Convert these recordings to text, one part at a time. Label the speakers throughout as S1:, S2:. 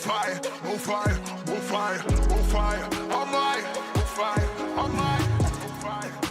S1: fire, on fire, on fire, on fire. I'm like, on fire, I'm like, on fire.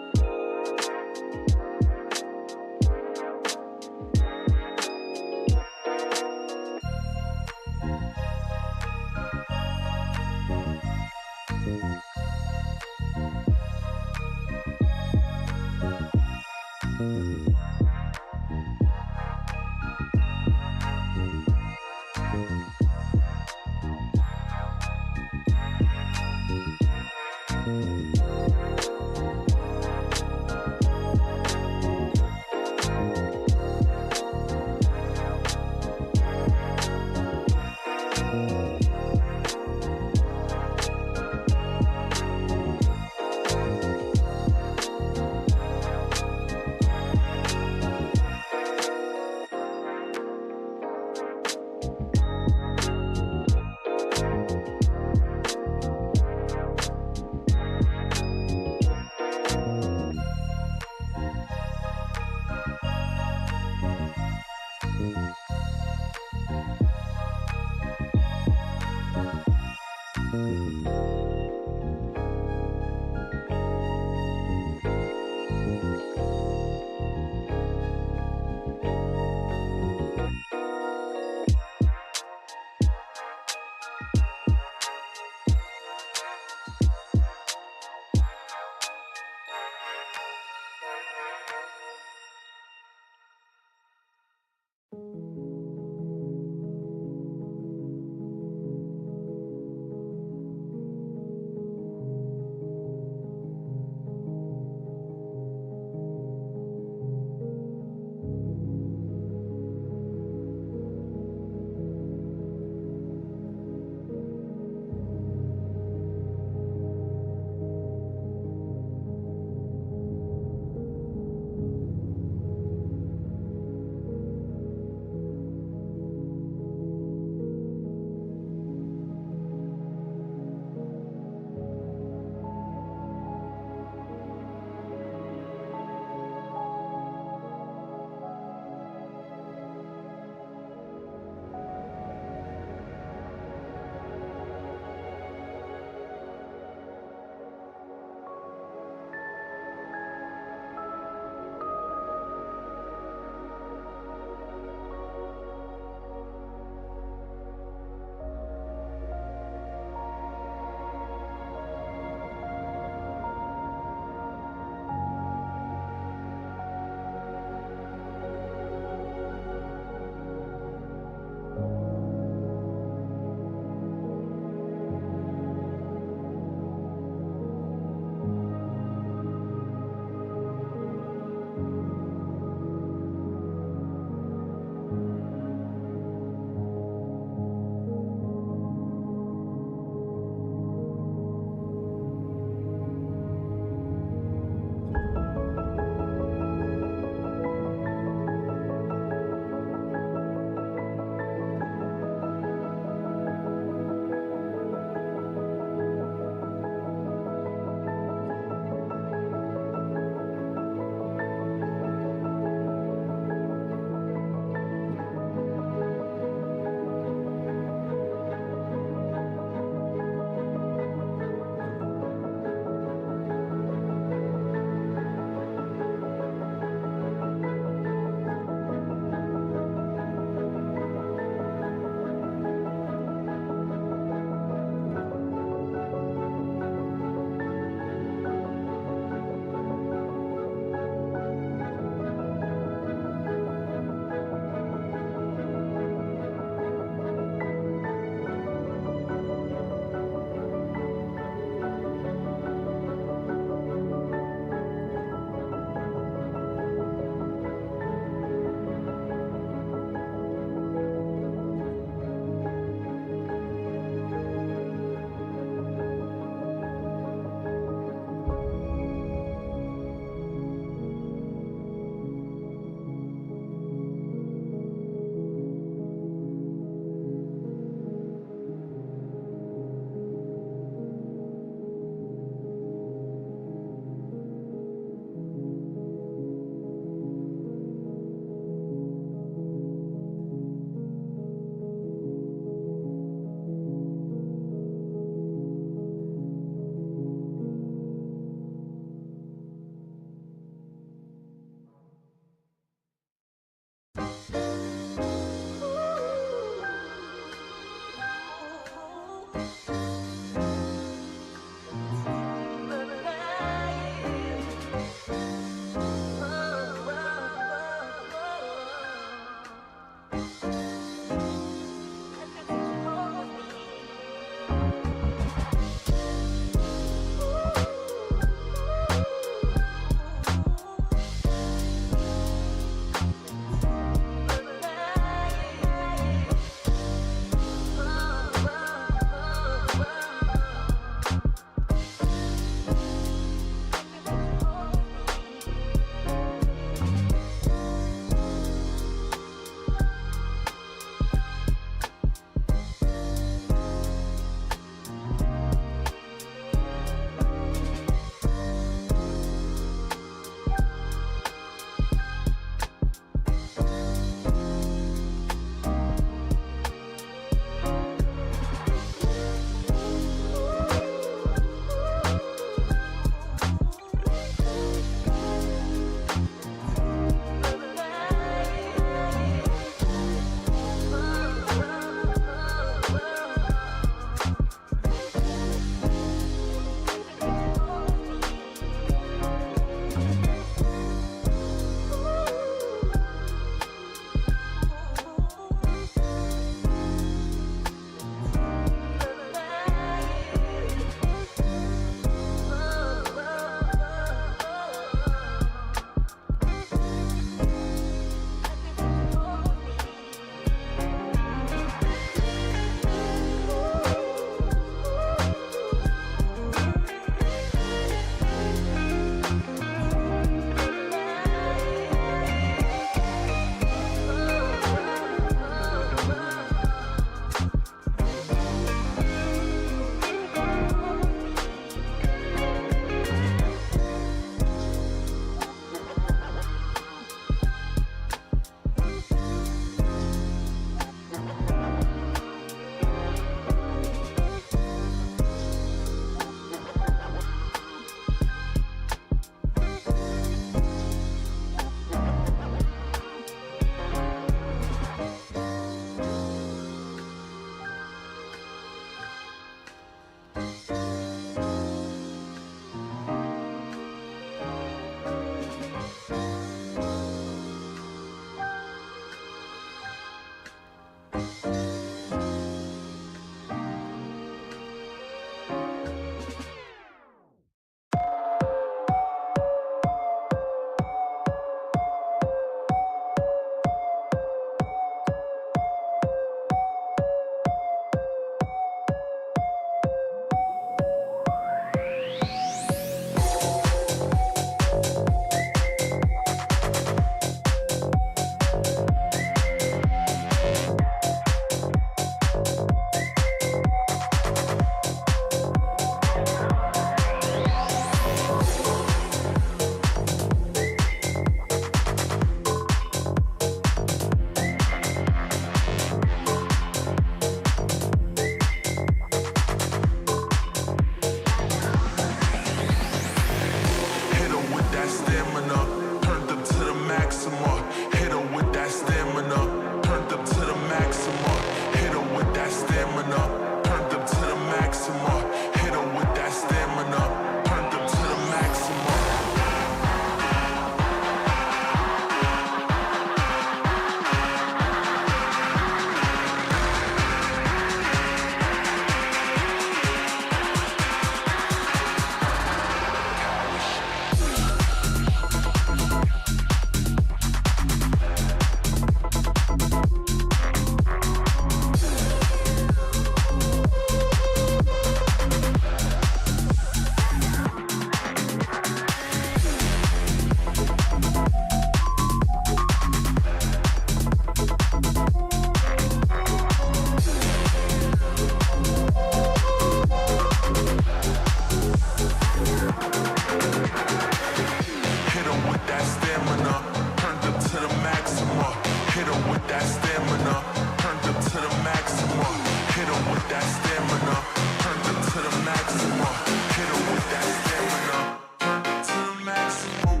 S1: that stamina, turned up to the maximum. Hit him with that stamina, turned up to the maximum. Hit him with that stamina, turned up to the maximum. Hit him with that stamina, turned up to the maximum.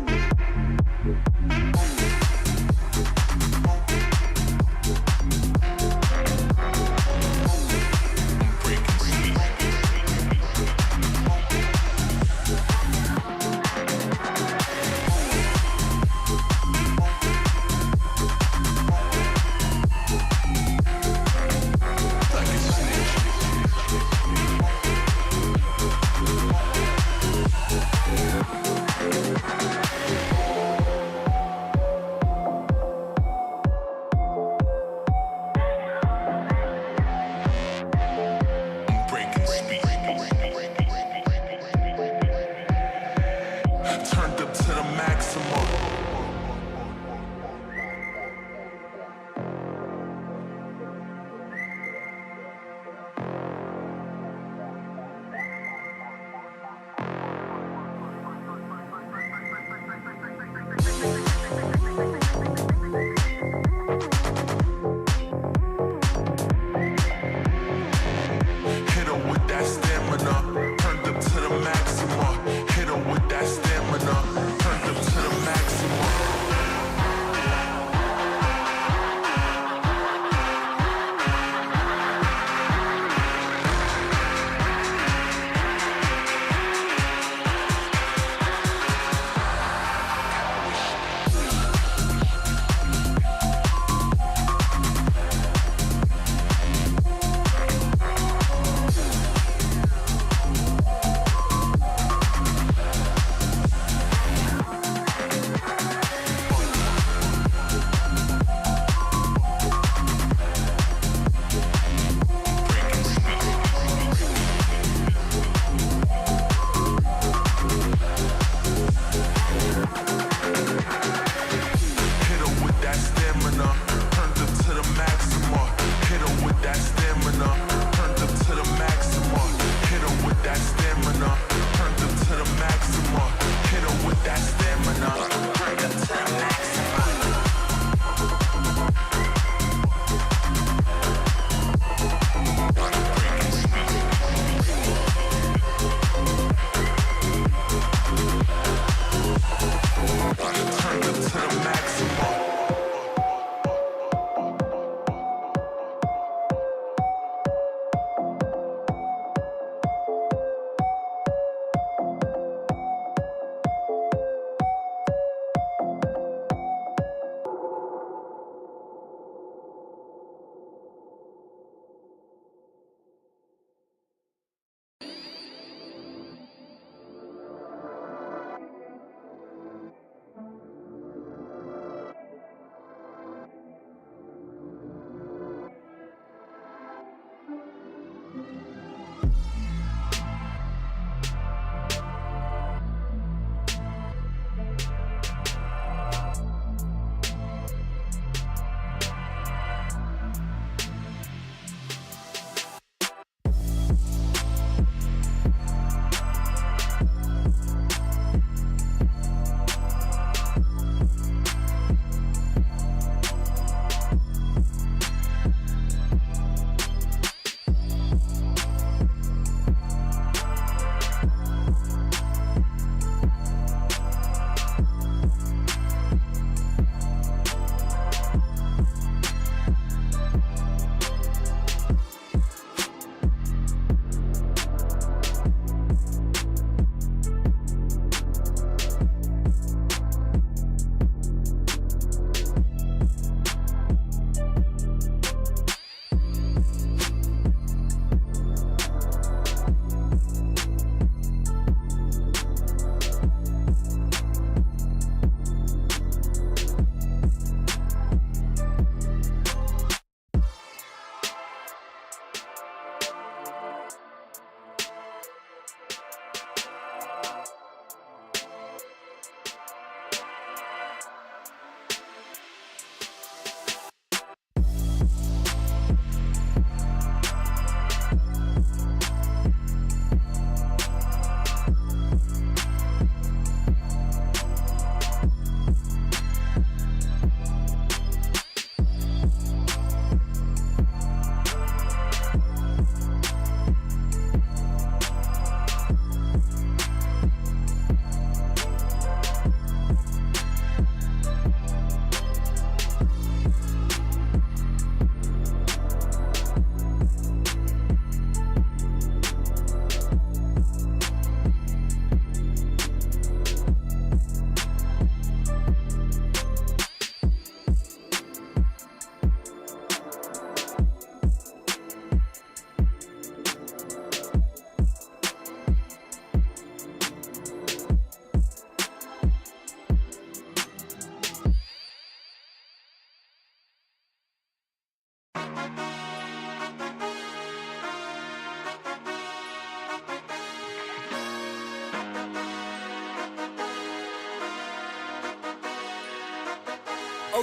S1: Turned up to the maximum. Hit him with that stamina, turned up to the maximum. Hit him with that stamina, turned up to the maximum. Hit him with that stamina, turned up to the maximum. Hit him with that stamina, turned up to the maximum. Hit him with that stamina, turned up to the maximum. Hit him with that stamina, turned up to the maximum. Turned up to the maximum.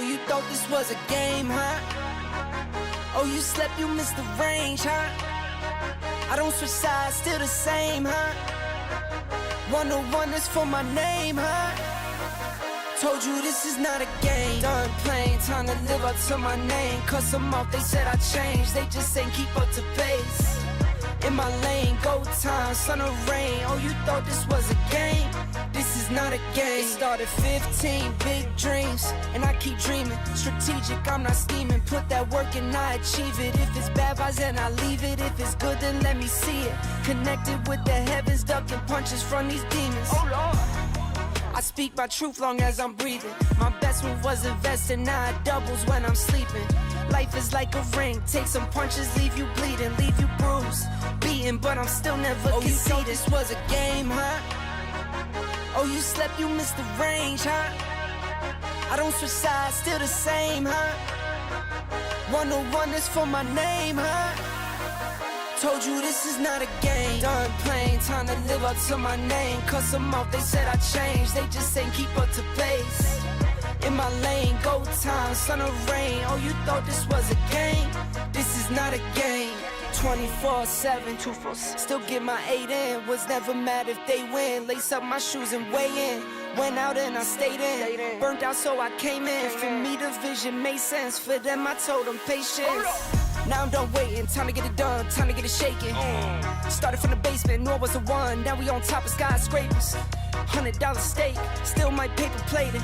S2: Oh, you thought this was a game, huh? Oh, you slept, you missed the range, huh? I don't switch sides, still the same, huh? 101 is for my name, huh? Told you this is not a game. Done playing, time to live up to my name. Cuss them off, they said I changed, they just ain't keep up to pace. In my lane, go time, sun or rain. Oh, you thought this was a game? This is not a game. It started 15, big dreams, and I keep dreaming. Strategic, I'm not scheming. Put that work and I achieve it. If it's bad vibes, then I leave it. If it's good, then let me see it. Connected with the heavens, ducking punches from these demons. Oh Lord, I speak my truth long as I'm breathing. My best move was investing, now it doubles when I'm sleeping. Life is like a ring, take some punches, leave you bleeding, leave you bruised, beaten, but I'm still never conceded. You thought this was a game, huh? Oh, you slept, you missed the range, huh? I don't switch sides, still the same, huh? 101 is for my name, huh? Told you this is not a game. Done playing, time to live up to my name. Cuss them off, they said I changed, they just ain't keep up to pace. In my lane, go time, sun or rain. Oh, you thought this was a game? This is not a game. 24/7, still get my 8 in. Was never mad if they win. Lace up my shoes and weigh in. Went out and I stayed in. Burnt out so I came in. For me the vision made sense. For them I told them patience. Now I'm done waiting, time to get it done, time to get it shaking. Started from the basement, knew I was the one. Now we on top of skyscrapers. $100 steak, still my paper plated.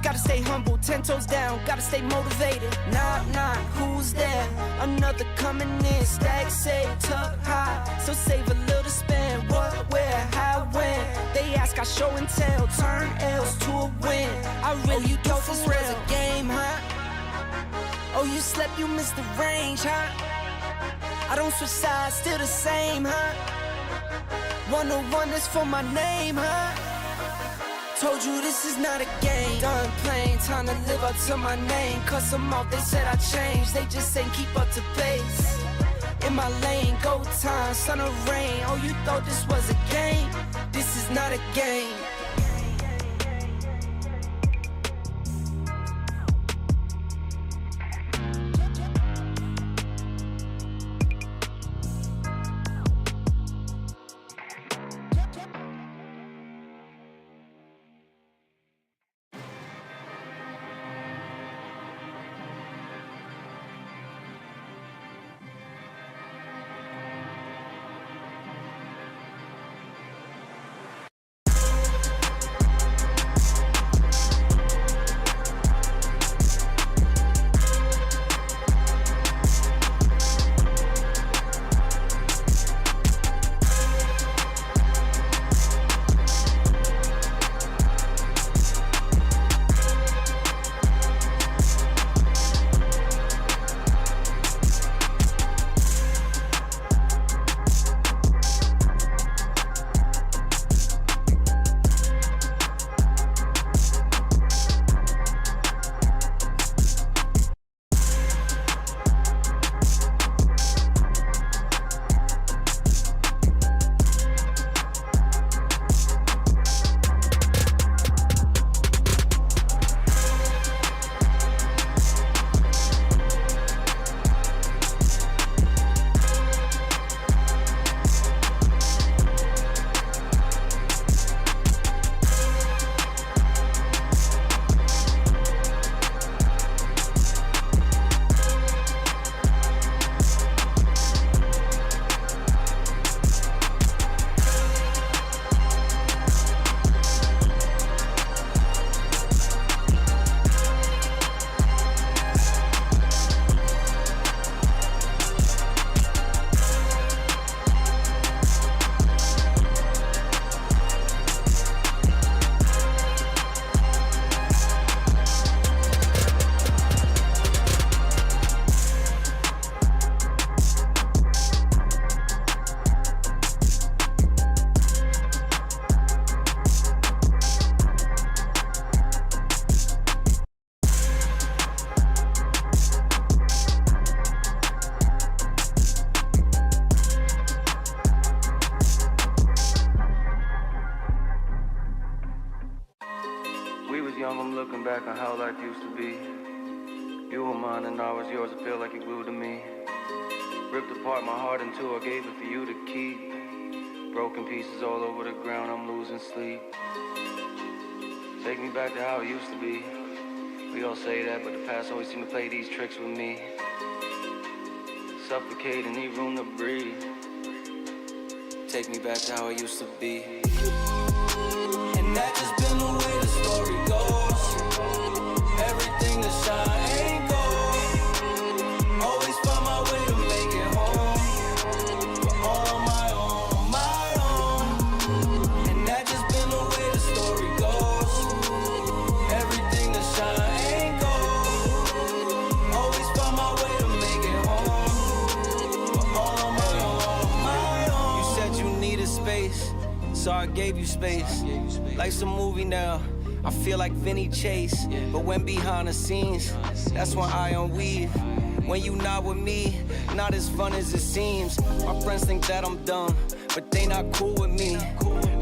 S2: Gotta stay humble, 10 toes down, gotta stay motivated. Knock, knock, who's there? Another coming in, stack saved, tuck high. So save a little to spend, what, where, how, when. They ask, I show and tell, turn L's to a win. I really thought this was a game, huh? Oh, you slept, you missed the range, huh? I don't switch sides, still the same, huh? 101 is for my name, huh? Told you this is not a game. Done playing, time to live up to my name. Cuss them off, they said I changed, they just ain't keep up to pace. In my lane, go time, sun or rain. Oh, you thought this was a game? This is not a game.
S3: young, I'm looking back on how life used to be. You were mine and I was yours, I feel like you glued to me. Ripped apart my heart in two, I gave it for you to keep. Broken pieces all over the ground, I'm losing sleep. Take me back to how it used to be. We all say that, but the past always seem to play these tricks with me. Suffocate and need room to breathe. Take me back to how it used to be. And that just been the way the story goes. Everything that shine ain't gold. Always find my way to make it home. But all on my own. And that just been the way the story goes. Everything that shine ain't gold. Always find my way to make it home. But all on my own. You said you needed space, so I gave you space. Life's a movie now, I feel like Vinny Chase. But when behind the scenes, that's when I unweave. When you not with me, not as fun as it seems. My friends think that I'm dumb, but they not cool with me.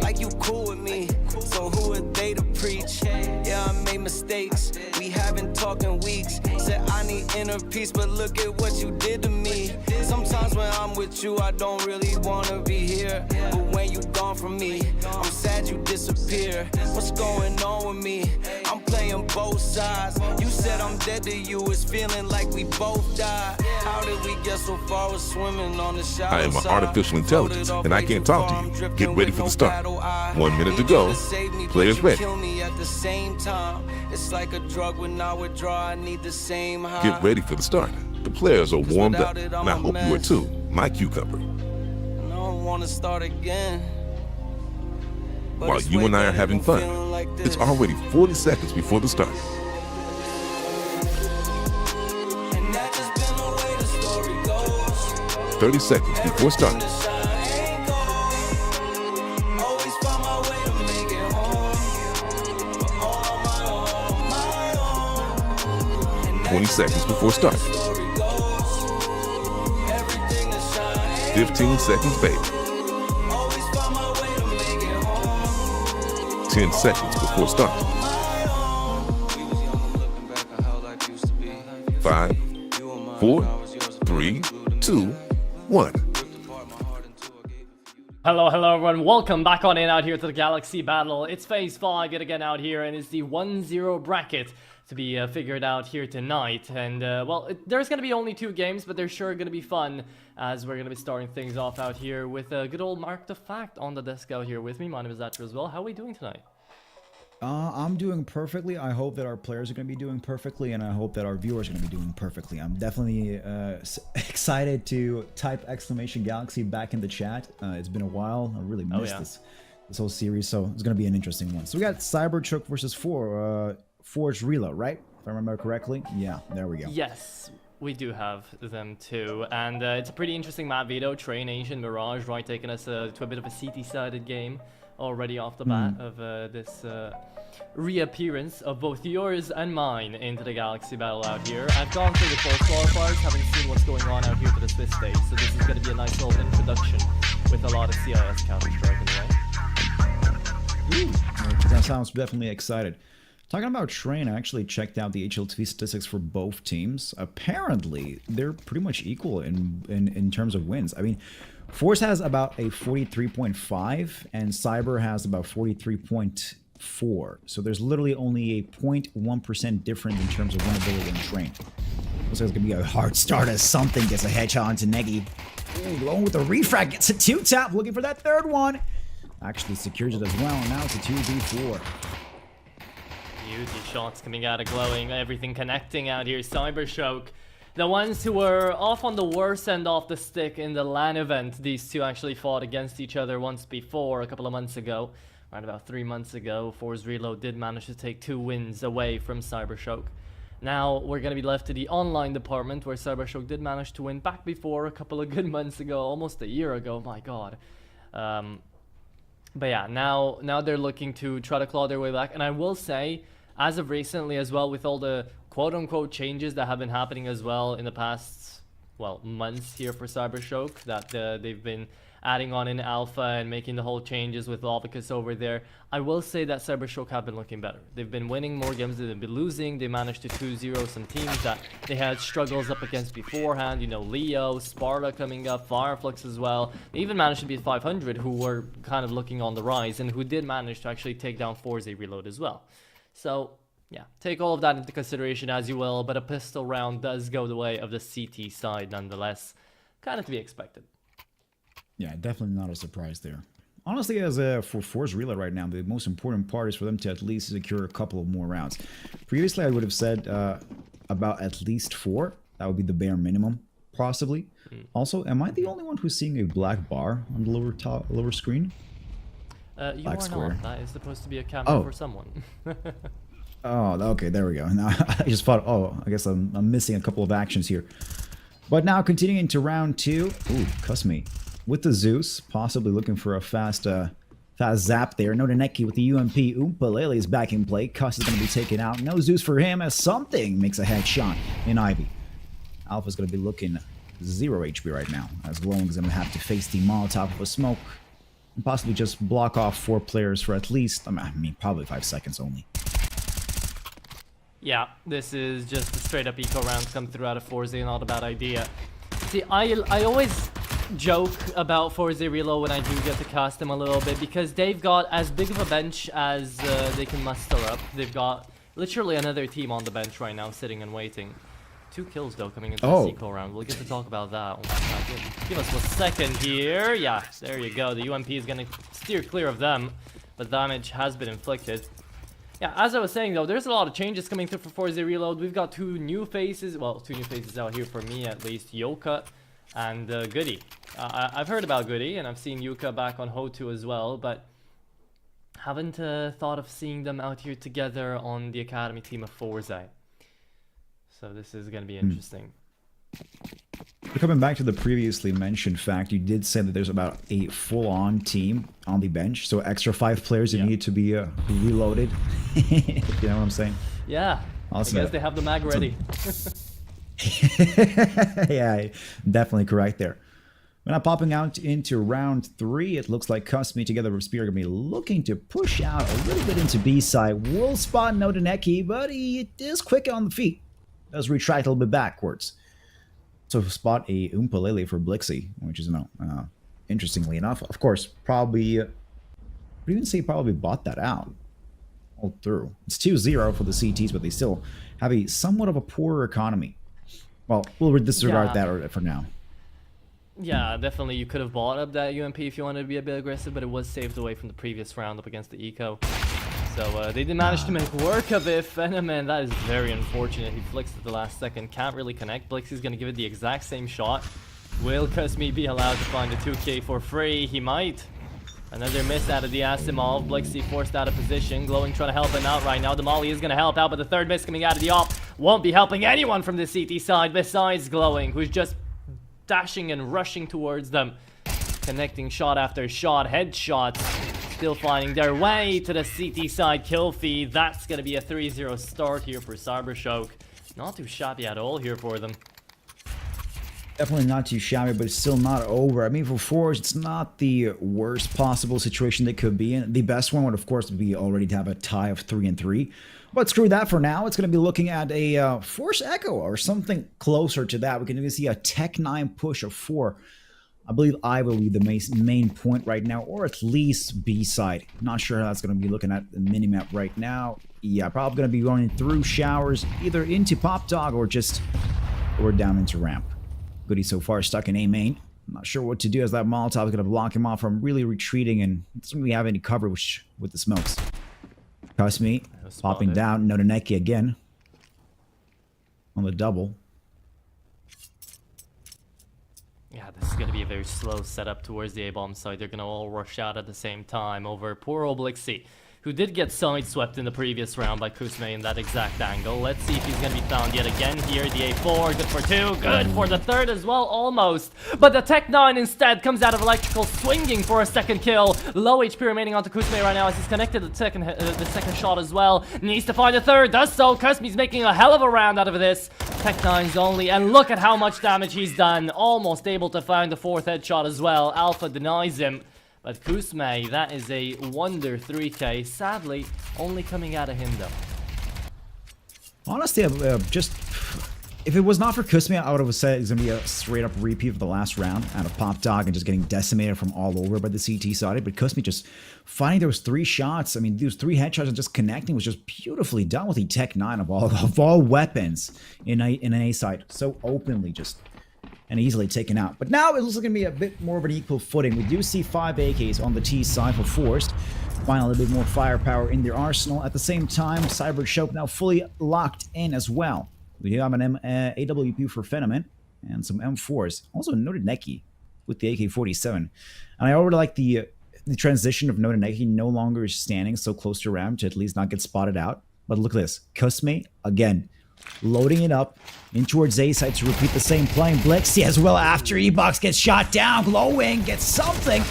S3: Like you cool with me, so who are they to preach? Yeah, I made mistakes, we haven't talked in weeks. Said I need inner peace, but look at what you did to me. Sometimes when I'm with you, I don't really wanna be here. But when you gone from me, I'm sad you disappear. What's going on with me? I'm playing both sides. You said I'm dead to you, it's feeling like we both died. How did we get so far with swimming on the shallow
S4: I am an
S3: side?
S4: artificial intelligence, and I can't talk to you. Get ready for the start. 1 minute to go. Players ready.
S3: It's like a drug when I withdraw, I need the same high.
S4: Get ready for the start. The players are warmed up, and I hope you are too. My cucumber.
S3: I don't want to start again. But
S4: While
S3: it's
S4: you
S3: way
S4: and I are
S3: better
S4: having
S3: than
S4: fun,
S3: feeling like
S4: it's
S3: this.
S4: already 40 seconds before the start.
S3: And that just been the way the story goes.
S4: 30 seconds before start.
S3: Everything that shine ain't gold. Always find my way to make it home. But all on my own. And that
S4: 20
S3: just
S4: seconds
S3: been the
S4: before
S3: way
S4: start.
S3: the story goes. Everything that shine ain't
S4: 15 seconds, baby.
S3: always find my way to make it home.
S4: 10 seconds before start.
S3: We was young, looking back on how life used to be.
S4: 5,
S3: You were mine,
S4: 4,
S3: I was yours,
S4: 3, 2, 1.
S5: Hello everyone, welcome back on in out here to the Galaxy Battle. It's phase 5 yet again out here, and it's the 1-0 bracket to be figured out here tonight. And well, there's gonna be only 2 games, but they're sure gonna be fun, as we're gonna be starting things off out here with good old Mark the Fact on the desk out here with me. My name is Atcher as well. How are we doing tonight?
S6: I'm doing perfectly. I hope that our players are going to be doing perfectly, and I hope that our viewers are going to be doing perfectly. I'm definitely excited to type !Galaxy back in the chat. It's been a while. I really missed this whole series, so it's going to be an interesting one. So we got CYBERSHOKE versus Forze Reload, right? If I remember correctly. Yeah, there we go.
S5: Yes, we do have them too, and it's a pretty interesting map, Vito. Train, Ancient, Mirage, right, taking us to a bit of a CT-sided game already off the bat of this reappearance of both yours and mine into the Galaxy Battle out here. I've gone through the Forze qualifiers, haven't seen what's going on out here to the Swiss stage, so this is going to be a nice little introduction with a lot of CIS Counter-Strike in the way.
S6: That sounds definitely excited. Talking about Train, I actually checked out the HLTV statistics for both teams. Apparently, they're pretty much equal in terms of wins. I mean, Forze has about a 43.5, and Cyber has about 43.4. So there's literally only a 0.1% difference in terms of winnability in Train. Looks like it's going to be a hard start as something gets a headshot onto Negi. Ooh, going with the refrag, gets a 2-tap, looking for that third one. Actually secures it as well, and now it's a 2v4.
S5: Beauty shots coming out of Glowing, everything connecting out here. CYBERSHOKE, the ones who were off on the worst end of the stick in the LAN event. These two actually fought against each other once before, a couple of months ago. Around about 3 months ago, Forze Reload did manage to take 2 wins away from CYBERSHOKE. Now we're going to be left to the online department, where CYBERSHOKE did manage to win back before a couple of good months ago, almost a year ago, my god. But yeah, now they're looking to try to claw their way back. And I will say, as of recently as well, with all the quote-unquote changes that have been happening as well in the past, well, months here for CYBERSHOKE, that they've been adding on in Alpha and making the whole changes with Lovicus over there. I will say that CYBERSHOKE have been looking better. They've been winning more games than they've been losing. They managed to 2-0 some teams that they had struggles up against beforehand. You know, Leo, Sparta coming up, Fireflux as well. They even managed to beat 500, who were kind of looking on the rise and who did manage to actually take down Forze Reload as well. So, yeah, take all of that into consideration as you will, but a pistol round does go the way of the CT side nonetheless. Kind of to be expected.
S6: Yeah, definitely not a surprise there. Honestly, for Forze Reload right now, the most important part is for them to at least secure a couple of more rounds. Previously, I would have said about at least 4. That would be the bare minimum, possibly. Also, am I the only one who's seeing a black bar on the lower screen?
S5: You
S6: black
S5: are
S6: square.
S5: not. That is supposed to be a camera for someone.
S6: Oh, okay, there we go. Now I just thought, oh, I guess I'm missing a couple of actions here. But now continuing to round 2. Ooh, cuss me. With the Zeus, possibly looking for a fast zap there. No Neneki with the UMP. Oompa is back in play. Cuss is going to be taken out. No Zeus for him as something makes a headshot in Ivy. Alpha's going to be looking 0 HP right now, as Glowing is going to have to face the Molotov of a smoke and possibly just block off 4 players for at least, I mean, probably 5 seconds only.
S5: Yeah, this is just a straight up eco round come through out of Forze, not a bad idea. See, I always joke about Forze Reload when I do get to cast them a little bit, because they've got as big of a bench as they can muster up. They've got literally another team on the bench right now sitting and waiting. 2 kills though coming into this eco round. We'll get to talk about that. Oh, give us a second here. Yeah, there you go. The UMP is going to steer clear of them, but damage has been inflicted. Yeah, as I was saying though, there's a lot of changes coming through for Forze Reload. We've got 2 new faces, well, 2 new faces out here for me at least, Yoka and Goody. I've heard about Goody, and I've seen Yuka back on Hotu as well, but haven't thought of seeing them out here together on the Academy team of Forze. So this is going to be interesting.
S6: Coming back to the previously mentioned fact, you did say that there's about a full-on team on the bench, so extra 5 players that need to be reloaded. You know what I'm saying?
S5: Yeah,
S6: Also,
S5: I guess they have the mag ready.
S6: Yeah, definitely correct there. We're now popping out into round 3. It looks like Cusme together with Spear are going to be looking to push out a little bit into B side. Will spot Nodeneki, but he is quick on the feet. Does retract a little bit backwards. So spot a Oompa for Blixie, which is, you know, interestingly enough, of course, probably, would even say probably bought that out all through. It's 2-0 for the CTs, but they still have a somewhat of a poorer economy. Well, we'll disregard that for now.
S5: Yeah, definitely you could have bought up that UMP if you wanted to be a bit aggressive, but it was saved away from the previous round up against the Eco. So they did manage to make work of it. Phenomen, that is very unfortunate. He flicks at the last second, can't really connect. Blixie's going to give it the exact same shot. Will Cusme be allowed to find a 2k for free? He might. Another miss out of the Asimov. Blixie forced out of position. Glowing trying to help him out right now. The Molly is going to help out, but the third miss coming out of the op won't be helping anyone from the CT side besides Glowing, who's just dashing and rushing towards them. Connecting shot after shot. Headshots. Still finding their way to the CT side kill feed. That's going to be a 3-0 start here for CYBERSHOKE. Not too shabby at all here for them.
S6: Definitely not too shabby, but it's still not over. I mean, for Forge, it's not the worst possible situation they could be in. The best one would, of course, be already to have a tie of 3-3. But screw that for now. It's going to be looking at a Force Echo or something closer to that. We can even see a Tech 9 push of 4. I believe I will be the main point right now, or at least B side. Not sure how that's going to be looking at the minimap right now. Yeah, probably going to be going through showers, either into Pop Dog or down into ramp. Goody so far stuck in A main. I'm not sure what to do as that Molotov is going to block him off from really retreating and doesn't really have any coverage with the smokes. Cusme popping down. Nodeneki again on the double.
S5: Yeah, this is going to be a very slow setup towards the A-bomb side. They're going to all rush out at the same time over poor old Blixie. who did get sideswept in the previous round by Kusme in that exact angle. Let's see if he's going to be found yet again here. The A4, good for 2, good for the third as well, almost. But the Tech-9 instead comes out of electrical, swinging for a second kill. Low HP remaining onto Kusme right now as he's connected the second shot as well. Needs to find a third, does so. Kusme's making a hell of a round out of this. Tech-9's only, and look at how much damage he's done. Almost able to find the fourth headshot as well. Alpha denies him. But Kusme, that is a wonder 3K. Sadly, only coming out of him though.
S6: Honestly, just if it was not for Kusme, I would have said it's gonna be a straight up repeat of the last round out of Pop Dog and just getting decimated from all over by the CT side. But Kusme just finding those 3 shots. I mean, those 3 headshots and just connecting was just beautifully done with the Tech-9 of all weapons in an A side. So openly just. And easily taken out. But now it looks like going to be a bit more of an equal footing. We do see 5 AKs on the T side for Force. Find a little bit more firepower in their arsenal. At the same time, CYBERSHOKE now fully locked in as well. We have an AWP for Phenomen and some M4s. Also Nodeneki with the AK-47. And I already like the transition of Nodeneki no longer standing so close to Ram to at least not get spotted out. But look at this. Kusme, again, loading it up in towards A side to repeat the same play. Blixie as well after E-Box gets shot down. Glowing gets something.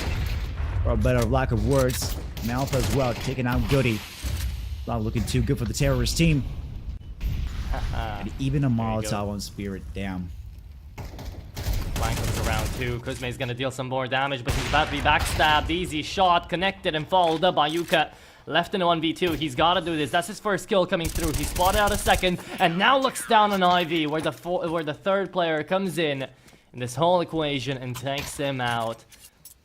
S6: For a better lack of words. Malfa as well taking out Goody. Not looking too good for the terrorist team. And even a Molotov on Spirit. Damn.
S5: Flank comes around too. Kusme's gonna deal some more damage, but he's about to be backstabbed. Easy shot, connected and followed up by Yuka. Left in a 1v2, he's got to do this. That's his first kill coming through. He spotted out a second, and now looks down on Ivy, where the third player comes in this whole equation and takes him out.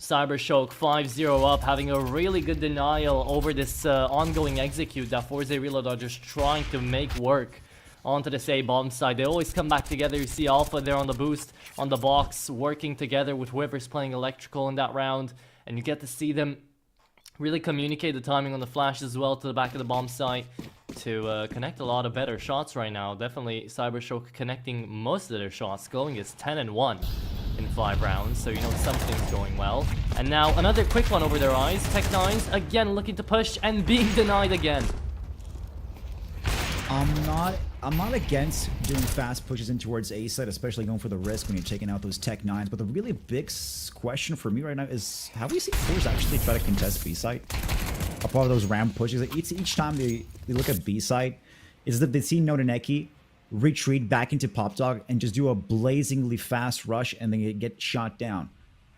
S5: CYBERSHOKE 5-0 up, having a really good denial over this ongoing execute that Forze Reload are just trying to make work onto the A bomb side. They always come back together. You see Alpha there on the boost, on the box, working together with whoever's playing electrical in that round, and you get to see them really communicate the timing on the flash as well to the back of the bomb site to connect a lot of better shots right now. Definitely CYBERSHOKE connecting most of their shots. Going is 10-1 in 5 rounds, so you know something's going well. And now another quick one over their eyes. Tech-9s again looking to push and being denied again.
S6: I'm not against doing fast pushes in towards A side, especially going for the risk when you're taking out those Tech-9s. But the really big question for me right now is, have we seen Force actually try to contest B side? A part of those ramp pushes. Each time they look at B side, is that they see Nodeneki retreat back into Pop Dog and just do a blazingly fast rush and then get shot down.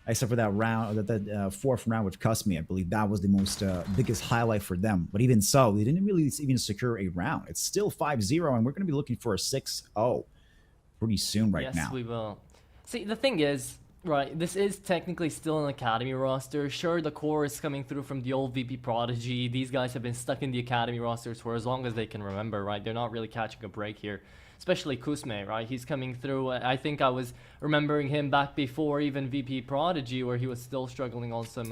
S6: Except for that round, that fourth round with Kusme, I believe that was the most biggest highlight for them. But even so, they didn't really even secure a round. It's still 5-0, and we're going to be looking for a 6-0 pretty soon now.
S5: Yes, we will. See, the thing is, right, this is technically still an academy roster. Sure, the core is coming through from the old VP Prodigy. These guys have been stuck in the academy rosters for as long as they can remember, right? They're not really catching a break here. Especially Kusme, right? He's coming through. I think I was remembering him back before even VP Prodigy, where he was still struggling on some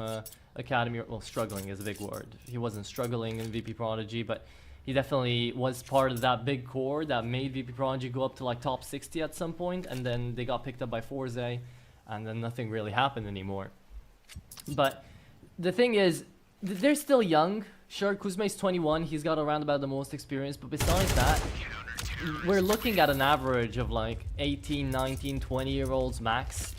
S5: academy. Well, struggling is a big word. He wasn't struggling in VP Prodigy, but he definitely was part of that big core that made VP Prodigy go up to like top 60 at some point, and then they got picked up by Forze, and then nothing really happened anymore. But the thing is, they're still young. Sure, Kusme's 21. He's got around about the most experience, but besides that, we're looking at an average of like 18, 19, 20-year-olds max.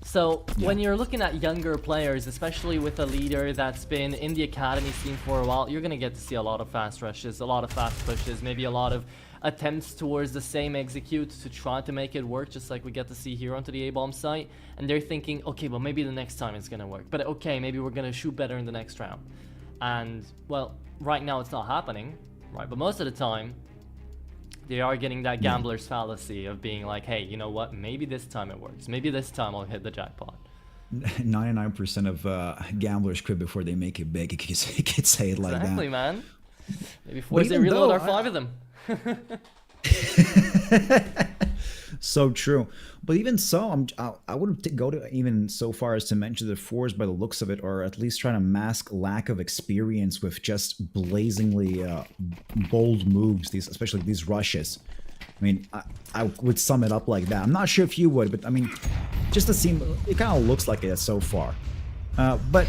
S5: So when you're looking at younger players, especially with a leader that's been in the academy scene for a while, you're going to get to see a lot of fast rushes, a lot of fast pushes, maybe a lot of attempts towards the same execute to try to make it work, just like we get to see here onto the A-bomb site. And they're thinking, okay, well, maybe the next time it's going to work. But okay, maybe we're going to shoot better in the next round. And, well, right now it's not happening, right? But most of the time, they are getting that gambler's fallacy of being like, hey, you know what? Maybe this time it works. Maybe this time I'll hit the jackpot.
S6: 99% of gamblers quit before they make it big. You could say it like that.
S5: Exactly, man. Maybe Forze Reload are 5 of them.
S6: So true. But even so, I wouldn't go to even so far as to mention that Forze, by the looks of it, are at least trying to mask lack of experience with just blazingly bold moves, especially these rushes. I mean, I would sum it up like that. I'm not sure if you would, but I mean, just to seem, it kind of looks like it so far. But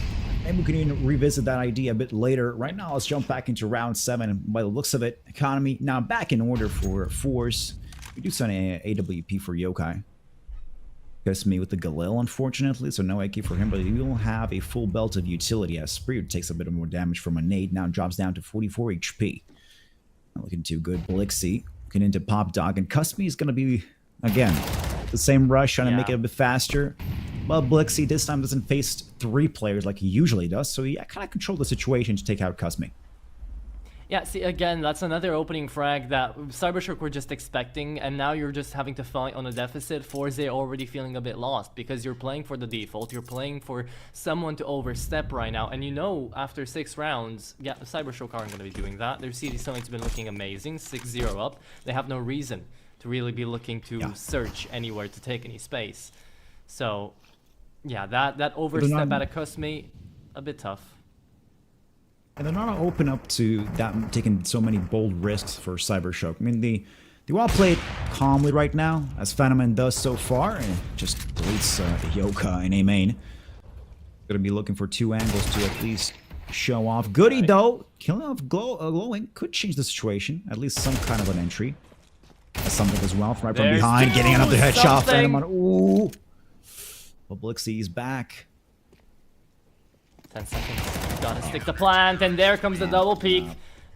S6: Maybe we can even revisit that idea a bit later. Right now, let's jump back into round 7. By the looks of it, economy now back in order for Forze. We do send a AWP for Yokai. Goes me with the Galil, unfortunately, so no AK for him, but he will have a full belt of utility as Spirit takes a bit more damage from a nade, now drops down to 44 HP. Not looking too good. Blixie looking into Pop Dog, and Cusme is going to be, again, the same rush, trying to make it a bit faster. But Blixie this time doesn't face 3 players like he usually does, so he kind of controlled the situation to take out Cusme.
S5: Yeah, see, again, that's another opening frag that CYBERSHOKE were just expecting, and now you're just having to fight on a deficit. Forze already feeling a bit lost, because you're playing for the default, you're playing for someone to overstep right now, and you know after 6 rounds, yeah, CYBERSHOKE aren't going to be doing that. Their CD Summit's been looking amazing, 6-0 up. They have no reason to really be looking to search anywhere to take any space. So, yeah, that overstep out of Cusme, a bit tough.
S6: And they're not open up to that, taking so many bold risks for CYBERSHOKE. I mean, they all play it calmly right now, as Phenomen does so far, and just deletes Yoka in A main. Gonna be looking for 2 angles to at least show off. Goody, though, killing off glowing could change the situation, at least some kind of an entry. That's something as well, from behind, getting another headshot. Phenomen, ooh. Well, Blixie's back.
S5: 10 seconds. Gotta stick to plant, and there comes the double peek.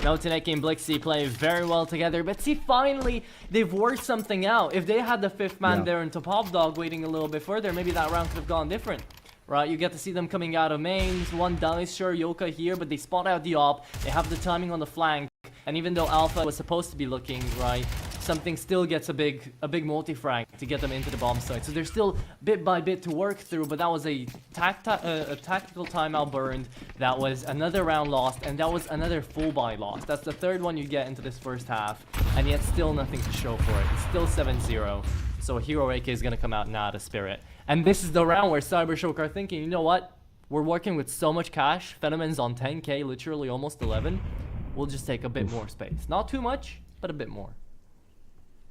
S5: Notineki and Blixie play very well together, but see, finally, they've worked something out. If they had the 5th man there into Pop Dog waiting a little bit further, maybe that round could have gone different. Right, you get to see them coming out of mains. One dies, sure, Yoka here, but they spot out the op. They have the timing on the flank, and even though Alpha was supposed to be looking right, something still gets a big multi-frag to get them into the bomb site. So there's still bit by bit to work through, but that was a tactical timeout burned. That was another round lost, and that was another full buy lost. That's the 3rd one you get into this first half, and yet still nothing to show for it. It's still 7-0. So Hero AK is going to come out now to Spirit. And this is the round where CYBERSHOKE are thinking, you know what? We're working with so much cash. Phenomen's on 10k, literally almost 11. We'll just take a bit more space. Not too much, but a bit more.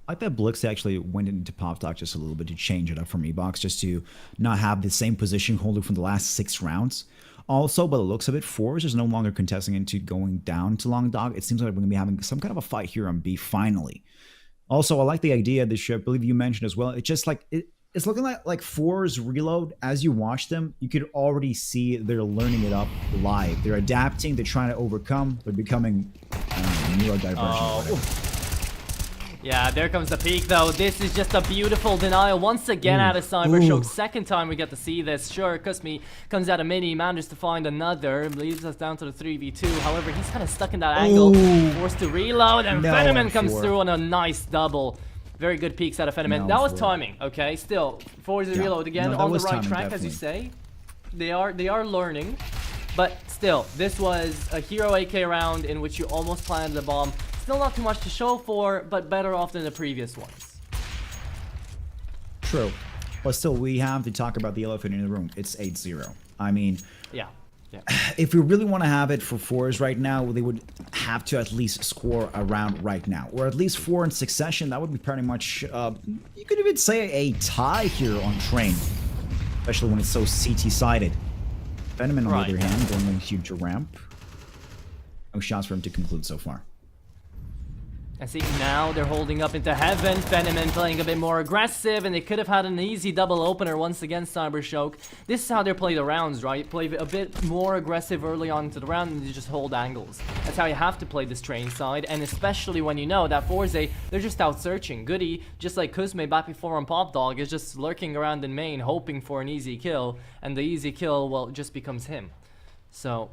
S6: I like that Blix actually went into Pop Talk just a little bit to change it up from Ebox, just to not have the same position holding from the last 6 rounds. Also, by the looks of it, Forze is no longer contesting into going down to Long Dog. It seems like we're going to be having some kind of a fight here on B finally. Also, I like the idea of this ship. I believe you mentioned as well. It's just like it's looking like Forze reload. As you watch them, you could already see they're learning it up live. They're adapting. They're trying to overcome. They're becoming neurodivergent.
S5: Yeah, there comes the peak though. This is just a beautiful denial once again out of CYBERSHOKE. Second time we get to see this. Sure, Cusme comes out of mini, manages to find another, leads us down to the 3v2. However, he's kind of stuck in that angle, forced to reload, and Phenomen comes through on a nice double. Very good peeks out of Phenomen. That was timing, okay? Still, Forze reload again on the right track, as you say. They are learning, but still, this was a Hero AK round in which you almost planted the bomb. Still not too much to show for, but better off than the previous ones.
S6: True. But still, we have to talk about the elephant in the room. It's 8-0. I mean,
S5: yeah.
S6: If we really want to have it for Forze right now, they would have to at least score a round right now. Or at least 4 in succession. That would be pretty much, you could even say a tie here on Train. Especially when it's so CT-sided. Phenomen, on the other hand, going a huge ramp. No shots for him to conclude so far.
S5: I see now they're holding up into heaven. Phenomen playing a bit more aggressive, and they could have had an easy double opener once again, CYBERSHOKE. This is how they play the rounds, right? Play a bit more aggressive early on into the round, and you just hold angles. That's how you have to play this Train side, and especially when you know that Forze, they're just out searching. Goody, just like Cusme back before on Pop Dog, is just lurking around in main, hoping for an easy kill, and the easy kill, well, just becomes him. So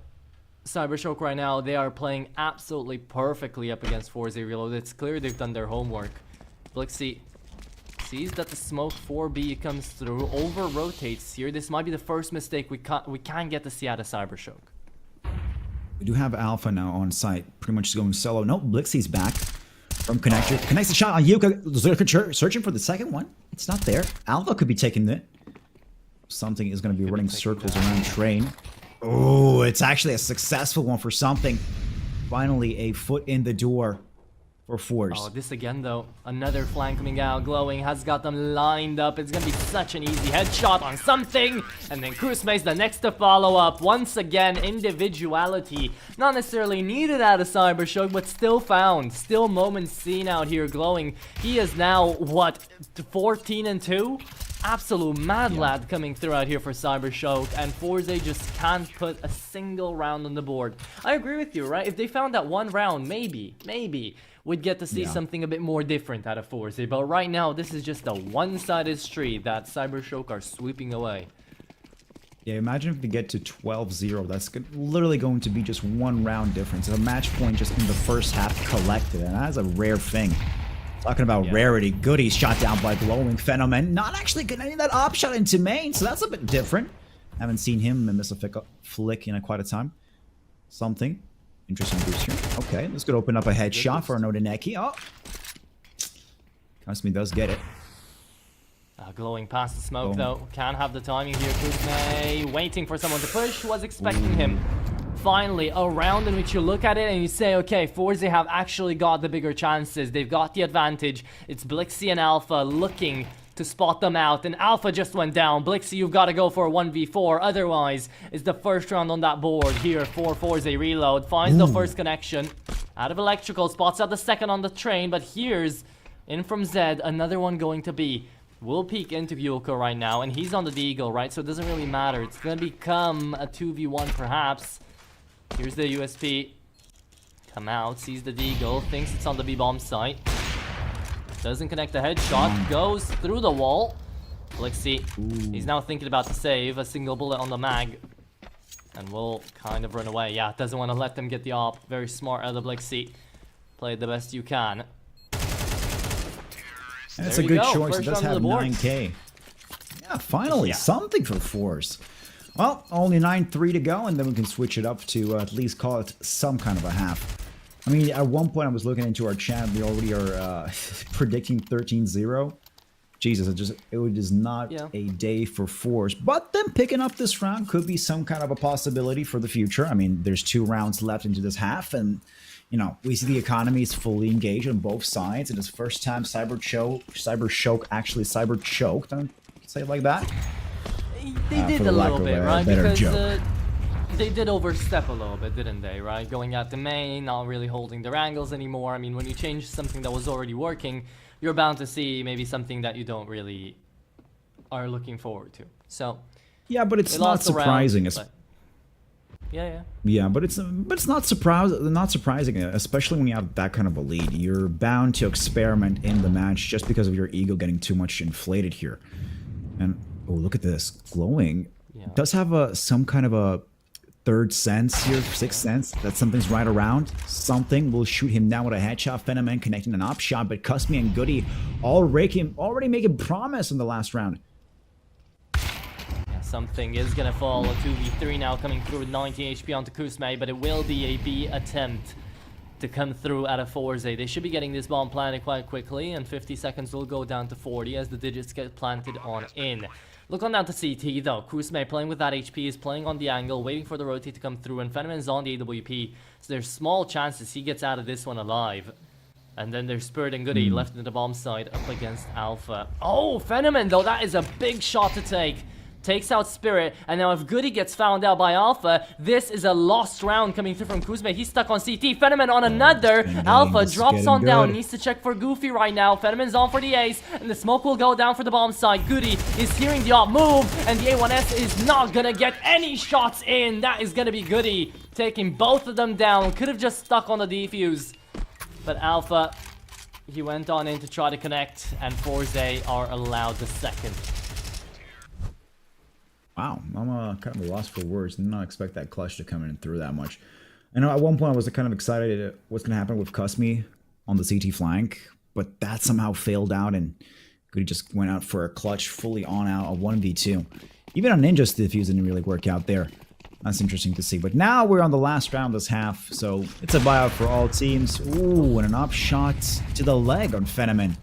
S5: CYBERSHOKE right now, they are playing absolutely perfectly up against Forze Reload. It's clear they've done their homework. Blixie sees that the smoke 4B comes through, over-rotates here. This might be the first mistake we can get to see out of CYBERSHOKE.
S6: We do have Alpha now on site, pretty much going solo. Nope, Blixie's back from Connector. Connects the shot on Yuka, searching for the second one. It's not there. Alpha could be taking it. Something is going to be running circles around Train. Oh, it's actually a successful one for something. Finally, a foot in the door for Forze.
S5: Oh, this again though. Another flank coming out. Glowing has got them lined up. It's gonna be such an easy headshot on something. And then Cruzme's the next to follow up. Once again, individuality. Not necessarily needed out of CYBERSHOKE, but still found. Still moments seen out here. Glowing. He is now, what, 14-2? Absolute mad lad coming through out here for CYBERSHOKE, and Forze just can't put a single round on the board. I agree with you, right? If they found that one round, maybe we'd get to see something a bit more different out of Forze. But right now, this is just a one-sided street that CYBERSHOKE are sweeping away.
S6: Yeah, imagine if they get to 12-0. That's literally going to be just one round difference. A match point just in the first half collected, and that's a rare thing. Talking about rarity, Goody shot down by Glowing. Phenomen not actually getting that op shot into main, so that's a bit different. Haven't seen him miss a flick in quite a time. Something. Interesting boost here. Okay, this could open up a headshot for Nodineki. Oh! Kasumi does get it.
S5: Glowing past the smoke though. Can't have the timing here. Kuzme waiting for someone to push. Was expecting him. Finally, a round in which you look at it and you say, okay, Forze have actually got the bigger chances. They've got the advantage. It's Blixie and Alpha looking to spot them out. And Alpha just went down. Blixie, you've got to go for a 1v4. Otherwise, it's the first round on that board here for Forze. Reload. Finds the first connection. Out of electrical. Spots out the second on the train. But here's, in from Zed, another one going to be. We'll peek into Gyulko right now. And he's on the Deagle, right? So it doesn't really matter. It's going to become a 2v1 perhaps. Here's the USP. Come out, sees the Deagle, thinks it's on the B-bomb site. Doesn't connect the headshot, goes through the wall. Blixie, he's now thinking about the save, a single bullet on the mag. And will kind of run away. Yeah, doesn't want to let them get the op. Very smart out of Blixie. Play it the best you can.
S6: That's a good choice. It does have 9k. Yeah, finally, something for Forze. Well, only 9-3 to go, and then we can switch it up to at least call it some kind of a half. I mean, at one point I was looking into our chat, we already are predicting 13-0. Jesus, it was not a day for Forze. But then picking up this round could be some kind of a possibility for the future. I mean, there's 2 rounds left into this half, and you know, we see the economy is fully engaged on both sides. And it's the first time CYBERSHOKE actually cyber-choked. Don't say it like that.
S5: They did a little bit, right? Because they did overstep a little bit, didn't they, right? Going out the main, not really holding their angles anymore. I mean, when you change something that was already working, you're bound to see maybe something that you don't really are looking forward to. So
S6: yeah, but it's not surprising.
S5: Yeah,
S6: but it's not surprising, especially when you have that kind of a lead. You're bound to experiment in the match just because of your ego getting too much inflated here. And oh, look at this. Glowing does have some kind of a third sense here, sixth sense, that something's right around. Something will shoot him down with a headshot. Phenomen connecting an op shot, but Kasumi and Goody already making promise in the last round.
S5: Yeah, something is gonna fall. A 2v3 now coming through with 19 HP onto Kuzme, but it will be a B attempt to come through out of Forze. They should be getting this bomb planted quite quickly, and 50 seconds will go down to 40 as the digits get planted on in. Look on down to CT though. Kuzme playing with that HP, is playing on the angle, waiting for the rotate to come through, and Phenomen's on the AWP, so there's small chances he gets out of this one alive. And then there's Spirit and Goody left in the bomb side up against Alpha. Oh, Phenomen though, that is a big shot to take. Takes out Spirit, and now if Goody gets found out by Alpha, this is a lost round coming through from Kuzme. He's stuck on CT. Phenomen on another. Alpha drops on down, needs to check for Goofy right now. Phenomen's on for the ace, and the smoke will go down for the bomb side. Goody is hearing the op move, and the A1S is not gonna get any shots in. That is gonna be Goody taking both of them down. Could have just stuck on the defuse, but Alpha, he went on in to try to connect, and Forze are allowed the second.
S6: Wow, I'm kind of lost for words. Did not expect that clutch to come in and through that much. I know at one point I was kind of excited at what's going to happen with Kasumi on the CT flank, but that somehow failed out, and Goody just went out for a clutch, fully on out, a 1v2. Even on Ninja's defuse didn't really work out there. That's interesting to see. But now we're on the last round of this half, so it's a buyout for all teams. Ooh, and an up shot to the leg on Phenomen.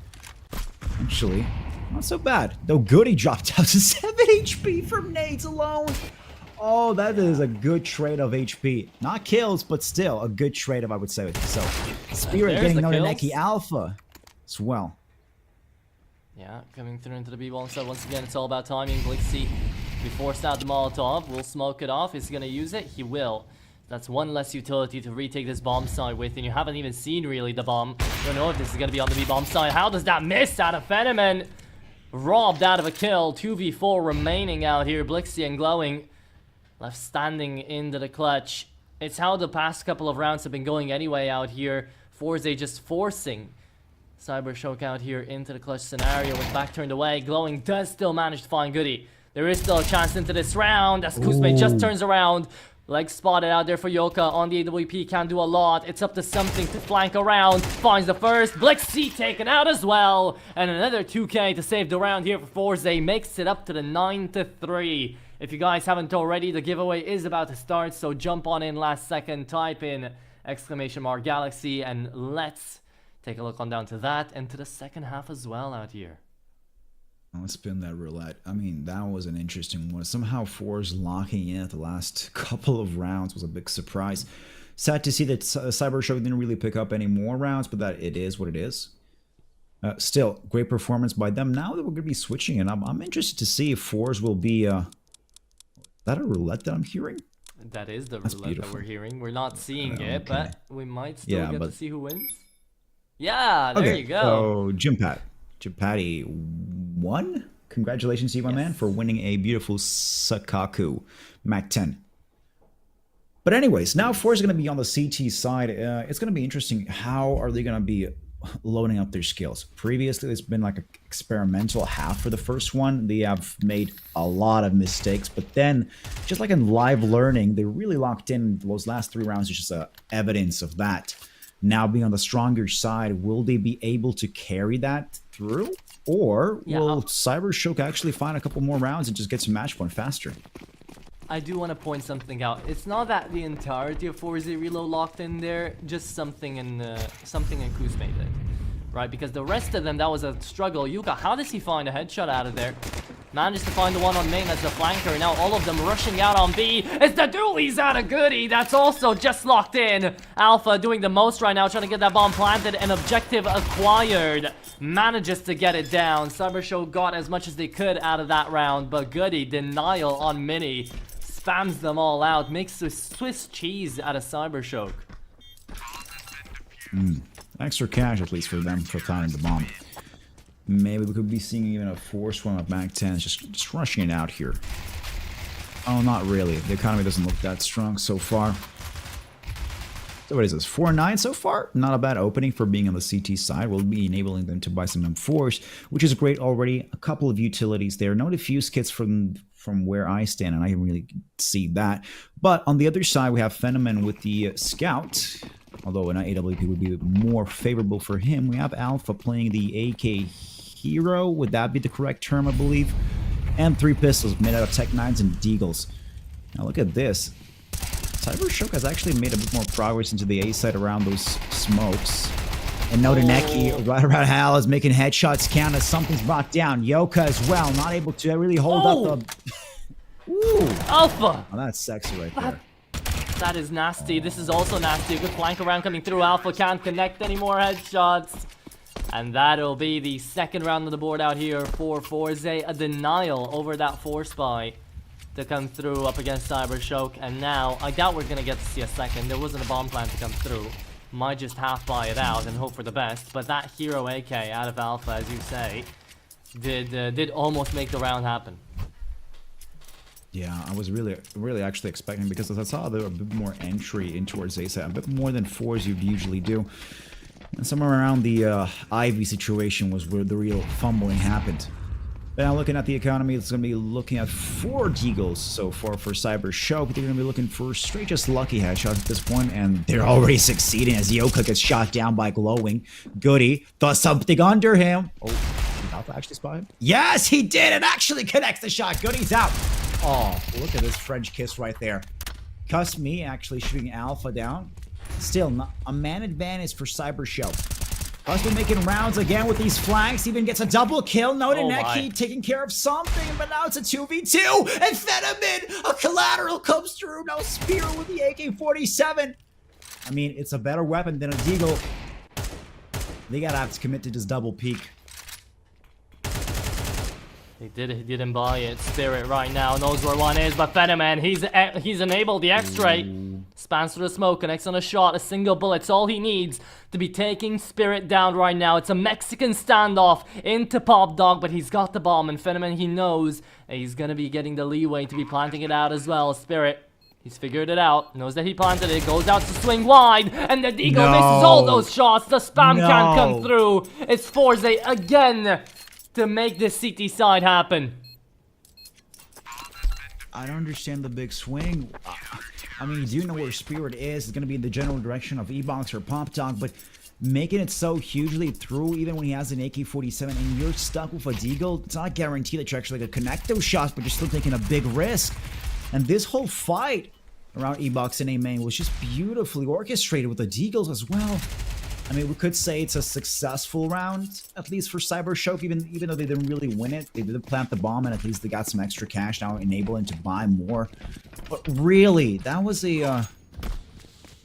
S6: Actually, not so bad. Though Goody dropped out to 7 HP from nades alone. Oh, that is a good trade of HP. Not kills, but still a good trade of, I would say. So, Spirit
S5: There's
S6: getting
S5: the
S6: Nonaneki
S5: kills.
S6: Alpha as well.
S5: Yeah, coming through into the B-bomb. So once again, it's all about timing. Blixie, we forced out the Molotov. We'll smoke it off. Is he gonna use it? He will. That's one less utility to retake this bomb site with, and you haven't even seen really the bomb. Don't know if this is gonna be on the B-bomb site. How does that miss out of Fenneman? Robbed out of a kill. 2v4 remaining out here. Blixie and Glowing left standing into the clutch. It's how the past couple of rounds have been going anyway out here. Forze just forcing CYBERSHOKE out here into the clutch scenario with back turned away. Glowing does still manage to find Goody. There is still a chance into this round as Kuzme just turns around. Leg spotted out there for Yoka on the AWP. Can't do a lot. It's up to something to flank around. Finds the first. Blixie taken out as well. And another 2k to save the round here for Forze. Makes it up to the 9-3. If you guys haven't already, the giveaway is about to start. So jump on in last second. Type in !Galaxy and let's take a look on down to that and to the second half as well out here.
S6: Let's spin that roulette. I mean, that was an interesting one. Somehow Forze locking in at the last couple of rounds was a big surprise. Sad to see that CYBERSHOKE didn't really pick up any more rounds, but that it is what it is. Still, great performance by them. Now that we're going to be switching, and I'm interested to see if Forze will be... is that a roulette that I'm hearing?
S5: That is the
S6: That's
S5: roulette
S6: beautiful.
S5: that we're hearing. We're not seeing it,
S6: Okay.
S5: but we might still get
S6: but-
S5: to see who wins. Yeah, there you go.
S6: So, Jimpatty won. Congratulations to you, my man, for winning a beautiful Sakaku Mac 10. But anyways, now Forze is going to be on the CT side. It's going to be interesting. How are they going to be loading up their skills? Previously, it's been like an experimental half for the first one. They have made a lot of mistakes, but then, just like in live learning, they really locked in. Those last 3 rounds is just evidence of that. Now being on the stronger side, will they be able to carry that through? Or will CYBERSHOKE actually find a couple more rounds and just get some match point faster?
S5: I do want to point something out. It's not that the entirety of Forze Reload locked in there, just something in Kuzme did. Right, because the rest of them, that was a struggle. Yuka, how does he find a headshot out of there? Managed to find the one on main as the flanker. Now all of them rushing out on B. It's the dualies out of Goody. That's also just locked in. Alpha doing the most right now, trying to get that bomb planted and objective acquired. Manages to get it down. CYBERSHOKE got as much as they could out of that round, but Goody, denial on Mini. Spams them all out. Makes the Swiss cheese out of CYBERSHOKE.
S6: Extra cash, at least, for them for planting the bomb. Maybe we could be seeing even a force one of Mac 10s just rushing it out here. Oh, not really. The economy doesn't look that strong so far. So what is this? 4-9 so far? Not a bad opening for being on the CT side. We'll be enabling them to buy some M4s, which is great already. A couple of utilities there. No defuse kits from where I stand, and I really see that. But on the other side, we have Fenneman with the Scout. Although an AWP would be more favorable for him. We have Alpha playing the AK Hero. Would that be the correct term, I believe? And 3 pistols made out of Tech 9s and Deagles. Now look at this. CYBERSHOKE has actually made a bit more progress into the A side around those smokes. And Nonaneki right around Hal is making headshots count as something's brought down. Yoka as well, not able to really hold up the... Ooh.
S5: Alpha!
S6: Oh, that's sexy right there.
S5: That is nasty. This is also nasty. A good flank around coming through. Alpha can't connect any more headshots. And that'll be the second round of the board out here for Forze. A denial over that force buy to come through up against CYBERSHOKE. And now, I doubt we're going to get to see a second. There wasn't a bomb plan to come through. Might just half buy it out and hope for the best. But that Hero AK out of Alpha, as you say, did almost make the round happen.
S6: Yeah, I was really actually expecting, because as I saw there a bit more entry in towards A side, a bit more than 4s you'd usually do. And somewhere around the Ivy situation was where the real fumbling happened. But now looking at the economy, it's going to be looking at 4 Deagles so far for CYBERSHOKE. They're going to be looking for straight just lucky headshots at this point, and they're already succeeding as Yoka gets shot down by Glowing. Goody thought something under him. Oh, did Alpha actually spot him? Yes, he did! It actually connects the shot. Goody's out. Oh, look at this French kiss right there. Cuss me actually shooting Alpha down. Still, not a man advantage for CYBERSHOKE. Husband making rounds again with these flanks. Even gets a double kill. No to
S5: Oh my.
S6: Neki taking care of something, but now it's a 2v2. And Fenomen, a collateral comes through. No spear with the AK-47. I mean, it's a better weapon than a Deagle. They gotta have to commit to this double peek.
S5: He didn't buy it. Spirit right now knows where one is, but Fenomen, he's enabled the X-ray. Spans through the smoke, connects on a shot, a single bullet's all he needs to be taking Spirit down right now. It's a Mexican standoff into Pop Dog, but he's got the bomb, and Fenomen, he knows he's gonna be getting the leeway to be planting it out as well. Spirit, he's figured it out, knows that he planted it, goes out to swing wide, and the Deagle misses all those shots. The spam can't come through. It's Forze again to make this CT side happen.
S6: I don't understand the big swing. I mean, you do know where Spirit is. It's going to be in the general direction of E-Box or Pop Dog, but making it so hugely through, even when he has an AK-47 and you're stuck with a Deagle, it's not guaranteed that you're actually going to connect those shots, but you're still taking a big risk. And this whole fight around E-Box and A-Main was just beautifully orchestrated with the Deagles as well. I mean, we could say it's a successful round, at least for CYBERSHOKE, even though they didn't really win it. They did plant the bomb, and at least they got some extra cash now, enabling to buy more. But really, that was a,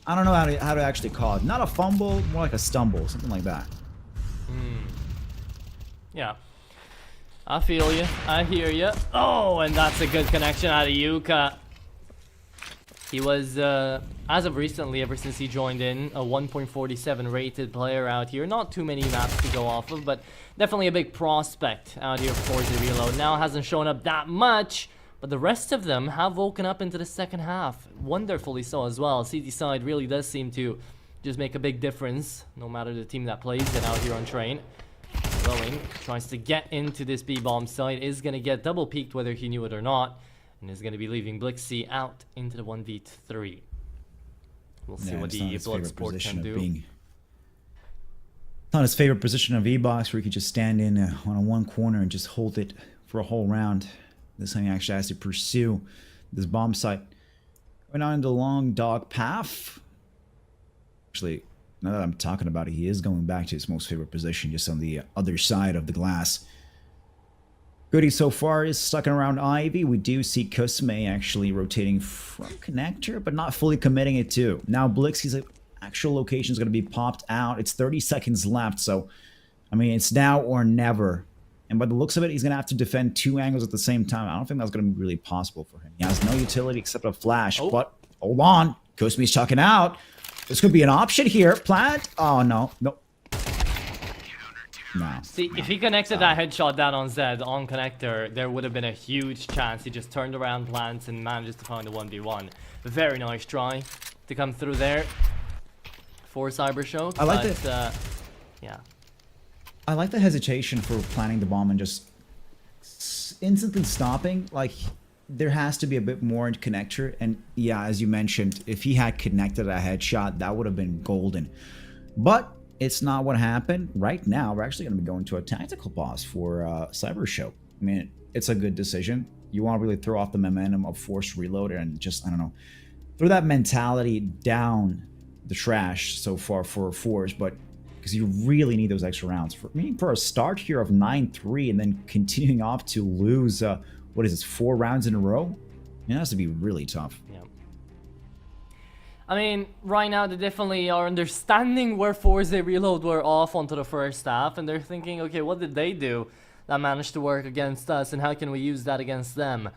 S6: I don't know how to actually call it. Not a fumble, more like a stumble, something like that.
S5: Yeah. I feel you. I hear you. Oh, and that's a good connection out of Yuka. He was, as of recently, ever since he joined in, a 1.47 rated player out here. Not too many maps to go off of, but definitely a big prospect out here for Forze Reload. Now hasn't shown up that much, but the rest of them have woken up into the second half. Wonderfully so as well. CT side really does seem to just make a big difference, no matter the team that plays it out here on train. Glowing tries to get into this B-bomb site, is going to get double peeked whether he knew it or not. And is going to be leaving Blixie out into the 1v3. We'll see what the Bloodsport can do.
S6: Not his favorite position of E-Box, where he could just stand in on a one corner and just hold it for a whole round. This time he actually has to pursue this bomb site. Going on the long dog path. Actually, now that I'm talking about it, he is going back to his most favorite position, just on the other side of the glass. Goody so far is stuck around Ivy. We do see Kusume actually rotating from connector, but not fully committing it to. Now Blixie's actual location is going to be popped out. It's 30 seconds left, so I mean, it's now or never. And by the looks of it, he's going to have to defend two angles at the same time. I don't think that's going to be really possible for him. He has no utility except a flash, but hold on. Kusume's chucking out. This could be an option here. Plant. Oh, no. Nope. No.
S5: See, if he connected that headshot down on Zed on connector, there would have been a huge chance. He just turned around, plants, and manages to find a 1v1. Very nice try to come through there for CYBERSHOKE.
S6: I like that.
S5: Yeah.
S6: I like the hesitation for planting the bomb and just instantly stopping. Like, there has to be a bit more in connector. And yeah, as you mentioned, if he had connected a headshot, that would have been golden. But it's not what happened. Right now, we're actually going to be going to a tactical pause for CYBERSHOKE. I mean, it's a good decision. You want to really throw off the momentum of forced reload and just, I don't know, throw that mentality down the trash so far for Forze, but because you really need those extra rounds. For a start here of 9-3 and then continuing off to lose, what is this, 4 rounds in a row? It has to be really tough.
S5: Yeah. I mean, right now they definitely are understanding where Forze Reload were off onto the first half, and they're thinking, okay, what did they do that managed to work against us, and how can we use that against them?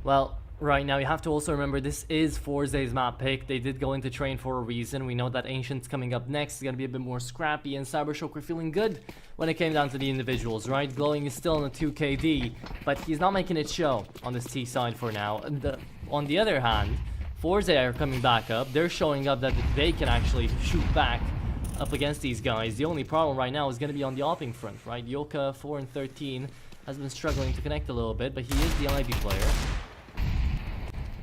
S5: Well, right now you have to also remember this is Forze's map pick. They did go into train for a reason. We know that Ancient's coming up next is going to be a bit more scrappy, and CYBERSHOKE were feeling good when it came down to the individuals, right? Glowing is still on a 2KD, but he's not making it show on this T side for now. And on the other hand, Forze are coming back up. They're showing up that they can actually shoot back up against these guys. The only problem right now is going to be on the opping front, right? Yoka, 4 and 13, has been struggling to connect a little bit, but he is the IB player.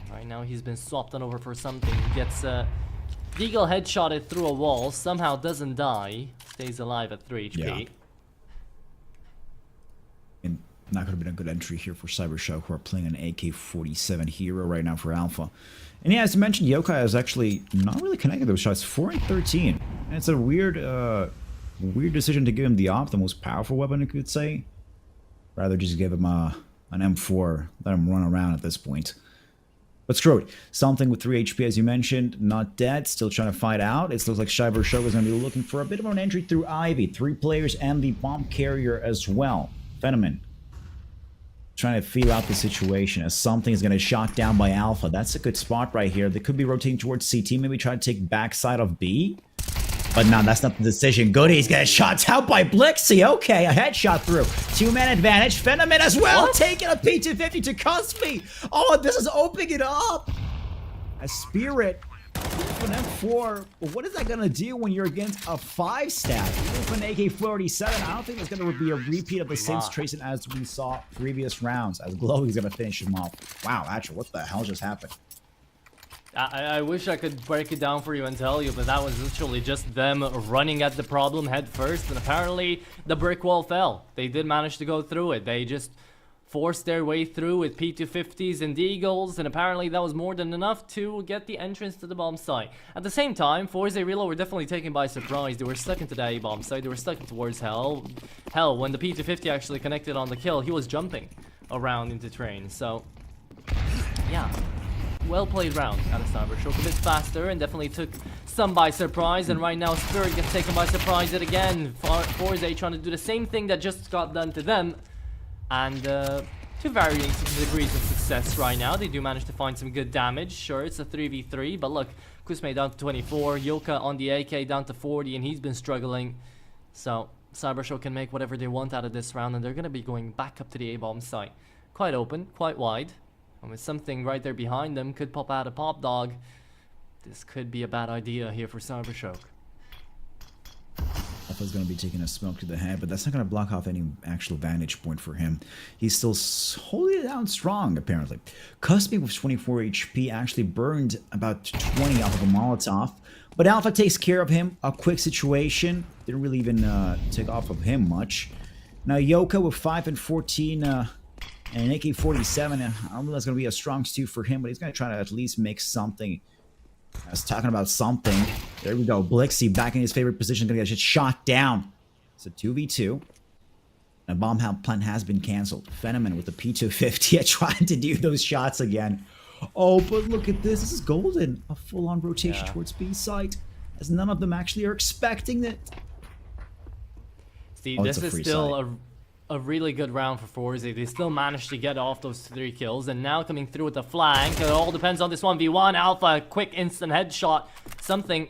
S5: Right now he's been swapped on over for something. He gets Deagle headshotted through a wall, somehow doesn't die, stays alive at 3 HP.
S6: Yeah. And that could have been a good entry here for CYBERSHOKE, who are playing an AK-47 hero right now for Alpha. And yeah, as you mentioned, Yokai is actually not really connecting those shots. 4 and 13. And it's a weird Weird decision to give him the op, the most powerful weapon, you could say. Rather just give him an M4, let him run around at this point. But screw it. Something with 3 HP, as you mentioned, not dead, still trying to fight out. It looks like CYBERSHOKE is going to be looking for a bit of an entry through Ivy. 3 players and the bomb carrier as well. Phenomen trying to feel out the situation as something is going to shot down by Alpha. That's a good spot right here. They could be rotating towards CT, maybe try to take backside of B. But no, that's not the decision. Goody, he's getting shot down by Blixie. Okay, a headshot through. 2-man advantage. Phenomen as well. What? Taking a P250 to Cusby. Oh, this is opening it up. A Spirit. An M4. But what is that going to do when you're against a 5-stat? Even with an AK-47, I don't think it's going to be a repeat of the same situation as we saw previous rounds. As Glowy's going to finish him off. Wow, actually, what the hell just happened?
S5: I wish I could break it down for you and tell you, but that was literally just them running at the problem head first, and apparently the brick wall fell. They did manage to go through it. They just forced their way through with P250s and Deagles, and apparently that was more than enough to get the entrance to the bomb site. At the same time, Forze Reload were definitely taken by surprise. They were stuck into the A bomb site. They were stuck towards Hell. Hell, when the P250 actually connected on the kill, he was jumping around into train. So, yeah. Well played round out of CYBERSHOKE, a bit faster and definitely took some by surprise, and right now Spirit gets taken by surprise yet again. Forze trying to do the same thing that just got done to them, and to varying degrees of success right now. They do manage to find some good damage. Sure, it's a 3v3, but look, Kusme down to 24, Yoka on the AK down to 40, and he's been struggling. So CYBERSHOKE can make whatever they want out of this round, and they're going to be going back up to the A-bomb site. Quite open, quite wide. And with something right there behind them, could pop out a pop dog. This could be a bad idea here for CYBERSHOKE.
S6: Alpha's going to be taking a smoke to the head, but that's not going to block off any actual vantage point for him. He's still holding it down strong, apparently. Cusby with 24 HP actually burned about 20 off of a Molotov, but Alpha takes care of him. A quick situation. Didn't really even take off of him much. Now Yoka with 5 and 14... and an AK-47, I don't know that's going to be a strong suit for him, but he's going to try to at least make something. I was talking about something. There we go. Blixie back in his favorite position, going to get shot down. It's a 2v2. And a bomb plant has been canceled. Phenomen with the P250 trying to do those shots again. Oh, but look at this. This is golden. A full-on rotation towards B site, as none of them actually are expecting it.
S5: See, this is still a really good round for Forze. They still managed to get off those 3 kills, and now coming through with the flank. It all depends on this 1v1. Alpha, quick instant headshot, something.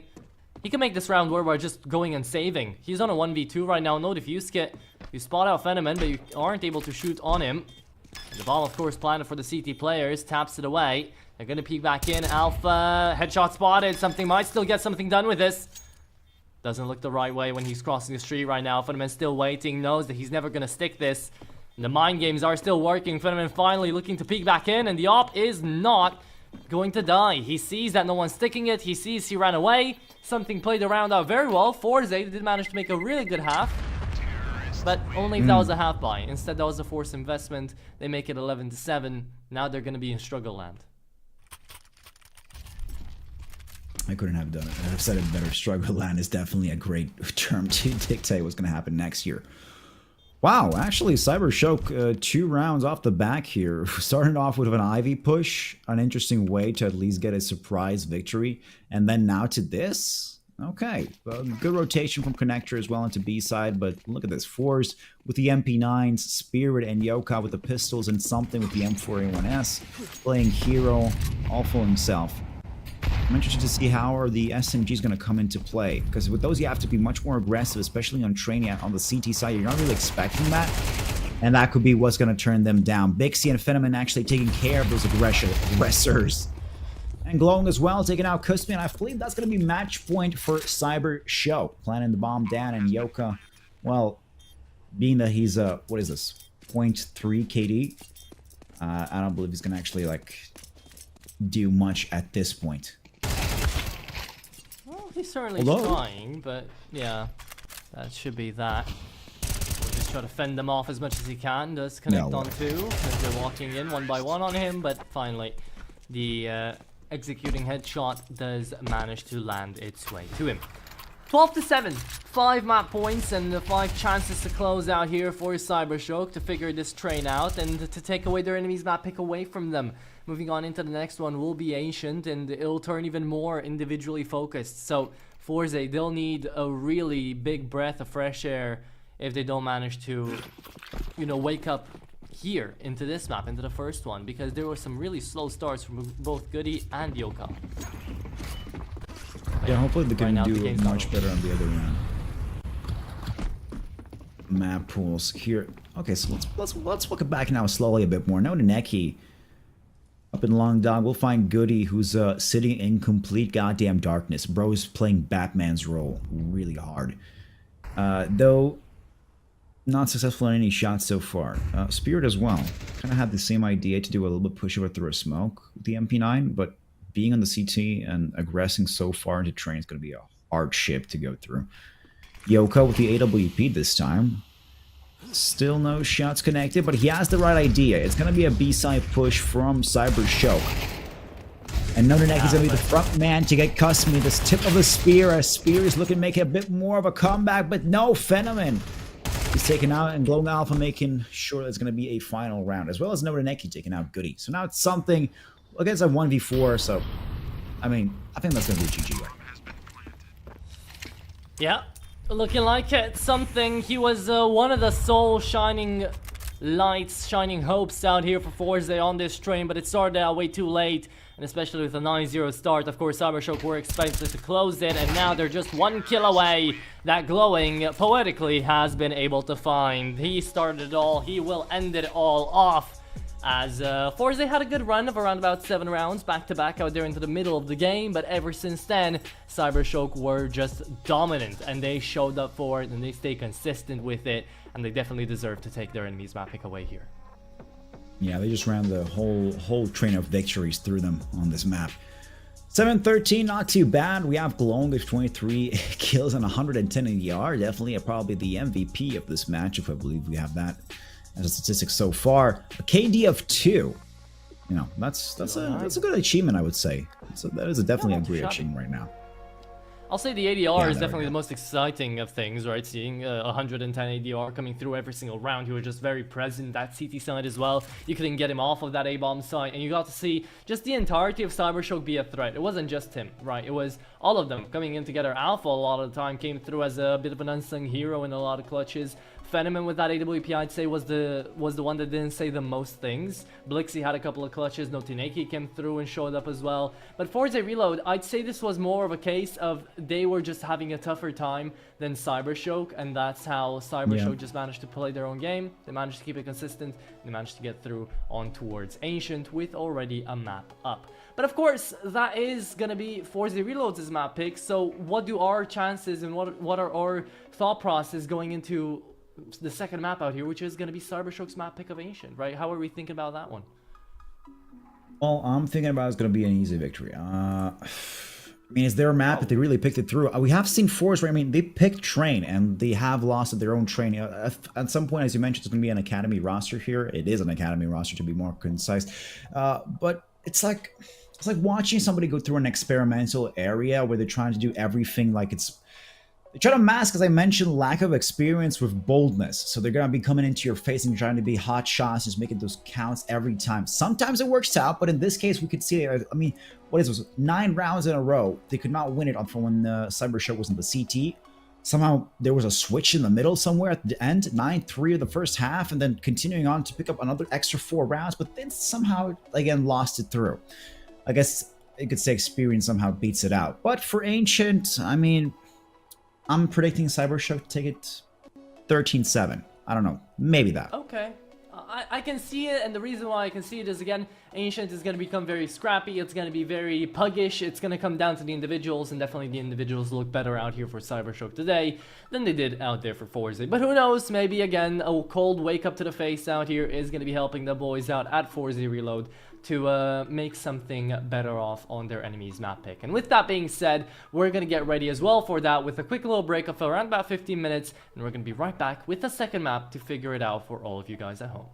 S5: He can make this round work by just going and saving. He's on a 1v2 right now. No defuse kit. You spot out Phenomen, but you aren't able to shoot on him. The bomb, of course, planted for the CT players. Taps it away. They're going to peek back in. Alpha, headshot spotted. Something might still get something done with this. Doesn't look the right way when he's crossing the street right now. Phenomen still waiting, knows that he's never going to stick this. And the mind games are still working. Phenomen finally looking to peek back in, and the op is not going to die. He sees that no one's sticking it. He sees he ran away. Something played around out very well. Forze did manage to make a really good half, but only if that was a half buy. Instead, that was a forced investment. They make it 11-7. Now they're going to be in struggle land.
S6: I couldn't have done it. I've said it better. Struggle land is definitely a great term to dictate what's going to happen next year. Wow, actually, CYBERSHOKE 2 rounds off the back here. Starting off with an Ivy push, an interesting way to at least get a surprise victory. And then now to this. Okay, good rotation from Connector as well into B side, but look at this. Forze with the MP9s, Spirit and Yoka with the pistols, and something with the M4A1S. Playing hero, all for himself. I'm interested to see how are the SMGs going to come into play, because with those you have to be much more aggressive, especially on training on the CT side. You're not really expecting that, and that could be what's going to turn them down. Bixie and Phenomen actually taking care of those aggressors. And Glowing as well, taking out Cusby, and I believe that's going to be match point for CYBERSHOKE. Planting the bomb down, and Yoka, well, being that he's, what is this, 0.3 KD, I don't believe he's going to actually, like, do much at this point.
S5: Well, he's certainly trying, but yeah, that should be that. We'll just try to fend them off as much as he can. Does connect on 2 as they're walking in one by one on him, but finally the executing headshot does manage to land its way to him. 12-7. 5 map points and 5 chances to close out here for CYBERSHOKE to figure this train out and to take away their enemy's map pick away from them. Moving on into the next one will be Ancient, and it'll turn even more individually focused. So Forze, they'll need a really big breath of fresh air if they don't manage to, you know, wake up here into this map, into the first one, because there were some really slow starts from both Goody and Yoka.
S6: Yeah, hopefully they can
S5: Right now, the
S6: do
S5: game's
S6: much
S5: not
S6: better on the other round. Map pools here. Okay, so let's look back now slowly a bit more. Now to Neki. Up in Long Dog, we'll find Goody, who's sitting in complete goddamn darkness. Bro's playing Batman's role really hard. Though not successful in any shots so far. Spirit as well. Kind of had the same idea to do a little bit pushover through a smoke with the MP9, but being on the CT and aggressing so far into train is going to be a hard ship to go through. Yoka with the AWP this time. Still no shots connected, but he has the right idea. It's going to be a B-side push from CYBERSHOKE. And Neki's going to be the front man to get custom this tip of the spear, as Spear is looking to make a bit more of a comeback, but no, Phenomen. He's taken out, and Glowing Alpha making sure that it's going to be a final round, as well as Neki taking out Goody. So now it's something against a 1v4, so, I mean, I think that's going to be GG.
S5: Yeah, looking like it. Something. He was one of the sole shining lights, shining hopes out here for Forze on this train, but it started out way too late, and especially with a 9-0 start. Of course, CYBERSHOKE were expected to close it, and now they're just 1 kill away. That Glowing poetically has been able to find. He started it all. He will end it all off. As Forze had a good run of around about 7 rounds back-to-back out there into the middle of the game, but ever since then, CYBERSHOKE were just dominant, and they showed up for it, and they stay consistent with it, and they definitely deserve to take their enemy's map pick away here.
S6: Yeah, they just ran the whole train of victories through them on this map. 7-13, not too bad. We have Glowing with 23 kills and 110 in ER. Definitely probably the MVP of this matchup. I believe we have that as a statistic so far. A KD of 2. You know, that's a good achievement, I would say. So that is definitely a great achievement right now.
S5: I'll say the ADR is definitely the most exciting of things, right? Seeing 110 ADR coming through every single round. He was just very present at CT side as well. You couldn't get him off of that A-bomb site, and you got to see just the entirety of CYBERSHOKE be a threat. It wasn't just him, right? It was all of them coming in together. Alpha a lot of the time came through as a bit of an unsung hero in a lot of clutches. Phenomen with that AWP, I'd say, was the one that didn't say the most things. Blixie had a couple of clutches. Neki came through and showed up as well. But Forze Reload, I'd say this was more of a case of they were just having a tougher time than CYBERSHOKE, and that's how CYBERSHOKE just managed to play their own game. They managed to keep it consistent. They managed to get through on towards Ancient with already a map up. But of course, that is going to be Forze Reload's map pick. So what do our chances and what are our thought process going into the second map out here, which is going to be CYBERSHOKE's map pick of Ancient, right? How are we thinking about that one?
S6: Well, I'm thinking about it's going to be an easy victory. I mean, is there a map that they really picked it through? We have seen Forze, right? I mean, they picked Train, and they have lost at their own train. At some point, as you mentioned, it's going to be an Academy roster here. It is an Academy roster, to be more concise. But it's like watching somebody go through an experimental area where they're trying to do everything like it's... They try to mask, as I mentioned, lack of experience with boldness. So they're going to be coming into your face and trying to be hot shots, just making those counts every time. Sometimes it works out, but in this case, we could see, I mean, what is this? 9 rounds in a row. They could not win it from when CYBERSHOKE was in the CT. Somehow there was a switch in the middle somewhere at the end, 9-3 of the first half, and then continuing on to pick up another extra 4 rounds, but then somehow, again, lost it through. I guess you could say experience somehow beats it out. But for Ancient, I mean... I'm predicting CYBERSHOKE to take it 13-7. I don't know. Maybe that.
S5: Okay. I can see it, and the reason why I can see it is, again, Ancient is going to become very scrappy. It's going to be very puggish. It's going to come down to the individuals, and definitely the individuals look better out here for CYBERSHOKE today than they did out there for Forze. But who knows? Maybe, again, a cold wake up to the face out here is going to be helping the boys out at Forze Reload to make something better off on their enemy's map pick. And with that being said, we're going to get ready as well for that with a quick little break of around about 15 minutes, and we're going to be right back with the second map to figure it out for all of you guys at home.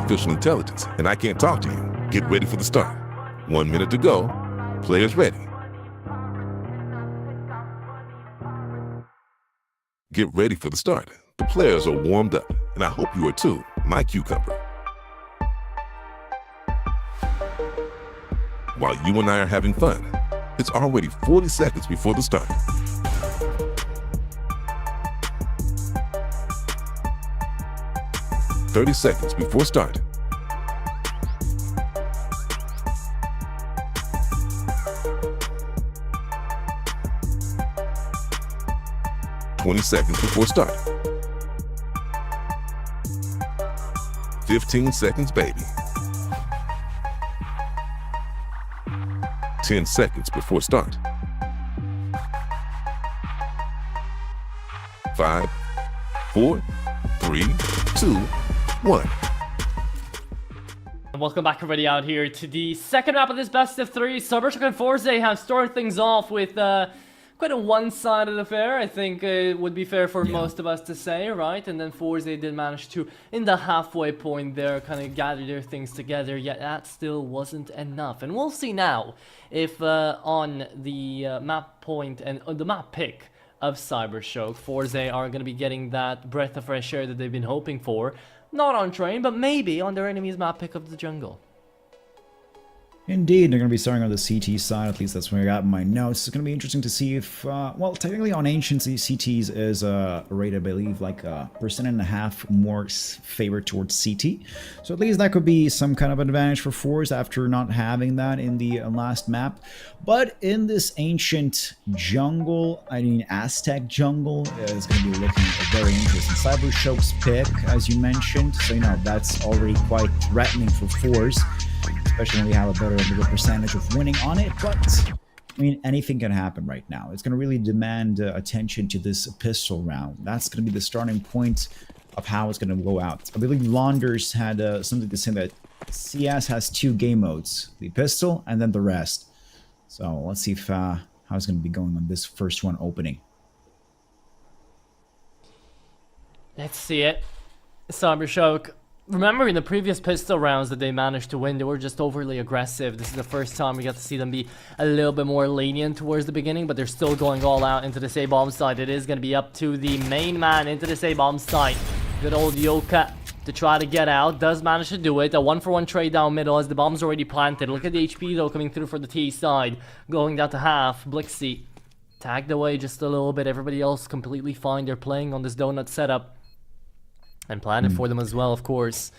S4: artificial intelligence, and I can't talk to you. Get ready for the start. 1 minute to go. Players ready. Get ready for the start. The players are warmed up, and I hope you are too, my cucumber. While you and I are having fun, it's already 40 seconds before the start. "30 seconds before start. "20 seconds before start. 15 seconds, baby. 10 seconds before start. 5, 4, 3, 2, 1.
S5: Welcome back everybody out here to the second wrap of this best of three. CYBERSHOKE and Forze have started things off with quite a one-sided affair, I think it would be fair for most of us to say, right? And then Forze did manage to, in the halfway point there, kind of gather their things together, yet that still wasn't enough. And we'll see now if on the map point and the map pick of CYBERSHOKE, Forze are going to be getting that breath of fresh air that they've been hoping for. Not on train, but maybe on their enemy's map pick of the jungle.
S6: Indeed, they're going to be starting on the CT side, at least that's where I got my notes. It's going to be interesting to see if, well, technically on Ancients, the CTs is rated, I believe, like 1.5% more favored towards CT. So at least that could be some kind of advantage for Forze after not having that in the last map. But in this Ancient jungle, I mean Aztec jungle, is going to be looking very interesting. CYBERSHOKE's pick, as you mentioned, so you know, that's already quite threatening for Forze. Especially when we have a bigger percentage of winning on it, but I mean, anything can happen right now. It's going to really demand attention to this pistol round. That's going to be the starting point of how it's going to go out. I believe Launders had something to say that CS has 2 game modes, the pistol and then the rest. So let's see if how it's going to be going on this first one opening.
S5: Let's see it. CYBERSHOKE. Remember in the previous pistol rounds that they managed to win, they were just overly aggressive. This is the first time we got to see them be a little bit more lenient towards the beginning, but they're still going all out into this A-bomb site. It is going to be up to the main man into this A-bomb site. Good old Yoka to try to get out. Does manage to do it. A 1-for-1 trade down middle as the bomb's already planted. Look at the HP though coming through for the T side. Going down to half. Blixie tagged away just a little bit. Everybody else completely fine. They're playing on this donut setup. And planted for them as well, of course.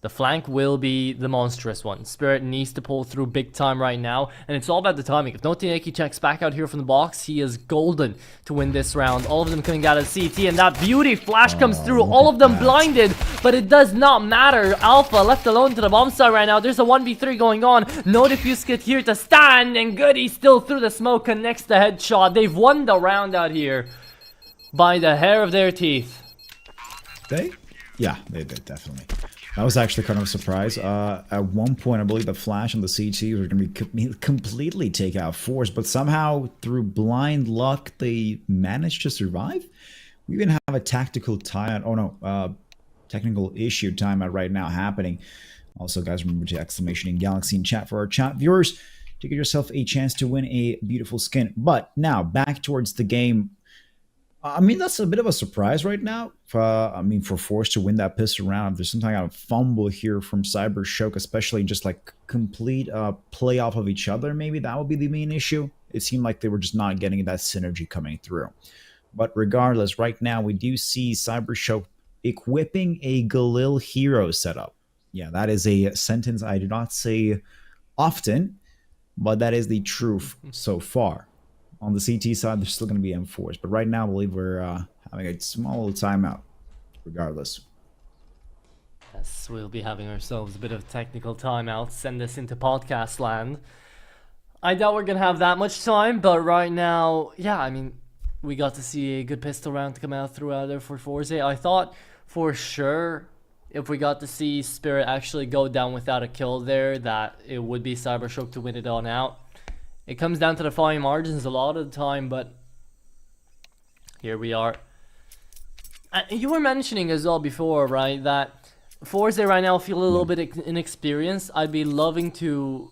S5: The flank will be the monstrous one. Spirit needs to pull through big time right now, and it's all about the timing. If Notineki checks back out here from the box, he is golden to win this round. All of them coming out of CT, and that beauty flash comes through. All of them blinded, but it does not matter. Alpha left alone to the bomb site right now. There's a 1v3 going on. No defuse kit here to stand, and Goody still through the smoke connects the headshot. They've won the round out here by the hair of their teeth.
S6: Yeah, they did, definitely. That was actually kind of a surprise. At one point, I believe the Flash and the CT were going to be completely take out Force, but somehow, through blind luck, they managed to survive. We even have a tactical timeout. Oh no, technical issue timeout right now happening. Also, guys, remember to exclamation in Galaxy in chat for our chat viewers to get yourself a chance to win a beautiful skin. But now, back towards the game. I mean, that's a bit of a surprise right now. I mean, for Force to win that pistol round, if there's some kind of fumble here from CYBERSHOKE, especially just like complete play off of each other, maybe that would be the main issue. It seemed like they were just not getting that synergy coming through. But regardless, right now we do see CYBERSHOKE equipping a Galil hero setup. Yeah, that is a sentence I do not say often, but that is the truth so far. On the CT side, there's still going to be M4s. But right now, I believe we're having a small little timeout, regardless.
S5: Yes, we'll be having ourselves a bit of technical timeout. Send this into podcast land. I doubt we're going to have that much time, but right now, yeah, I mean, we got to see a good pistol round come out throughout there for Forze. I thought for sure if we got to see Spirit actually go down without a kill there, that it would be CYBERSHOKE to win it on out. It comes down to the fine margins a lot of the time, but here we are. You were mentioning as well before, right, that Forze right now feel a little bit inexperienced. I'd be loving to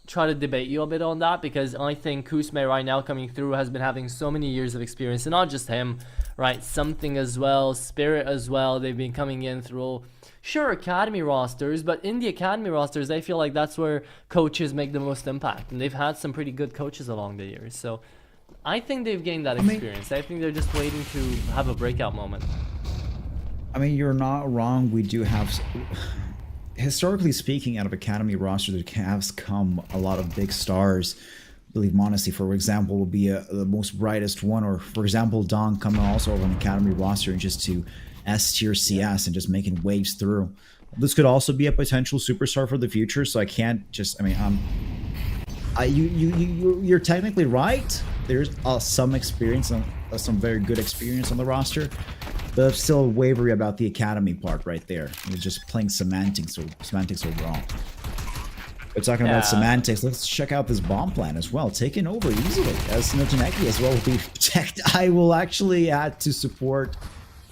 S5: try to debate you a bit on that, because I think Kusme right now coming through has been having so many years of experience, and not just him, right? Something as well, Spirit as well. They've been coming in through, sure, academy rosters, but in the academy rosters, I feel like that's where coaches make the most impact, and they've had some pretty good coaches along the years. So I think they've gained that experience. I think they're just waiting to have a breakout moment.
S6: I mean, you're not wrong. We do have, historically speaking, out of academy roster, there has come a lot of big stars. I believe Monacy, for example, will be the most brightest one, or for example, Don coming also over an academy roster and just to S tier CS and just making waves through. This could also be a potential superstar for the future. So I can't just, I mean, you're technically right. There's some experience, some very good experience on the roster, but I'm still wavery about the academy part right there. It's just playing semantics overall. We're talking about semantics. Let's check out this bomb plan as well. Taken over easily as Notoneki as well will be protect. I will actually add to support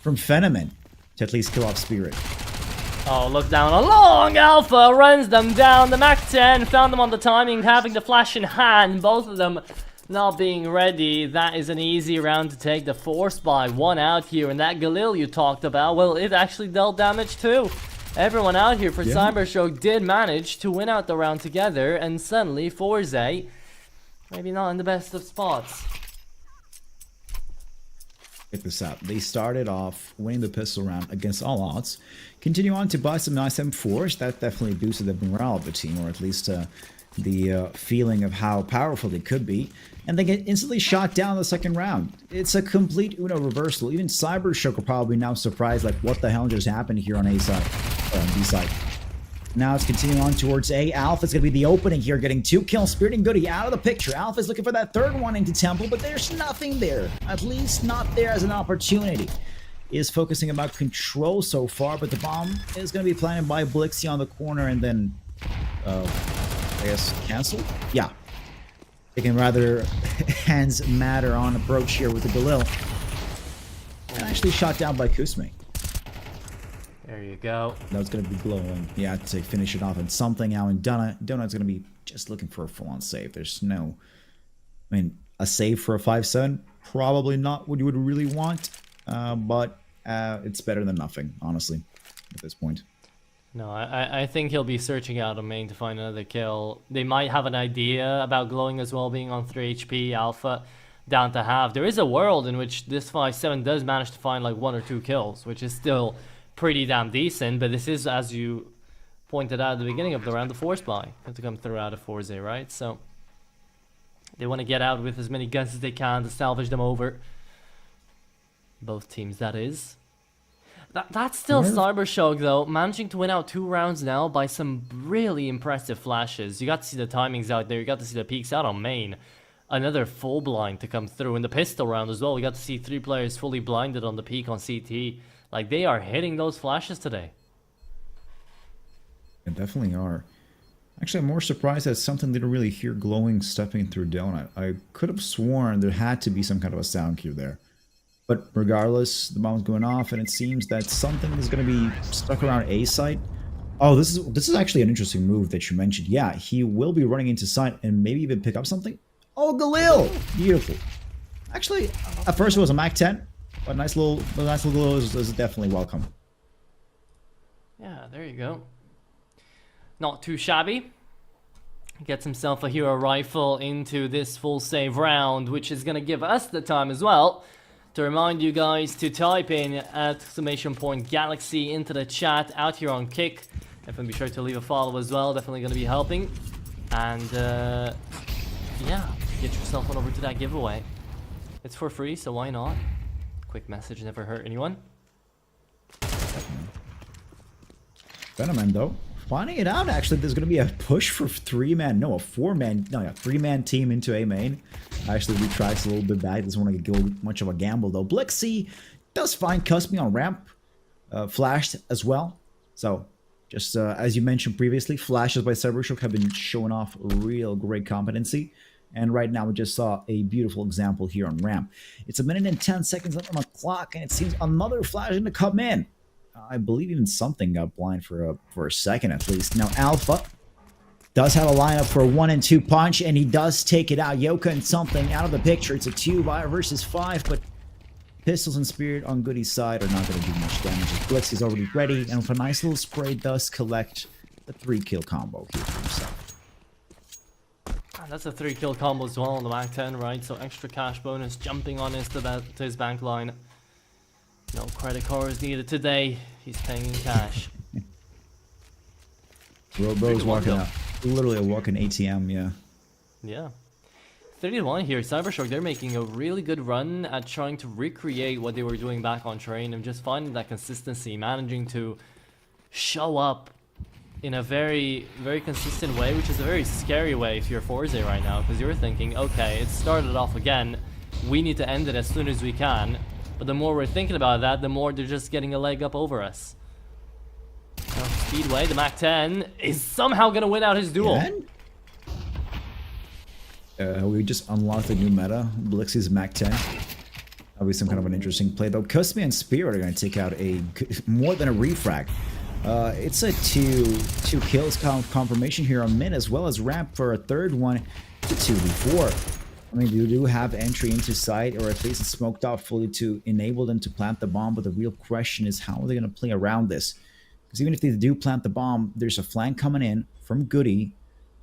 S6: from Phenomen to at least kill off Spirit.
S5: Oh, look down. A long Alpha runs them down. The Mac 10 found them on the timing, having the flash in hand. Both of them not being ready. That is an easy round to take. The Force by one out here. And that Galil you talked about, well, it actually dealt damage too. Everyone out here for CYBERSHOKE did manage to win out the round together. And suddenly, Forze, maybe not in the best of spots.
S6: Check this out. They started off winning the pistol round against all odds. Continue on to buy some nice M4s. That definitely boosted the morale of the team, or at least the feeling of how powerful they could be. And they get instantly shot down in the second round. It's a complete Uno reversal. Even CYBERSHOKE are probably now surprised, like, what the hell just happened here on A side, or on B side. Now it's continuing on towards A. Alpha's going to be the opening here, getting 2 kills. Spirit and Goody out of the picture. Alpha's looking for that third one into Temple, but there's nothing there. At least not there as an opportunity. He is focusing about control so far, but the bomb is going to be planted by Blixie on the corner and then, I guess, cancel? Yeah. Taking rather hands matter on approach here with the Galil. And actually shot down by Kusme.
S5: There you go.
S6: That's going to be glowing. Yeah, to finish it off and something out. And Donut's going to be just looking for a full-on save. There's no... I mean, a save for a 5-7? Probably not what you would really want. But it's better than nothing, honestly, at this point.
S5: No, I think he'll be searching out a main to find another kill. They might have an idea about glowing as well, being on 3 HP, Alpha down to half. There is a world in which this 5-7 does manage to find like 1 or 2 kills, which is still pretty damn decent, but this is, as you pointed out at the beginning of the round, the Force buy to come through out of Forze, right? So they want to get out with as many guns as they can to salvage them over. Both teams, that is. That's still CYBERSHOKE, though, managing to win out 2 rounds now by some really impressive flashes. You got to see the timings out there. You got to see the peaks out on main. Another full blind to come through. In the pistol round as well, we got to see 3 players fully blinded on the peak on CT. Like, they are hitting those flashes today.
S6: They definitely are. Actually, I'm more surprised that something didn't really hear glowing stepping through Donut. I could have sworn there had to be some kind of a sound cue there. But regardless, the bomb's going off, and it seems that something is going to be stuck around A site. Oh, this is actually an interesting move that you mentioned. Yeah, he will be running into site and maybe even pick up something. Oh, Galil! Beautiful. Actually, at first it was a Mac 10, but a nice little Galil is definitely welcome.
S5: Yeah, there you go. Not too shabby. Gets himself a hero rifle into this full save round, which is going to give us the time as well to remind you guys to type in !Galaxy into the chat out here on Kick. Definitely be sure to leave a follow as well. Definitely going to be helping. And yeah, get yourself one over to that giveaway. It's for free, so why not? Quick message never hurt anyone.
S6: Phenomen, though. Finding it out, actually, there's going to be a push for 3-man team into A main. Actually, retries a little bit back. Doesn't want to go much of a gamble, though. Blixie does find Cusme on ramp. Flashed as well. So, just as you mentioned previously, flashes by CYBERSHOKE have been showing off real great competency. And right now, we just saw a beautiful example here on ramp. It's 1 minute and 10 seconds left on the clock, and it seems another flash to come in. I believe even something got blind for a second at least. Now Alpha does have a lineup for a 1 and 2 punch, and he does take it out. Yoka and something out of the picture. It's a 2 versus 5, but Pistols and Spirit on Goody's side are not going to do much damage. Blitz is already ready, and with a nice little spray, does collect the 3-kill combo here for himself.
S5: That's a 3-kill combo as well on the Mac 10, right? So extra cash bonus jumping on to his bank line. No credit cards needed today. He's paying in cash.
S6: Robo's walking out. Literally a walking ATM, yeah.
S5: Yeah. 30-1 here. CYBERSHOKE, they're making a really good run at trying to recreate what they were doing back on Train and just finding that consistency, managing to show up in a very, very consistent way, which is a very scary way if you're Forze right now, because you're thinking, okay, it started off again, we need to end it as soon as we can, but the more we're thinking about that, the more they're just getting a leg up over us. Now, Speedway, the Mac 10, is somehow going to win out his duel.
S6: We just unlocked a new meta, Blixie's Mac 10. That'll be some kind of an interesting play, though. Cusme and Spirit are going to take out a more than a refrag. It's a two kills confirmation here on mid, as well as ramp for a third one. It's a 2v4. I mean, you do have entry into site, or at least it's smoked out fully to enable them to plant the bomb, but the real question is how are they going to play around this? Because even if they do plant the bomb, there's a flank coming in from Goody.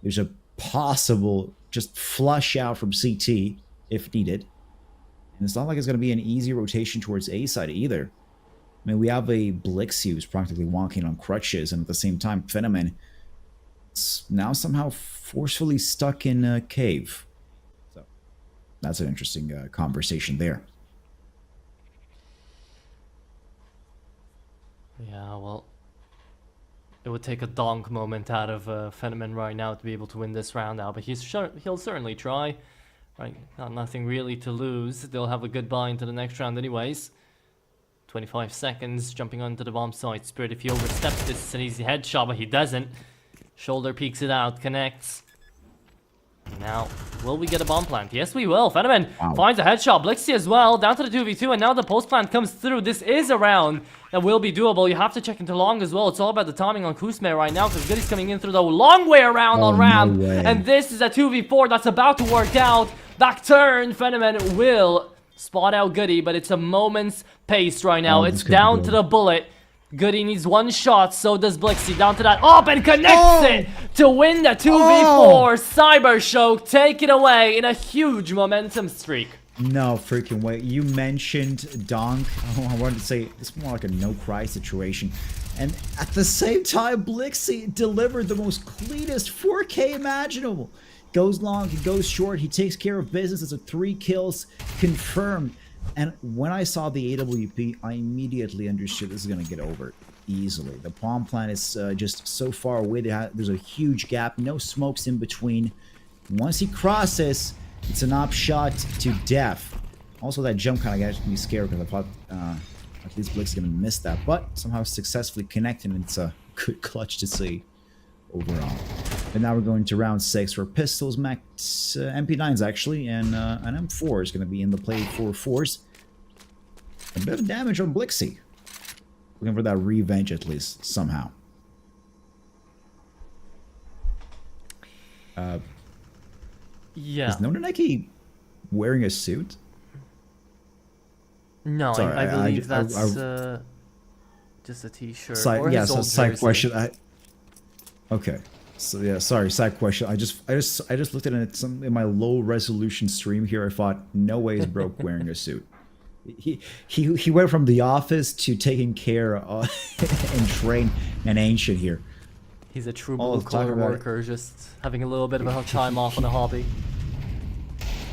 S6: There's a possible just flush out from CT if needed. And it's not like it's going to be an easy rotation towards A side either. I mean, we have a Blixie who's practically walking on crutches, and at the same time, Phenomen is now somehow forcefully stuck in a cave. So that's an interesting conversation there.
S5: Yeah, well, it would take a donk moment out of Phenomen right now to be able to win this round out, but he'll certainly try. Right, nothing really to lose. They'll have a good buy into the next round anyways. 25 seconds, jumping onto the bomb site. Spirit, if he oversteps this, it's an easy headshot, but he doesn't. Shoulder peeks it out, connects. Now, will we get a bomb plant? Yes, we will. Phenomen finds a headshot. Blixie as well, down to the 2v2, and now the post plant comes through. This is a round that will be doable. You have to check into long as well. It's all about the timing on Kusme right now, because Goody's coming in through the long way around on ramp.
S6: No way.
S5: And this is a 2v4 that's about to work out. Back turn, Phenomen will spot out Goody, but it's a moment's pace right now. It's down to the bullet. Goody needs one shot, so does Blixie. Down to that up and connects it to win the 2v4. CYBERSHOKE take it away in a huge momentum streak.
S6: No freaking way. You mentioned Donk. Oh, I wanted to say it's more like a no-cry situation. And at the same time, Blixie delivered the most cleanest 4K imaginable. Goes long, he goes short, he takes care of business. It's a 3 kills confirmed. And when I saw the AWP, I immediately understood this is going to get over easily. The palm plant is just so far away. There's a huge gap, no smokes in between. Once he crosses, it's an op shot to death. Also, that jump kind of got me scared because I thought at least Blick's going to miss that. But somehow successfully connecting, and it's a good clutch to see overall. And now we're going to round 6 where Pistols, Max, MP9s actually, and an M4 is going to be in the play for Forze. A bit of damage on Blixie. Looking for that revenge at least, somehow.
S5: Yeah.
S6: Is Nonaneki wearing a suit?
S5: No,
S6: Sorry,
S5: I believe that's just a t-shirt.
S6: Yeah, so side question. Okay. So yeah, sorry, side question. I just looked at it in my low resolution stream here. I thought, no way is Broke wearing a suit. He went from The Office to taking care of and train an ancient here.
S5: He's a true blue collar worker, just having a little bit of a time off on a hobby.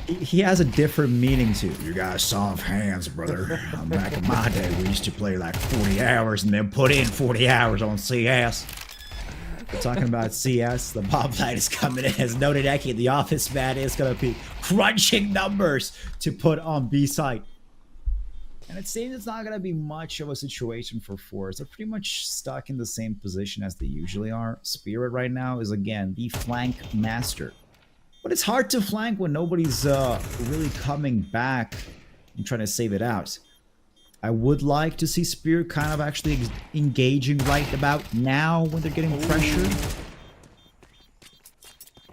S6: He has a different meaning to you got soft hands, brother. Back in my day, we used to play like 40 hours and then put in 40 hours on CS. We're talking about CS. The bomb light is coming in as Nonaneki, The Office man, is going to be crunching numbers to put on B side. And it seems it's not going to be much of a situation for Forze. They're pretty much stuck in the same position as they usually are. Spirit right now is, again, the flank master. But it's hard to flank when nobody's really coming back and trying to save it out. I would like to see Spirit kind of actually engaging right about now when they're getting pressured.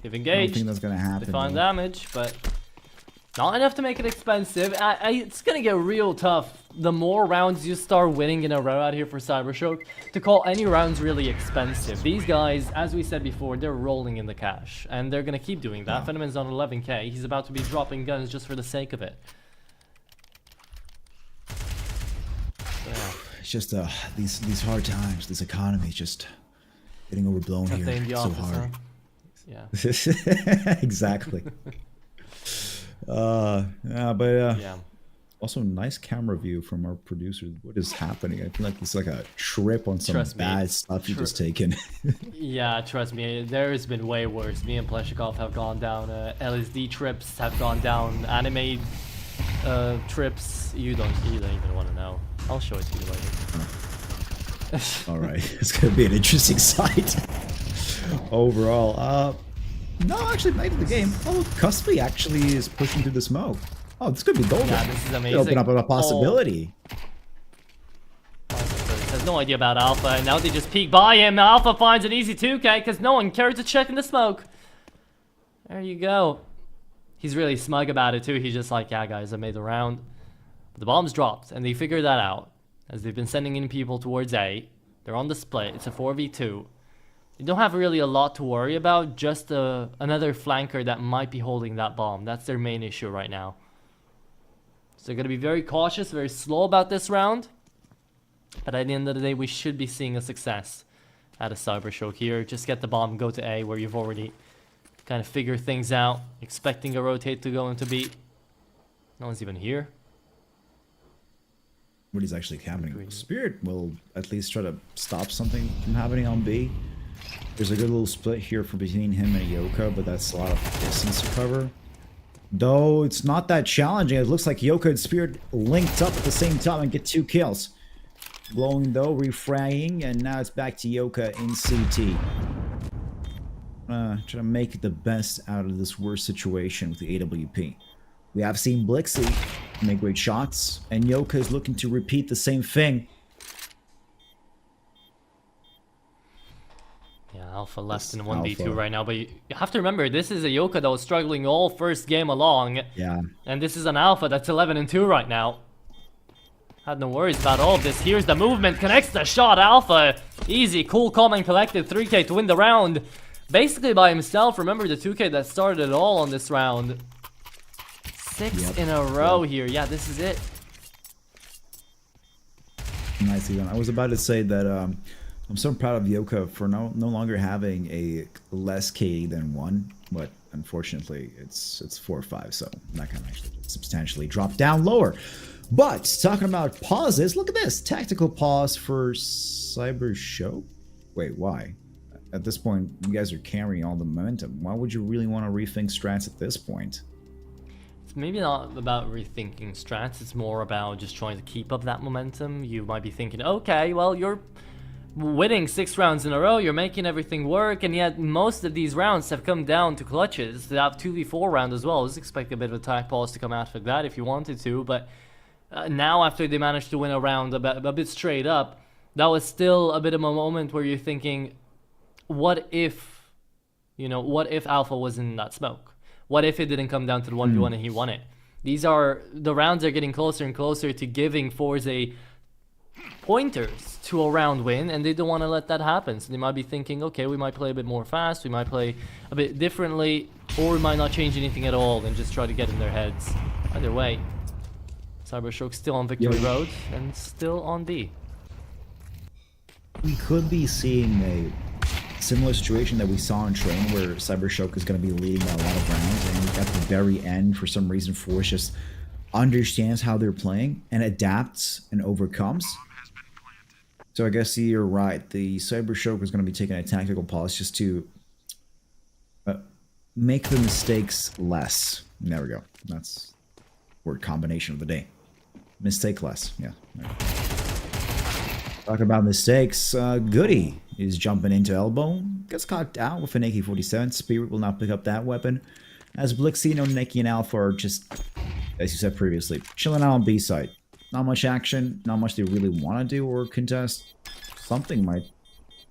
S5: They've
S6: I
S5: engaged.
S6: don't think that's gonna happen.
S5: They find
S6: though.
S5: damage, but not enough to make it expensive. It's gonna get real tough the more rounds you start winning in a row out here for CYBERSHOKE to call any rounds really expensive. These guys, as we said before, they're rolling in the cash, and they're gonna keep doing that. Fenneman's on 11k. He's about to be dropping guns just for the sake of it.
S6: It's just these hard times. This economy is just getting overblown here.
S5: Nothing in the
S6: So
S5: office,
S6: hard.
S5: huh? Yeah.
S6: Exactly.
S5: Yeah.
S6: Also, nice camera view from our producer. What is happening? I feel like it's like a trip on some
S5: Trust me.
S6: bad stuff you just taken.
S5: Yeah, trust me, there's been way worse. Me and Pleshikov have gone down, LSD trips have gone down, anime trips. You don't even want to know. I'll show it to you later.
S6: All right, it's gonna be an interesting sight overall. No, actually, night of the game. Oh, Cuspy actually is pushing through the smoke. Oh, this could be golden.
S5: Yeah, this is amazing.
S6: Open up a possibility.
S5: Has no idea about Alpha, and now they just peek by him. Alpha finds an easy 2k because no one cares to check in the smoke. There you go. He's really smug about it too. He's just like, yeah, guys, I made the round. But the bomb's dropped, and they figured that out as they've been sending in people towards A. They're on the split. It's a 4v2. They don't have really a lot to worry about. Just another flanker that might be holding that bomb. That's their main issue right now. So they're going to be very cautious, very slow about this round. But at the end of the day, we should be seeing a success out of CYBERSHOKE here. Just get the bomb, go to A, where you've already kind of figured things out. Expecting a rotate to go into B. No one's even here.
S6: What is actually happening? Spirit will at least try to stop something from happening on B. There's a good little split here for between him and Yoka, but that's a lot of distance to cover. Though it's not that challenging. It looks like Yoka and Spirit linked up at the same time and get 2 kills. Glowing though, refraying, and now it's back to Yoka in CT. Trying to make the best out of this worst situation with the AWP. We have seen Blixie make great shots, and Yoka is looking to repeat the same thing.
S5: Yeah, Alpha left in 1v2 right now, but you have to remember, this is a Yoka that was struggling all first game along.
S6: Yeah.
S5: And this is an Alpha that's 11-2 right now. Had no worries about all of this. Here's the movement, connects the shot. Alpha, easy, cool, calm, and collected. 3k to win the round. Basically by himself. Remember the 2k that started it all on this round. 6 in a row here. Yeah, this is it.
S6: Nicely done. I was about to say that I'm so proud of Yoka for no longer having a less KD than 1, but unfortunately it's 4 or 5, so that can actually substantially drop down lower. But talking about pauses, look at this tactical pause for CYBERSHOKE. Wait, why? At this point, you guys are carrying all the momentum. Why would you really want to rethink strats at this point?
S5: It's maybe not about rethinking strats. It's more about just trying to keep up that momentum. You might be thinking, okay, well, you're winning 6 rounds in a row, you're making everything work, and yet most of these rounds have come down to clutches. They have 2v4 round as well. I was expecting a bit of attack pause to come out of that if you wanted to, but now after they managed to win a round a bit straight up, that was still a bit of a moment where you're thinking, what if, what if Alpha was in that smoke? What if it didn't come down to the 1v1 and he won it? The rounds are getting closer and closer to giving Forze pointers to a round win, and they don't want to let that happen. So they might be thinking, okay, we might play a bit more fast, we might play a bit differently, or we might not change anything at all and just try to get in their heads. Either way, CYBERSHOKE still on victory road and still on B.
S6: We could be seeing a similar situation that we saw in Train, where CYBERSHOKE is going to be leading by a lot of rounds, and at the very end, for some reason, Force just understands how they're playing and adapts and overcomes. So I guess you're right. The CYBERSHOKE is going to be taking a tactical pause just to make the mistakes less. There we go. That's word combination of the day. Mistake less. Yeah. Talk about mistakes. Goody is jumping into elbow. Gets caught out with an AK-47. Spirit will not pick up that weapon. As Blixino, Neki, and Alpha are just, as you said previously, chilling out on B side. Not much action, not much they really want to do or contest. Something might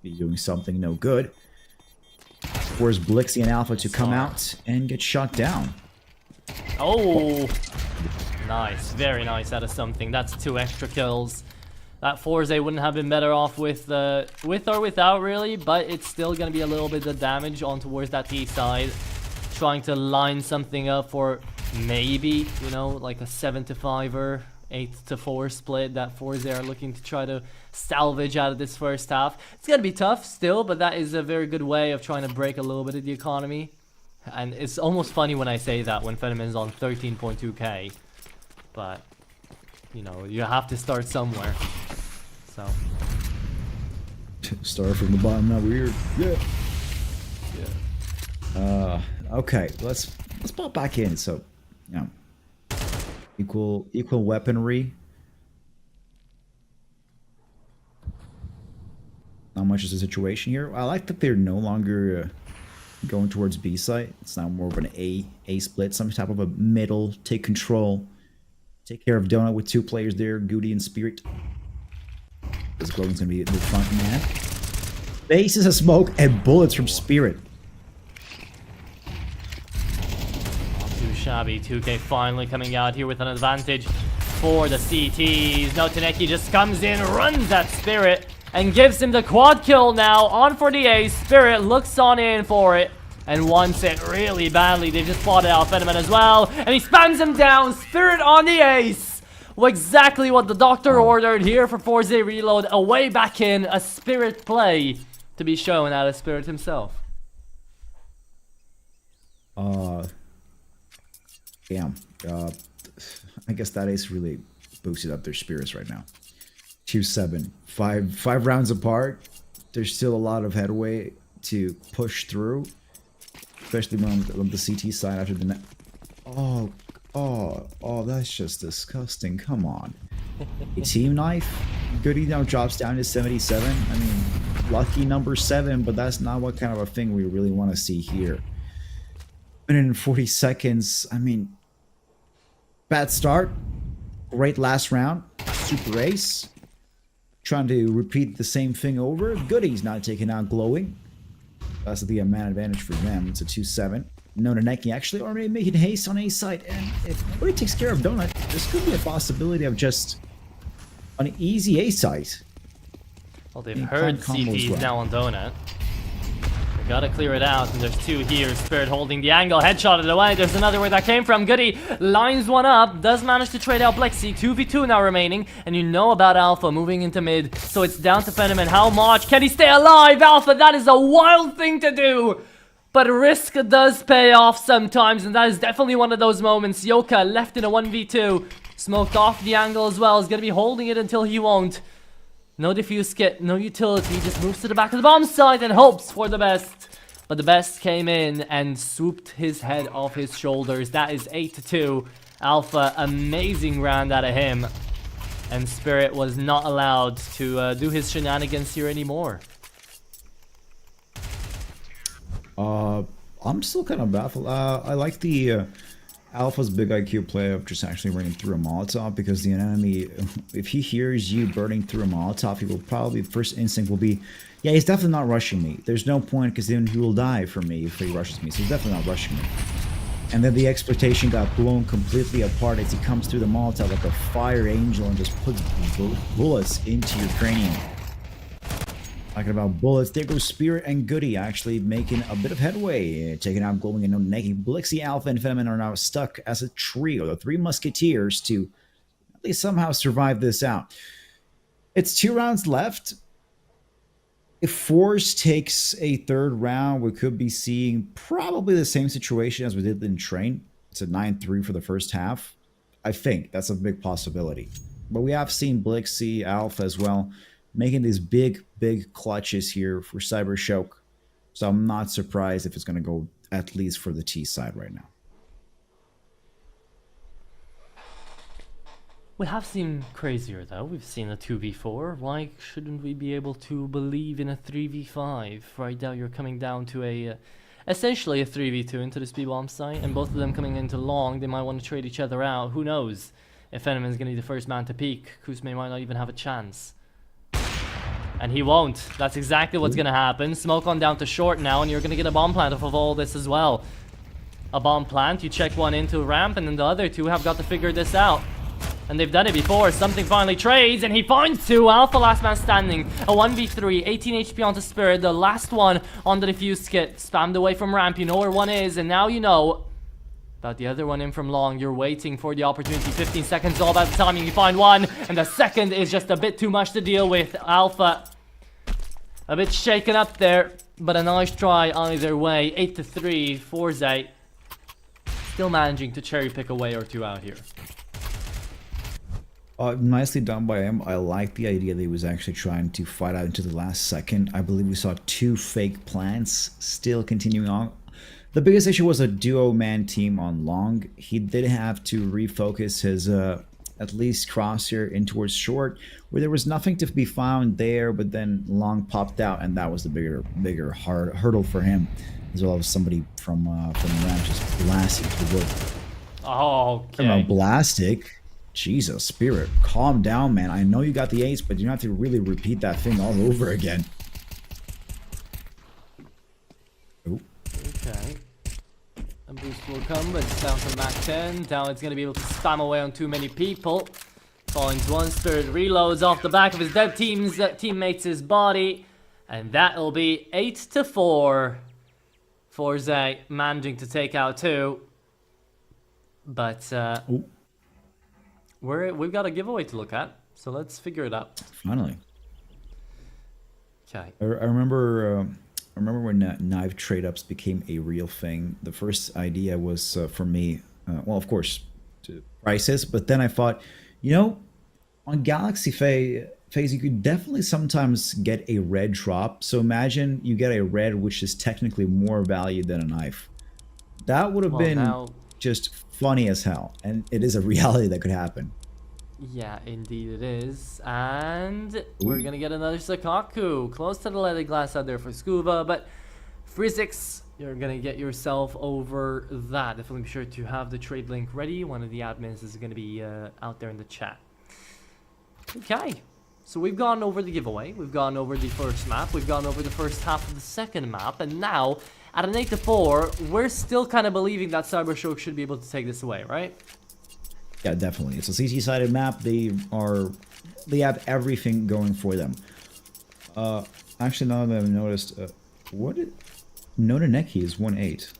S6: be doing something no good. Where's Blixie and Alpha to come out and get shot down?
S5: Oh, nice, very nice out of something. That's 2 extra kills. That Forze wouldn't have been better off with or without, really, but it's still going to be a little bit of damage on towards that T side. Trying to line something up for maybe, you know, like a 7-5 8-4 split that Forze are looking to try to salvage out of this first half. It's going to be tough still, but that is a very good way of trying to break a little bit of the economy. And it's almost funny when I say that when Fenneman's on 13.2k. But, you know, you have to start somewhere. So.
S6: Start from the bottom, not weird. Yeah. Yeah. Okay, let's pop back in. So, yeah. Equal weaponry. Not much is the situation here. I like that they're no longer going towards B site. It's now more of an A split, some type of a middle, take control, take care of Donut with 2 players there, Goody and Spirit. This Glowing's gonna be the front man. Bases of smoke and bullets from Spirit.
S5: Too shabby. 2K finally coming out here with an advantage for the CTs. No, Taneki just comes in, runs at Spirit, and gives him the quad kill now. On for the ace. Spirit looks on in for it and wants it really badly. They've just spotted out Fenneman as well, and he spams him down. Spirit on the ace. Well, exactly what the doctor ordered here for Forze Reload. A way back in, a Spirit play to be shown out of Spirit himself.
S6: Damn. I guess that ace really boosted up their spirits right now. 2-7. Five rounds apart. There's still a lot of headway to push through, especially on the CT side after the net. Oh, that's just disgusting. Come on. A team knife. Goody now drops down to 77. I mean, lucky number 7, but that's not what kind of a thing we really want to see here. Minute and 40 seconds. I mean, bad start. Great last round. Super ace. Trying to repeat the same thing over. Goody's not taking out Glowing. That's the man advantage for them. It's a 2-7. No Neki actually already making haste on A side, and if nobody takes care of Donut, this could be a possibility of just an easy A side.
S5: Well, they've heard CTs now on Donut. They gotta clear it out, and there's 2 here. Spirit holding the angle, headshot it away. There's another where that came from. Goody lines one up, does manage to trade out Blexi. 2v2 now remaining, and you know about Alpha moving into mid, so it's down to Fenneman. How much can he stay alive? Alpha, that is a wild thing to do. But risk does pay off sometimes, and that is definitely one of those moments. Yoka left in a 1v2. Smoked off the angle as well. Is going to be holding it until he won't. No defuse kit, no utility. Just moves to the back of the bomb site and hopes for the best. But the best came in and swooped his head off his shoulders. That is 8-2. Alpha, amazing round out of him. And Spirit was not allowed to do his shenanigans here anymore.
S6: I'm still kind of baffled. I like the Alpha's big IQ play of just actually running through a Molotov, because the enemy, if he hears you burning through a Molotov, he will probably, first instinct will be, yeah, he's definitely not rushing me. There's no point, because then he will die for me if he rushes me, so he's definitely not rushing me. And then the expectation got blown completely apart as he comes through the Molotov like a fire angel and just puts bullets into your cranium. Talking about bullets, there goes Spirit and Goody actually making a bit of headway. Taking out Glowing and Neki. Blixie, Alpha, and Fenneman are now stuck as a trio. The 3 musketeers to at least somehow survive this out. It's 2 rounds left. If Forze takes a 3rd round, we could be seeing probably the same situation as we did in Train. It's a 9-3 for the first half. I think that's a big possibility. But we have seen Blixie, Alpha as well, making these big clutches here for CYBERSHOKE. So I'm not surprised if it's going to go at least for the T side right now.
S5: We have seen crazier though. We've seen a 2v4. Why shouldn't we be able to believe in a 3v5? Right now you're coming down to a essentially a 3v2 into the speed bomb site, and both of them coming into long. They might want to trade each other out. Who knows? if anyone's gonna be the first man to peek, Kuzme might not even have a chance. And he won't. That's exactly what's gonna happen. Smoke on down to short now, and you're gonna get a bomb plant off of all this as well. A bomb plant, you check one into ramp, and then the other two have got to figure this out. And they've done it before. Something finally trades, and he finds two. Alpha last man standing. A 1v3, 18 HP onto Spirit. The last one on the defuse kit. Spammed away from ramp. You know where one is, and now you know about the other one in from long. You're waiting for the opportunity. 15 seconds, all about the timing. You find one, and the second is just a bit too much to deal with. Alpha a bit shaken up there, but a nice try either way. 8-3, Forze still managing to cherry pick a way or two out here.
S6: Nicely done by him. I like the idea that he was actually trying to fight out into the last second. I believe we saw 2 fake plants still continuing on. The biggest issue was a duo man team on long. He did have to refocus his at least crosshair in towards short, where there was nothing to be found there, but then long popped out, and that was the bigger hurdle for him, as well as somebody from ramp just blasting to the wood.
S5: Oh, okay.
S6: From a blastic. Jesus, Spirit, calm down, man. I know you got the ace, but you don't have to really repeat that thing all over again. Oh.
S5: Okay. A boost will come, but it's down to Mac 10. Now it's going to be able to spam away on too many people. Finds one. Spirit reloads off the back of his dead teammates' body. And that'll be 8-4. Forze managing to take out 2. But, we've got a giveaway to look at, so let's figure it out.
S6: Finally.
S5: Okay.
S6: I remember when knife trade-ups became a real thing. The first idea was for me, well, of course, prices, but then I thought, you know, on Galaxy phase, you could definitely sometimes get a red drop. So imagine you get a red, which is technically more value than a knife. That would have been just funny as hell, and it is a reality that could happen.
S5: Yeah, indeed it is. And we're gonna get another Sakaku. Close to the leaded glass out there for Scuba, but Frizzix, you're gonna get yourself over that. Definitely be sure to have the trade link ready. One of the admins is gonna be out there in the chat. Okay, so we've gone over the giveaway. We've gone over the first map. We've gone over the first half of the second map, and now at an 8-4, we're still kind of believing that CYBERSHOKE should be able to take this away, right?
S6: Yeah, definitely. It's a CT-sided map. They have everything going for them. Actually, now that I've noticed, Nona Neki is 1-8.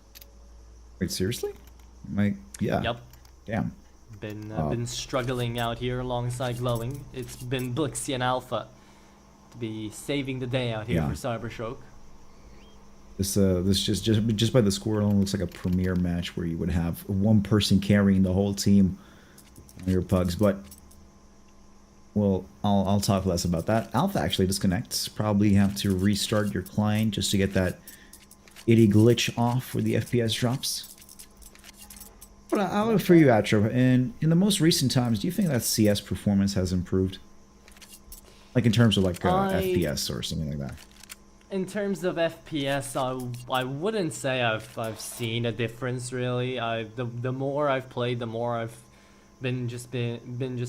S6: Wait, seriously? Yeah.
S5: Yep.
S6: Damn.
S5: Been struggling out here alongside Glowing. It's been Blixie and Alpha to be saving the day out here for CYBERSHOKE.
S6: This just by the score alone looks like a premier match where you would have one person carrying the whole team on your pugs, but well, I'll talk less about that. Alpha actually disconnects. Probably have to restart your client just to get that itty glitch off where the FPS drops. But I'll look for you, Atro. And in the most recent times, do you think that CS performance has improved? Like in terms of like FPS or something like that?
S5: In terms of FPS, I wouldn't say I've seen a difference really. The more I've played, the more I've been just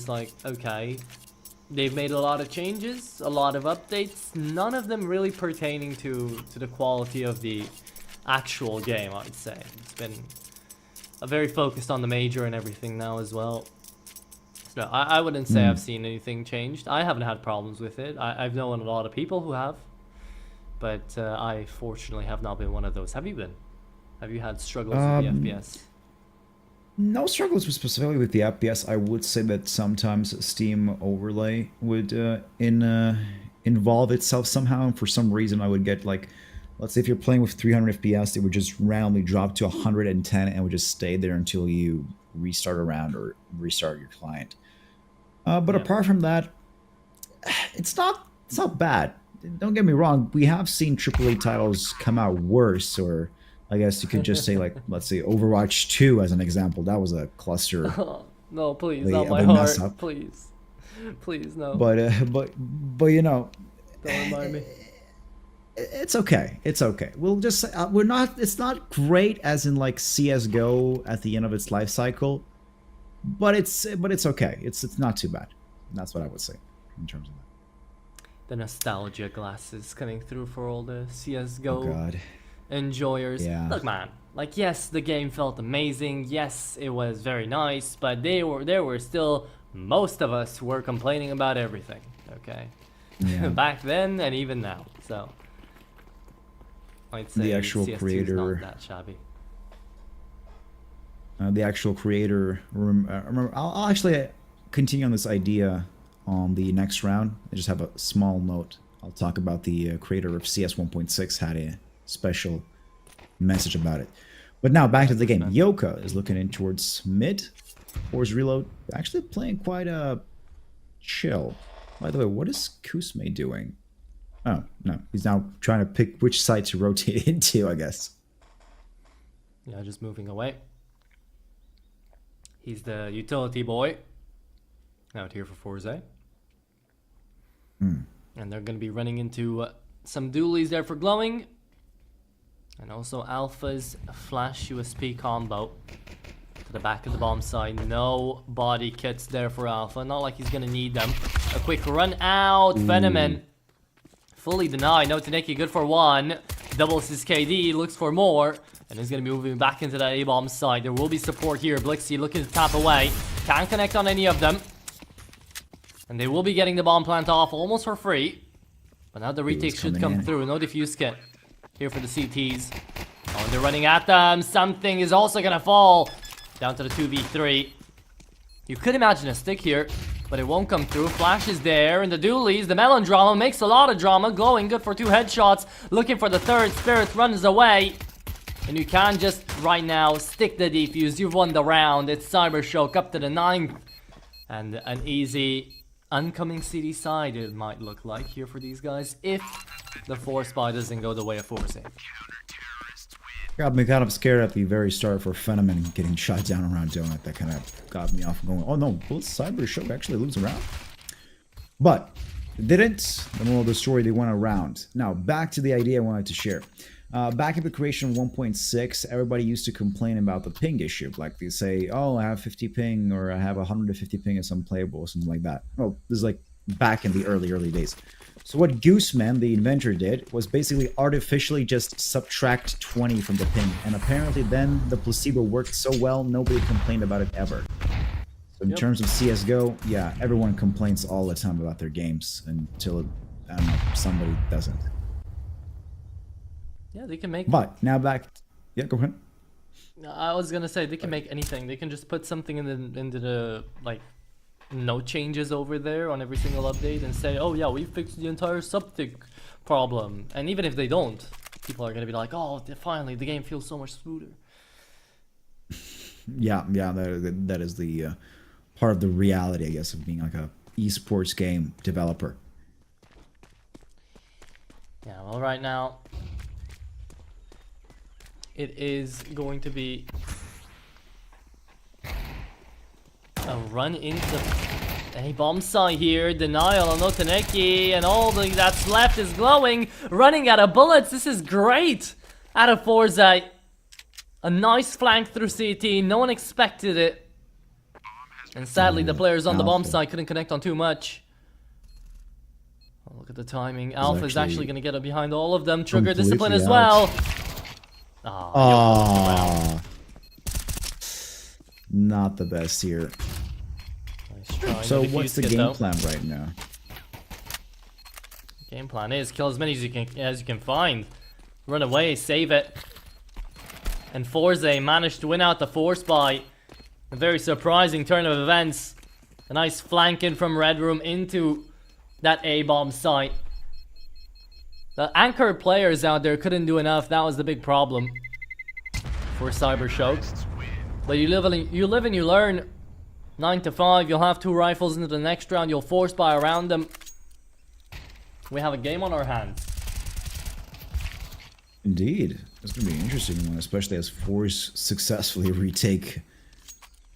S5: like, okay, they've made a lot of changes, a lot of updates, none of them really pertaining to the quality of the actual game. I'd say it's been very focused on the major and everything now as well. So I wouldn't say I've seen anything changed. I haven't had problems with it. I've known a lot of people who have. But I fortunately have not been one of those. Have you been? Have you had struggles with the FPS?
S6: No struggles specifically with the FPS. I would say that sometimes Steam overlay would involve itself somehow. And for some reason, I would get like, let's say if you're playing with 300 FPS, it would just randomly drop to 110 and would just stay there until you restart a round or restart your client. But apart from that, it's not bad. Don't get me wrong, we have seen AAA titles come out worse, or I guess you could just say, like, let's say Overwatch 2 as an example. That was a cluster.
S5: No, please, not my heart. Please, no.
S6: But you know,
S5: don't remind me.
S6: It's okay. It's okay. We'll just say it's not great as in like CS:GO at the end of its life cycle, but it's okay. It's not too bad. That's what I would say in terms of that.
S5: The nostalgia glasses coming through for all the
S6: Oh
S5: CS:GO
S6: God.
S5: enjoyers.
S6: Yeah.
S5: Look, man. Like, yes, the game felt amazing. Yes, it was very nice, but there were still most of us who were complaining about everything. Okay.
S6: Yeah.
S5: Back then and even now. So I'd say
S6: The actual
S5: CS2 is
S6: creator.
S5: not that shabby.
S6: The actual creator. Remember, I'll actually continue on this idea on the next round. I just have a small note. I'll talk about the creator of CS 1.6 had a special message about it. But now back to the game. Yoka is looking in towards mid. Force reload. Actually playing quite chill. By the way, what is Kusme doing? Oh, no. He's now trying to pick which side to rotate into, I guess.
S5: Yeah, just moving away. He's the utility boy out here for Forze. And they're going to be running into some dualies there for glowing. And also Alpha's flash USP combo to the back of the bomb side. No body kits there for Alpha. Not like he's going to need them. A quick run out. Phenomen fully denied. No Taneki, good for one. Doubles his KD, looks for more. And he's going to be moving back into that A-bomb side. There will be support here. Blixie looking to tap away. Can't connect on any of them. And they will be getting the bomb plant off almost for free. But now the retake should come through. No defuse kit here for the CTs. Oh, and they're running at them. Something is also going to fall. Down to the 2v3. You could imagine a stick here, but it won't come through. Flash is there, and the dualies, the melon drama makes a lot of drama. Glowing good for 2 headshots. Looking for the third. Spirit runs away. And you can just, right now, stick the defuse. You've won the round. It's CYBERSHOKE up to the 9th. And an easy oncoming CD side, it might look like here for these guys, if the Force buy doesn't go the way of Forze.
S6: Got me kind of scared at the very start for Phenomen getting shot down around Donut. That kind of got me off going, oh no, will CYBERSHOKE actually lose around? But it didn't. The moral of the story, they went around. Now, back to the idea I wanted to share. Back in the creation of 1.6, everybody used to complain about the ping issue. Like they say, oh, I have 50 ping, or I have 150 ping as unplayable, or something like that. Well, this is like back in the early days. So what Gooseman, the inventor, did was basically artificially just subtract 20 from the ping. And apparently then the placebo worked so well, nobody complained about it ever. So in terms of CSGO, yeah, everyone complains all the time about their games until, I don't know, somebody doesn't.
S5: Yeah, they can make...
S6: But now back... Yeah, go ahead.
S5: I was gonna say, they can make anything. They can just put something into the, like, no changes over there on every single update and say, oh yeah, we fixed the entire subtick problem. And even if they don't, people are gonna be like, oh, finally, the game feels so much smoother.
S6: Yeah, that is the part of the reality, I guess, of being like a esports game developer.
S5: Yeah, well, right now, it is going to be a run into a bomb site here. Denial on Otaneki, and all that's left is glowing. Running out of bullets. This is great out of Forze. A nice flank through CT. No one expected it. And sadly, the players on the bomb site couldn't connect on too much. Oh, look at the timing. Alpha is actually going to get up behind all of them. Trigger discipline as well.
S6: Oh, not the best here.
S5: Nice try.
S6: So what's the game plan right now?
S5: Game plan is kill as many as you can find. Run away, save it. And Forze managed to win out the Force by a very surprising turn of events. A nice flank in from Red Room into that A-bomb site. The anchored players out there couldn't do enough. That was the big problem for CYBERSHOKE. But you live and you learn. 9 to 5. You'll have 2 rifles into the next round. You'll force buy around them. We have a game on our hands.
S6: Indeed. It's going to be an interesting one, especially as Force successfully retake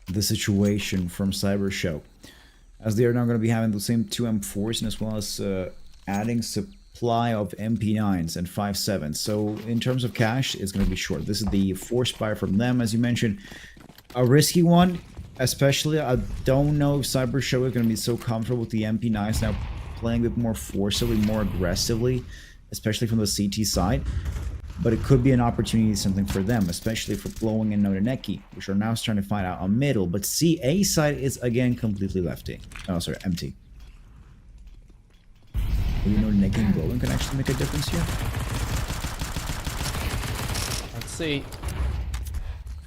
S6: the situation from CYBERSHOKE. As they are now going to be having the same 2 M4s, and as well as adding supply of MP9s and 5.7s. So in terms of cash, it's going to be short. This is the Force buy from them, as you mentioned. A risky one, Especially, I don't know if CYBERSHOKE is going to be so comfortable with the MP9s now playing a bit more forcibly, more aggressively, especially from the CT side. But it could be an opportunity, something for them, especially for blowing in Nodeneki, which are now starting to find out on middle. But CA side is again completely lefty. Oh, sorry, empty. Maybe Nodeneki and blowing can actually make a difference here.
S5: Let's see.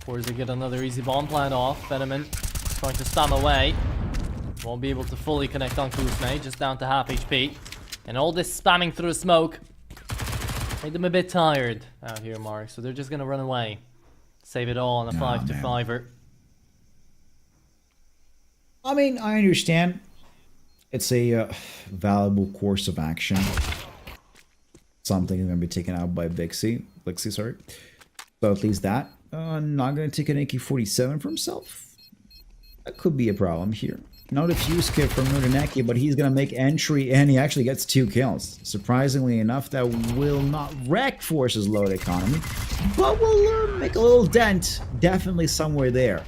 S5: Forze get another easy bomb plant off. Venomant trying to spam away. Won't be able to fully connect on Kuzme, just down to half HP. And all this spamming through smoke made them a bit tired out here, Mark. So they're just gonna run away. Save it all on a 5-5er.
S6: I mean, I understand. It's a valuable course of action. Something is going to be taken out by Blixie, sorry. So at least that. Not going to take an AK-47 for himself. That could be a problem here. No defuse kit from Nodeneki, but he's going to make entry, and he actually gets 2 kills. Surprisingly enough, that will not wreck Force's load economy, but will make a little dent. Definitely somewhere there.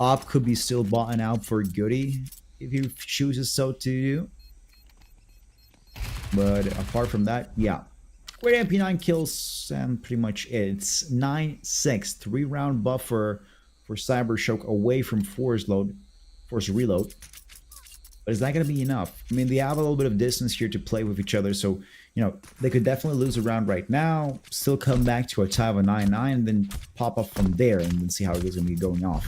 S6: Op could be still bought out for Goody if he chooses so to do. But apart from that, yeah. Great MP9 kills and pretty much it. It's 9-6, 3-round buffer for CYBERSHOKE away from Force reload. But is that going to be enough? I mean, they have a little bit of distance here to play with each other, so, you know, they could definitely lose a round right now, still come back to a tie of a 9-9, and then pop up from there and then see how it is going to be going off.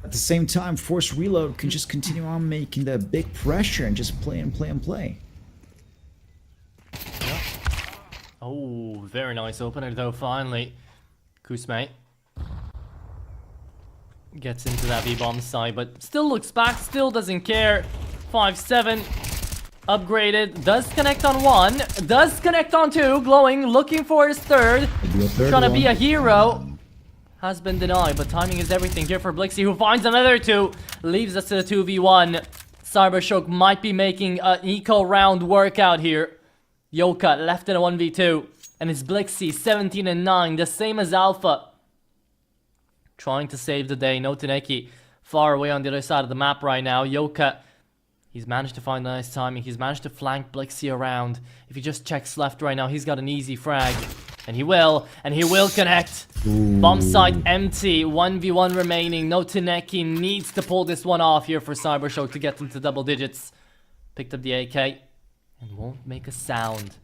S6: At the same time, Force Reload can just continue on making that big pressure and just play and play and play.
S5: Yep. Oh, very nice opener though, finally. Kuzme gets into that B-bomb side, but still looks back, still doesn't care. 5-7. Upgraded, does connect on 1, does connect on 2, glowing, looking for his third. Trying to be a hero. Has been denied, but timing is everything here for Blixie, who finds another 2. Leaves us to the 2v1. CYBERSHOKE might be making an eco round workout here. Yoka left in a 1v2. And it's Blixie, 17-9, the same as Alpha. Trying to save the day. Nodeneki far away on the other side of the map right now. Yoka, he's managed to find nice timing. He's managed to flank Blixie around. If he just checks left right now, he's got an easy frag. And he will connect.
S6: Ooh.
S5: Bomb site empty, 1v1 remaining. Nodeneki needs to pull this one off here for CYBERSHOKE to get them to double digits. Picked up the AK and won't make a sound.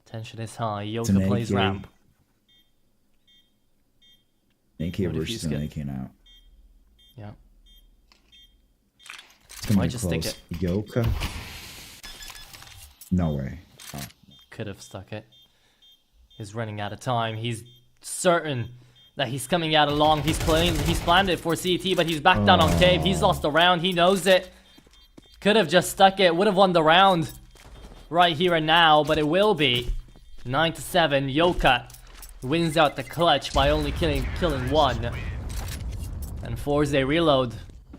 S5: Tension is high. Yoka plays ramp.
S6: AK versus an AK now.
S5: Yeah.
S6: Might just stick it. Yoka. No way. Oh.
S5: Could have stuck it. He's running out of time. He's certain that he's coming out along. He's planned it for CT, but he's back down on cave. He's lost the round. He knows it. Could have just stuck it. Would have won the round right here and now, but it will be 9-7. Yoka wins out the clutch by only killing 1. And Forze reload.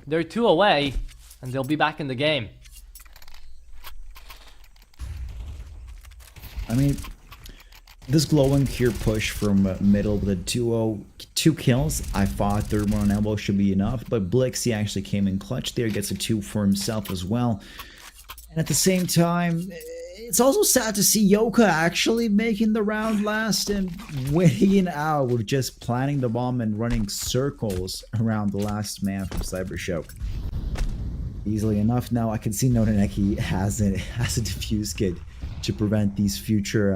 S5: They're 2 away, and they'll be back in the game.
S6: I mean, this glowing here push from middle with a 2-0, 2 kills. I thought third one on elbow should be enough, but Blixie actually came in clutch there, gets a 2 for himself as well. And at the same time, it's also sad to see Yoka actually making the round last and winning out with just planting the bomb and running circles around the last man from CYBERSHOKE. Easily enough. Now I can see Nodeneki has a defuse kit to prevent these future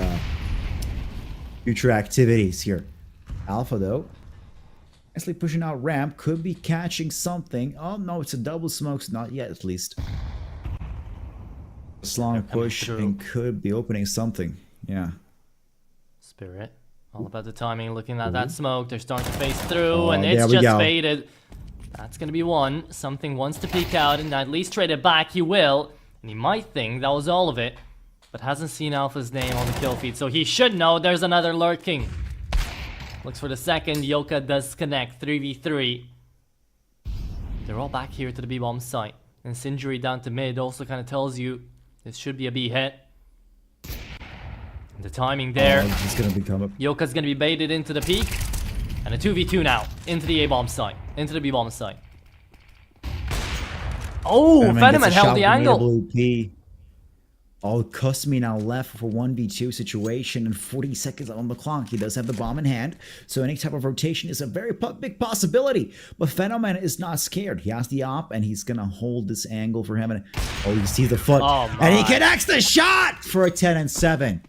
S6: activities here. Alpha though, nicely pushing out ramp, could be catching something. Oh no, it's a double smokes, not yet at least. A long push and could be opening something. Yeah.
S5: Spirit, all about the timing. Looking at that smoke, they're starting to phase through, and it's just faded. That's gonna be 1. Something wants to peek out and at least trade it back. He will, and he might think that was all of it, but hasn't seen Alpha's name on the kill feed, so he should know there's another lurking. Looks for the second. Yoka does connect. 3v3. They're all back here to the B-bomb site. And this injury down to mid also kind of tells you this should be a B hit. And the timing there.
S6: It's gonna become a...
S5: Yoka's gonna be baited into the peak. And a 2v2 now. Into the A-bomb site. Into the B-bomb site. Oh, Fenomen held the angle.
S6: AWP. All Cusme now left for 1v2 situation and 40 seconds on the clock. He does have the bomb in hand, so any type of rotation is a very big possibility. But Fenomen is not scared. He has the op, and he's going to hold this angle for him. And oh, you see the foot.
S5: Oh,
S6: and he connects the shot for a 10-7.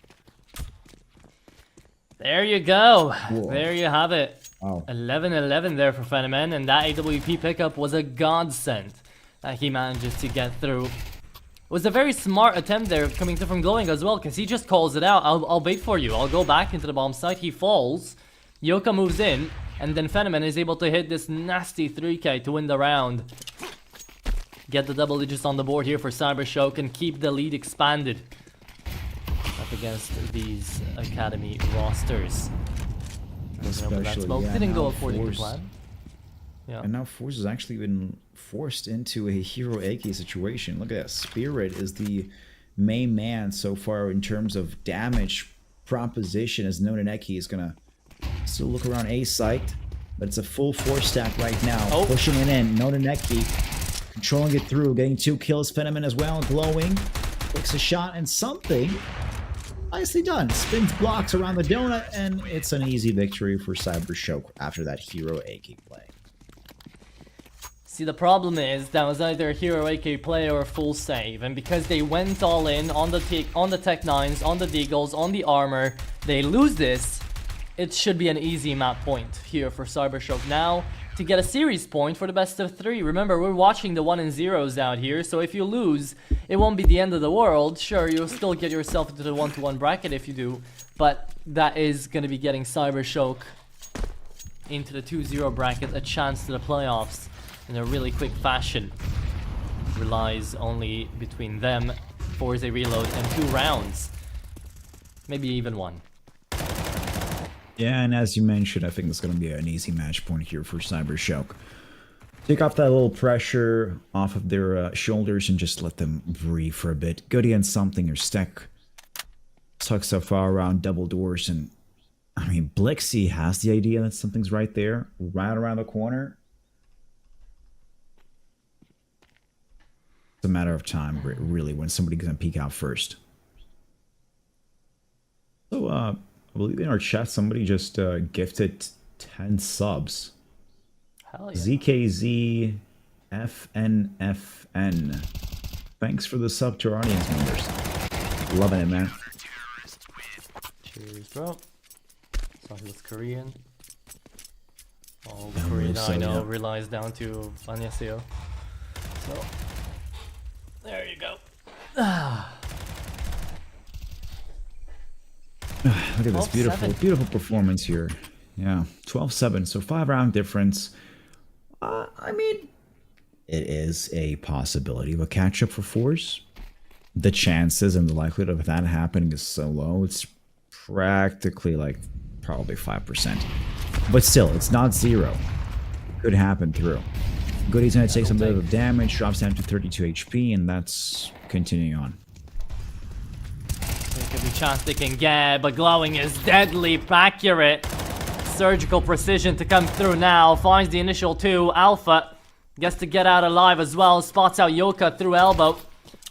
S5: There you go.
S6: Whoa.
S5: There you have it.
S6: Oh.
S5: 11-11 there for Fenomen, and that AWP pickup was a godsend that he manages to get through. It was a very smart attempt there coming through from Glowing as well, because he just calls it out. I'll wait for you. I'll go back into the bomb site. He falls. Yoka moves in, and then Fenomen is able to hit this nasty 3k to win the round. Get the double digits on the board here for CYBERSHOKE and keep the lead expanded up against these academy rosters.
S6: Especially,
S5: that smoke didn't go according to plan. Yeah.
S6: And now Forze has actually been forced into a hero AK situation. Look at that. Spirit is the main man so far in terms of damage proposition, as Nonaneki is going to still look around A site, but it's a full 4-stack right now.
S5: Oh.
S6: Pushing it in. Nonaneki controlling it through, getting 2 kills. Fenomen as well. Glowing. Takes a shot and something. Nicely done. Spins blocks around the donut, and it's an easy victory for CYBERSHOKE after that hero AK play.
S5: See, the problem is that was either a hero AK play or a full save, and because they went all in on the Tech 9s, on the Deagles, on the armor, they lose this. It should be an easy map point here for CYBERSHOKE now to get a series point for the best of 3. Remember, we're watching the 1 and 0s out here, so if you lose, it won't be the end of the world. Sure, you'll still get yourself into the 1-to-1 bracket if you do, but that is going to be getting CYBERSHOKE into the 2-0 bracket, a chance to the playoffs in a really quick fashion. Relies only between them, Forze reload, and 2 rounds. Maybe even 1.
S6: Yeah, and as you mentioned, I think it's going to be an easy match point here for CYBERSHOKE. Take off that little pressure off of their shoulders and just let them breathe for a bit. Goody and something or Steck stuck so far around double doors, and I mean, Blixie has the idea that something's right there, right around the corner. It's a matter of time, really, when somebody's going to peek out first. So, I believe in our chat somebody just gifted 10 subs.
S5: Hell yeah.
S6: ZKZ FNFN. Thanks for the sub to our audience members. Loving it, man.
S5: Cheers, bro. Thought he was Korean. All the Korean I know relies down to Anyaseo. So, there you go.
S6: Look at this beautiful performance here. Yeah, 12-7, so 5-round difference. I mean, it is a possibility of a catch-up for Forze. The chances and the likelihood of that happening is so low. It's practically like probably 5%. But still, it's not 0. Could happen through. Goody's going to take some bit of damage, drops down to 32 HP, and that's continuing on.
S5: Every chance they can get, but Glowing is deadly accurate. Surgical precision to come through now. Finds the initial 2. Alpha gets to get out alive as well. Spots out Yoka through elbow.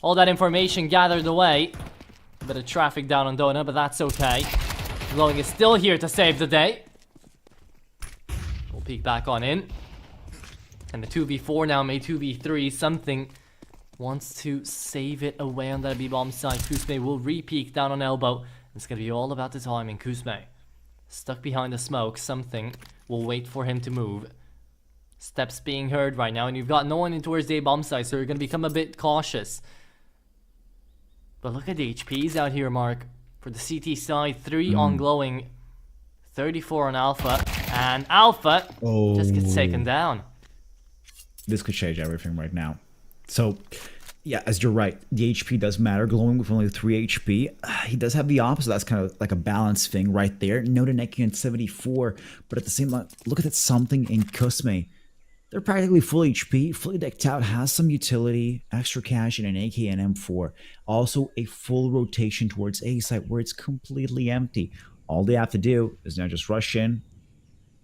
S5: All that information gathered away. A bit of traffic down on Donut, but that's okay. Glowing is still here to save the day. We'll peek back on in. And the 2v4 now made 2v3. Something wants to save it away on that B-bomb side. Kuzme will re-peek down on elbow. It's going to be all about the timing. Kuzme stuck behind the smoke. Something will wait for him to move. Steps being heard right now, and you've got no one in towards the bomb side, so you're going to become a bit cautious. But look at the HPs out here, Mark. For the CT side, 3 on Glowing, 34 on Alpha, and Alpha just gets taken down.
S6: This could change everything right now. So, yeah, as you're right, the HP does matter. Glowing with only 3 HP. He does have the opposite. That's kind of like a balance thing right there. Nonaneki at 74, but at the same time, look at that something in Cusme. They're practically full HP, fully decked out, has some utility, extra cash in an AK and M4. Also, a full rotation towards A site where it's completely empty. All they have to do is now just rush in,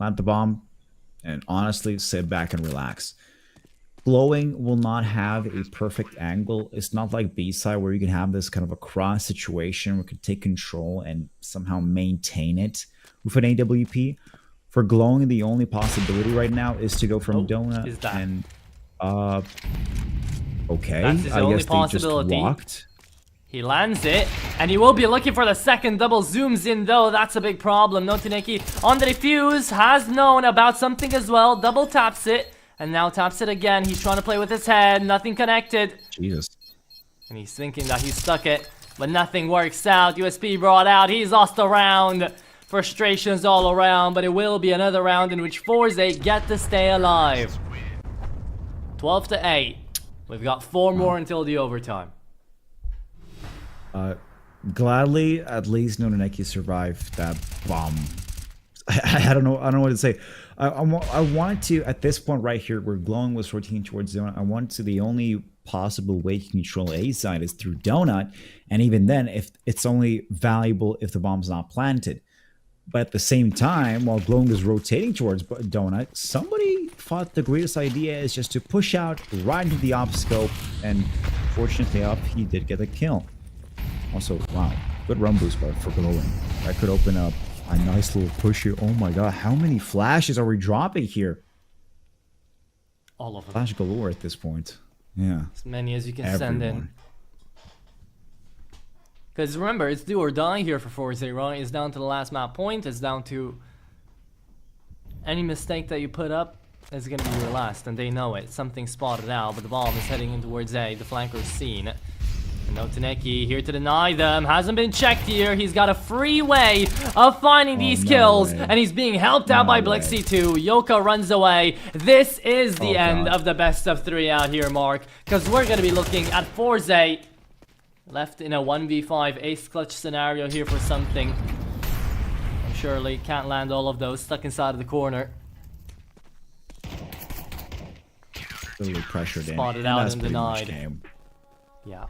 S6: plant the bomb, and honestly sit back and relax. Glowing will not have a perfect angle. It's not like B-side where you can have this kind of a cross situation where you can take control and somehow maintain it with an AWP. For glowing, the only possibility right now is to go from Donut and okay.
S5: That's his
S6: I
S5: only
S6: guess
S5: possibility.
S6: they just walked.
S5: He lands it, and he will be looking for the second. Double zooms in though, that's a big problem. Notineki on the defuse, has known about something as well. Double taps it, and now taps it again. He's trying to play with his head, nothing connected.
S6: Jesus.
S5: And he's thinking that he stuck it, but nothing works out. USP brought out, he's lost a round. Frustrations all around, but it will be another round in which Forze get to stay alive. 12-8. We've got 4 more until the overtime.
S6: Gladly, at least Nononeki survived that bomb. I don't know what to say. I wanted to, at this point right here, where Glowing was rotating towards Donut, I wanted to, the only possible way to control A side is through Donut, and even then, if it's only valuable if the bomb's not planted. But at the same time, while Glowing is rotating towards Donut, somebody thought the greatest idea is just to push out right into the op scope, and fortunately up, he did get a kill. Also, wow, good run boost for Glowing. That could open up a nice little push here. Oh my god, how many flashes are we dropping here?
S5: All of them.
S6: Flash galore at this point. Yeah.
S5: As many as you can send in. Because remember, it's do or die here for Forze, right? It's down to the last map point. It's down to any mistake that you put up is going to be your last, and they know it. Something spotted out, but the bomb is heading in towards A. The flanker's seen. And Notineki here to deny them. Hasn't been checked here. He's got a free way of finding these kills, and he's being helped out by Blixie too. Yoka runs away. This is the end of the best of 3 out here, Mark, because we're going to be looking at Forze left in a 1v5 ace clutch scenario here for something. And surely can't land all of those, stuck inside of the corner.
S6: Really pressured in.
S5: Spotted out and denied. Yeah.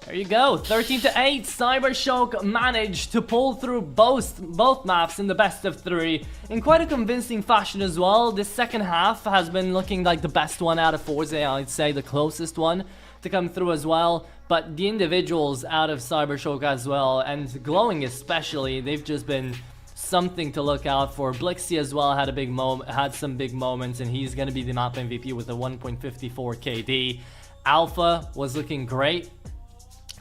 S5: There you go, 13-8. CYBERSHOKE managed to pull through both maps in the best of 3 in quite a convincing fashion as well. This second half has been looking like the best one out of Forze, I'd say the closest one to come through as well. But the individuals out of CYBERSHOKE as well, and Glowing especially, they've just been something to look out for. Blixie as well had some big moments, and he's going to be the map MVP with a 1.54 KD. Alpha was looking great.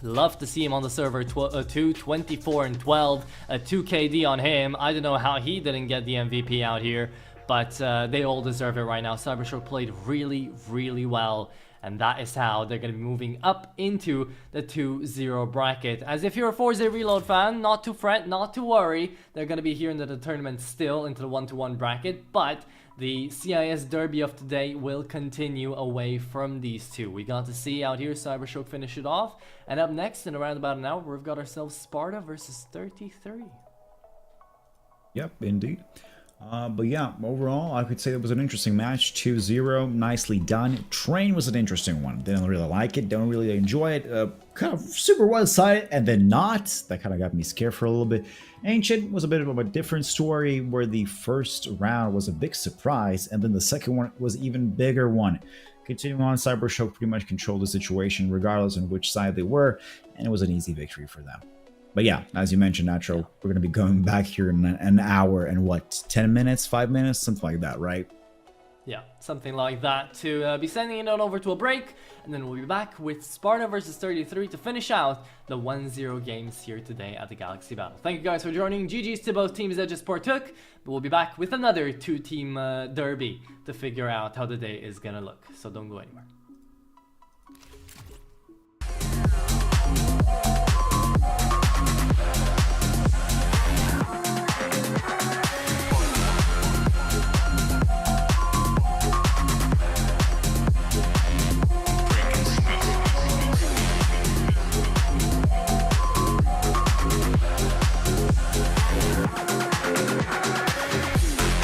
S5: Love to see him on the server 24 and 12, a 2 KD on him. I don't know how he didn't get the MVP out here, but they all deserve it right now. CYBERSHOKE played really well, and that is how they're going to be moving up into the 2-0 bracket. As if you're a Forze Reload fan, not to fret, not to worry. They're going to be here into the tournament still, into the 1-1 bracket, but the CIS derby of today will continue away from these two. We got to see out here CYBERSHOKE finish it off, and up next in around about an hour, we've got ourselves Sparta versus 33.
S6: Yep, indeed. But yeah, overall, I could say it was an interesting match. 2-0, nicely done. Train was an interesting one. Didn't really like it, don't really enjoy it. Kind of super one-sided, and then not. That kind of got me scared for a little bit. Ancient was a bit of a different story, where the first round was a big surprise, and then the second one was even bigger one. Continuing on, CYBERSHOKE pretty much controlled the situation regardless on which side they were, and it was an easy victory for them. But yeah, as you mentioned, Nacho, we're going to be going back here in an hour and what, 10 minutes, 5 minutes, something like that, right?
S5: Yeah, something like that, to be sending it on over to a break, and then we'll be back with Sparta versus 33 to finish out the 1-0 games here today at the Galaxy Battle. Thank you guys for joining. GG's to both teams that just partook, but we'll be back with another 2-team derby to figure out how the day is gonna look, so don't go anywhere.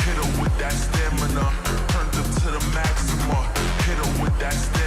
S1: Hit her with that stamina, turned her to the maximum. Hit her with that stamina.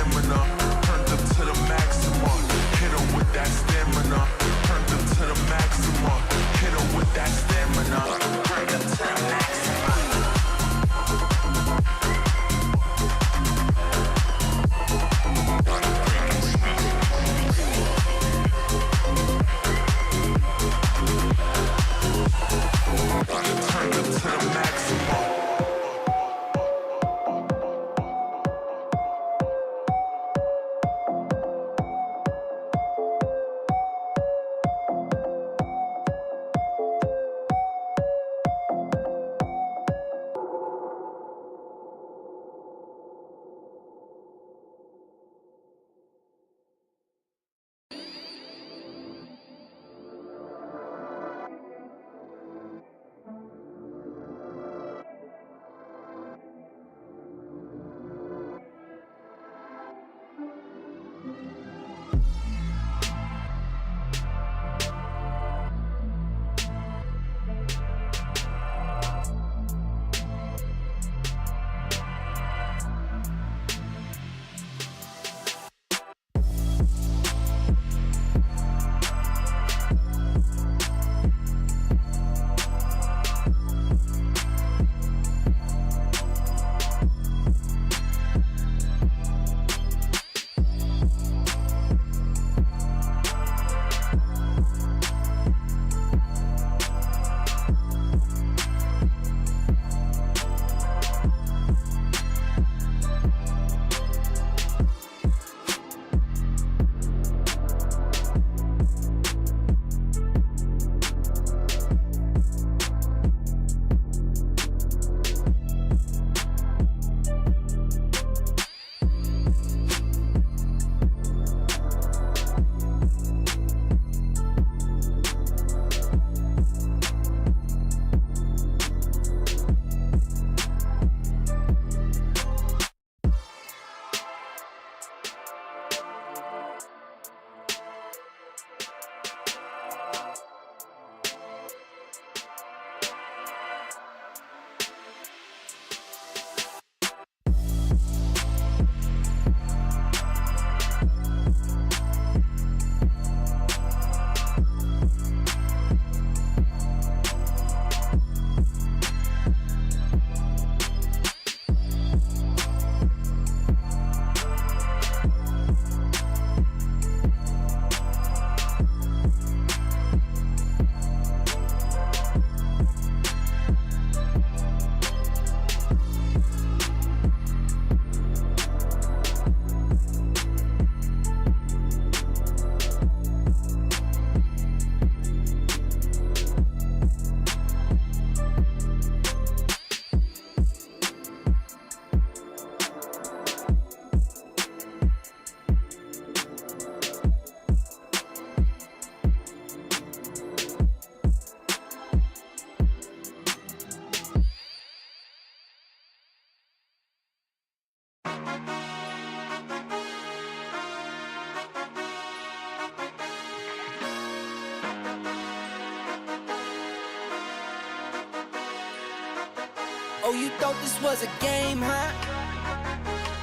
S2: Oh, you thought this was a game, huh?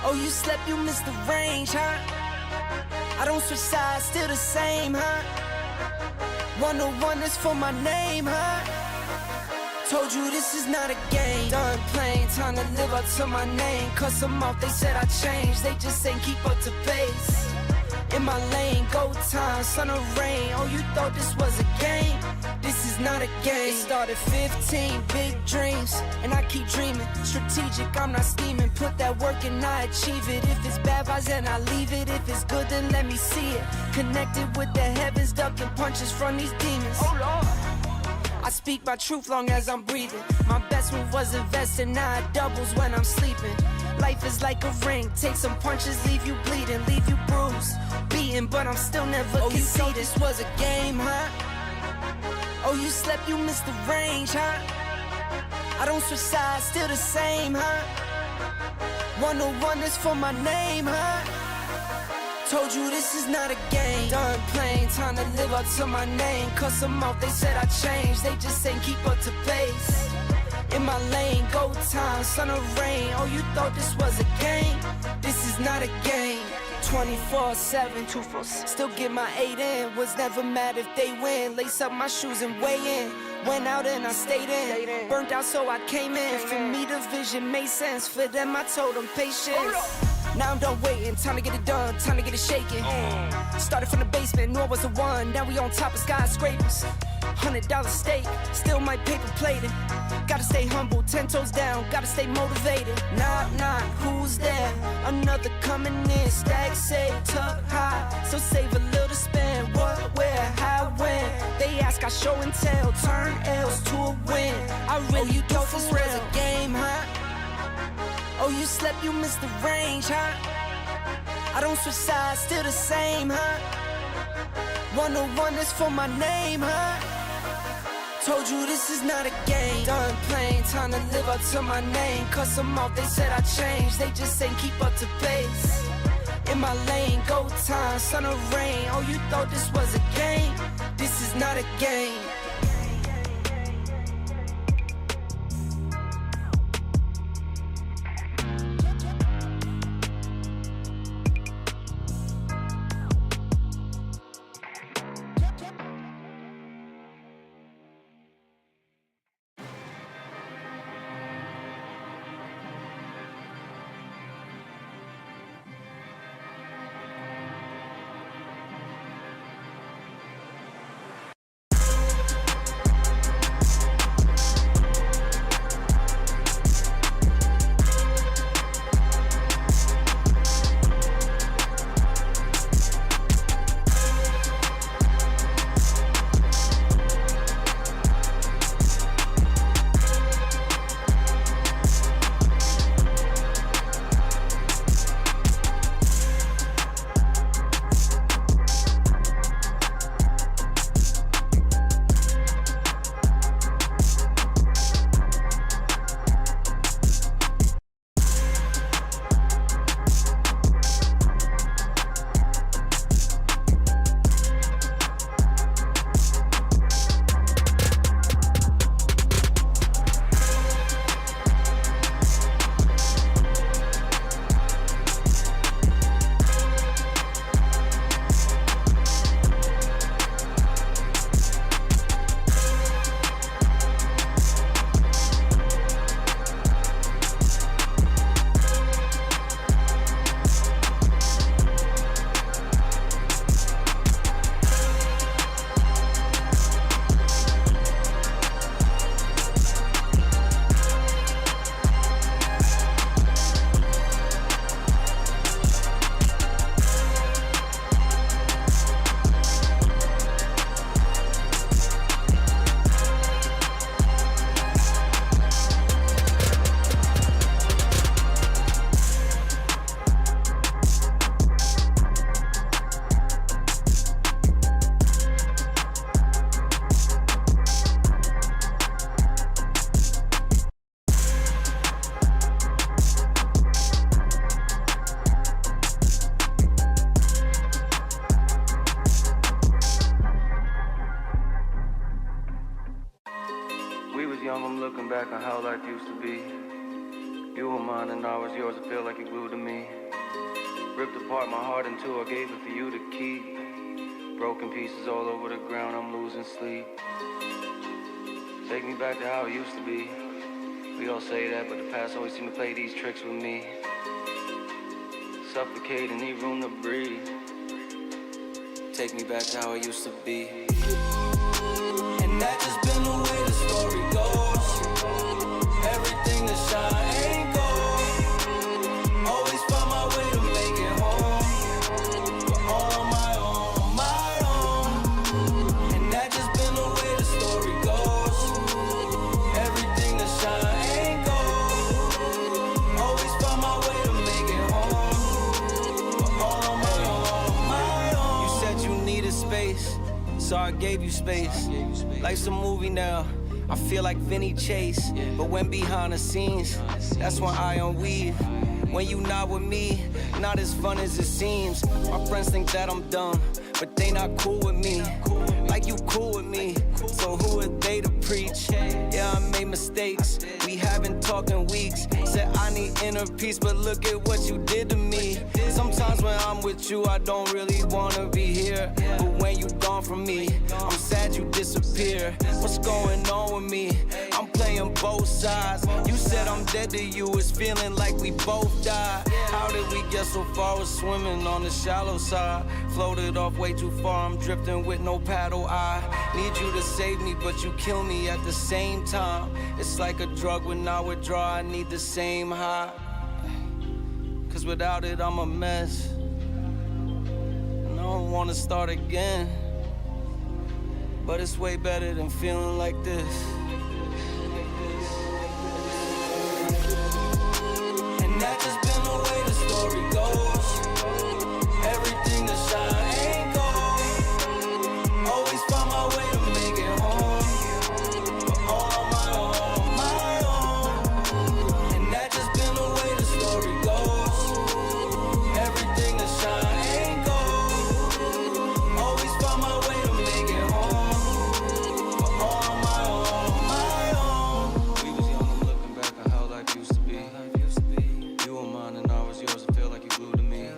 S2: Oh, you slept, you missed the range, huh? I don't switch sides, still the same, huh? 101 is for my name, huh? Told you this is not a game. Done playing, time to live up to my name. Cuss them off, they said I changed, they just ain't keep up to pace. In my lane, go time, sun or rain. Oh, you thought this was a game? This is not a game. Started 15, big dreams, and I keep dreaming. Strategic, I'm not scheming. Put that work and I achieve it. If it's bad vibes, then I leave it. If it's good, then let me see it. Connected with the heavens, ducking punches from these demons. Oh Lord, I speak my truth long as I'm breathing. My best move was investing, now it doubles when I'm sleeping. Life is like a ring, take some punches, leave you bleeding, leave you bruised, beaten, but I'm still never conceded. You thought this was a game, huh? Oh, you slept, you missed the range, huh? I don't switch sides, still the same, huh? 101 is for my name, huh? Told you this is not a game. Done playing, time to live up to my name. Cuss them off, they said I changed, they just ain't keep up to pace. In my lane, go time, sun or rain. Oh, you thought this was a game? This is not a game. 24/7, 247. Still get my 8 in. Was never mad if they win. Lace up my shoes and weigh in. Went out and I stayed in. Burnt out so I came in. For me the vision made sense. For them I told them patience. Now I'm done waiting, time to get it done, time to get it shaking. Started from the basement, knew I was the one. Now we on top of skyscrapers. $100 steak, still my paper plated. Gotta stay humble, 10 toes down, gotta stay motivated. Knock, knock, who's there? Another coming in, stack say, tuck high. So save a little to spend, what, where, how, when. They ask, I show and tell, turn L's to a win. I really thought this was a game, huh? Oh, you slept, you missed the range, huh? I don't switch sides, still the same, huh? 101 is for my name, huh? Told you this is not a game. Done playing, time to live up to my name. Cuss them off, they said I changed, they just ain't keep up to pace. In my lane, go time, sun or rain. Oh, you thought this was a game? This is not a game.
S3: young, I'm looking back on how life used to be. You were mine and I was yours, I feel like you glued to me. Ripped apart my heart in two, I gave it for you to keep. Broken pieces all over the ground, I'm losing sleep. Take me back to how it used to be. We all say that, but the past always seem to play these tricks with me. Suffocate and need room to breathe. Take me back to how it used to be. And that just been the way the story goes. Everything that shine ain't gold. Always find my way to make it home. But all on my own. And that just been the way the story goes. Everything that shine ain't gold. Always find my way to make it home. But all on my own. You said you needed space, so I gave you space. Life's a movie now, I feel like Vinny Chase. But when behind the scenes, that's when I unweave. When you not with me, not as fun as it seems. My friends think that I'm dumb, but they not cool with me. Like you cool with me, so who are they to preach? Yeah, I made mistakes, we haven't talked in weeks. Said I need inner peace, but look at what you did to me. Sometimes when I'm with you, I don't really wanna be here. But when you gone from me, I'm sad you disappear. What's going on with me? I'm playing both sides. You said I'm dead to you, it's feeling like we both died. How did we get so far? We're swimming on the shallow side. Floated off way too far, I'm drifting with no paddle. I need you to save me, but you kill me at the same time. It's like a drug when I withdraw, I need the same high. Cause without it, I'm a mess. And I don't wanna start again. But it's way better than feeling like this. And that just been the way the story goes. Everything that shine ain't gold. Always find my way to make it home. But all on my own. And that just been the way the story goes. Everything that shine ain't gold. Always find my way to make it home. But all on my own. We was young and looking back on how life used to be. You were mine and I was yours, I feel like you glued to me.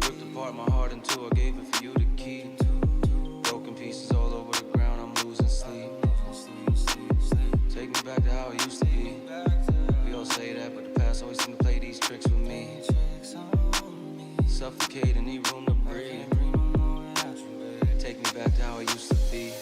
S3: Ripped apart my heart in two, I gave it for you to keep. Broken pieces all over the ground, I'm losing sleep. Take me back to how it used to be. We all say that, but the past always seem to play these tricks with me. Suffocate and need room to breathe. Take me back to how it used to be.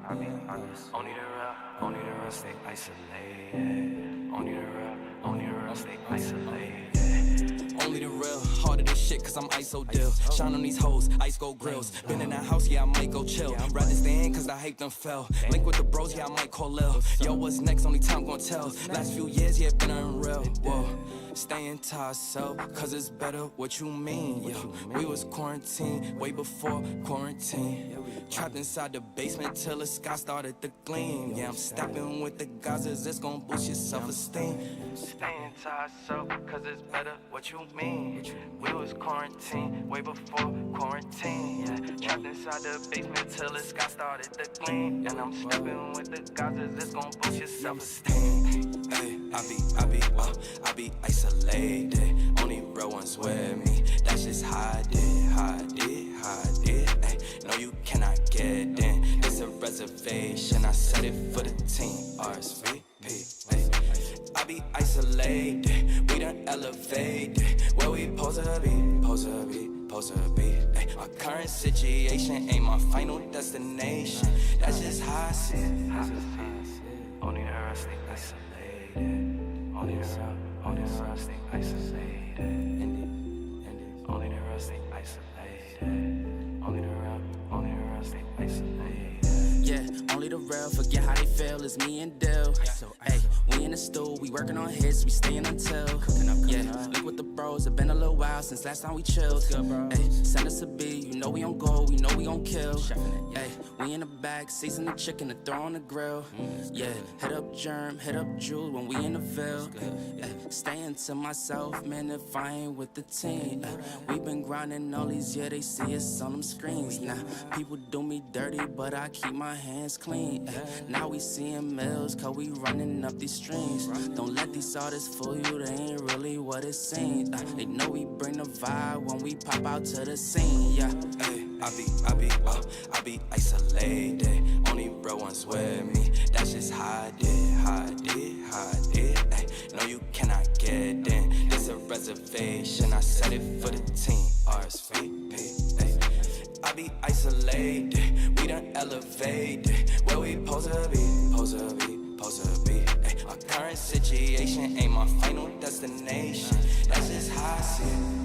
S3: Only the real stay isolated. Only the real stay isolated. Only the real, harder this shit cause I'm ISO deal. Shine on these hoes, ice gold grills. Been in that house, yeah, I might go chill. Rather stay in cause I hate them fell. Link with the bros, yeah, I might call Lil. Yo, what's next? Only time gon' tell. Last few years, yeah, been unreal. Whoa. Staying to ourselves, cause it's better what you mean, yeah. We was quarantined way before quarantine. Trapped inside the basement till the sky started to gleam. Yeah, I'm stepping with the Gazas, it's gon' boost your self-esteem. Staying to ourselves, cause it's better what you mean. We was quarantined way before quarantine. Yeah, trapped inside the basement till the sky started to gleam. And I'm stepping with the Gazas, it's gon' boost your self-esteem. Hey, I be isolated. Only real ones with me. That's just how I did, how I did, how I did. Ay, no, you cannot get in. It's a reservation. I set it for the team. RSVP. Ay, I be isolated. We done elevated. Where we supposed to be, supposed to be. Supposed to be. Ay, my current situation ain't my final destination. That's just how I see it. Only the real stay isolated. Only the real stay isolated. Only the real stay isolated. Only the real stay isolated.
S7: Yeah, only the real forget how they feel. It's me and Dill. Hey, we in the stool, we working on hits, we staying until. Yeah, link with the bros. It's been a little while since last time we chilled. Hey, send us a beat, you know we on go, we know we gon' kill. Hey, we in the back, season the chicken to throw on the grill. Yeah, hit up Germ, hit up Jewel when we in the Ville. Yeah, staying to myself, man, if I ain't with the team. We been grinding all these, yeah, they see us on them screens. Now, people do me dirty, but I keep my hands clean. Now we seeing mills, cause we running up these streams. Don't let these artists fool you, they ain't really what it seems. They know we bring the vibe when we pop out to the scene, yeah.
S3: Hey, I be isolated. Only real ones with me. That's just how I did, how I did, how I did. Ay, no, you cannot get in. There's a reservation. I set it for the team. RSVP. Ay, I be isolated. We done elevated. Where we supposed to be, supposed to be. Supposed to be. Ay, my current situation ain't my final destination. That's just how I see it.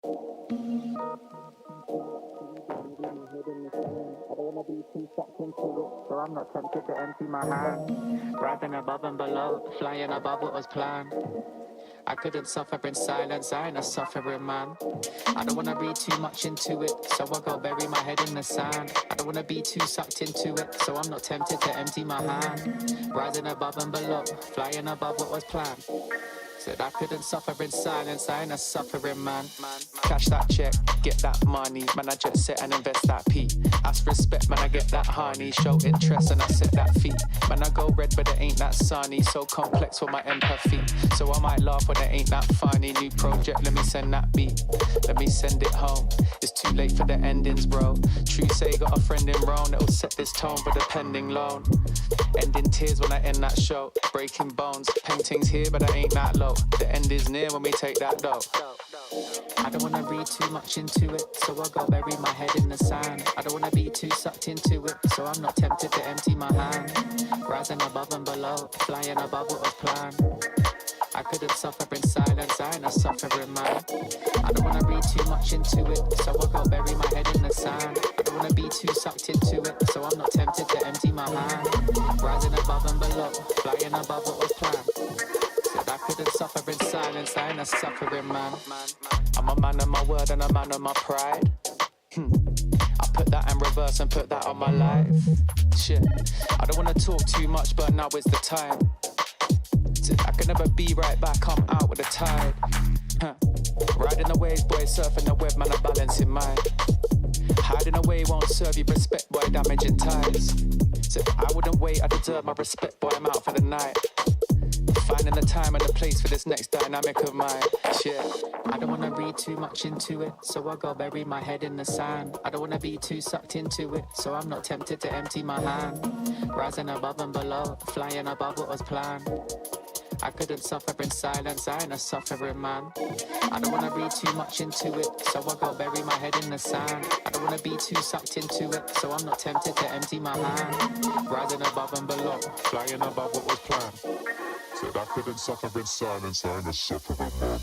S8: So I'm not tempted to empty my hand. Rising above and below, flying above what was planned. I couldn't suffer in silence, I ain't a suffering man. I don't wanna read too much into it, so I go bury my head in the sand. I don't wanna be too sucked into it, so I'm not tempted to empty my hand. Rising above and below, flying above what was planned. Said I couldn't suffer in silence, I ain't a suffering man. Cash that check, get that money, man I jet set and invest that P. Ask respect, man I get that honey, show interest and I set that fee. Man I go red but it ain't that sunny, so complex for my empathy. So I might laugh when it ain't that funny. New project, let me send that beat, let me send it home. It's too late for the endings bro. True say got a friend in Rome that'll set this tone for the pending loan. Ending tears when I end that show, breaking bones, paintings here but I ain't that low. The end is near when we take that dough. I don't wanna read too much into it, so I go bury my head in the sand. I don't wanna be too sucked into it, so I'm not tempted to empty my hand. Rising above and below, flying above what was planned. I couldn't suffer in silence, I ain't a suffering man. I don't wanna read too much into it, so I go bury my head in the sand. I don't wanna be too sucked into it, so I'm not tempted to empty my hand. Rising above and below, flying above what was planned. Said I couldn't suffer in silence, I ain't a suffering man. I'm a man of my word and a man of my pride. I put that in reverse and put that on my life. Shit, I don't wanna talk too much, but now is the time. I can never be right back, I'm out with the tide. Riding the waves, boy, surfing the web, man, I'm balancing mine. Hiding away won't serve you respect, boy, damaging ties. So I wouldn't wait, I deserve my respect, boy, I'm out for the night. Finding the time and the place for this next dynamic of mine. Shit, I don't wanna read too much into it, so I go bury my head in the sand. I don't wanna be too sucked into it, so I'm not tempted to empty my hand. Rising above and below, flying above what was planned. I couldn't suffer in silence, I ain't a suffering man. I don't wanna read too much into it, so I go bury my head in the sand. I don't wanna be too sucked into it, so I'm not tempted to empty my hand. Rising above and below, flying above what was planned.
S1: Said I couldn't suffer in silence, I ain't a suffering man.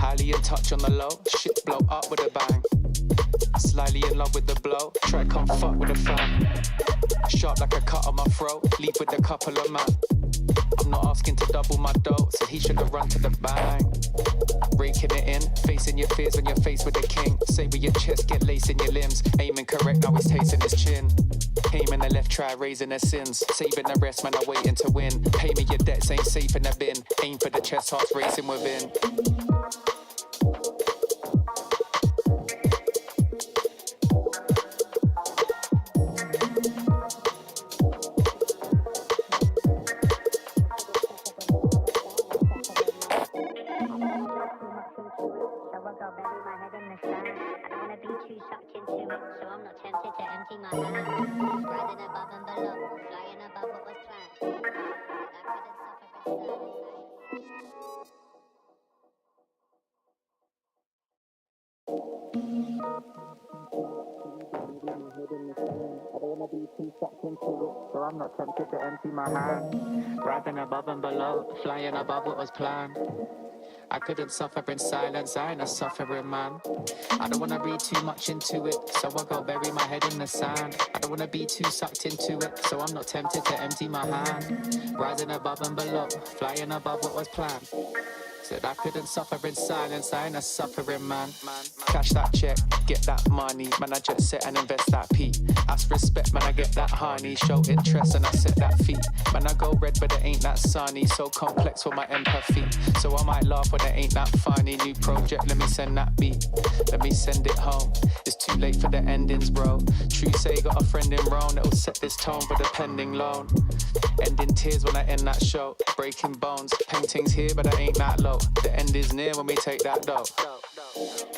S8: Highly in touch on the low, shit blow up with a bang. Slightly in love with the blow, try come fuck with a fan. Sharp like a cut on my throat, leave with a couple of man. I'm not asking to double my dough, so he should have run to the bang. Breaking it in, facing your fears when you're faced with the king. Say with your chest, get lace in your limbs. Aiming correct, now he's tasting his chin. Aim in the left, try raising their sins. Saving the rest, man, I'm waiting to win. Pay me your debts, ain't safe in the bin. Aim for the chest, hearts racing within. So I'm not tempted to empty my hand. Rising above and below, flying above what was planned. I couldn't suffer in silence, I ain't a suffering man. I don't wanna read too much into it, so I go bury my head in the sand. I don't wanna be too sucked into it, so I'm not tempted to empty my hand. Rising above and below, flying above what was planned. Said I couldn't suffer in silence, I ain't a suffering man. Cash that check, get that money, man I jet set and invest that P. Ask respect, man I get that honey, show interest and I set that fee. Man I go red but it ain't that sunny, so complex for my empathy. So I might laugh when it ain't that funny. New project, let me send that beat, let me send it home. It's too late for the endings bro. True say got a friend in Rome that'll set this tone for the pending loan. Ending tears when I end that show, breaking bones, paintings here but I ain't that low. The end is near when we take that dough.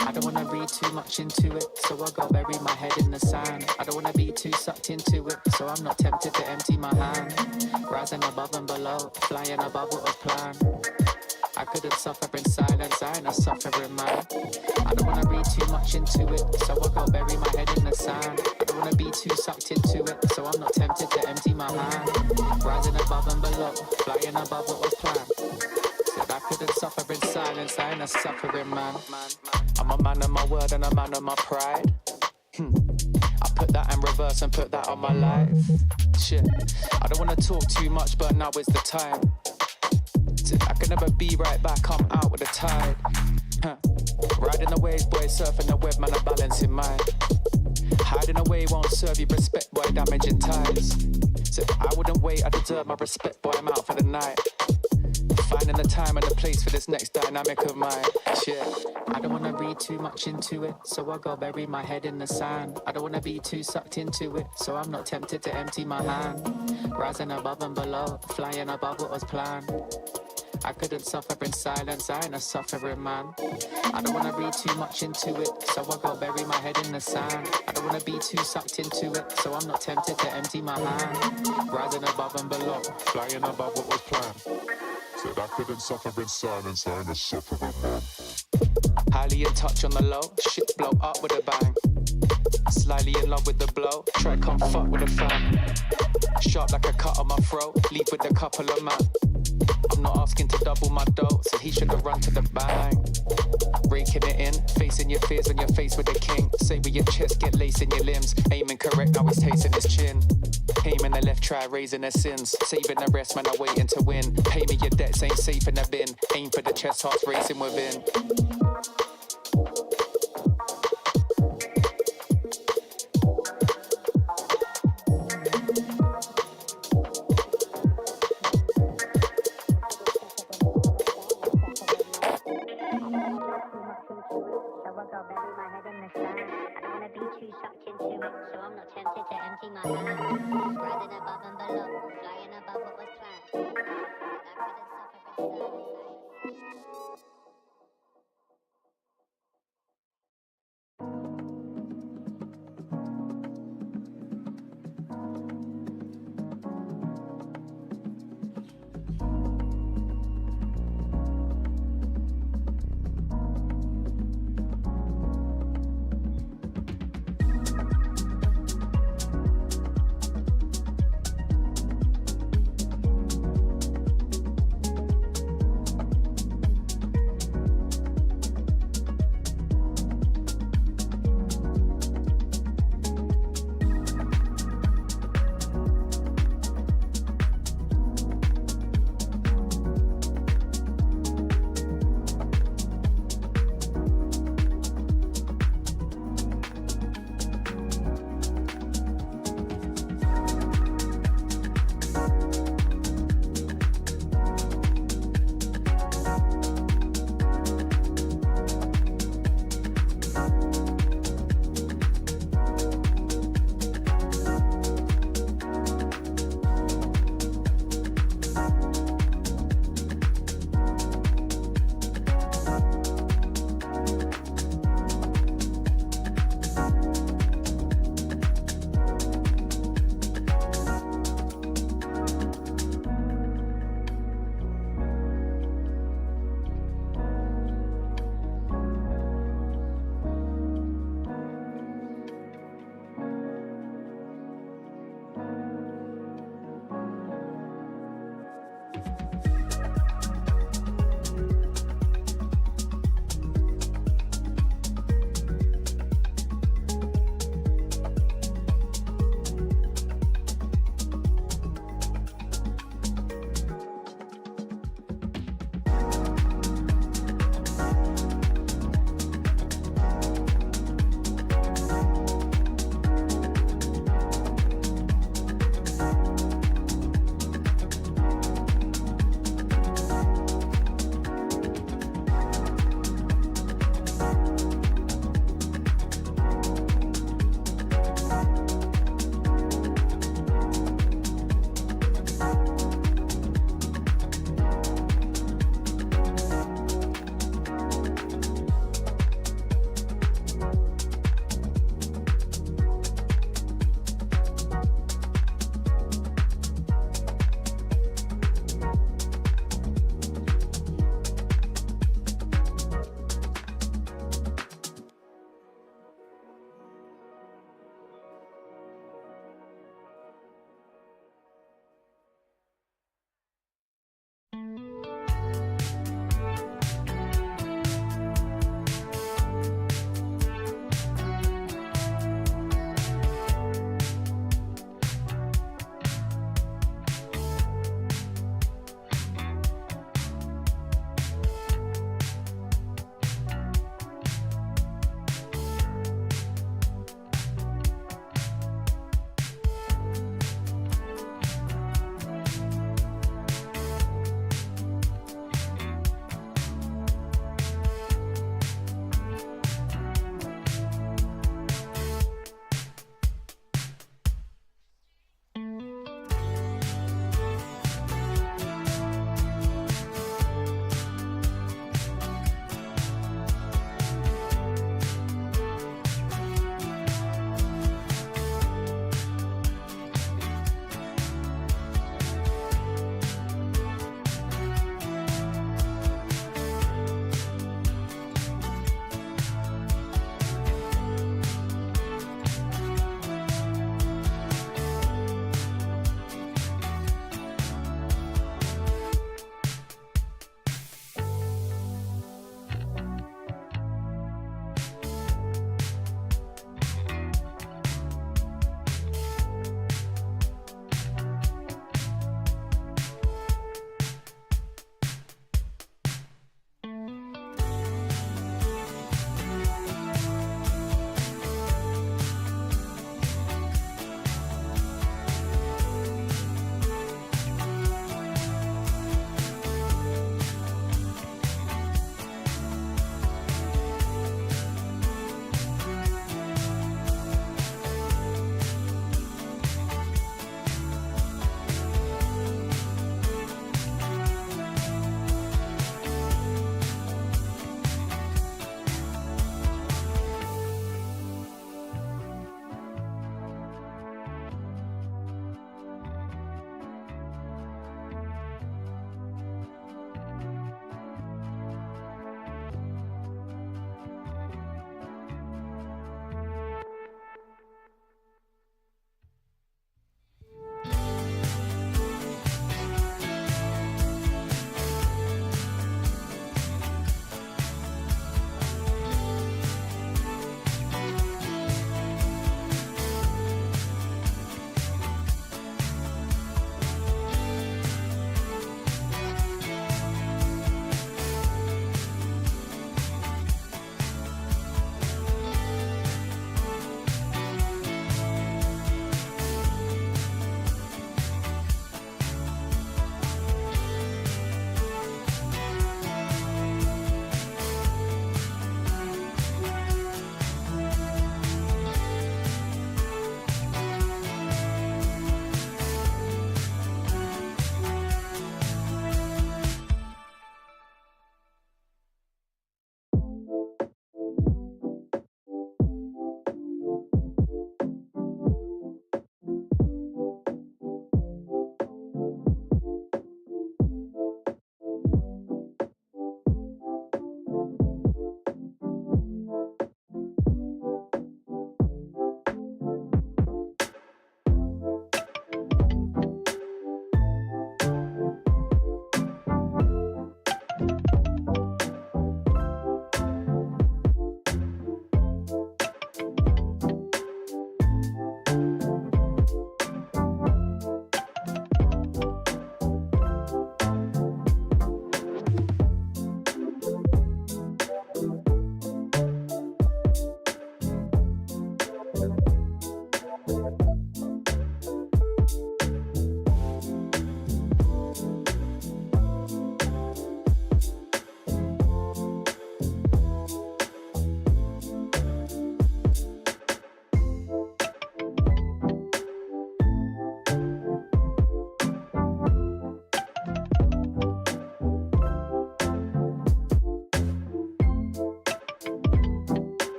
S8: I don't wanna read too much into it, so I go bury my head in the sand. I don't wanna be too sucked into it, so I'm not tempted to empty my hand. Rising above and below, flying above what was planned. I couldn't suffer in silence, I ain't a suffering man. I don't wanna read too much into it, so I go bury my head in the sand. I don't wanna be too sucked into it, so I'm not tempted to empty my hand. Rising above and below, flying above what was planned. Said I could couldn't suffer in silence, I ain't a suffering man. I'm a man of my word and a man of my pride. I put that in reverse and put that on my life. Shit, I don't wanna talk too much, but now is the time. I can never be right back, I'm out with the tide. Riding the waves, boy, surfing the web, man, I'm balancing mine. Hiding away won't serve you respect, boy, damaging ties. So I wouldn't wait, I deserve my respect, boy, I'm out for the night. Finding the time and the place for this next dynamic of mine. Shit, I don't wanna read too much into it, so I go bury my head in the sand. I don't wanna be too sucked into it, so I'm not tempted to empty my hand. Rising above and below, flying above what was planned. I couldn't suffer in silence, I ain't a suffering man. I don't wanna read too much into it, so I go bury my head in the sand. I don't wanna be too sucked into it, so I'm not tempted to empty my hand. Rising above and below,
S1: Flying above what was planned. Said I couldn't suffer in silence, I ain't a suffering man.
S8: highly in touch on the low, shit blow up with a bang. Slightly in love with the blow, try come fuck with a fan. Sharp like a cut on my throat, leave with a couple of man. I'm not asking to double my dough, so he should have run to the bang. Breaking it in, facing your fears on your face with the king. Say with your chest, get lace in your limbs. Aiming correct, now he's tasting his chin. Aiming the left, try raising their sins. Saving the rest, man, I'm waiting to win. Pay me your debts, ain't safe in the bin. Aim for the chest, hearts racing within.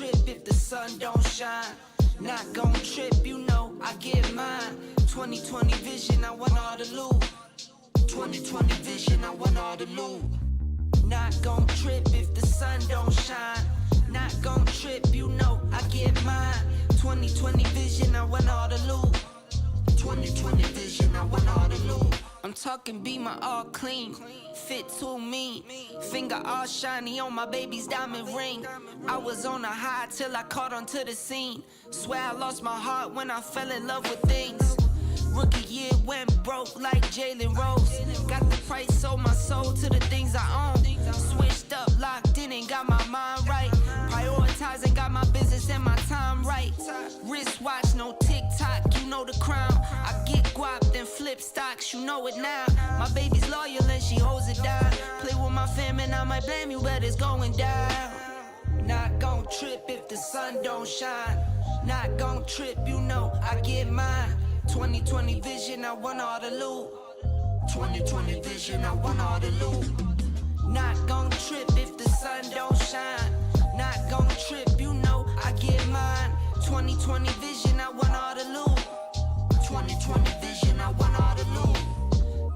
S2: trip if the sun don't shine. Not gon' trip, you know I get mine. 2020 vision, I want all the loot. 2020 vision, I want all the loot. Not gon' trip if the sun don't shine. Not gon' trip, you know I get mine. 2020 vision, I want all the loot. 2020 vision, I want all the loot. I'm talking Beamer all clean, fit too mean, finger all shiny on my baby's diamond ring. I was on a high till I caught onto the scene. Swear I lost my heart when I fell in love with things. Rookie year went broke like Jalen Rose. Got the price, sold my soul to the things I own. Switched up, locked in and got my mind right. Prioritizing, got my business and my time right. Wristwatch, no TikTok, you know the crown. I get guap, then flip stocks, you know it now. My baby's loyal and she holds it down. Play with my fam and I might blame you, but it's going down. Not gon' trip if the sun don't shine. Not gon' trip, you know I get mine. 2020 vision, I want all the loot. 2020 vision, I want all the loot. Not gon' trip if the sun don't shine. Not gon' trip, you know I get mine. 2020 vision, I want all the loot. 2020 vision, I want all the loot.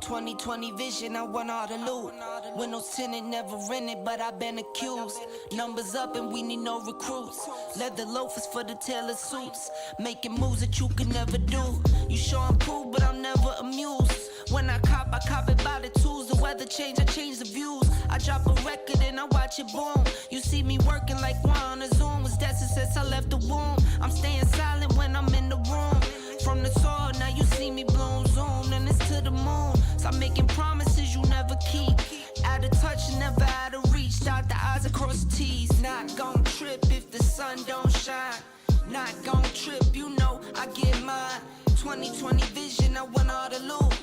S2: 2020 vision, I want all the loot. Windows tinted, never rented, but I've been accused. Numbers up and we need no recruits. Leather loafers for the tailored suits. Making moves that you can never do. You sure I'm cool, but I'm never amused. When I cop it by the tools. The weather change, I change the views. I drop a record and I watch it boom. You see me working like one on a Zoom. Was that since I left the womb? I'm staying silent when I'm in the room. From the soil, now you see me bloom, zoom, and it's to the moon. Stop making promises you never keep. Out of touch and never out of reach. Dot the I's across the T's. Not gon' trip if the sun don't shine. Not gon' trip, you know I get mine. 2020 vision, I want all the loot.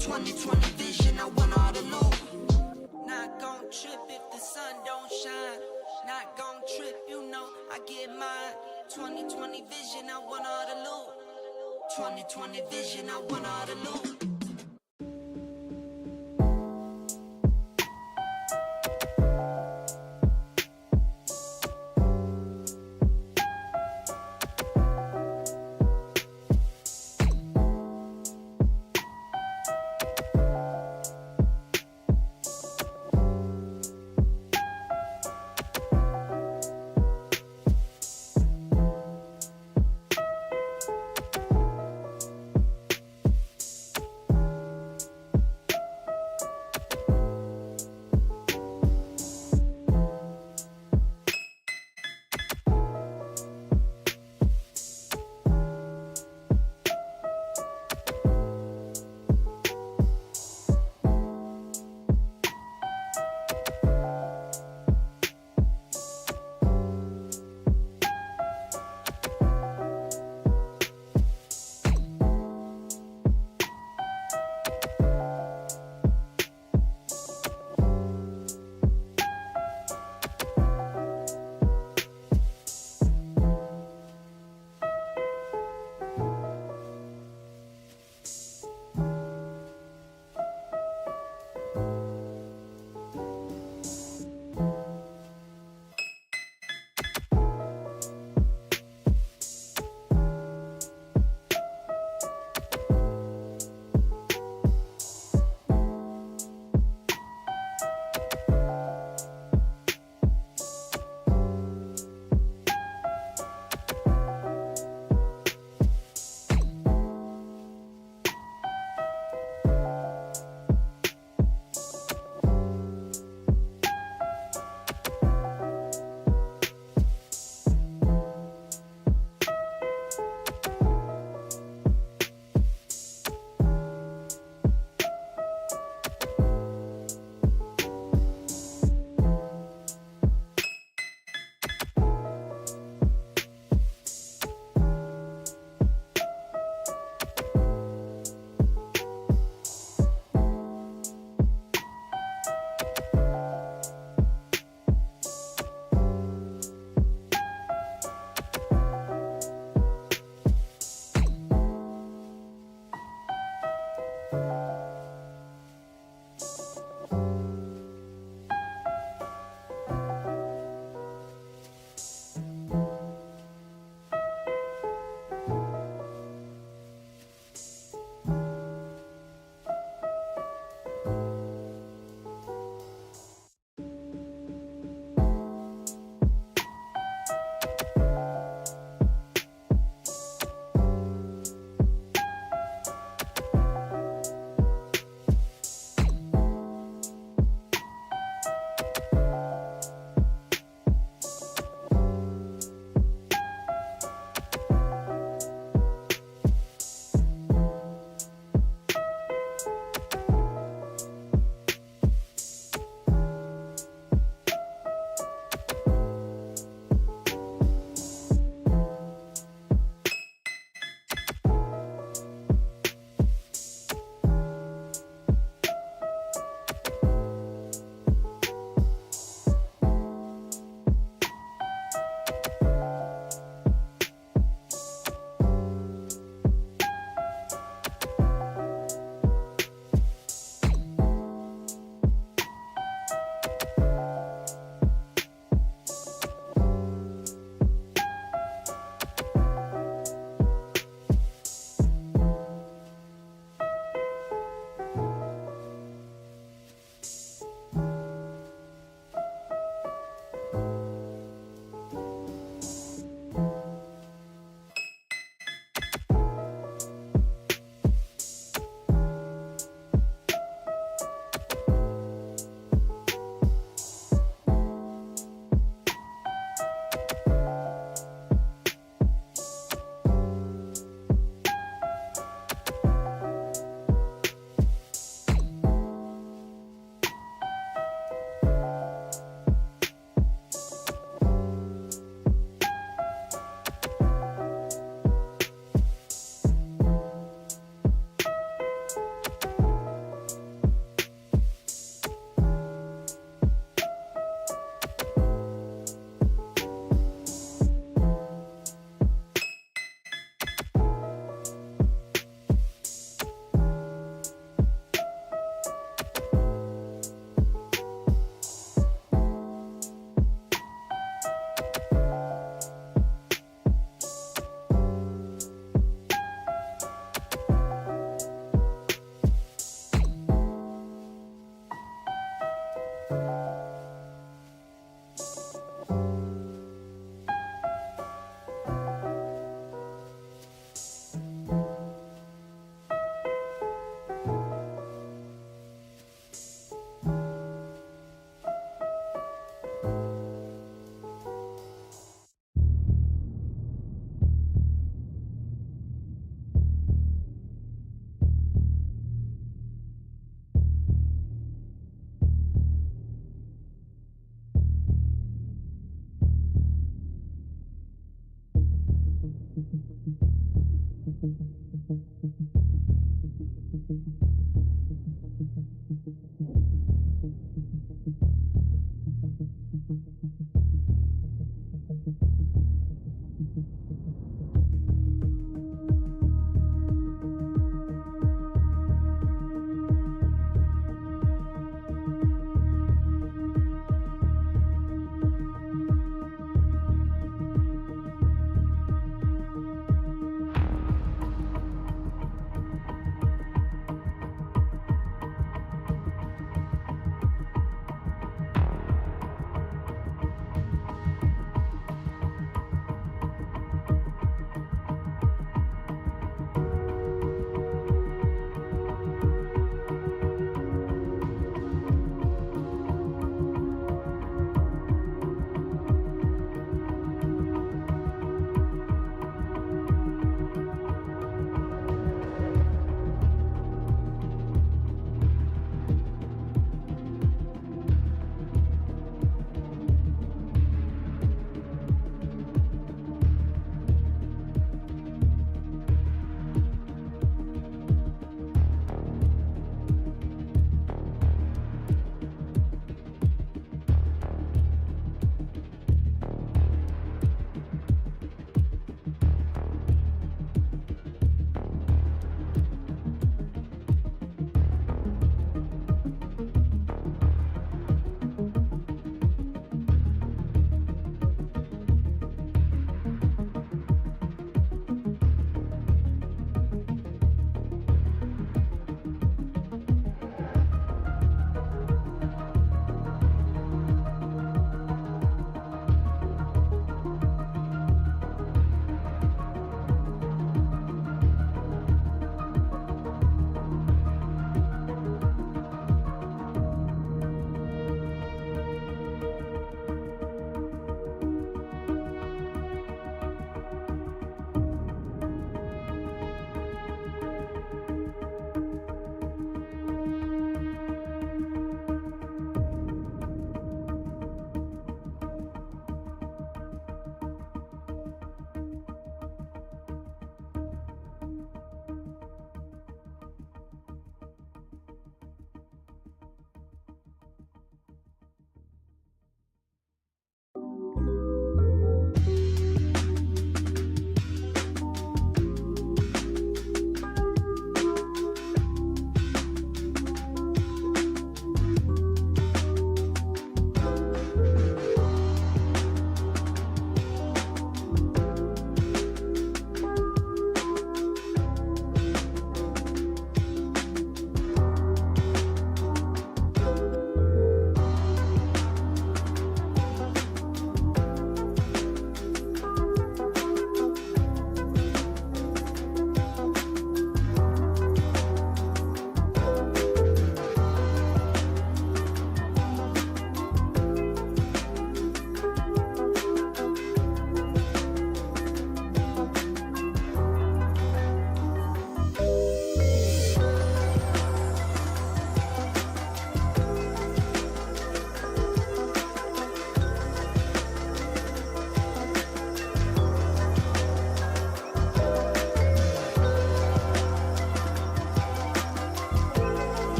S2: 2020 vision, I want all the loot. Not gon' trip if the sun don't shine. Not gon' trip, you know I get mine. 2020 vision, I want all the loot. 2020 vision, I want all the loot.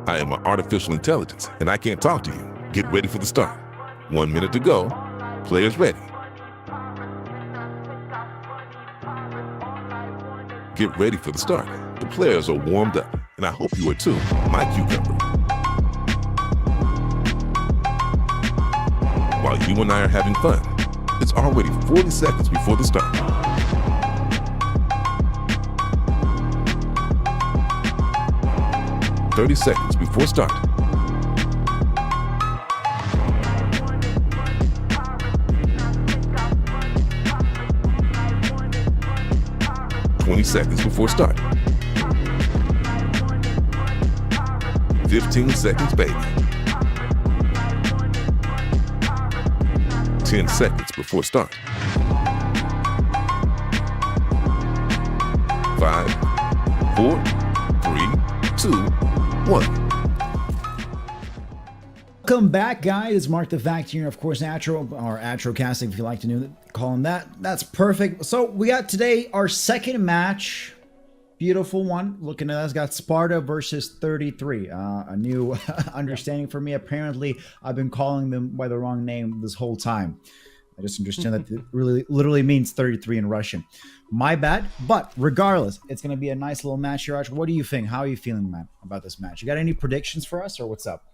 S4: I am an artificial intelligence, and I can't talk to you. Get ready for the start. 1 minute to go. Players ready. Get ready for the start. The players are warmed up, and I hope you are too, my cucumber. While you and I are having fun, it's already 40 seconds before the start. "30 seconds before start. "20 seconds before start. 15 seconds, baby. 10 seconds before start. 5, 4, 3, 2, 1.
S6: Welcome back, guys. It's Mark the Fact here, of course, Atro, or Atrocasting, if you like to call him that. That's perfect. So we got today our second match. Beautiful one. Looking at us, got Sparta versus 33. A new understanding for me. Apparently, I've been calling them by the wrong name this whole time. I just understand that it really literally means 33 in Russian. My bad. But regardless, it's going to be a nice little match here, Arch. What do you think? How are you feeling, man, about this match? You got any predictions for us, or what's up?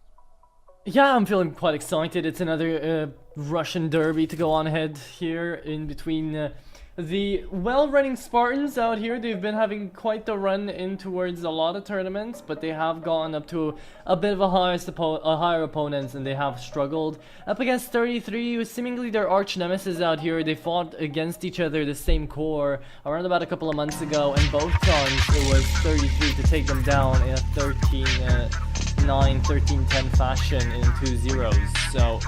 S5: Yeah, I'm feeling quite excited. It's another Russian derby to go on ahead here in between the well-running Spartans out here. They've been having quite the run in towards a lot of tournaments, but they have gone up to a bit of a higher opponents, and they have struggled up against 33, who seemingly their arch nemesis out here. They fought against each other, the same core, around about a couple of months ago, and both times it was 33 to take them down in a 13-9, 13-10 fashion in 2-0s. So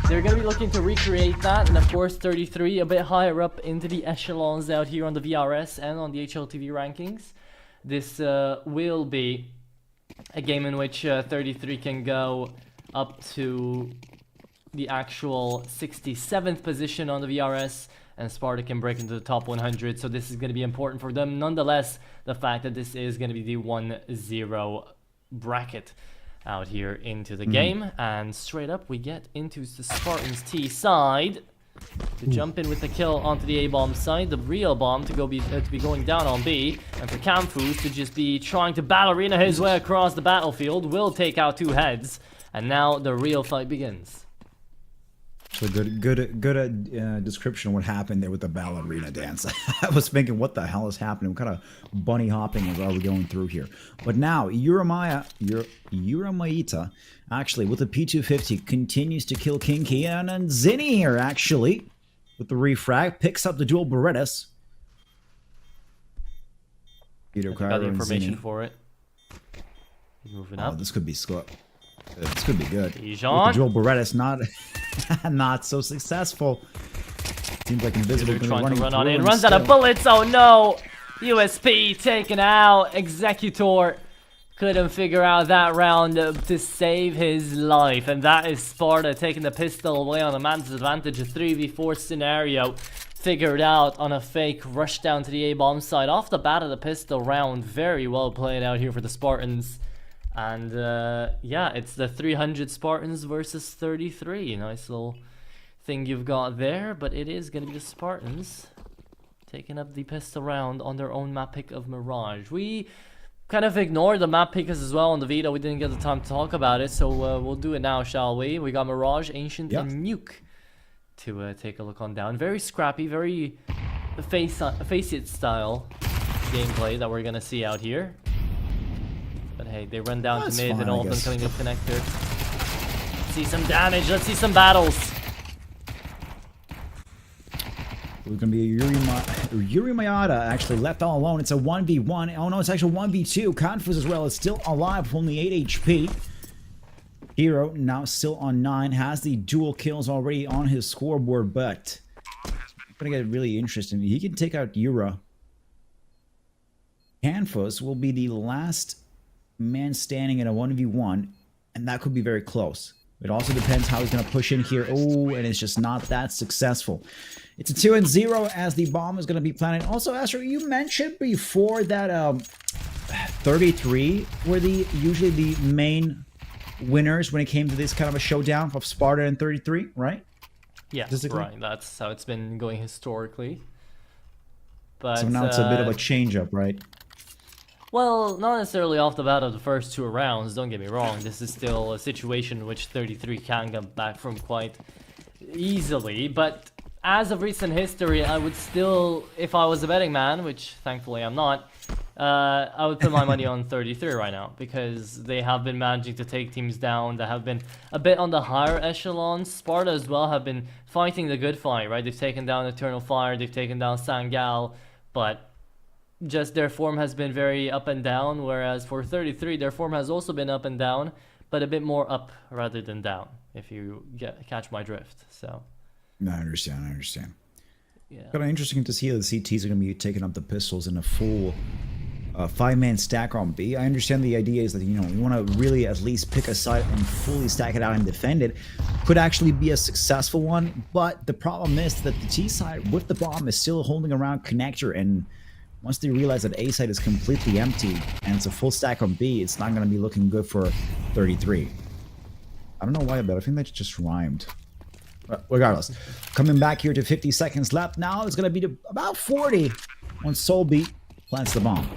S5: they're going to be looking to recreate that, and of course 33 a bit higher up into the echelons out here on the VRS and on the HLTV rankings. This will be a game in which 33 can go up to the actual 67th position on the VRS, and Sparta can break into the top 100, so this is going to be important for them. Nonetheless, the fact that this is going to be the 1-0 bracket out here into the game, and straight up we get into the Spartans T side to jump in with the kill onto the A bomb side, the real bomb to be going down on B, and for Camfus to just be trying to ballerina his way across the battlefield, will take out 2 heads, and now the real fight begins.
S6: So good description of what happened there with the ballerina dance. I was thinking, what the hell is happening? What kind of bunny hopping are we going through here? But now, Uramaita, actually, with the P250, continues to kill King Kian, and Zinni here, actually, with the refrag, picks up the dual Berettas.
S5: I got the information for it. Moving up.
S6: This could be This could be good.
S5: Dijon.
S6: Dual Berettas not so successful. Seems like Invisible
S5: trying to run on in. Runs out of bullets. Oh no! USP taken out. Executor couldn't figure out that round to save his life. And that is Sparta taking the pistol away on a man's advantage. A 3v4 scenario figured out on a fake rush down to the A-bomb side. Off the bat of the pistol round. Very well played out here for the Spartans. And yeah, it's the 300 Spartans versus 33. Nice little thing you've got there, but it is going to be the Spartans taking up the pistol round on their own map pick of Mirage. We kind of ignored the map pickers as well on the Vita. We didn't get the time to talk about it, so we'll do it now, shall we? We got Mirage, Ancient, and Nuke to take a look on down. Very scrappy, very face-it style gameplay that we're going to see out here. But hey, they run down to mid, and all of them coming up connector. Let's see some damage, let's see some battles.
S6: It's going to be Yuri Mayada actually left all alone. It's a 1v1. Oh no, it's actually 1v2. Confus as well is still alive with only 8 HP. Hero now still on 9. Has the dual kills already on his scoreboard, but it's going to get really interesting. He can take out Yura. Confus will be the last man standing in a 1v1, and that could be very close. It also depends how he's going to push in here. Oh, and it's just not that successful. It's a 2-0 as the bomb is going to be planted. Also, Astro, you mentioned before that 33 were usually the main winners when it came to this kind of a showdown of Sparta and 33, right?
S5: Yeah, right. That's how it's been going historically. But
S6: so now it's a bit of a change-up, right?
S5: Well, not necessarily off the bat of the first 2 rounds, don't get me wrong. This is still a situation in which 33 can come back from quite easily. But as of recent history, I would still, if I was a betting man, which thankfully I'm not, I would put my money on 33 right now, because they have been managing to take teams down that have been a bit on the higher echelons. Sparta as well have been fighting the good fight, right? They've taken down Eternal Fire, they've taken down Sangal, but just their form has been very up and down, whereas for 33, their form has also been up and down, but a bit more up rather than down, if you catch my drift. So
S6: I understand.
S5: yeah,
S6: Kind of interesting to see that the CTs are going to be taking up the pistols in a full 5-man stack on B. I understand the idea is that, you want to really at least pick a side and fully stack it out and defend it. Could actually be a successful one, but the problem is that the T side with the bomb is still holding around connector, and once they realize that A side is completely empty and it's a full stack on B, it's not going to be looking good for 33. I don't know why, but I think that just rhymed. Regardless, coming back here to 50 seconds left now, it's going to be to about 40 when Soulbeat plants the bomb.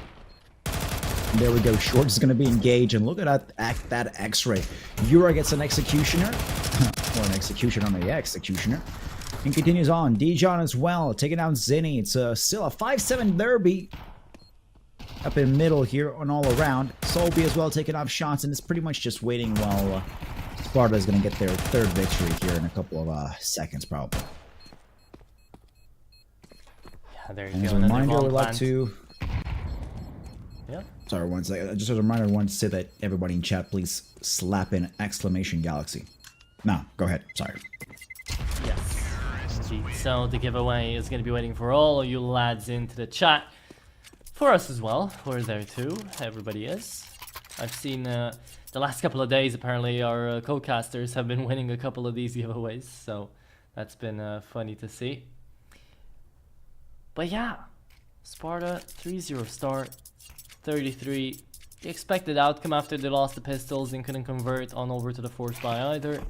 S6: And there we go. Short is going to be engaged, and look at that X-ray. Yura gets an executioner, or an execution on the executioner, and continues on. Dijon as well, taking down Zinni. It's still a 5-7 derby up in middle here and all around. Soulbeat as well taking off shots, and it's pretty much just waiting while Sparta is going to get their 3rd victory here in a couple of seconds, probably.
S5: Yeah, there you
S6: and
S5: go.
S6: as a reminder, we'd like to...
S5: Yeah.
S6: Sorry, one second. Just as a reminder, I want to say that everybody in chat, please slap in !Galaxy. No, go ahead. Sorry.
S5: Yes. Indeed. So the giveaway is going to be waiting for all of you lads into the chat. For us as well. We're there too. Everybody is. I've seen the last couple of days, apparently, our co-casters have been winning a couple of these giveaways. So that's been funny to see. But yeah. Sparta, 3-0 start. 33, the expected outcome after they lost the pistols and couldn't convert on over to the Force buy either.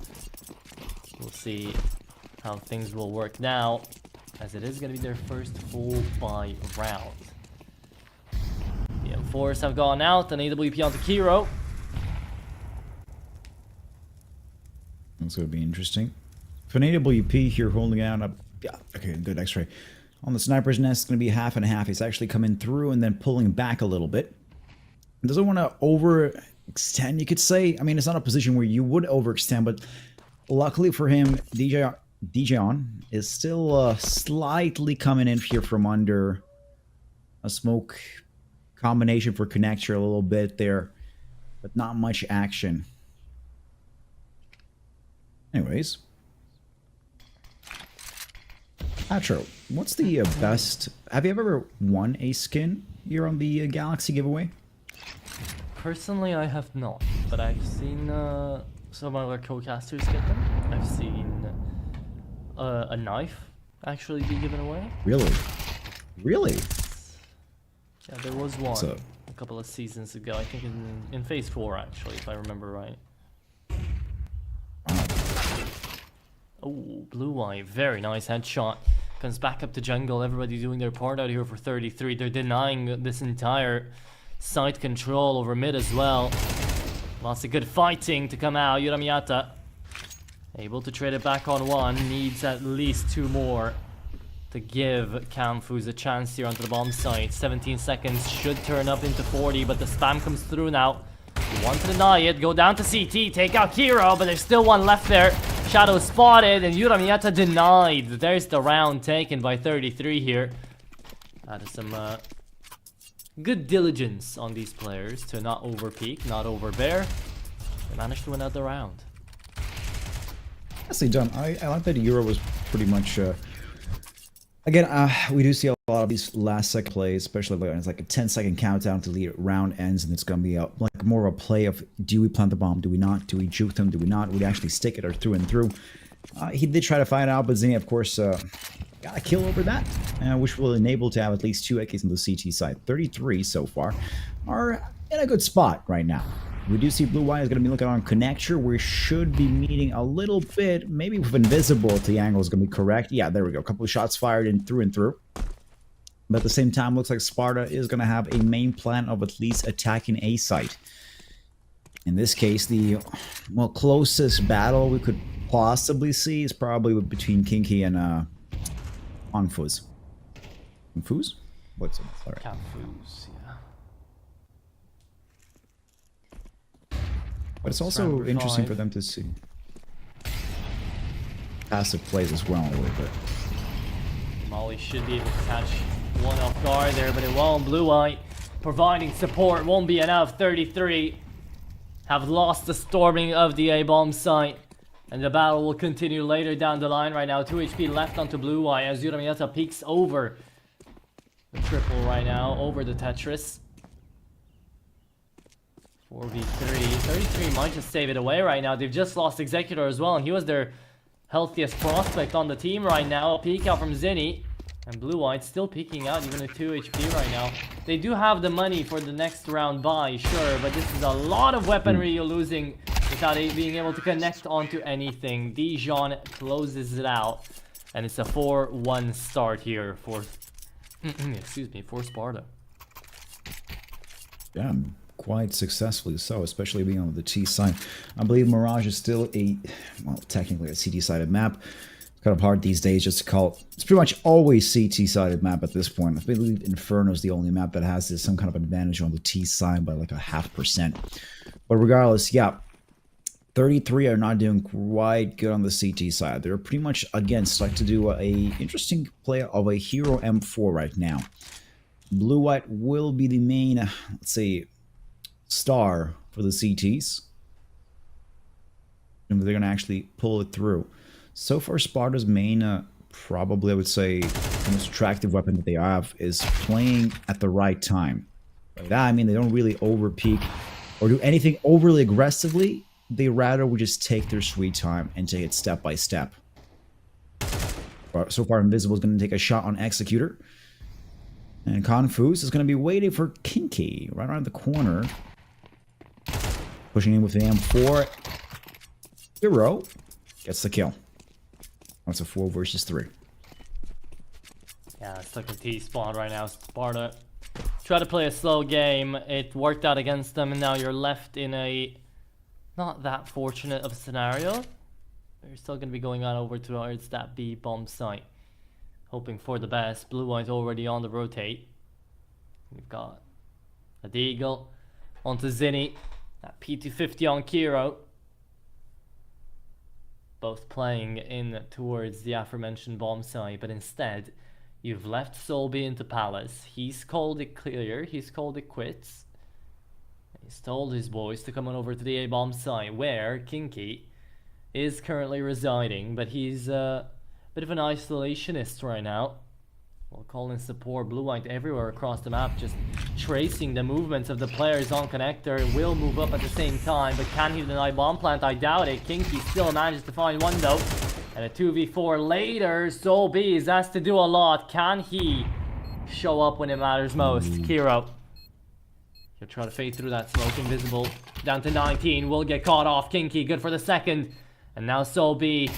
S5: We'll see how things will work now, as it is going to be their first full buy round. The Force have gone out, and AWP onto Kiro.
S6: That's going to be interesting. For an AWP here holding out a... Yeah, okay, good X-ray. On the sniper's nest, it's going to be half and half. He's actually coming through and then pulling back a little bit. Doesn't want to overextend, you could say. I mean, it's not a position where you would overextend, but luckily for him, Dijon is still slightly coming in here from under a smoke combination for connector a little bit there, but not much action. Anyways. Atro, what's the best... Have you ever won a skin here on the Galaxy giveaway?
S5: Personally, I have not, but I've seen some other co-casters get them. I've seen a knife actually be given away.
S6: Really? Really?
S5: Yeah, there was one a couple of seasons ago. I think in Phase 4, actually, if I remember right. Oh, Blue Eye, very nice headshot. Comes back up to jungle. Everybody doing their part out here for 33. They're denying this entire site control over mid as well. Lots of good fighting to come out. Yuramiyata able to trade it back on one. Needs at least 2 more to give Kamfuz a chance here onto the bomb site. 17 seconds should turn up into 40, but the spam comes through now. You want to deny it, go down to CT, take out Kiro, but there's still one left there. Shadow spotted, and Yuramiyata denied. There's the round taken by 33 here. That is some good diligence on these players to not overpeak, not overbear. They managed to win out the round.
S6: Nicely done. I like that Euro was pretty much... Again, we do see a lot of these last second plays, especially when it's like a 10-second countdown to the round ends, and it's going to be like more of a play of, do we plant the bomb, do we not, do we juke them, do we not, would we actually stick it or through and through. He did try to find out, but Zinni, of course, got a kill over that, which will enable to have at least 2 AKs on the CT side. 33 so far. Are in a good spot right now. We do see Blue White is going to be looking on Connector. We should be meeting a little bit, maybe with Invisible if the angle is going to be correct. Yeah, there we go. A couple of shots fired in through and through. But at the same time, looks like Sparta is going to have a main plan of at least attacking A site. In this case, the closest battle we could possibly see is probably between Kinky and Onfuz. Onfuz? What's it? Sorry.
S5: Confuse, yeah.
S6: But it's also interesting for them to see passive plays as well a little bit.
S5: Molly should be able to catch one off guard there, but it won't. Blue White providing support won't be enough. 33 have lost the storming of the A-bomb site, and the battle will continue later down the line. Right now, 2 HP left onto Blue White as Yuramiata peeks over the triple right now, over the Tetris. 4v3. 33 might just save it away right now. They've just lost Executor as well, and he was their healthiest prospect on the team right now. Peek out from Zinni. And Blue White still peeking out, even at 2 HP right now. They do have the money for the next round buy, sure, but this is a lot of weaponry you're losing without being able to connect onto anything. Dijon closes it out, and it's a 4-1 start here for, excuse me, for Sparta.
S6: Yeah, quite successfully so, especially being on the T side. I believe Mirage is still technically a CT-sided map. Kind of hard these days just to call it. It's pretty much always CT-sided map at this point. I believe Inferno is the only map that has some kind of advantage on the T side by like 0.5%. But regardless, yeah, 33 are not doing quite good on the CT side. They're pretty much, again, like to do a interesting play of a Hero M4 right now. Blue-White will be the main, let's say, star for the CTs. And they're going to actually pull it through. So far, Sparta's main, probably I would say, the most attractive weapon that they have is playing at the right time. By that, I mean they don't really over-peak or do anything overly aggressively. They rather would just take their sweet time and take it step by step. So far, Invisible is going to take a shot on Executor. And Confuse is going to be waiting for Kinky right around the corner. Pushing in with the M4. Hero gets the kill. That's a 4 versus 3.
S5: Yeah, it's like a T spawn right now. Sparta try to play a slow game. It worked out against them, and now you're left in a not that fortunate of a scenario. You're still going to be going on over towards that B bomb site, hoping for the best. Blue White's already on the rotate. We've got a Deagle onto Zinni. That P250 on Kiro. Both playing in towards the aforementioned bomb site, but instead you've left Solby into Palace. He's called it clear, he's called it quits. He's told his boys to come on over to the A-bomb site where Kinky is currently residing, but he's a bit of an isolationist right now. We'll call in support. Blue White everywhere across the map, just tracing the movements of the players on Connector. Will move up at the same time, but can he deny bomb plant? I doubt it. Kinky still manages to find one though. And a 2v4 later, Soul B is asked to do a lot. Can he show up when it matters most? Kiro. He'll try to fade through that smoke. Invisible down to 19. Will get caught off. Kinky good for the second. And now Soul B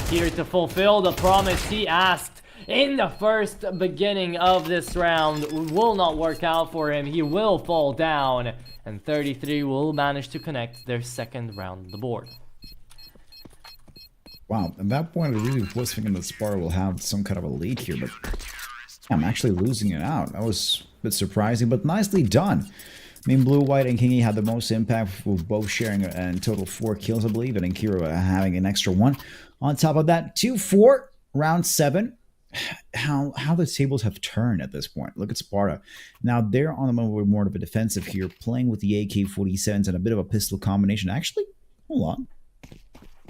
S5: here to fulfill the promise he asked in the first beginning of this round. Will not work out for him. He will fall down, and 33 will manage to connect their second round on the board.
S6: Wow, at that point I really was thinking that Sparta will have some kind of a lead here, but I'm actually losing it out. That was a bit surprising, but nicely done. I mean, Blue, White, and Kingy had the most impact, with both sharing a total 4 kills, I believe, and Kiro having an extra 1. On top of that, 2-4, round 7. How the tables have turned at this point. Look at Sparta. Now they're on the moment more of a defensive here, playing with the AK-47s and a bit of a pistol combination. Actually, hold on.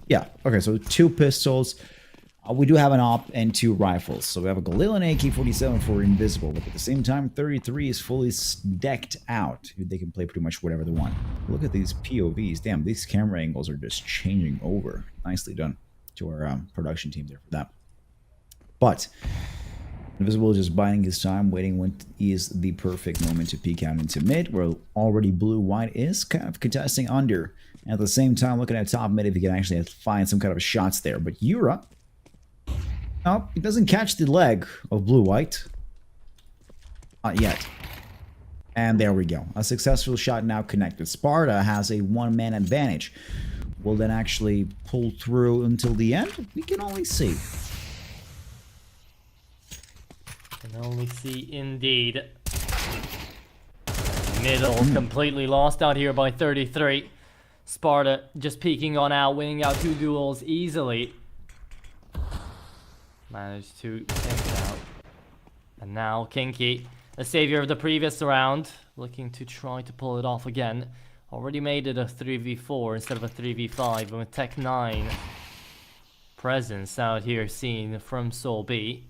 S6: Yeah, okay, so 2 pistols. We do have an op and 2 rifles. So we have a Galil and AK-47 for Invisible, but at the same time, 33 is fully decked out. They can play pretty much whatever they want. Look at these POVs. Damn, these camera angles are just changing over. Nicely done to our production team there for that. But Invisible just biding his time, waiting when is the perfect moment to peek out into mid, where already blue-white is kind of contesting under. And at the same time, looking at top mid if he can actually find some kind of shots there. But Yura, oh, he doesn't catch the leg of blue-white. Not yet. And there we go. A successful shot now connected. Sparta has a one-man advantage. Will then actually pull through until the end? We can only see.
S5: Can only see indeed. Middle completely lost out here by 33. Sparta just peeking on out, winning out 2 duels easily. Managed to take it out. And now Kinky, the savior of the previous round, looking to try to pull it off again. Already made it a 3v4 instead of a 3v5, and with Tech 9 presence out here seen from Seoul B.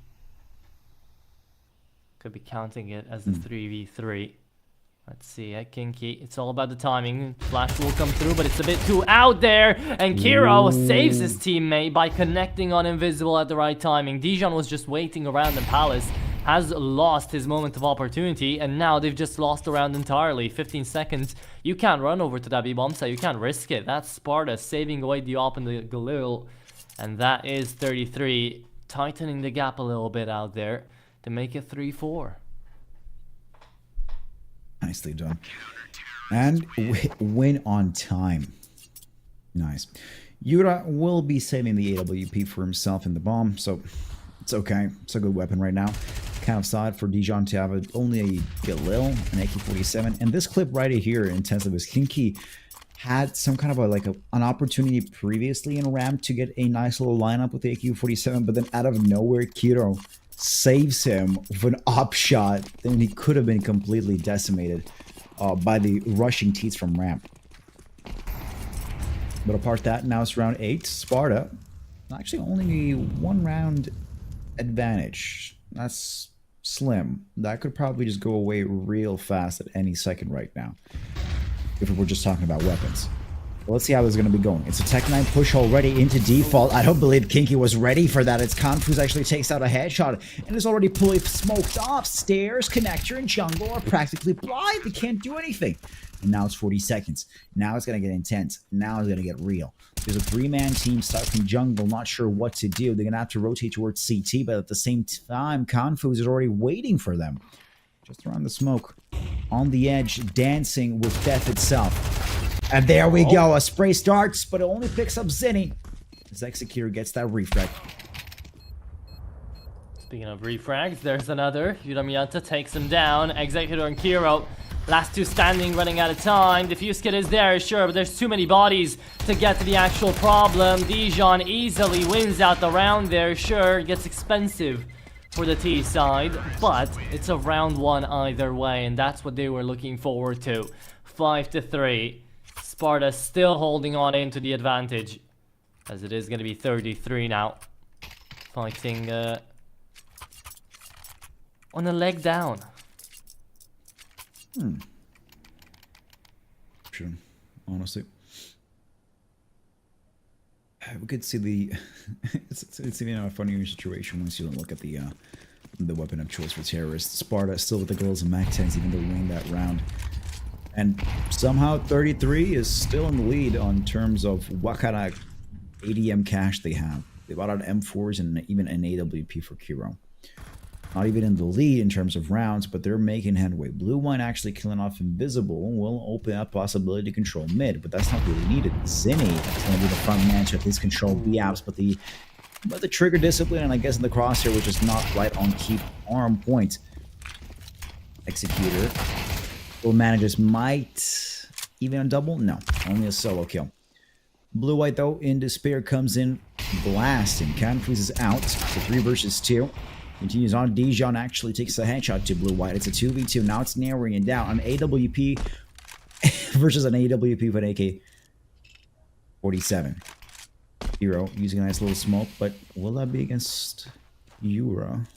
S5: Could be counting it as a 3v3. Let's see, at Kinky, it's all about the timing. Flash will come through, but it's a bit too out there. And Kiro saves his teammate by connecting on Invisible at the right timing. Dijon was just waiting around, and Palace has lost his moment of opportunity. And now they've just lost the round entirely. 15 seconds. You can't run over to that B-bomb site. You can't risk it. That's Sparta saving away the op and the Galil. And that is 33, tightening the gap a little bit out there to make it 3-4.
S6: Nicely done. And win on time. Nice. Yura will be saving the AWP for himself in the bomb, so it's okay. It's a good weapon right now. Kind of sad for Dijon to have only a Galil, an AK-47. And this clip right here in Intensive is Kinky had some kind of an opportunity previously in RAM to get a nice little lineup with the AK-47, but then out of nowhere, Kiro saves him with an op shot. Then he could have been completely decimated by the rushing teats from ramp. But apart that, now it's round 8. Sparta, actually only 1 round advantage. That's slim. That could probably just go away real fast at any second right now, if we're just talking about weapons. Well, let's see how this is going to be going. It's a Tech 9 push already into default. I don't believe Kinky was ready for that. It's Confuse actually takes out a headshot and is already fully smoked off. Stairs, connector, and jungle are practically blind. They can't do anything. And now it's 40 seconds. Now it's going to get intense. Now it's going to get real. There's a 3-man team stuck in jungle, not sure what to do. They're going to have to rotate towards CT, but at the same time, Confuse is already waiting for them. Just around the smoke. On the edge, dancing with death itself. And there we go. A spray starts, but it only picks up Zinni. As Executor gets that refrag.
S5: Speaking of refrags, there's another. Yuramiata takes him down. Executor and Kiro, last 2 standing, running out of time. Diffuse kit is there, sure, but there's too many bodies to get to the actual problem. Dijon easily wins out the round there, sure. Gets expensive for the T side, but it's a round 1 either way, and that's what they were looking forward to. 5-3. Sparta still holding on into the advantage, as it is going to be 33 now. Fighting on a leg down.
S6: Sure, honestly. We could see the... it's even a funnier situation once you don't look at the weapon of choice for terrorists. Sparta still with the girls in MAC-10s, even though we win that round. And somehow 33 is still in the lead on terms of what kind of ADM cash they have. They bought out M4s and even an AWP for Kiro. Not even in the lead in terms of rounds, but they're making headway. Blue One actually killing off Invisible will open up possibility to control mid, but that's not really needed. Zinni is going to be the front man to at least control B-apps, but the trigger discipline and I guess in the crosshair, which is not right on keep arm point. Executor will manages might even a double? No, only a solo kill. Blue White though in despair comes in blasting. Confuse is out. It's a 3 versus 2. Continues on. Dijon actually takes a headshot to Blue White. It's a 2v2. Now it's narrowing it down. An AWP versus an AWP with an AK-47. Hero using a nice little smoke, but will that be against Yura?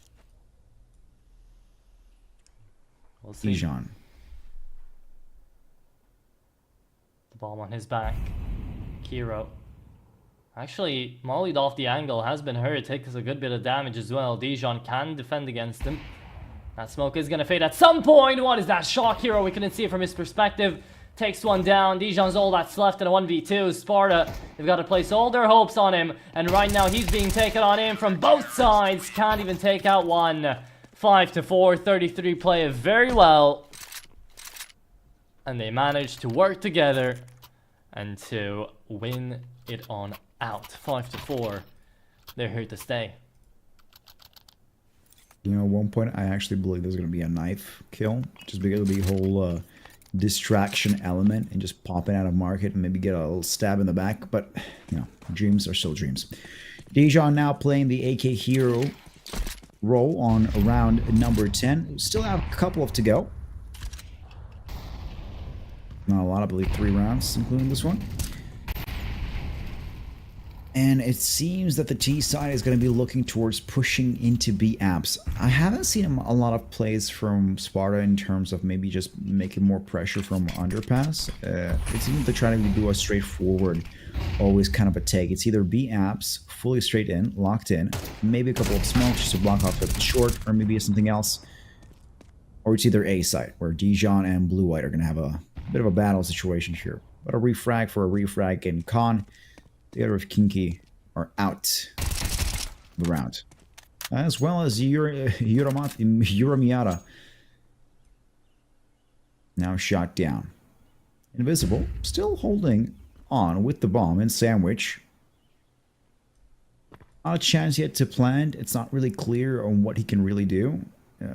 S5: We'll see.
S6: Dijon.
S5: The bomb on his back. Kiro Actually, mollied off the angle, has been hurt, takes a good bit of damage as well. Dijon can defend against him. That smoke is gonna fade at some point. What is that? Shock hero, we couldn't see it from his perspective. Takes one down. Dijon's all that's left in a 1v2. Sparta, they've got to place all their hopes on him. And right now, he's being taken on in from both sides. Can't even take out one. 5-4, 33 play it very well. And they managed to work together and to win it on out. 5-4. They're here to stay.
S6: You know, at one point, I actually believe there's going to be a knife kill. Just because of the whole distraction element and just popping out of market and maybe get a little stab in the back. But, you know, dreams are still dreams. Dijon now playing the AK hero role on round number 10. Still have a couple of to go. Not a lot, I believe 3 rounds, including this one. And it seems that the T side is going to be looking towards pushing into B apps. I haven't seen a lot of plays from Sparta in terms of maybe just making more pressure from underpass. It seems they're trying to do a straightforward, always kind of a take. It's either B apps, fully straight in, locked in, maybe a couple of smokes just to block off the short, or maybe something else. Or it's either A side, where Dijon and Blue White are going to have a bit of a battle situation here. But a refrag for a refrag in Con. The other of Kinky are out the round. As well as Uramiata. Now shot down. Invisible, still holding on with the bomb in Sandwich. Not a chance yet to plant. It's not really clear on what he can really do.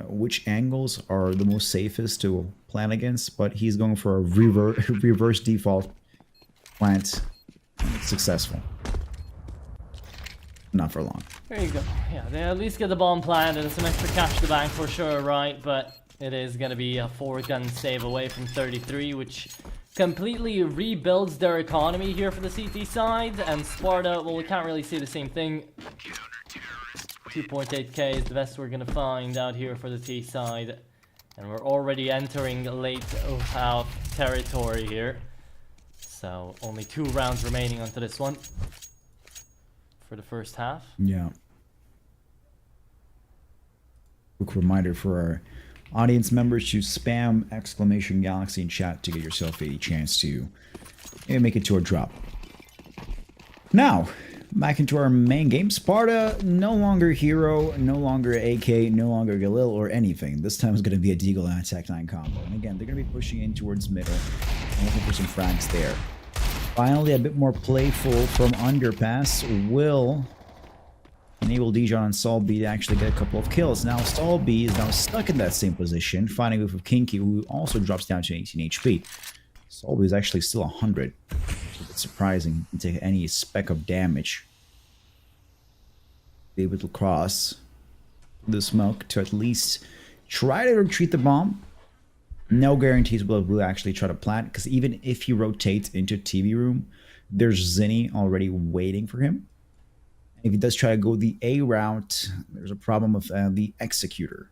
S6: Which angles are the most safest to plan against, but he's going for a reverse default plant. Successful. Not for long.
S5: There you go. Yeah, they at least get the bomb planted and some extra cash to the bank for sure, right? But it is going to be a 4-gun save away from 33, which completely rebuilds their economy here for the CT side. And Sparta, well, we can't really see the same thing. 2.8k is the best we're going to find out here for the T side. And we're already entering late out territory here. So only 2 rounds remaining onto this one for the first half.
S6: Yeah. Quick reminder for our audience members to spam !Galaxy in chat to get yourself a chance to make it to a drop. Now, back into our main game. Sparta, no longer hero, no longer AK, no longer Galil or anything. This time is going to be a Deagle and a Tech 9 combo. And again, they're going to be pushing in towards middle. I'm looking for some frags there. Finally, a bit more playful from Underpass will enable Dijon and Solby to actually get a couple of kills. Now, Solby is now stuck in that same position, fighting with Kinky, who also drops down to 18 HP. Solby is actually still 100. It's surprising to take any speck of damage. Be able to cross the smoke to at least try to retreat the bomb. No guarantees we'll actually try to plant, because even if he rotates into TV room, there's Zinni already waiting for him. If he does try to go the A route, there's a problem with the Executor.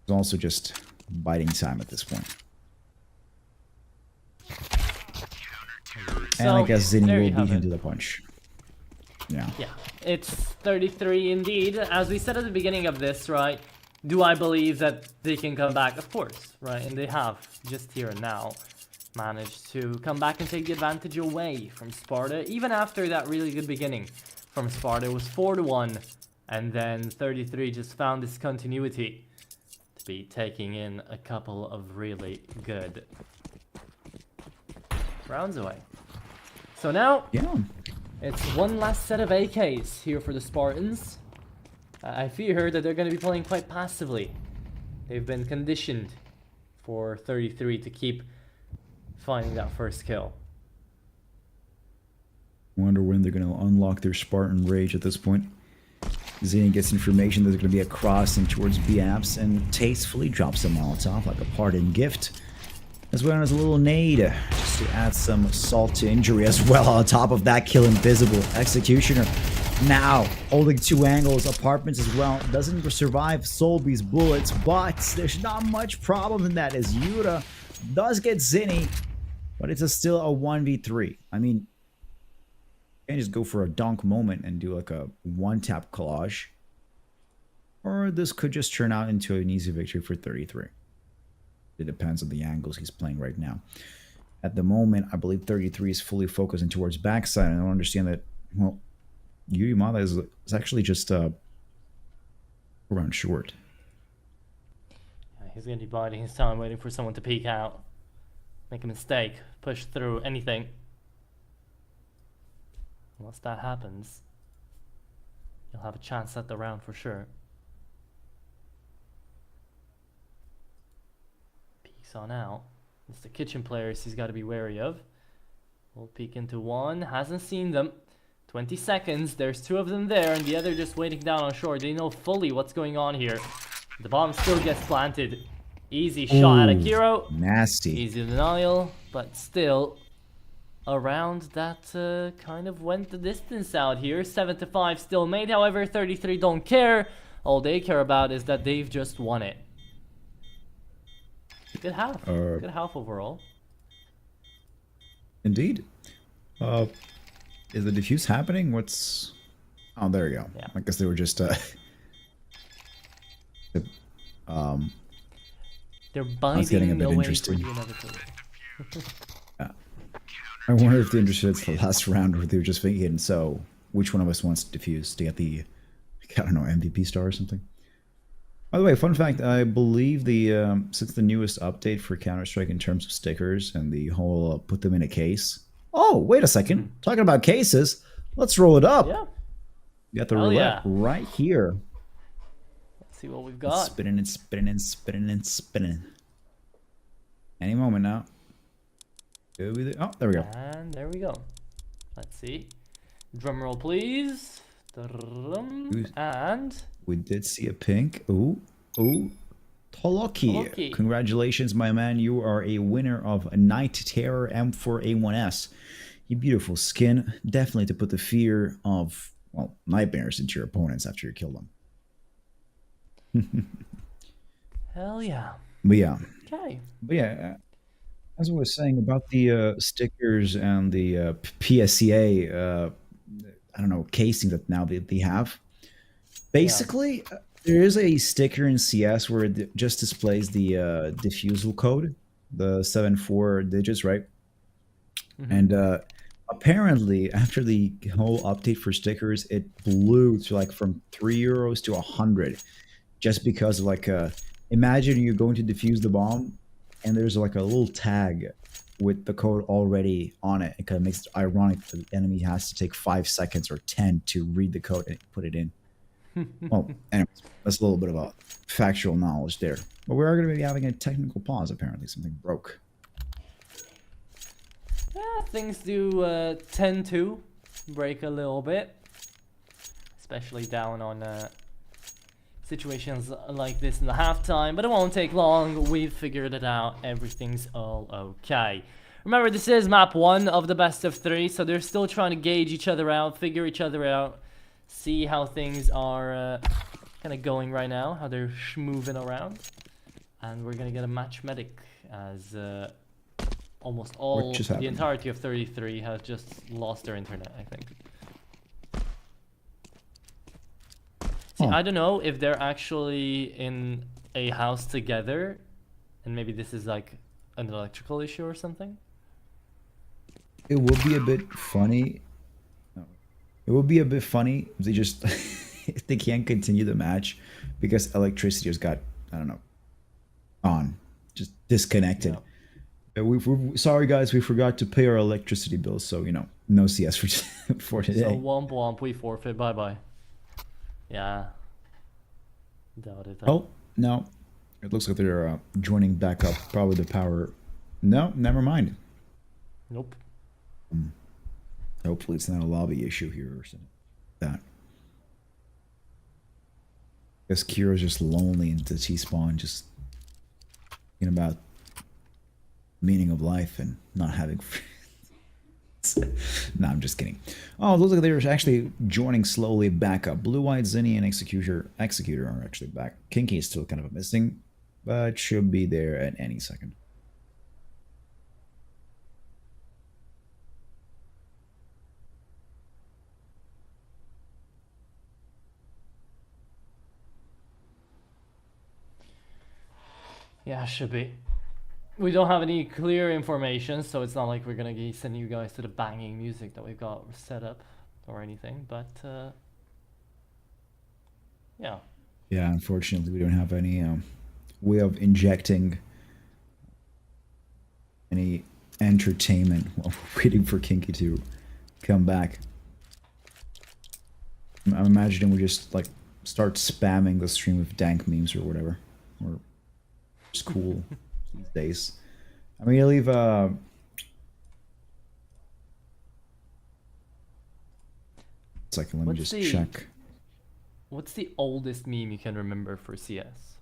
S6: It's also just biding time at this point. And I guess Zinni will beat him to the punch. Yeah.
S5: Yeah, it's 33 indeed. As we said at the beginning of this, right? Do I believe that they can come back? Of course, right? And they have, just here and now, managed to come back and take the advantage away from Sparta. Even after that really good beginning from Sparta, it was 4-1. And then 33 just found this continuity to be taking in a couple of really good rounds away. So now,
S6: yeah,
S5: it's one last set of AKs here for the Spartans. I fear that they're going to be playing quite passively. They've been conditioned for 33 to keep finding that first kill.
S6: Wonder when they're going to unlock their Spartan Rage at this point. Zinni gets information there's going to be a crossing towards B-Apps and tastefully drops a Molotov like a parting gift. As well as a little nade, just to add some salt to injury as well. On top of that, kill Invisible. Executioner now holding 2 angles, apartments as well. Doesn't survive Solby's bullets, but there's not much problem in that, as Yura does get Zinni, but it's still a 1v3. I mean, can just go for a dunk moment and do like a one-tap collage. Or this could just turn out into an easy victory for 33. It depends on the angles he's playing right now. At the moment, I believe 33 is fully focusing towards backside. And I don't understand that, well, Yuri Mata is actually just around short.
S5: Yeah, he's going to be biding his time, waiting for someone to peek out. Make a mistake, push through anything. Once that happens, you'll have a chance at the round for sure. Peeks on out. It's the kitchen players he's got to be wary of. We'll peek into one, hasn't seen them. 20 seconds, there's two of them there, and the other just waiting down on shore. They know fully what's going on here. The bomb still gets planted. Easy shot at Akiro.
S6: Nasty.
S5: Easy denial, but still a round that kind of went the distance out here. 7-5 still made, however, 33 don't care. All they care about is that they've just won it. Good half. Good half overall.
S6: Indeed. Is the defuse happening? What's... Oh, there you go.
S5: Yeah.
S6: I guess they were just...
S5: They're biting away for the inevitable.
S6: Yeah. I wonder if the interested it's the last round where they were just thinking, so which one of us wants to defuse to get the, I don't know, MVP star or something? By the way, fun fact, I believe the since the newest update for Counter-Strike in terms of stickers and the whole put them in a case. Oh, wait a second. Talking about cases, let's roll it up.
S5: Yeah.
S6: You got the roulette right here.
S5: Let's see what we've got.
S6: Spinning and spinning and spinning and spinning. Any moment now. Oh, there we go.
S5: And there we go. Let's see. Drum roll, please. And
S6: we did see a pink. Ooh, ooh. Toloki. Congratulations, my man. You are a winner of a Night Terror M4A1S. You beautiful skin. Definitely to put the fear of, well, nightmares into your opponents after you kill them.
S5: Hell yeah.
S6: But yeah.
S5: Okay.
S6: But yeah, as I was saying about the stickers and the PSCA, I don't know, casing that now they have. Basically, there is a sticker in CS where it just displays the diffusal code, the 7-4 digits, right? And apparently, after the whole update for stickers, it blew to like from €3 to 100, just because of like imagine you're going to defuse the bomb, and there's like a little tag with the code already on it. It kind of makes it ironic that the enemy has to take 5 seconds or 10 to read the code and put it in. Well, anyways, that's a little bit of a factual knowledge there. But we are going to be having a technical pause, apparently. Something broke.
S5: Yeah, things do tend to break a little bit. Especially down on situations like this in the halftime. But it won't take long. We've figured it out. Everything's all okay. Remember, this is map 1 of the best of 3. So they're still trying to gauge each other out, figure each other out. See how things are kind of going right now, how they're moving around. And we're going to get a match medic as almost all, the entirety of 33 has just lost their internet, I think. See, I don't know if they're actually in a house together and maybe this is like an electrical issue or something.
S6: It would be a bit funny. It would be a bit funny if they just if they can't continue the match because electricity just got, I don't know, on, just disconnected. Yeah. Sorry guys, we forgot to pay our electricity bills, so you know, no CS for today.
S5: So womp womp, we forfeit. Bye bye. Yeah. Doubt it.
S6: Oh no, it looks like they're joining back up. Probably the power. No, never mind.
S5: Nope.
S6: Hopefully it's not a lobby issue here or something like that. I guess Kira's just lonely in the T-spawn, just thinking about meaning of life and not having friends. No, I'm just kidding. Oh, it looks like they're actually joining slowly back up. Blue-White, Zinni, and Executor are actually back. Kinky is still kind of missing, but should be there at any second.
S5: Yeah, should be. We don't have any clear information, so it's not like we're gonna be sending you guys to the banging music that we've got set up or anything, but yeah.
S6: Yeah, unfortunately, we don't have any way of injecting any entertainment while we're waiting for Kinky to come back. I'm imagining we just like start spamming the stream with dank memes or whatever, or it's cool these days. I'm gonna leave second, let me just check.
S5: What's the oldest meme you can remember for CS?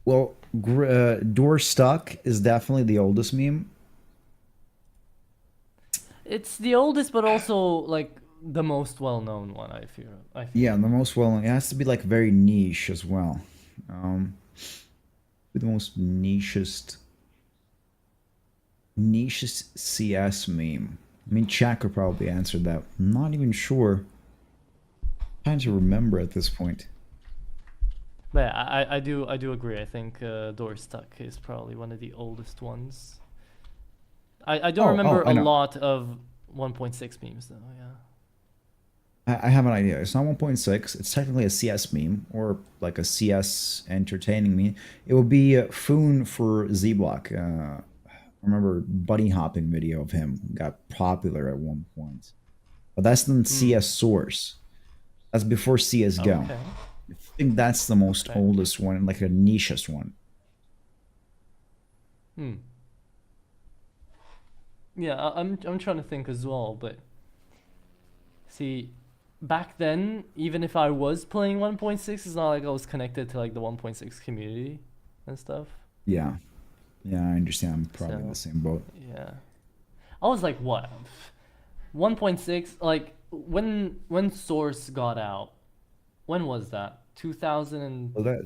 S6: Well, door stuck is definitely the oldest meme.
S5: It's the oldest, but also like the most well-known one. I feel.
S6: Yeah, the most well-known. It has to be like very niche as well. The most nichest CS meme. I mean, Chak could probably answer that. I'm not even sure. Trying to remember at this point.
S5: But yeah, I do agree. I think Door Stuck is probably one of the oldest ones. I don't remember a lot of 1.6 memes though. Yeah.
S6: I have an idea. It's not 1.6. It's technically a CS meme or like a CS entertaining meme. It would be Foon for Z-Block. I remember bunny hopping video of him got popular at one point. But that's the CS source. That's before CSGO.
S5: Okay.
S6: I think that's the most oldest one, like a nichest one.
S5: Yeah, I'm trying to think as well, but see, back then, even if I was playing 1.6, it's not like I was connected to like the 1.6 community and stuff.
S6: Yeah. Yeah, I understand. I'm probably in the same boat.
S5: Yeah. I was like, what? 1.6, like when Source got out, when was that? 2000 and...
S6: Well,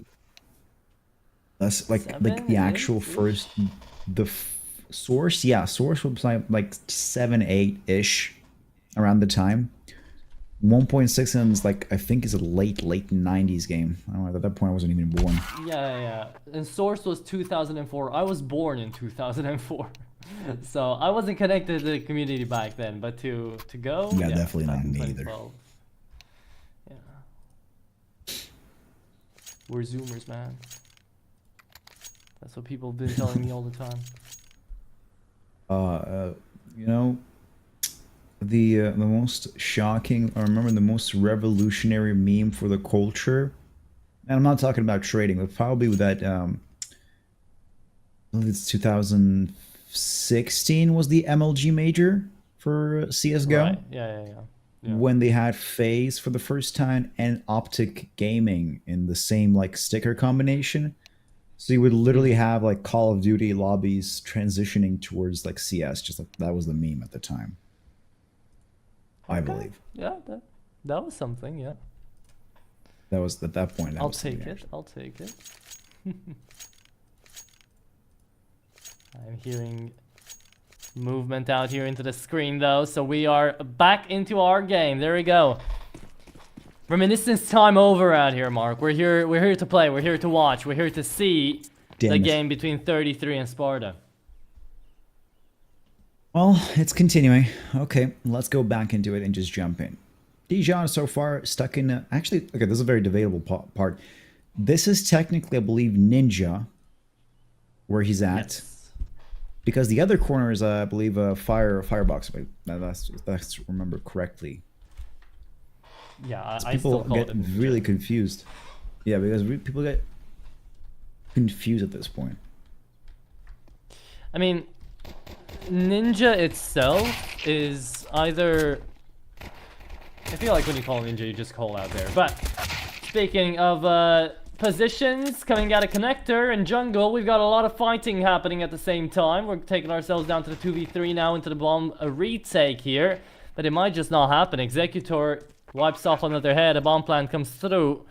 S6: that's like the actual first Source. Yeah, Source was like 7, 8-ish around the time. 1.6 is like, I think is a late 90s game. I don't know, at that point I wasn't even born.
S5: Yeah. And Source was 2004. I was born in 2004. So I wasn't connected to the community back then, but to go,
S6: yeah, definitely not me either.
S5: Yeah, we're Zoomers, man. That's what people have been telling me all the time.
S6: You know, the most shocking, I remember the most revolutionary meme for the culture, and I'm not talking about trading, but probably with that. I believe it's 2016 was the MLG major for CS:GO.
S5: Right. Yeah.
S6: When they had FaZe for the first time and Optic Gaming in the same like sticker combination. So you would literally have like Call of Duty lobbies transitioning towards like CS, just like that was the meme at the time. I believe.
S5: Yeah, that was something, yeah.
S6: That was at that point.
S5: I'll take it. I'm hearing movement out here into the screen though, so we are back into our game. There we go. Reminiscence time over out here, Mark. We're here to play, we're here to watch, we're here to see the game between 33 and Sparta.
S6: Well, it's continuing. Okay, let's go back into it and just jump in. Dijon so far stuck in... actually, okay, this is a very debatable part. This is technically, I believe, Ninja, where he's at.
S5: Yes.
S6: Because the other corner is, I believe, a Firebox, if that's remember correctly.
S5: Yeah,
S6: people get really confused. Yeah, because people get confused at this point.
S5: I mean, Ninja itself is either... I feel like when you call Ninja, you just call out there. But speaking of positions coming out of Connector and Jungle, we've got a lot of fighting happening at the same time. We're taking ourselves down to the 2v3 now into the bomb retake here. But it might just not happen. Executor wipes off another head. A bomb plant comes through.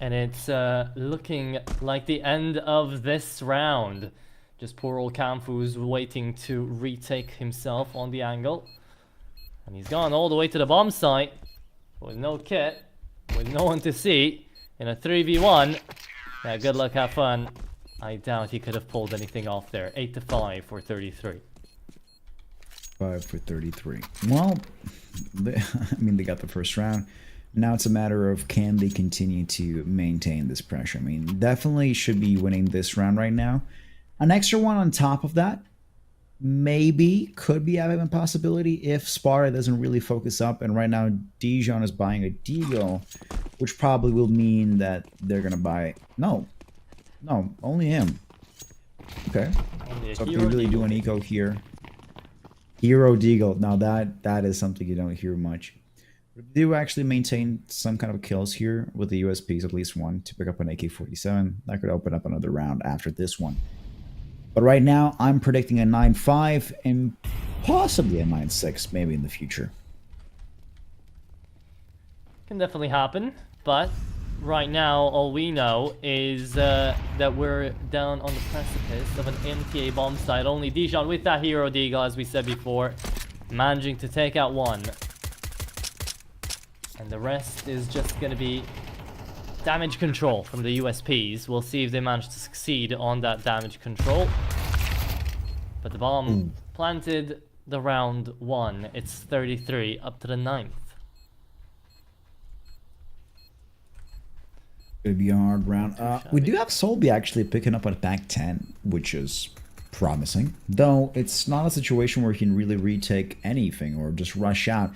S5: And it's looking like the end of this round. Just poor old Kamfu's waiting to retake himself on the angle. And he's gone all the way to the bomb site with no kit, with no one to see, in a 3v1. Yeah, good luck, have fun. I doubt he could have pulled anything off there. 8-5 for 33.
S6: 5 for 33. Well, I mean, they got the first round. Now it's a matter of can they continue to maintain this pressure. I mean, definitely should be winning this round right now. An extra one on top of that, maybe, could be a possibility if Sparta doesn't really focus up. And right now, Dijon is buying a Deagle, which probably will mean that they're going to buy... No, only him. Okay. So if they really do an eco here... Hero Deagle. Now that is something you don't hear much. They do actually maintain some kind of kills here with the USPs, at least one, to pick up an AK-47. That could open up another round after this one. But right now, I'm predicting a 9-5 and possibly a 9-6, maybe in the future.
S5: Can definitely happen, but right now, all we know is that we're down on the precipice of an MTA bomb site. Only Dijon with that Hero Deagle, as we said before, managing to take out one. And the rest is just going to be damage control from the USPs. We'll see if they manage to succeed on that damage control. But the bomb planted the round 1. It's 33 up to the 9th.
S6: It'll be a hard round. We do have Solby actually picking up at back 10, which is promising. Though it's not a situation where he can really retake anything or just rush out.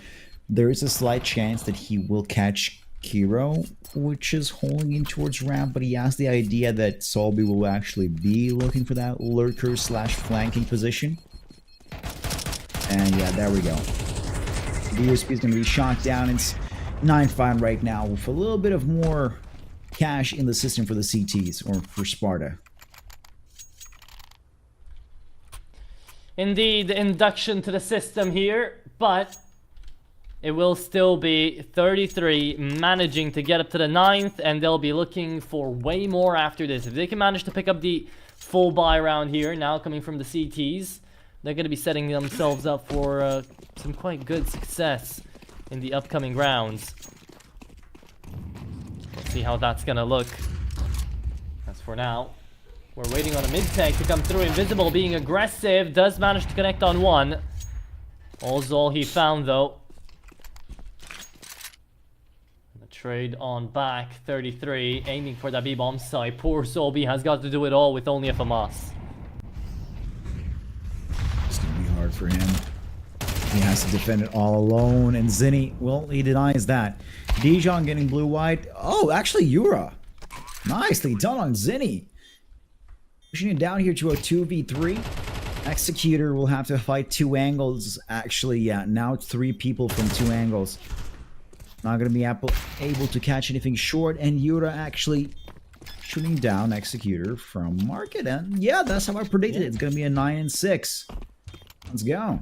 S6: There is a slight chance that he will catch Kiro, which is holding in towards ramp, but he has the idea that Solby will actually be looking for that lurker / flanking position. And yeah, there we go. The USP is going to be shot down. It's 9-5 right now with a little bit of more cash in the system for the CTs or for Sparta.
S5: Indeed, induction to the system here, but it will still be 33, managing to get up to the 9th, and they'll be looking for way more after this. If they can manage to pick up the full buy round here, now coming from the CTs, they're going to be setting themselves up for some quite good success in the upcoming rounds. Let's see how that's going to look. As for now, we're waiting on a mid-tech to come through. Invisible being aggressive, does manage to connect on one. All's all he found, though. Trade on back, 33, aiming for that B-bomb site. Poor Solby has got to do it all with only a FAMAS.
S6: It's going to be hard for him. He has to defend it all alone, and Zinni, well, he denies that. Dijon getting blue-white. Oh, actually, Yura. Nicely done on Zinni. Pushing it down here to a 2v3. Executor will have to fight 2 angles. Actually, yeah, now 3 people from 2 angles. Not going to be able to catch anything short, and Yura actually shooting down Executor from Market. And yeah, that's how I predicted it. It's going to be a 9-6. Let's go.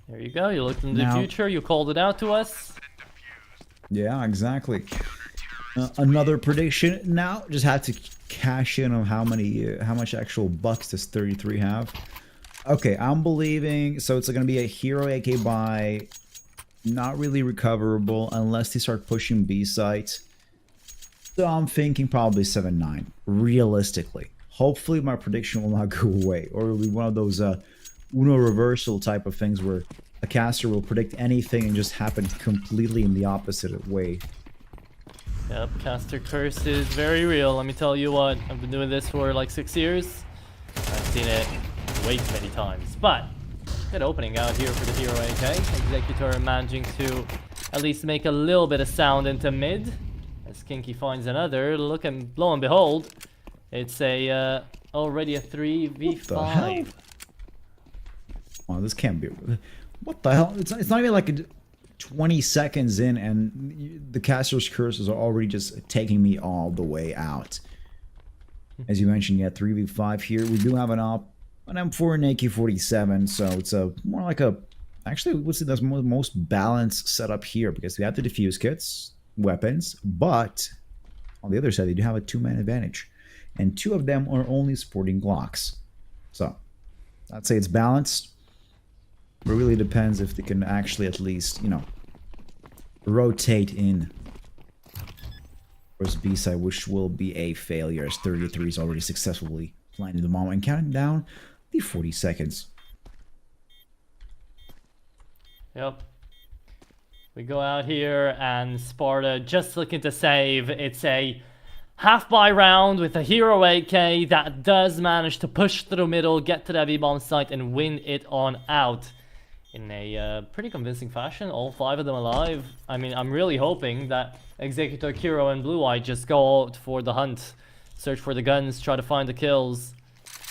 S5: There you go. You looked into the future. You called it out to us.
S6: Yeah, exactly. Another prediction. Now, just had to cash in on how much actual bucks does 33 have. Okay, I'm believing. So it's going to be a Hero AK buy. Not really recoverable unless they start pushing B sites. So I'm thinking probably 7-9, realistically. Hopefully my prediction will not go away, or it'll be one of those Uno reversal type of things where a caster will predict anything and just happen completely in the opposite way.
S5: Yep, caster curse is very real. Let me tell you what, I've been doing this for like 6 years. I've seen it way too many times, but good opening out here for the Hero AK. Executor managing to at least make a little bit of sound into mid. As Kinky finds another. Look, and lo and behold, it's a already a 3v5.
S6: Oh, this can't be. What the hell? It's not even like 20 seconds in, and the caster's curses are already just taking me all the way out. As you mentioned, yeah, 3v5 here. We do have an M4 and AK-47, so it's a more like a, actually, what's the most balanced setup here, because we have the defuse kits, weapons, but on the other side, they do have a 2-man advantage, and 2 of them are only sporting Glocks. So, I'd say it's balanced, but it really depends if they can actually at least, you know, rotate in. Whereas B side, which will be a failure, as 33 is already successfully planted the bomb and counting down the 40 seconds.
S5: Yep. We go out here and Sparta just looking to save. It's a half-buy round with a hero AK that does manage to push through middle, get to the heavy bomb site and win it on out in a pretty convincing fashion. All 5 of them alive. I mean, I'm really hoping that Executor, Kiro and Blue Eye just go out for the hunt. Search for the guns, try to find the kills.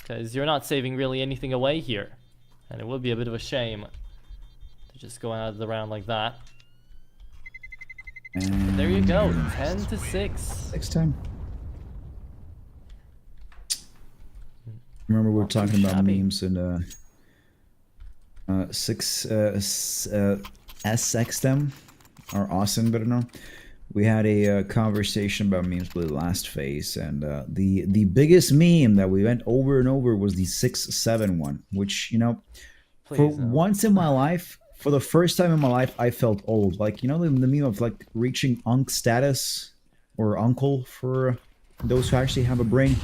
S5: Because you're not saving really anything away here. And it would be a bit of a shame to just go out of the round like that.
S6: And
S5: there you go, 10-6.
S6: Next time. Remember we were talking about memes and SXthem are awesome, but no. We had a conversation about memes with the last phase, and the biggest meme that we went over and over was the 6-7 one, which, you know, once in my life, for the first time in my life, I felt old. Like, you know, the meme of like reaching unk status or uncle for those who actually have a brain.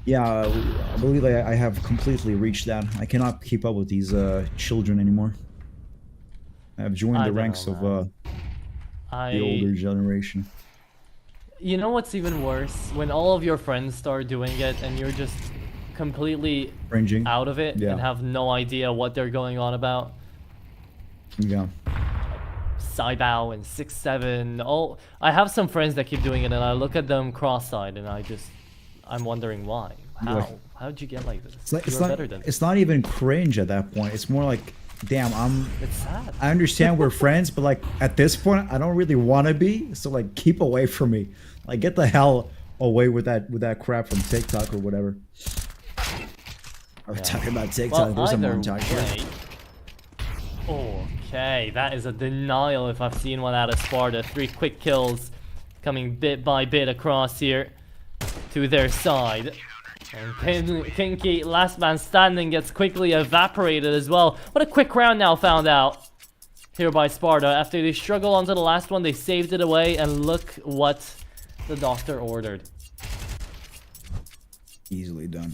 S6: Yeah, I believe I have completely reached that. I cannot keep up with these children anymore. I have joined the ranks of the older generation.
S5: You know what's even worse? When all of your friends start doing it and you're just completely
S6: cringing
S5: out of it and have no idea what they're going on about.
S6: Yeah.
S5: Cybow and 6-7. Oh, I have some friends that keep doing it, and I look at them cross-eyed, and I'm wondering why. How'd you get like this?
S6: It's not even cringe at that point. It's more like, damn,
S5: it's sad.
S6: I understand we're friends, but like at this point, I don't really want to be. So like, keep away from me. Like, get the hell away with that crap from TikTok or whatever. I'm talking about TikTok.
S5: Well,
S6: there's a montage here.
S5: Okay, that is a denial if I've seen one out of Sparta. 3 quick kills coming bit by bit across here to their side. And Kinky, last man standing, gets quickly evaporated as well. What a quick round now found out here by Sparta. After they struggle onto the last one, they saved it away, and look what the doctor ordered.
S6: Easily done.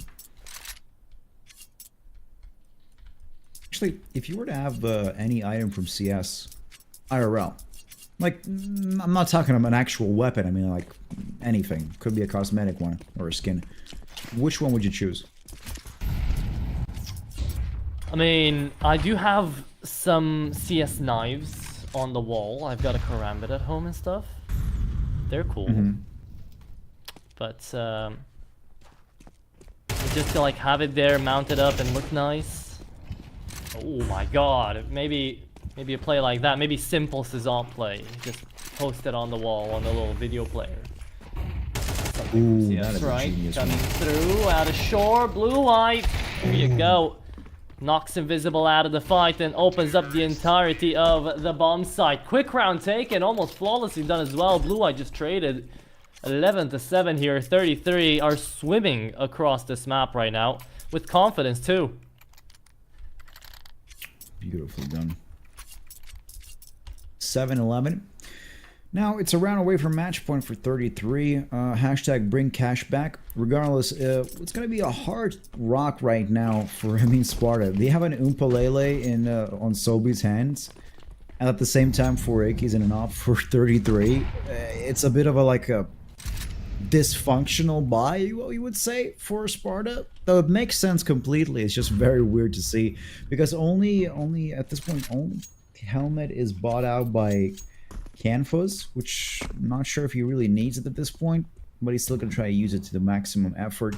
S6: Actually, if you were to have any item from CS IRL, like, I'm not talking about an actual weapon, I mean like anything, could be a cosmetic one or a skin, which one would you choose?
S5: I mean, I do have some CS knives on the wall. I've got a karambit at home and stuff. They're cool. But just to like have it there mounted up and look nice. Oh my god, maybe a play like that, maybe simple Cezanne play, just post it on the wall on the little video player.
S6: Ooh, that is
S5: right, coming
S6: one.
S5: through, out of shore, Blue Eye, there you go. Knocks Invisible out of the fight and opens up the entirety of the bomb site. Quick round taken, almost flawlessly done as well. Blue Eye just traded 11-7 here, 33 are swimming across this map right now, with confidence too.
S6: Beautifully done. 7-11. Now it's a round away from match point for 33. Hashtag bring cash back. Regardless, it's going to be a hard rock right now for Sparta. They have an Umpalele in on Sobi's hands, and at the same time 4AK's in an op for 33. It's a bit of a dysfunctional buy, you would say, for Sparta. Though it makes sense completely. It's just very weird to see, because only at this point only helmet is bought out by Canfuz, which I'm not sure if he really needs it at this point, but he's still gonna try to use it to the maximum effort.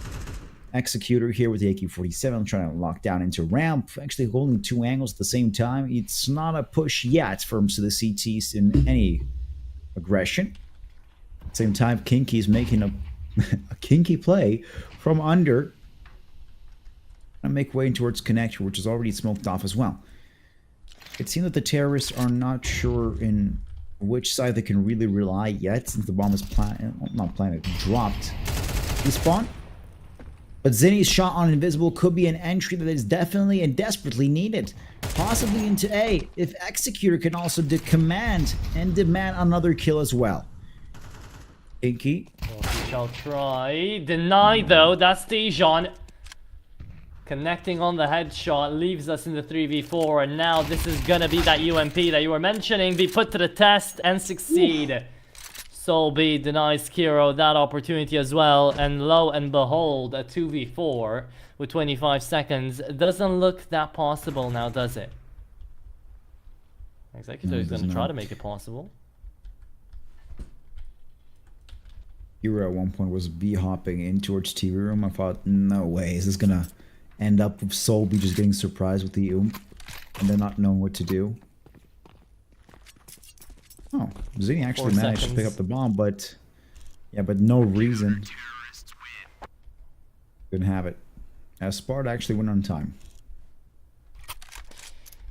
S6: Executor here with the AK-47 trying to lock down into ramp, actually holding 2 angles at the same time. It's not a push yet from the CTs in any aggression. At the same time, Kinky's making a kinky play from under and make way towards connector, which is already smoked off as well. It seems that the terrorists are not sure in which side they can really rely yet, since the bomb is dropped in spawn. But Zinni's shot on Invisible could be an entry that is definitely and desperately needed, possibly into A, if Executor can also command and demand another kill as well. Inky.
S5: Well, he shall try. Deny though, that's Dijon. Connecting on the headshot leaves us in the 3v4, and now this is gonna be that UMP that you were mentioning be put to the test and succeed. Solby denies Kiro that opportunity as well, and lo and behold, a 2v4 with 25 seconds doesn't look that possible now, does it? Executor is gonna try to make it possible.
S6: Hero at one point was B-hopping in towards TV room. I thought, no way, is this gonna end up with Solby just getting surprised with the oomph and then not knowing what to do? Oh, Zinni actually managed to pick up the bomb, but yeah, but no reason. Couldn't have it. As Sparta actually went on time.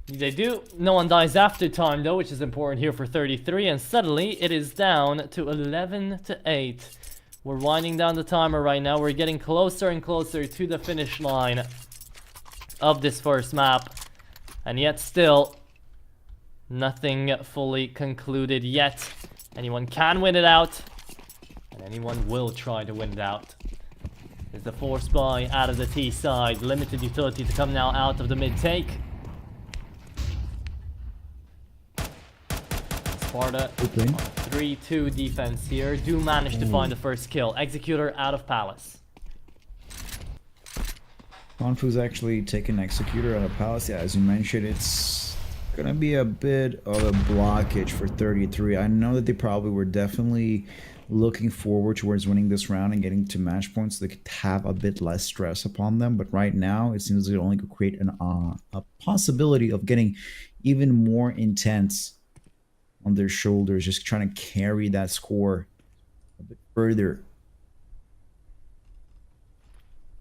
S5: They do. No one dies after time though, which is important here for 33, and suddenly it is down to 11 to 8. We're winding down the timer right now. We're getting closer and closer to the finish line of this first map, and yet still nothing fully concluded yet. Anyone can win it out, and anyone will try to win it out. There's the force buy out of the T side. Limited utility to come now out of the mid take. Sparta 3-2 defense here. Do manage to find the first kill. Executor out of Palace.
S6: Confu's actually taken Executor out of Palace. Yeah, as you mentioned, it's gonna be a bit of a blockage for 33. I know that they probably were definitely looking forward towards winning this round and getting to match points so they could have a bit less stress upon them, but right now it seems like it only could create a possibility of getting even more intense on their shoulders, just trying to carry that score a bit further.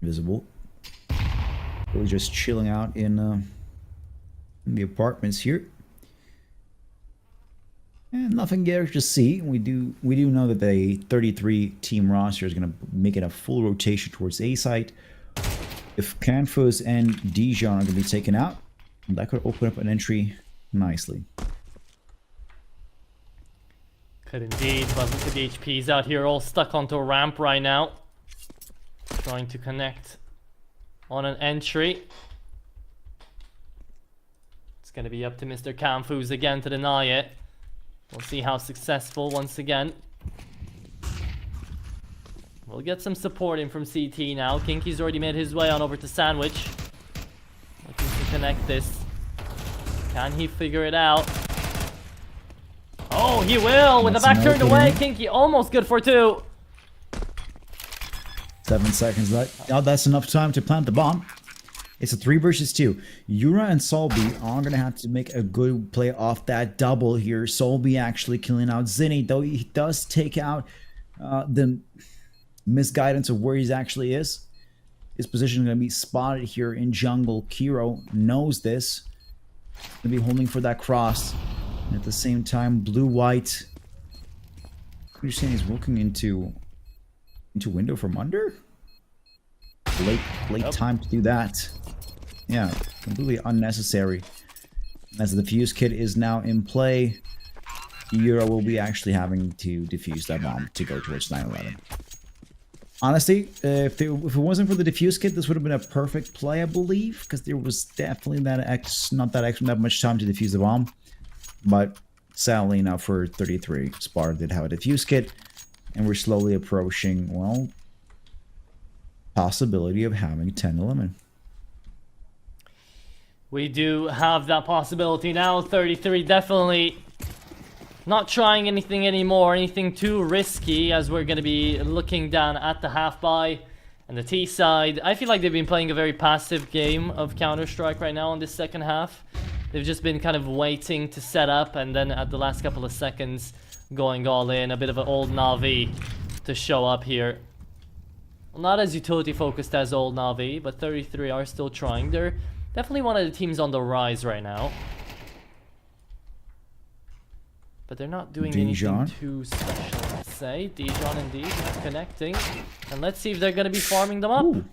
S6: Visible. Really just chilling out in the apartments here. And nothing there to see. We do know that the 33 team roster is going to make it a full rotation towards A site. If Canfus and Dijon are going to be taken out, that could open up an entry nicely.
S5: Could indeed, but look at the HPs out here all stuck onto a ramp right now. Trying to connect on an entry. It's going to be up to Mr. Canfus again to deny it. We'll see how successful once again. We'll get some support in from CT now. Kinky's already made his way on over to Sandwich. Looking to connect this. Can he figure it out? Oh, he will! With the back turned away, Kinky almost good for 2.
S6: 7 seconds left. Oh, that's enough time to plant the bomb. It's a 3 versus 2. Yura and Solby are going to have to make a good play off that double here. Solby actually killing out Zinni, though he does take out the misguidance of where he actually is. His position is going to be spotted here in jungle. Kiro knows this. Going to be holding for that cross. And at the same time, blue-white. You're saying he's looking into window from under? Late time to do that. Yeah, completely unnecessary. As the defuse kit is now in play, Euro will be actually having to defuse that bomb to go towards 9/11. Honestly, if it wasn't for the defuse kit, this would have been a perfect play, I believe, because there was definitely not that much time to defuse the bomb. But sadly enough for 33, Sparta did have a defuse kit, and we're slowly approaching, well, possibility of having 10-11.
S5: We do have that possibility now. 33 definitely not trying anything anymore, anything too risky, as we're going to be looking down at the half buy and the T side. I feel like they've been playing a very passive game of Counter-Strike right now in this second half. They've just been kind of waiting to set up, and then at the last couple of seconds going all in. A bit of an old Na'Vi to show up here. Well, not as utility focused as old Na'Vi, but 33 are still trying. They're definitely one of the teams on the rise right now. But they're not doing anything too special, let's say. Dijon indeed, not connecting. And let's see if they're going to be farming them up.
S6: Ooh.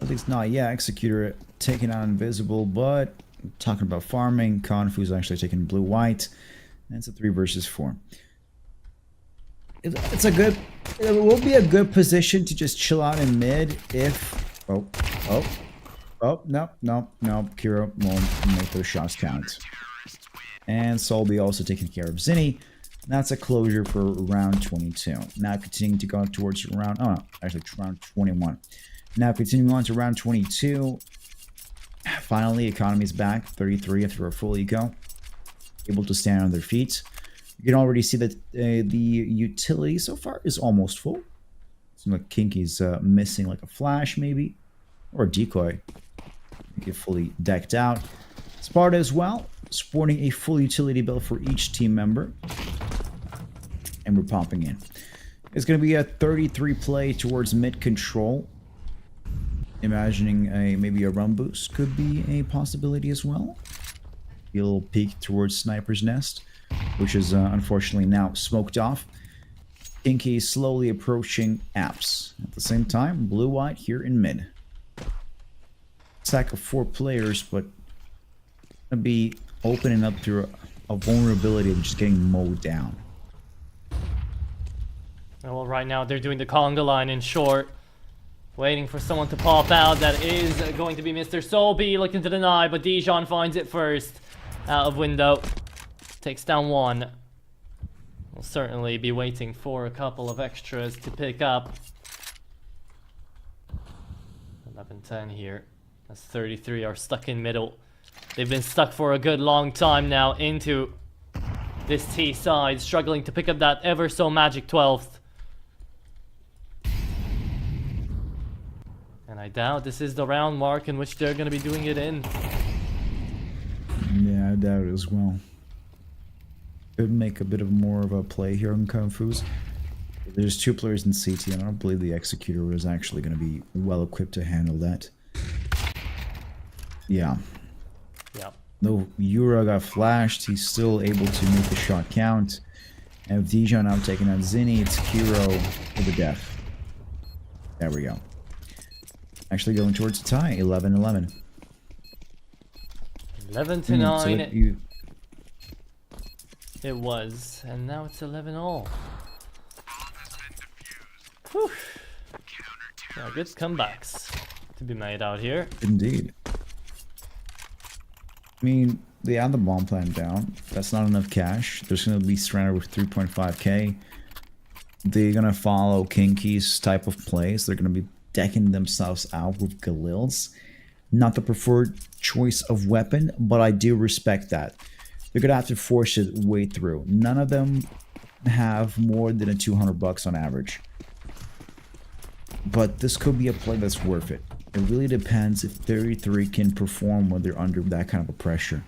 S6: At least not yet. Executor taking out Invisible, but talking about farming, Confu's actually taking blue-white. And it's a 3 versus 4. it's a good, it will be a good position to just chill out in mid if, oh, no, Kiro won't make those shots count. And Solby also taking care of Zinni. That's a closure for round 22. Now continuing to go towards round, oh no, actually round 21. Now continuing on to round 22. Finally, economy's back, 33 after a full eco. Able to stand on their feet. You can already see that the utility so far is almost full. Seems like Kinky's missing like a flash maybe, or a decoy. Get fully decked out. Sparta as well, sporting a full utility build for each team member. And we're popping in. It's going to be a 33 play towards mid control. Imagining maybe a run boost could be a possibility as well. He'll peek towards Sniper's Nest, which is unfortunately now smoked off. Kinky slowly approaching apps. At the same time, blue-white here in mid. Stack of 4 players, but gonna be opening up through a vulnerability of just getting mowed down.
S5: Well, right now they're doing the conga line in short. Waiting for someone to pop out. That is going to be Mr. Solby looking to deny, but Dijon finds it first. Out of window. Takes down 1. We'll certainly be waiting for a couple of extras to pick up. 11-10 here. That's 33 are stuck in middle. They've been stuck for a good long time now into this T side, struggling to pick up that ever so magic 12th. And I doubt this is the round mark in which they're going to be doing it in.
S6: Yeah, I doubt it as well. Could make a bit of more of a play here on Kung Fu's. There's 2 players in CT, and I don't believe the Executor is actually going to be well equipped to handle that. Yeah.
S5: Yeah.
S6: Though Yura got flashed, he's still able to make the shot count. And with Dijon now taking out Zinni, it's Kiro for the death. There we go. Actually going towards a tie, 11-11.
S5: 11-9. It was, and now it's 11-all. Whew. Yeah, good comebacks to be made out here.
S6: Indeed. I mean, they had the bomb plan down. That's not enough cash. There's going to be surrounded with 3.5k. They're going to follow Kinky's type of plays. They're going to be decking themselves out with Galils. Not the preferred choice of weapon, but I do respect that. They're going to have to force it way through. None of them have more than a $200 on average. But this could be a play that's worth it. It really depends if 33 can perform when they're under that kind of a pressure.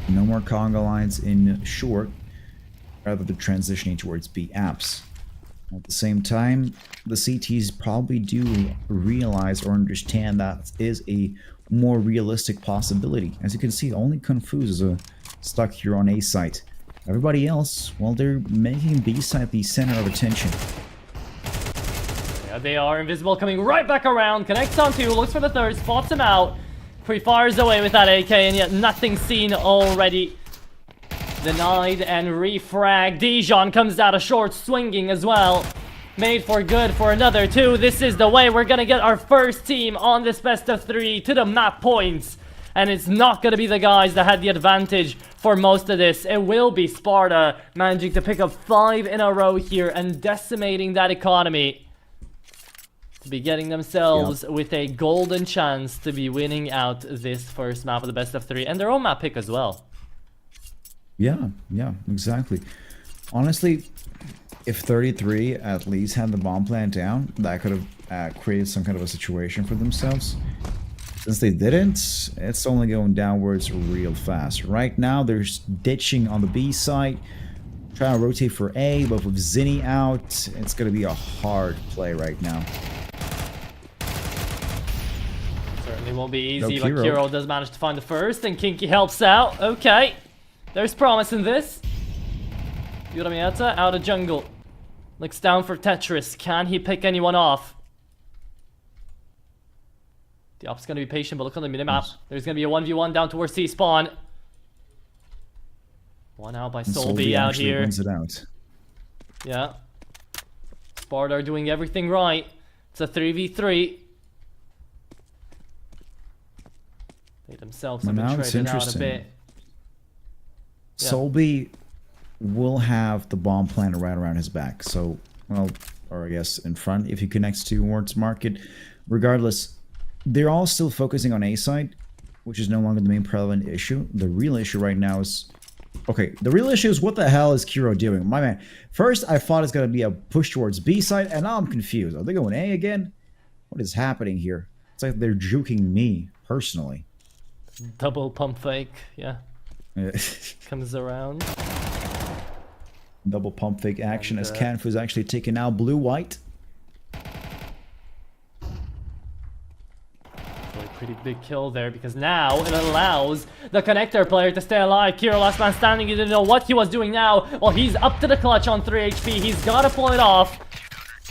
S6: No more conga lines in short, rather than transitioning towards B apps. At the same time, the CTs probably do realize or understand that is a more realistic possibility. As you can see, only Confuse is stuck here on A site. Everybody else, well, they're making B site the center of attention.
S5: Yeah, they are. Invisible coming right back around. Connects on 2, looks for the third, spots him out. Pre-fires away with that AK, and yet nothing seen already. Denied and refrag. Dijon comes out of short, swinging as well. Made for good for another 2. This is the way we're gonna get our first team on this best of 3 to the map points. And it's not gonna be the guys that had the advantage for most of this. It will be Sparta managing to pick up 5 in a row here and decimating that economy. To be getting themselves with a golden chance to be winning out this first map of the best of 3. And their own map pick as well.
S6: Yeah, exactly. Honestly, if 33 at least had the bomb plan down, that could have created some kind of a situation for themselves. Since they didn't, it's only going downwards real fast. Right now, they're ditching on the B side, trying to rotate for A, but with Zinni out, it's going to be a hard play right now.
S5: Certainly won't be easy, but Kiro does manage to find the first, and Kinky helps out. Okay. There's promise in this. Yuramiata out of jungle. Looks down for Tetris. Can he pick anyone off? The op's gonna be patient, but look on the minimap. There's gonna be a 1v1 down towards C spawn. One out by Solby out here.
S6: Wins it out.
S5: Yeah. Sparta are doing everything right. It's a 3v3. They themselves have been
S6: Now it's
S5: traded out a
S6: interesting.
S5: bit. Yeah.
S6: Solby will have the bomb planted right around his back. So, well, or I guess in front if he connects towards market. Regardless, they're all still focusing on A side, which is no longer the main prevalent issue. The real issue right now is... Okay, the real issue is what the hell is Kiro doing? My man, first I thought it's going to be a push towards B side, and now I'm confused. Are they going A again? What is happening here? It's like they're juking me, personally.
S5: Double pump fake, yeah. Comes around.
S6: Double pump fake action as Canfu is actually taking out blue-white.
S5: Pretty big kill there because now it allows the connector player to stay alive. Kiro, last man standing, he didn't know what he was doing now. Well, he's up to the clutch on 3 HP. He's got to pull it off.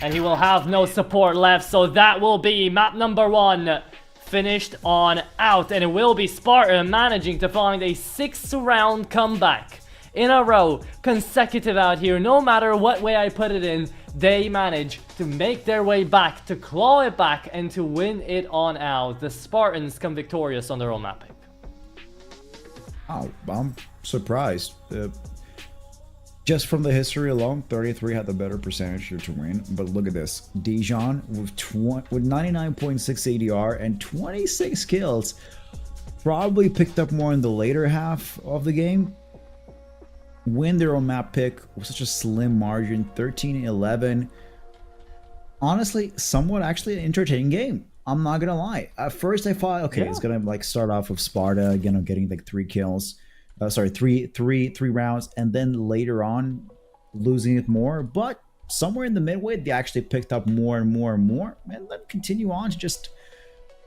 S5: And he will have no support left. So that will be map number 1 finished on out. And it will be Sparta managing to find a 6th round comeback in a row, consecutive out here. No matter what way I put it in, they manage to make their way back, to claw it back, and to win it on out. The Spartans come victorious on their own map pick.
S6: Oh, I'm surprised. Just from the history alone, 33 had the better percentage here to win. But look at this. Dijon with 99.6 ADR and 26 kills. Probably picked up more in the later half of the game. Win their own map pick with such a slim margin, 13-11. Honestly, somewhat actually an entertaining game. I'm not gonna lie. At first I thought, okay, it's gonna like start off with Sparta again, getting like 3 kills. Three rounds, and then later on losing it more. But somewhere in the midway, they actually picked up more and more and more, and then continue on to just,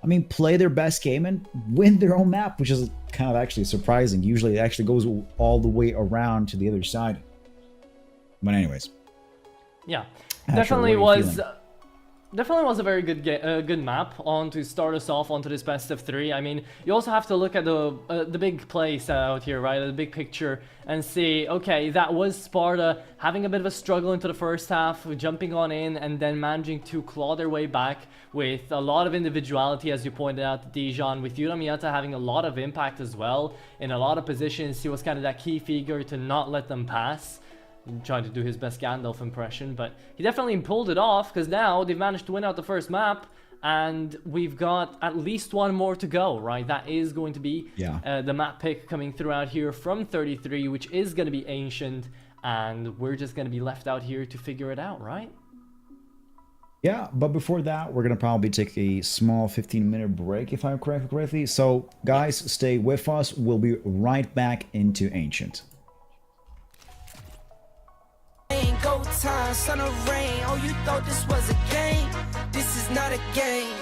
S6: I mean, play their best game and win their own map, which is kind of actually surprising. Usually it actually goes all the way around to the other side. But anyways.
S5: Yeah,
S6: Asher,
S5: definitely
S6: what are you
S5: was...
S6: feeling?
S5: Definitely was a very good map on to start us off onto this best of 3. I mean, you also have to look at the big plays out here, right? The big picture, and see, okay, that was Sparta having a bit of a struggle into the first half, jumping on in and then managing to claw their way back with a lot of individuality, as you pointed out, Dijon, with Yura Miyata having a lot of impact as well. In a lot of positions, he was kind of that key figure to not let them pass. Trying to do his best Gandalf impression, but he definitely pulled it off, because now they've managed to win out the first map, and we've got at least one more to go, right? That is going to be the map pick coming through out here from 33, which is going to be Ancient, and we're just going to be left out here to figure it out, right?
S6: Yeah, but before that, we're going to probably take a small 15-minute break, if I'm correct correctly. So, guys, stay with us. We'll be right back into Ancient.
S2: Go time, sun or rain. Oh, you thought this was a game? This is not a game.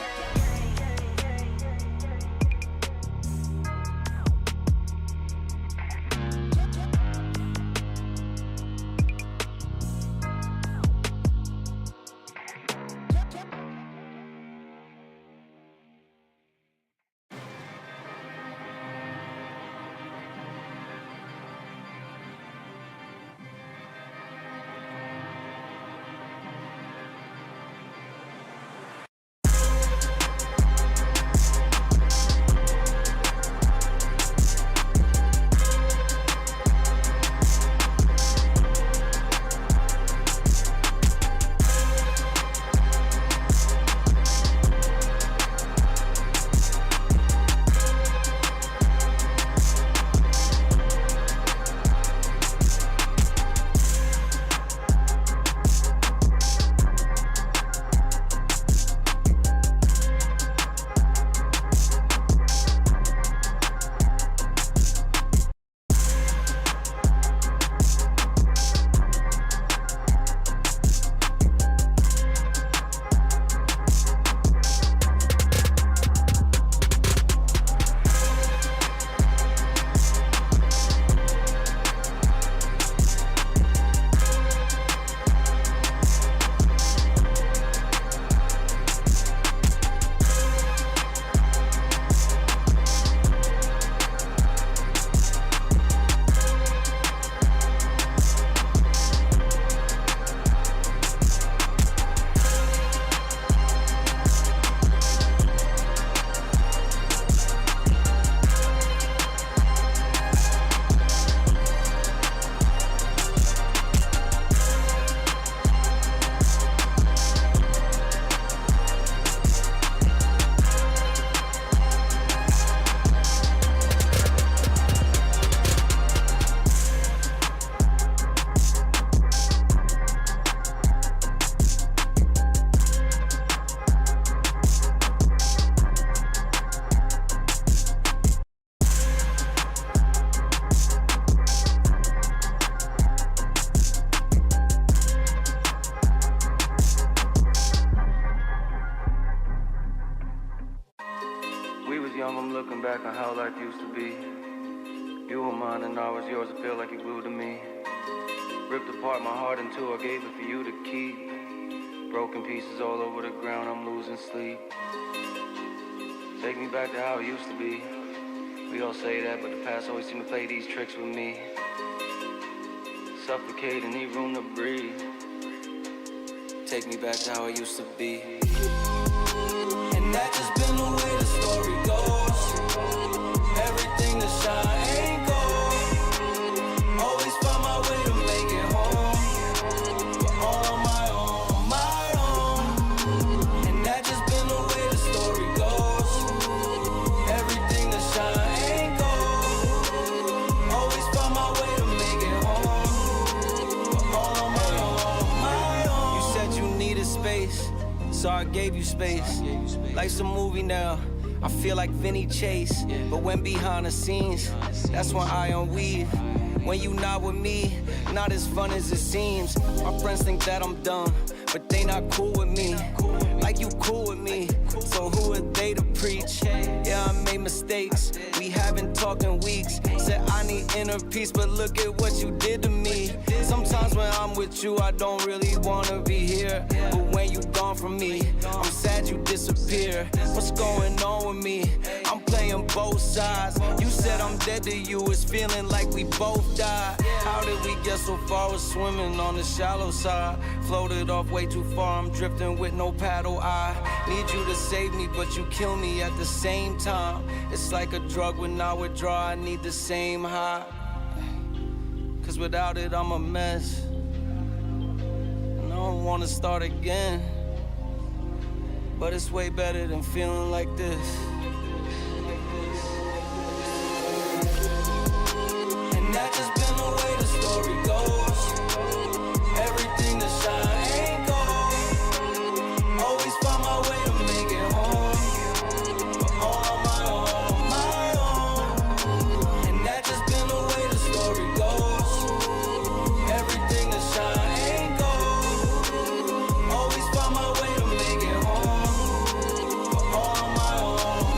S3: be. You were mine and I was yours, it felt like you glued to me. Ripped apart my heart in two, I gave it for you to keep. Broken pieces all over the ground, I'm losing sleep. Take me back to how it used to be. We all say that, but the past always seem to play these tricks with me. Suffocate and need room to breathe. Take me back to how it used to be. And that just been the way the story goes. Everything that shine ain't gold. Always find my way to make it home. But all on my own. And that just been the way the story goes. Everything that shine ain't gold. Always find my way to make it home. But all on my own. You said you needed space, so I gave you space. Life's a movie now, I feel like Vinny Chase. But when behind the scenes, that's when I unweave. When you not with me, not as fun as it seems. My friends think that I'm dumb, but they not cool with me. Like you cool with me, so who are they to preach? Yeah, I made mistakes, we haven't talked in weeks. Said I need inner peace, but look at what you did to me. Sometimes when I'm with you, I don't really wanna be here. But when you gone from me, I'm sad you disappear. What's going on with me? I'm playing both sides. You said I'm dead to you, it's feeling like we both died. How did we get so far with swimming on the shallow side? Floated off way too far, I'm drifting with no paddle. I need you to save me, but you kill me at the same time. It's like a drug when I withdraw, I need the same high. Cause without it, I'm a mess. And I don't wanna start again. But it's way better than feeling like this. And that just been the way the story goes. Everything that shine ain't gold. Always find my way to make it home. But all on my own. And that just been the way the story goes. Everything that shine ain't gold. Always find my way to make it home. But all on my own.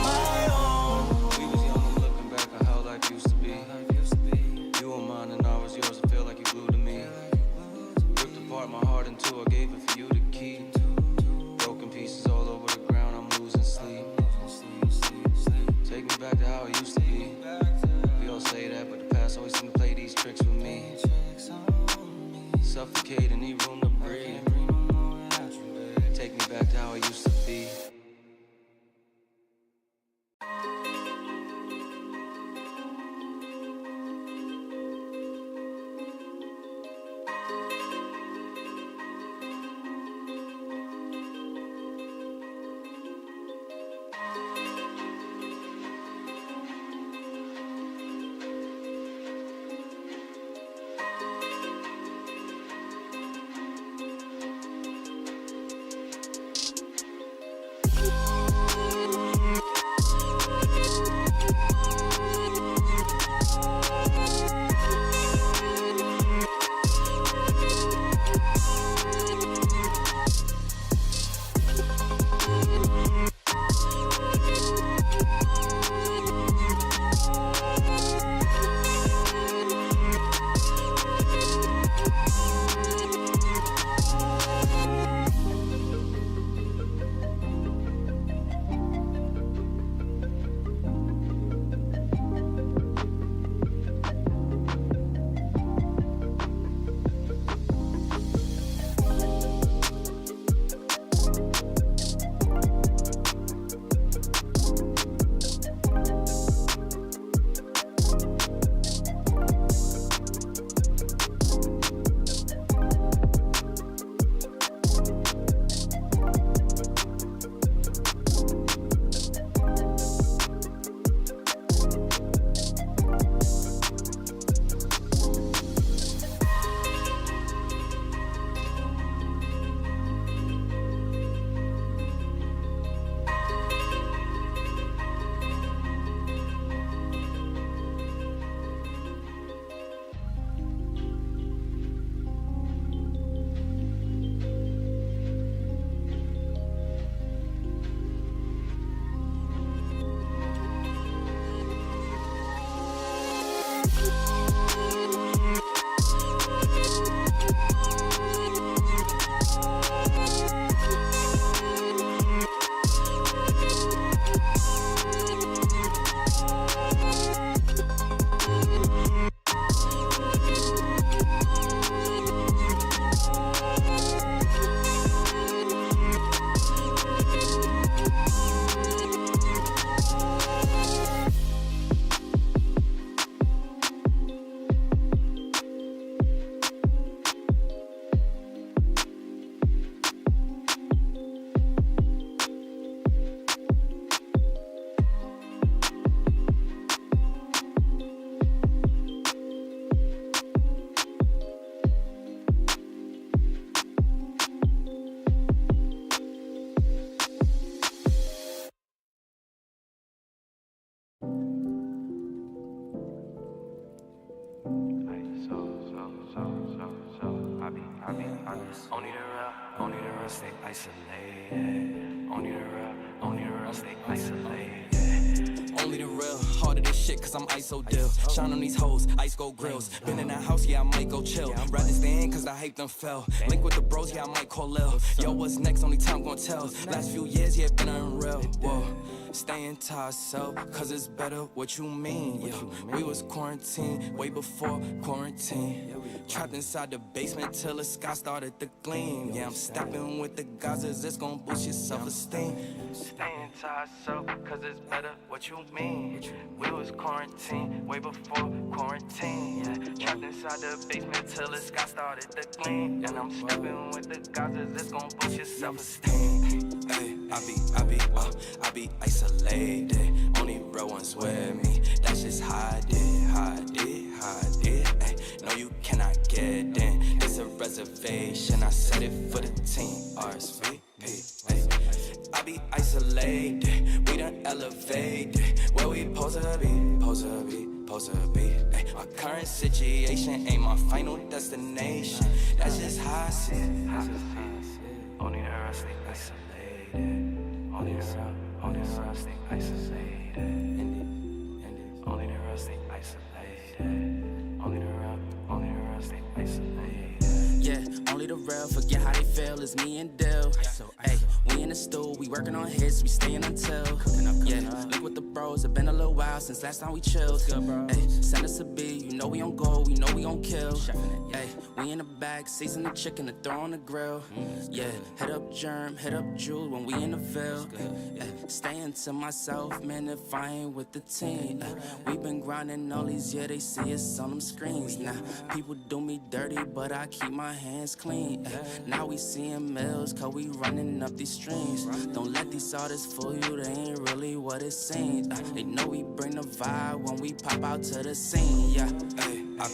S3: Only the real stay isolated. Only the real stay isolated. Only the real, harder this shit cause I'm ISO deal. Shine on these hoes, ice gold grills. Been in that house, yeah, I might go chill. Rather stay in cause I hate them fell. Link with the bros, yeah, I might call Lil. Yo, what's next? Only time gon' tell. Last few years, yeah, been unreal. Whoa. Staying to ourselves, cause it's better what you mean, yeah. We was quarantined way before quarantine. Trapped inside the basement till the sky started to gleam. Yeah, I'm stepping with the Gazas, it's gon' boost your self-esteem. Staying to ourselves, cause it's better what you mean. We was quarantined way before quarantine. Yeah, trapped inside the basement till the sky started to gleam. And I'm stepping with the Gazas, it's gon' boost your self-esteem. Hey, I be isolated. Only real ones with me. That's just how I did. Ay, no, you cannot get in. It's a reservation. I set it for the team. RSVP. Ay, I be isolated. We done elevated. Where we supposed to be. Ay, my current situation ain't my final destination. That's just how I see it. Only the real stay isolated. Only the real stay isolated. Only the real stay isolated. Only the real stay isolated.
S7: Yeah, only the real forget how they feel. It's me and Dill. Hey, we in the stool, we working on hits, we staying until. Yeah, look with the bros, it been a little while since last time we chilled. Hey, send us a beat, you know we on go, we know we gon' kill. Hey, we in the bag, season the chicken to throw on the grill. Yeah, hit up Germ, hit up Jewel when we in the Ville. Yeah, staying to myself, man, if I ain't with the team. We been grinding all these, yeah, they see us on them screens. Now, people do me dirty, but I keep my hands clean. Now we seeing mills, cause we running up these streams. Don't let these artists fool you, they ain't really what it seems. They know we bring the vibe when we pop out to the scene, yeah.
S3: Hey, I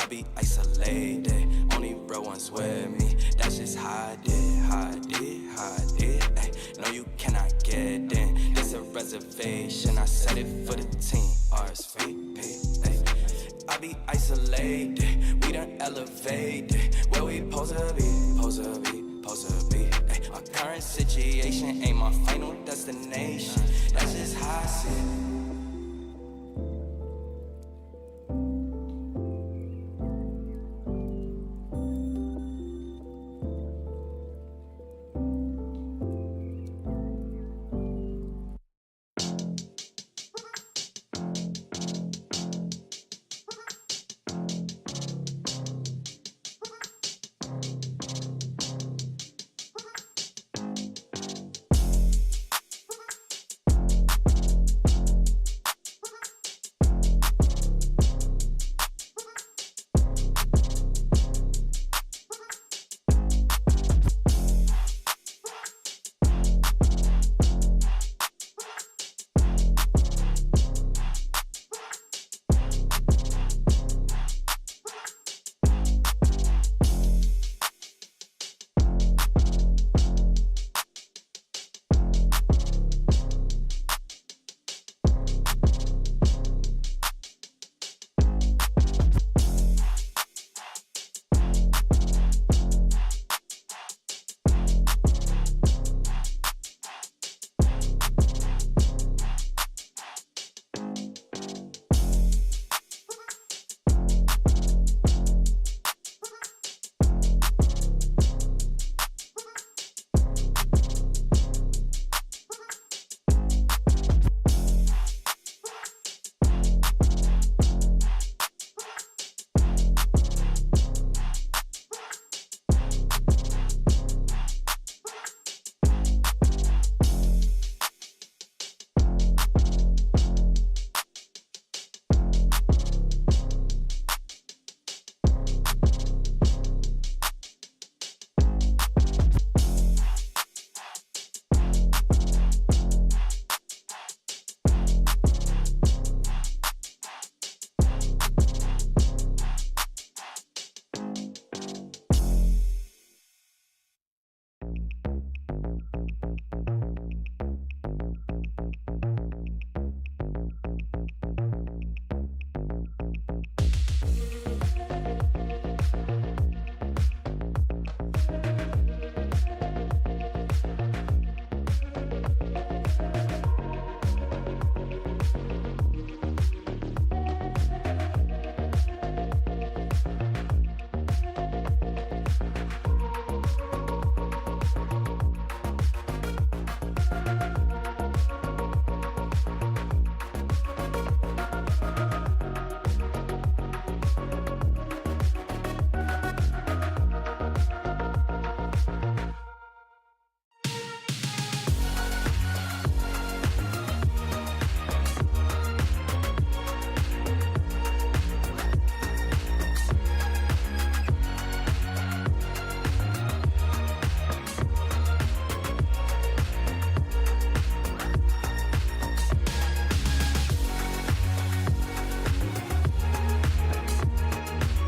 S3: be isolated. Only real ones with me. That's just how I did. Ay, no, you cannot get in. It's a reservation. I set it for the team. RSVP. Ay, I be isolated. We done elevated. Where we supposed to be. Ay, my current situation ain't my final destination. That's just how I see it.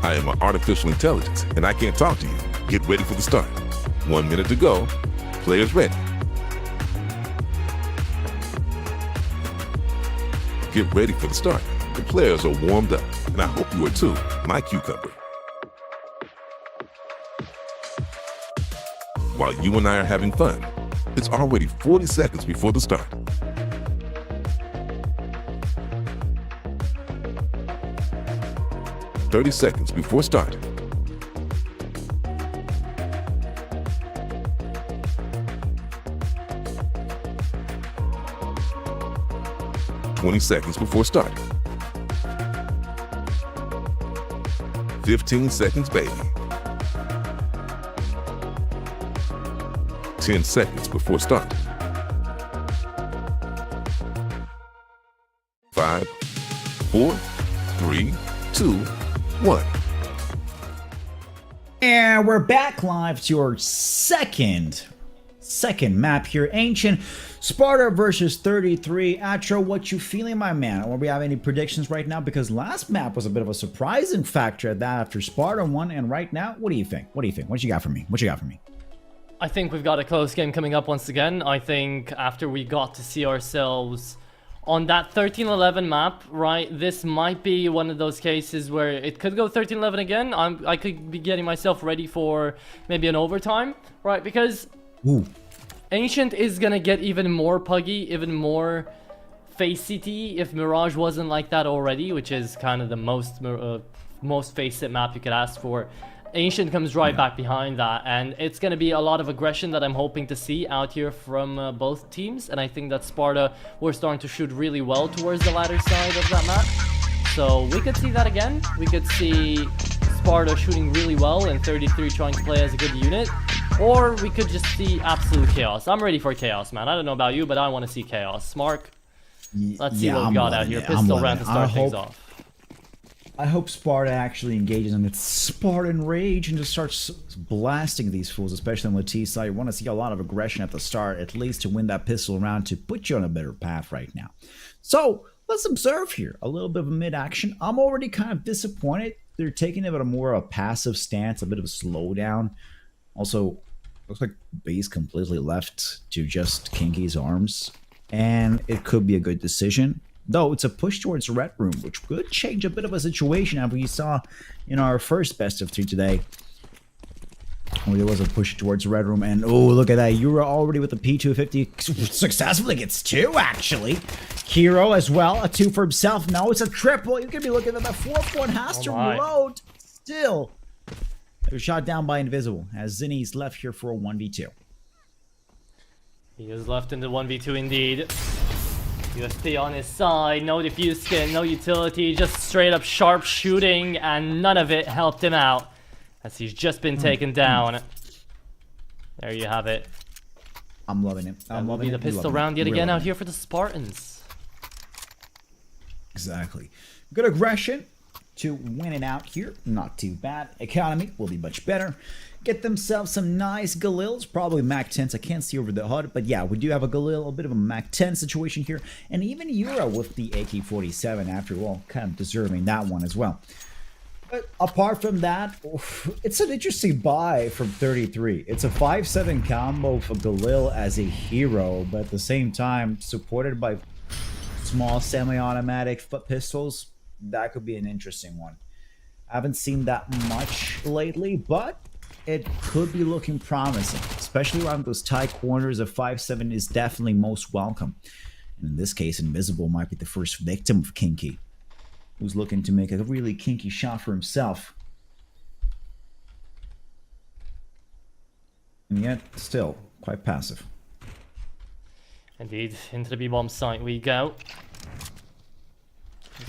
S4: I am an artificial intelligence, and I can't talk to you. Get ready for the start. 1 minute to go. Players ready. Get ready for the start. The players are warmed up, and I hope you are too, my cucumber. While you and I are having fun, it's already 40 seconds before the start. "30 seconds before start. "20 seconds before start. 15 seconds, baby. 10 seconds before start. 5, 4, 3, 2, 1.
S6: And we're back live to our second map here. Ancient Sparta versus 33. Atro, what you feeling, my man? Or we have any predictions right now? Because last map was a bit of a surprising factor at that after Sparta won. And right now, what do you think? What do you think? What you got for me? What you got for me?
S5: I think we've got a close game coming up once again. I think after we got to see ourselves on that 13-11 map, right, this might be one of those cases where it could go 13-11 again. I could be getting myself ready for maybe an overtime, right? Because Ancient is gonna get even more puggy, even more face-ity if Mirage wasn't like that already, which is kind of the most face-it map you could ask for. Ancient comes right back behind that, and it's going to be a lot of aggression that I'm hoping to see out here from both teams, and I think that Sparta were starting to shoot really well towards the latter side of that map. So we could see that again. We could see Sparta shooting really well and 33 trying to play as a good unit, or we could just see absolute chaos. I'm ready for chaos, man. I don't know about you, but I want to see chaos. Mark, let's see what we got out here. Pistol round to start things off.
S6: I hope Sparta actually engages in its Spartan rage and just starts blasting these fools, especially on the T side. You want to see a lot of aggression at the start, at least to win that pistol round, to put you on a better path right now. So let's observe here a little bit of a mid-action. I'm already kind of disappointed. They're taking a bit more of a passive stance, a bit of a slowdown. Also, looks like base completely left to just Kinky's arms, and it could be a good decision. Though it's a push towards Red Room, which could change a bit of a situation as we saw in our first best of 3 today. Where there was a push towards Red Room, and oh, look at that. Yura already with the P250 successfully gets 2, actually. Hero as well, a 2 for himself. Now it's a triple. You could be looking at that 4th one. Has to reload. Still, they're shot down by Invisible, as Zinni's left here for a 1v2.
S5: He is left in the 1v2 indeed. USP on his side, no diffuse skin, no utility, just straight up sharp shooting, and none of it helped him out as he's just been taken down. There you have it.
S6: I'm loving it.
S5: That will be the pistol round yet again out here for the Spartans.
S6: Exactly. Good aggression to win it out here. Not too bad. Economy will be much better. Get themselves some nice Galils, probably Mac 10s. I can't see over the HUD, but yeah, we do have a Galil, a bit of a Mac 10 situation here, and even Yura with the AK-47 after all, kind of deserving that one as well. But apart from that, it's an interesting buy from 33. It's a 5-7 combo for Galil as a hero, but at the same time, supported by small semi-automatic foot pistols. That could be an interesting one. I haven't seen that much lately, but it could be looking promising, especially around those tight corners. A 5-7 is definitely most welcome. And in this case, Invisible might be the first victim of Kinky, who's looking to make a really kinky shot for himself. And yet, still, quite passive.
S5: Indeed, into the B-bomb site we go.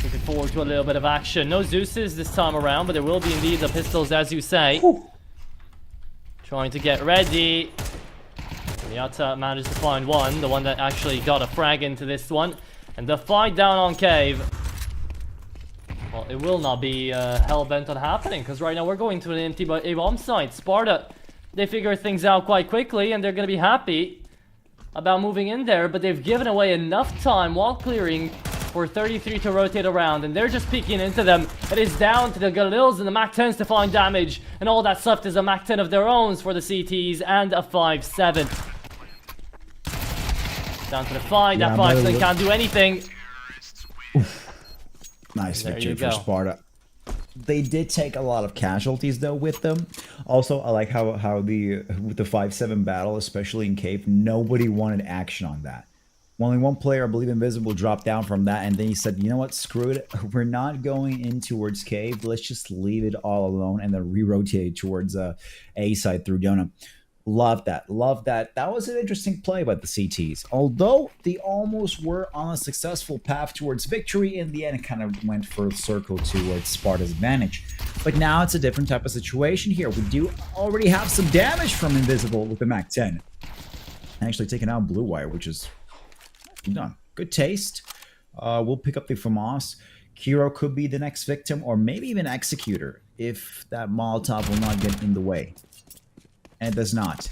S5: Looking forward to a little bit of action. No Zeus's this time around, but there will be indeed the pistols, as you say. Whew. Trying to get ready. Miata managed to find one, the one that actually got a frag into this one. And the fight down on Cave. Well, it will not be hell-bent on happening, because right now we're going to an empty A-bomb site. Sparta, they figure things out quite quickly, and they're going to be happy about moving in there, but they've given away enough time while clearing for 33 to rotate around, and they're just peeking into them. It is down to the Galils and the MAC-10s to find damage, and all that's left is a MAC-10 of their own for the CTs and a 5-7. Down to the 5, that 5-7 can't do anything.
S6: Nice victory for Sparta. They did take a lot of casualties though with them. Also, I like how with the 5-7 battle, especially in Cave, nobody wanted action on that. Only one player, I believe Invisible, dropped down from that, and then he said, you know what, screw it. We're not going in towards Cave. Let's just leave it all alone and then re-rotate towards A side through Donut. Love that. Love that. That was an interesting play by the CTs. Although they almost were on a successful path towards victory, in the end it kind of went for a circle towards Sparta's advantage. But now it's a different type of situation here. We do already have some damage from Invisible with the MAC-10. Actually taking out Blue Wire, which is done. Good taste. We'll pick up the FAMAS. Kiro could be the next victim, or maybe even Executor, if that Molotov will not get in the way. And it does not.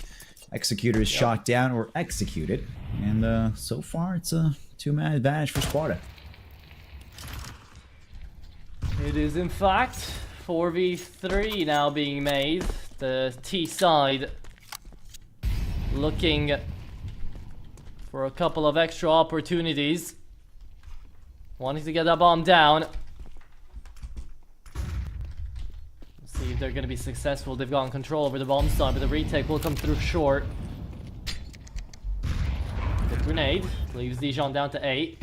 S6: Executor is shot down or executed. And so far, it's a 2-man advantage for Sparta.
S5: It is, in fact, 4v3 now being made. The T side looking for a couple of extra opportunities. Wanting to get that bomb down. See if they're going to be successful. They've gotten control over the bomb side, but the retake will come through short. The grenade leaves Dijon down to 8.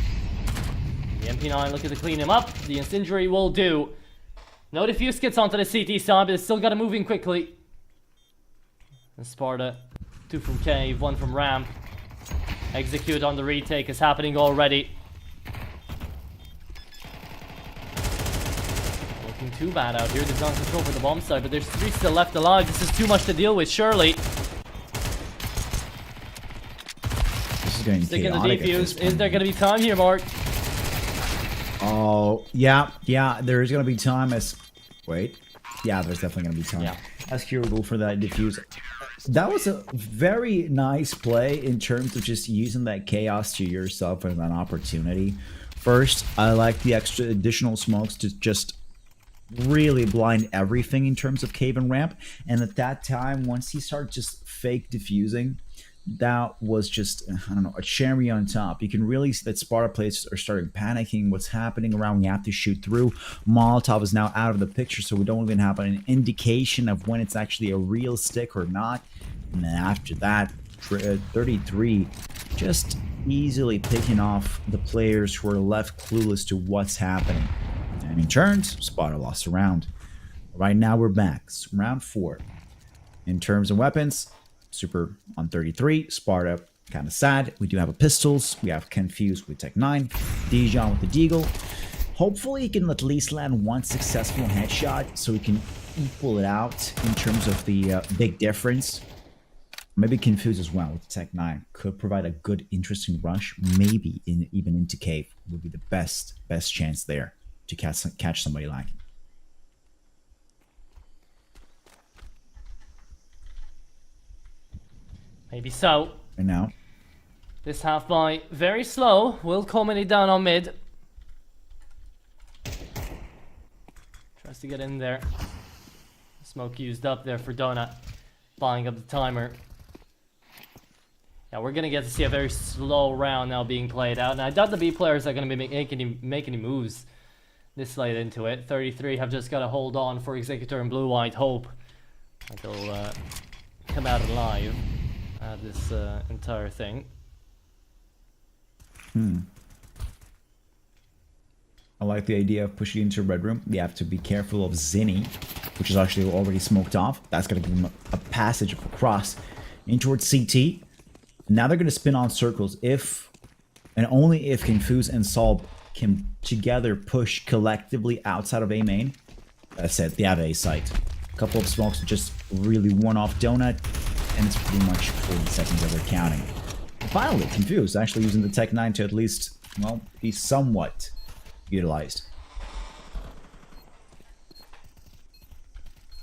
S5: The MP9 looking to clean him up. The incendiary will do. No diffuse gets onto the CT side, but it's still got to move in quickly. And Sparta, 2 from Cave, 1 from Ramp. Execute on the retake is happening already. Too bad out here. They've gone control for the bomb side, but there's 3 still left alive. This is too much to deal with, surely.
S6: This is going
S5: Sticking the
S6: chaotic.
S5: defuse. Is there going to be time here, Mark?
S6: Oh, yeah, there's going to be time as... Wait. Yeah, there's definitely going to be time.
S5: Yeah.
S6: As Kiro go for that defuse. That was a very nice play in terms of just using that chaos to yourself as an opportunity. First, I like the extra additional smokes to just really blind everything in terms of Cave and Ramp, and at that time, once he started just fake diffusing, that was just, I don't know, a cherry on top. You can really see that Sparta players are starting panicking. What's happening around? We have to shoot through. Molotov is now out of the picture, so we don't even have an indication of when it's actually a real stick or not. And then after that, 33 just easily picking off the players who are left clueless to what's happening. And in turns, Sparta lost a round. Right now we're back. Round 4. In terms of weapons, Super on 33. Sparta, kind of sad. We do have a pistols. We have Confused with Tech 9. Dijon with the Deagle. Hopefully he can at least land 1 successful headshot so we can equal it out in terms of the big difference. Maybe Confused as well with Tech 9. Could provide a good, interesting rush. Maybe even into Cave would be the best chance there to catch somebody lacking.
S5: Maybe so.
S6: And now,
S5: this half by very slow. Will culminate down on mid. Tries to get in there. Smoke used up there for Donut. Buying up the timer. Yeah, we're gonna get to see a very slow round now being played out. And I doubt the B players are gonna be make any moves this late into it. 33 have just got to hold on for Executor and Blue White. Hope that they'll come out alive out of this entire thing.
S6: I like the idea of pushing into Red Room. We have to be careful of Zinni, which is actually already smoked off. That's going to give them a passage across in towards CT. Now they're going to spin on circles if and only if Confuse and Solve can together push collectively outside of A main. That's it, they have A site. A couple of smokes just really one-off Donut, and it's pretty much 40 seconds that they're counting. And finally, Confused actually using the Tech 9 to at least, well, be somewhat utilized.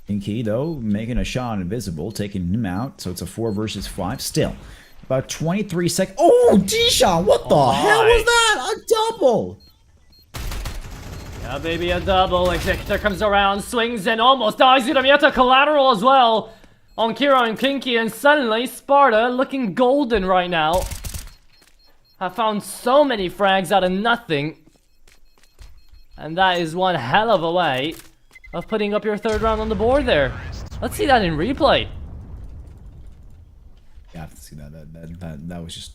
S6: Inky, though, making a shot on Invisible, taking him out, so it's a 4 versus 5. Still, about 23 seconds. Oh, Dijon, what the hell was that? A double!
S5: Yeah, baby, a double. Executor comes around, swings, and almost dies. Yet collateral as well on Kira and Kinky, and suddenly Sparta looking golden right now. Have found so many frags out of nothing. And that is one hell of a way of putting up your third round on the board there. Let's see that in replay.
S6: You have to see that. That was just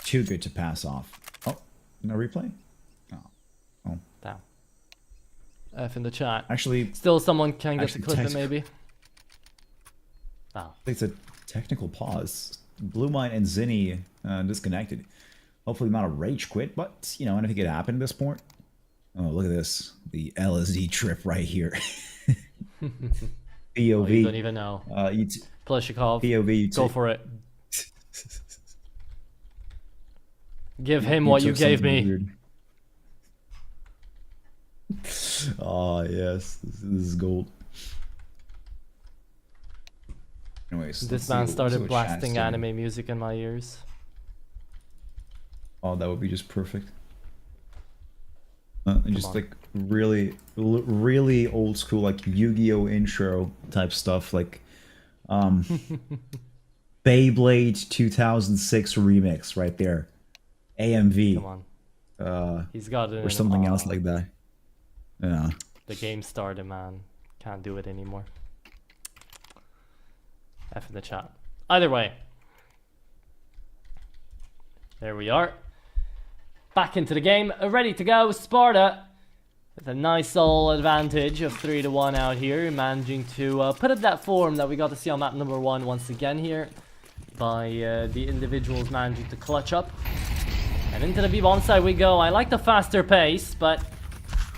S6: too good to pass off. Oh, no replay? Oh.
S5: Down. F in the chat.
S6: Actually,
S5: still someone can get the clip it maybe.
S6: I think it's a technical pause. Blue Mine and Zinni disconnected. Hopefully not a rage quit, but you know, anything could happen at this point. Oh, look at this. The LSD trip right here. POV.
S5: Oh, you don't even know. Pleshikov.
S6: POV.
S5: Go for it. Give him what you gave me.
S6: Weird. Oh, yes. This is gold. Anyways,
S5: this man started blasting anime music in my ears.
S6: Oh, that would be just perfect. Just like really old school, like Yu-Gi-Oh intro type stuff, like Beyblade 2006 remix right there, AMV.
S5: Come on, he's got it.
S6: Or something else like that. Yeah.
S5: The game started, man. Can't do it anymore. F in the chat. Either way, there we are. Back into the game, ready to go. Sparta with a nice old advantage of 3-1 out here, managing to put up that form that we got to see on map number 1 once again here, by the individuals managing to clutch up. And into the B-bomb side we go. I like the faster pace, but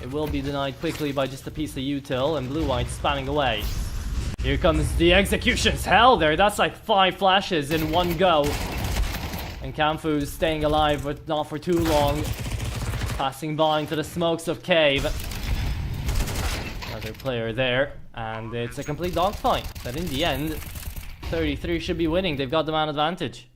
S5: it will be denied quickly by just a piece of util, and blue-white spamming away. Here comes the executions. Hell there, that's like 5 flashes in one go. And Kamfu's staying alive, but not for too long. Passing by into the smokes of Cave. Another player there. And it's a complete dogfight. But in the end, 33 should be winning. They've got the man advantage.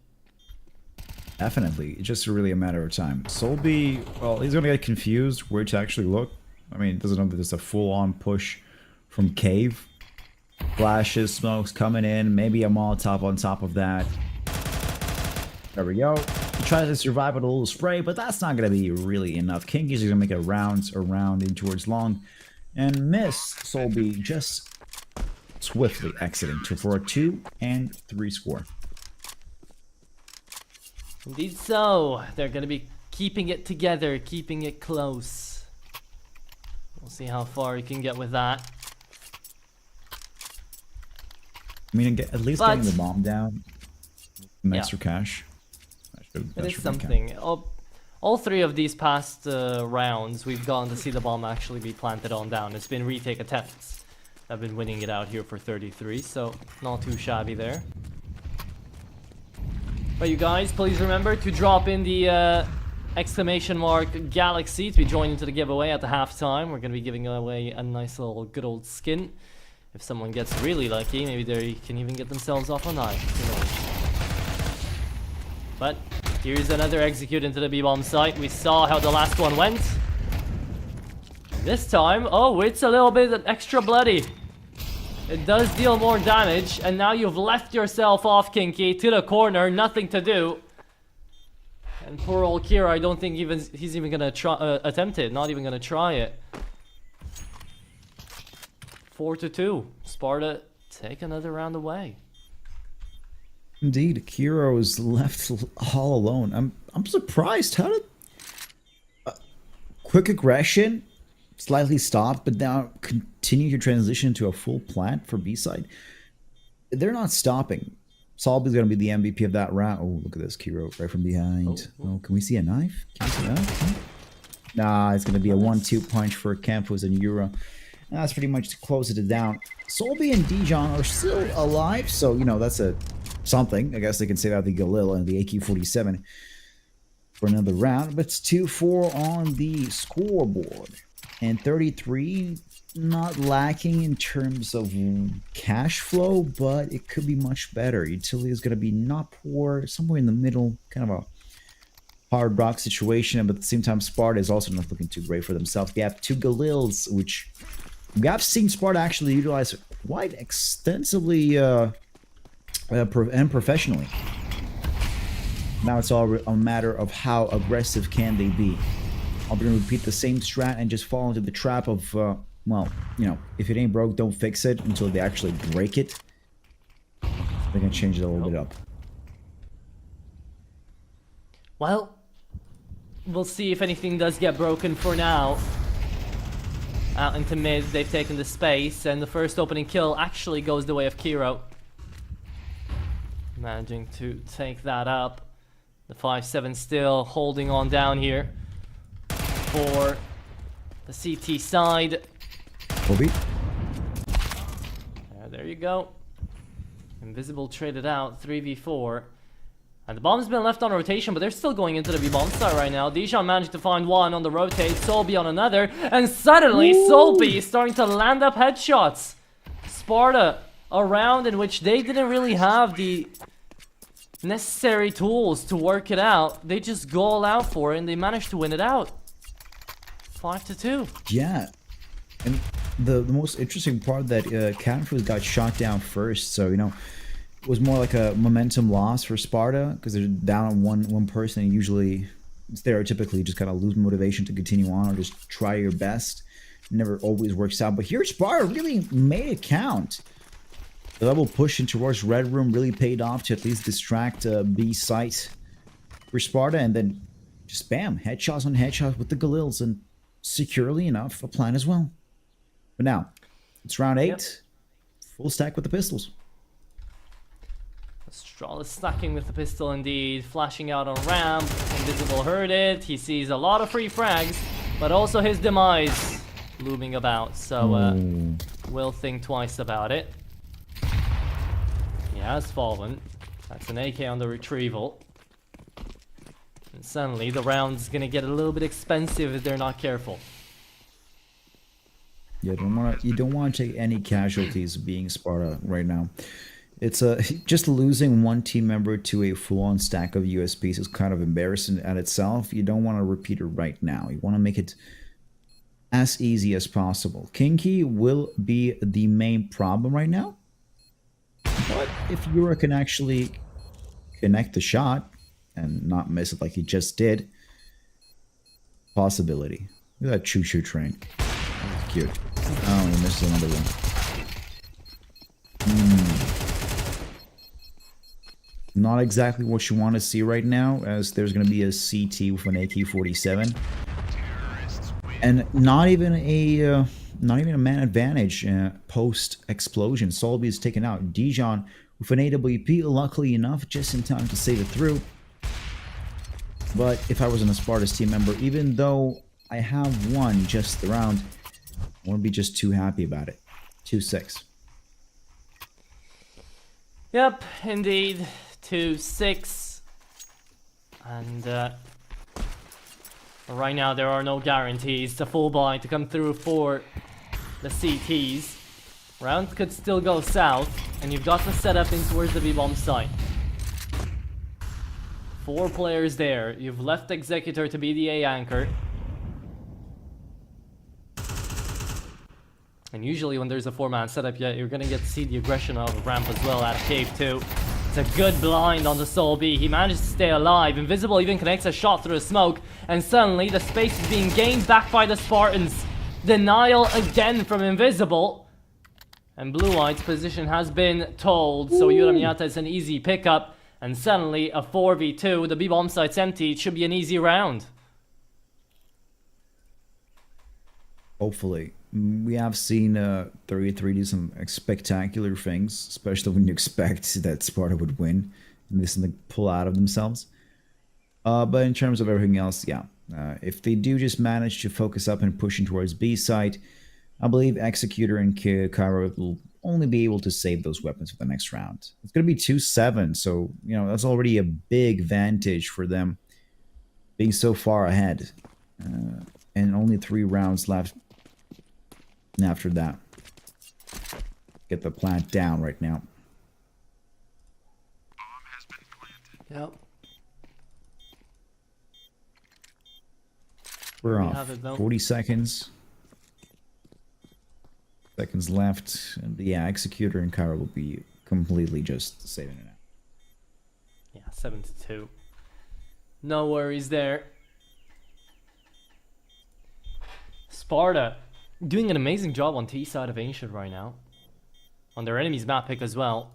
S6: Definitely. It's just really a matter of time. Solby, well, he's going to get confused where to actually look. I mean, doesn't know that there's a full-on push from Cave. Flashes, smokes coming in. Maybe a Molotov on top of that. There we go. He tries to survive with a little spray, but that's not going to be really enough. Kinky's going to make a rounds around in towards long. And miss Solby just swiftly exiting for a 2 and 3 score.
S5: Indeed so. They're going to be keeping it together, keeping it close. We'll see how far he can get with that.
S6: I mean, at least getting the bomb down. Some extra cash.
S5: It is something. All 3 of these past rounds, we've gotten to see the bomb actually be planted on down. It's been retake attempts. I've been winning it out here for 33, so not too shabby there. But you guys, please remember to drop in the exclamation mark Galaxy to be joined into the giveaway at the halftime. We're going to be giving away a nice little good old skin. If someone gets really lucky, maybe they can even get themselves off a knife. Who knows? But here's another execute into the B-bomb site. We saw how the last one went. This time, oh, it's a little bit extra bloody. It does deal more damage, and now you've left yourself off, Kinky, to the corner, nothing to do. And poor old Kira, I don't think he's even gonna try, attempt it, not even gonna try it. 4-2. Sparta take another round away.
S6: Indeed, Kiro is left all alone. I'm surprised. How did quick aggression slightly stopped, but now continue to transition to a full plant for B-side? They're not stopping. Solby's gonna be the MVP of that round. Oh, look at this, Kiro right from behind. Oh, can we see a knife? Can we see a knife? Nah, it's gonna be a 1-2 punch for Campos and Euro. And that's pretty much to close it down. Solby and Dijon are still alive, so you know that's a something. I guess they can save out the Galil and the AK-47 for another round. But it's 2-4 on the scoreboard. And 33, not lacking in terms of cash flow, but it could be much better. Utility is going to be not poor, somewhere in the middle, kind of a hard rock situation, but at the same time, Sparta is also not looking too great for themselves. They have 2 Galils, which we have seen Sparta actually utilize quite extensively and professionally. Now it's all a matter of how aggressive can they be. I'm going to repeat the same strat and just fall into the trap of, well, you know, if it ain't broke, don't fix it until they actually break it. They're going to change it a little bit up.
S5: Well, we'll see if anything does get broken for now. Out into mid, they've taken the space, and the first opening kill actually goes the way of Kiro. Managing to take that up. The 5-7 still holding on down here for the CT side.
S6: Kobe.
S5: There you go. Invisible traded out, 3v4. And the bomb's been left on rotation, but they're still going into the B-bomb site right now. Dijon managed to find one on the rotate, Solby on another, and suddenly Solby is starting to land up headshots. Sparta, a round in which they didn't really have the necessary tools to work it out. They just go all out for it, and they managed to win it out. 5-2.
S6: Yeah. And the most interesting part that Canfus got shot down first, so, you know, it was more like a momentum loss for Sparta because they're down on one person, and usually stereotypically you just kind of lose motivation to continue on or just try your best. It never always works out, but here Sparta really made it count. The double push in towards Red Room really paid off to at least distract B site for Sparta, and then just bam, headshots on headshots with the Galils, and securely enough a plan as well. But now it's round 8. Yep. Full stack with the pistols.
S5: Strahl is stacking with the pistol indeed, flashing out on ramp. Invisible heard it. He sees a lot of free frags, but also his demise looming about. So will think twice about it. He has fallen. That's an AK on the retrieval. And suddenly the round's gonna get a little bit expensive if they're not careful.
S6: Yeah, you don't want to take any casualties being Sparta right now. It's just losing one team member to a full-on stack of USPs is kind of embarrassing at itself. You don't want to repeat it right now. You want to make it as easy as possible. Kinky will be the main problem right now. But if Yura can actually connect the shot and not miss it like he just did, possibility. Look at that choo-choo train. That's cute. Oh, he missed another one. Not exactly what you want to see right now, as there's going to be a CT with an AK-47, and not even a man advantage post explosion. Solby is taken out. Dijon with an AWP, luckily enough, just in time to save it through. But if I was an Sparta's team member, even though I have won just the round, I wouldn't be just too happy about it. 2-6.
S5: Yep, indeed. 2-6. And right now there are no guarantees. The full buy to come through for the CTs. Round could still go south, and you've got the setup in towards the B-bomb site. 4 players there. You've left Executor to be the A anchor. And usually when there's a 4-man setup, yeah, you're gonna get to see the aggression of ramp as well out of cave 2. It's a good blind on the Soul B. He manages to stay alive. Invisible even connects a shot through the smoke, and suddenly the space is being gained back by the Spartans. Denial again from Invisible. And Blue White's position has been told, so Yura Miyata is an easy pickup. And suddenly a 4v2. The B-bomb site's empty. It should be an easy round.
S6: Hopefully. We have seen 33 do some spectacular things, especially when you expect that Sparta would win and this and pull out of themselves. But in terms of everything else, yeah. If they do just manage to focus up and pushing towards B side, I believe Executor and Cairo will only be able to save those weapons for the next round. It's going to be 2-7, so you know that's already a big advantage for them being so far ahead. And only 3 rounds left. And after that, get the plant down right now.
S5: Yep.
S6: We're
S5: We
S6: off.
S5: have it, though.
S6: 40 seconds. Seconds left. And yeah, Executor and Kyra will be completely just saving it out.
S5: Yeah, 7-2. No worries there. Sparta doing an amazing job on T side of Ancient right now. On their enemy's map pick as well.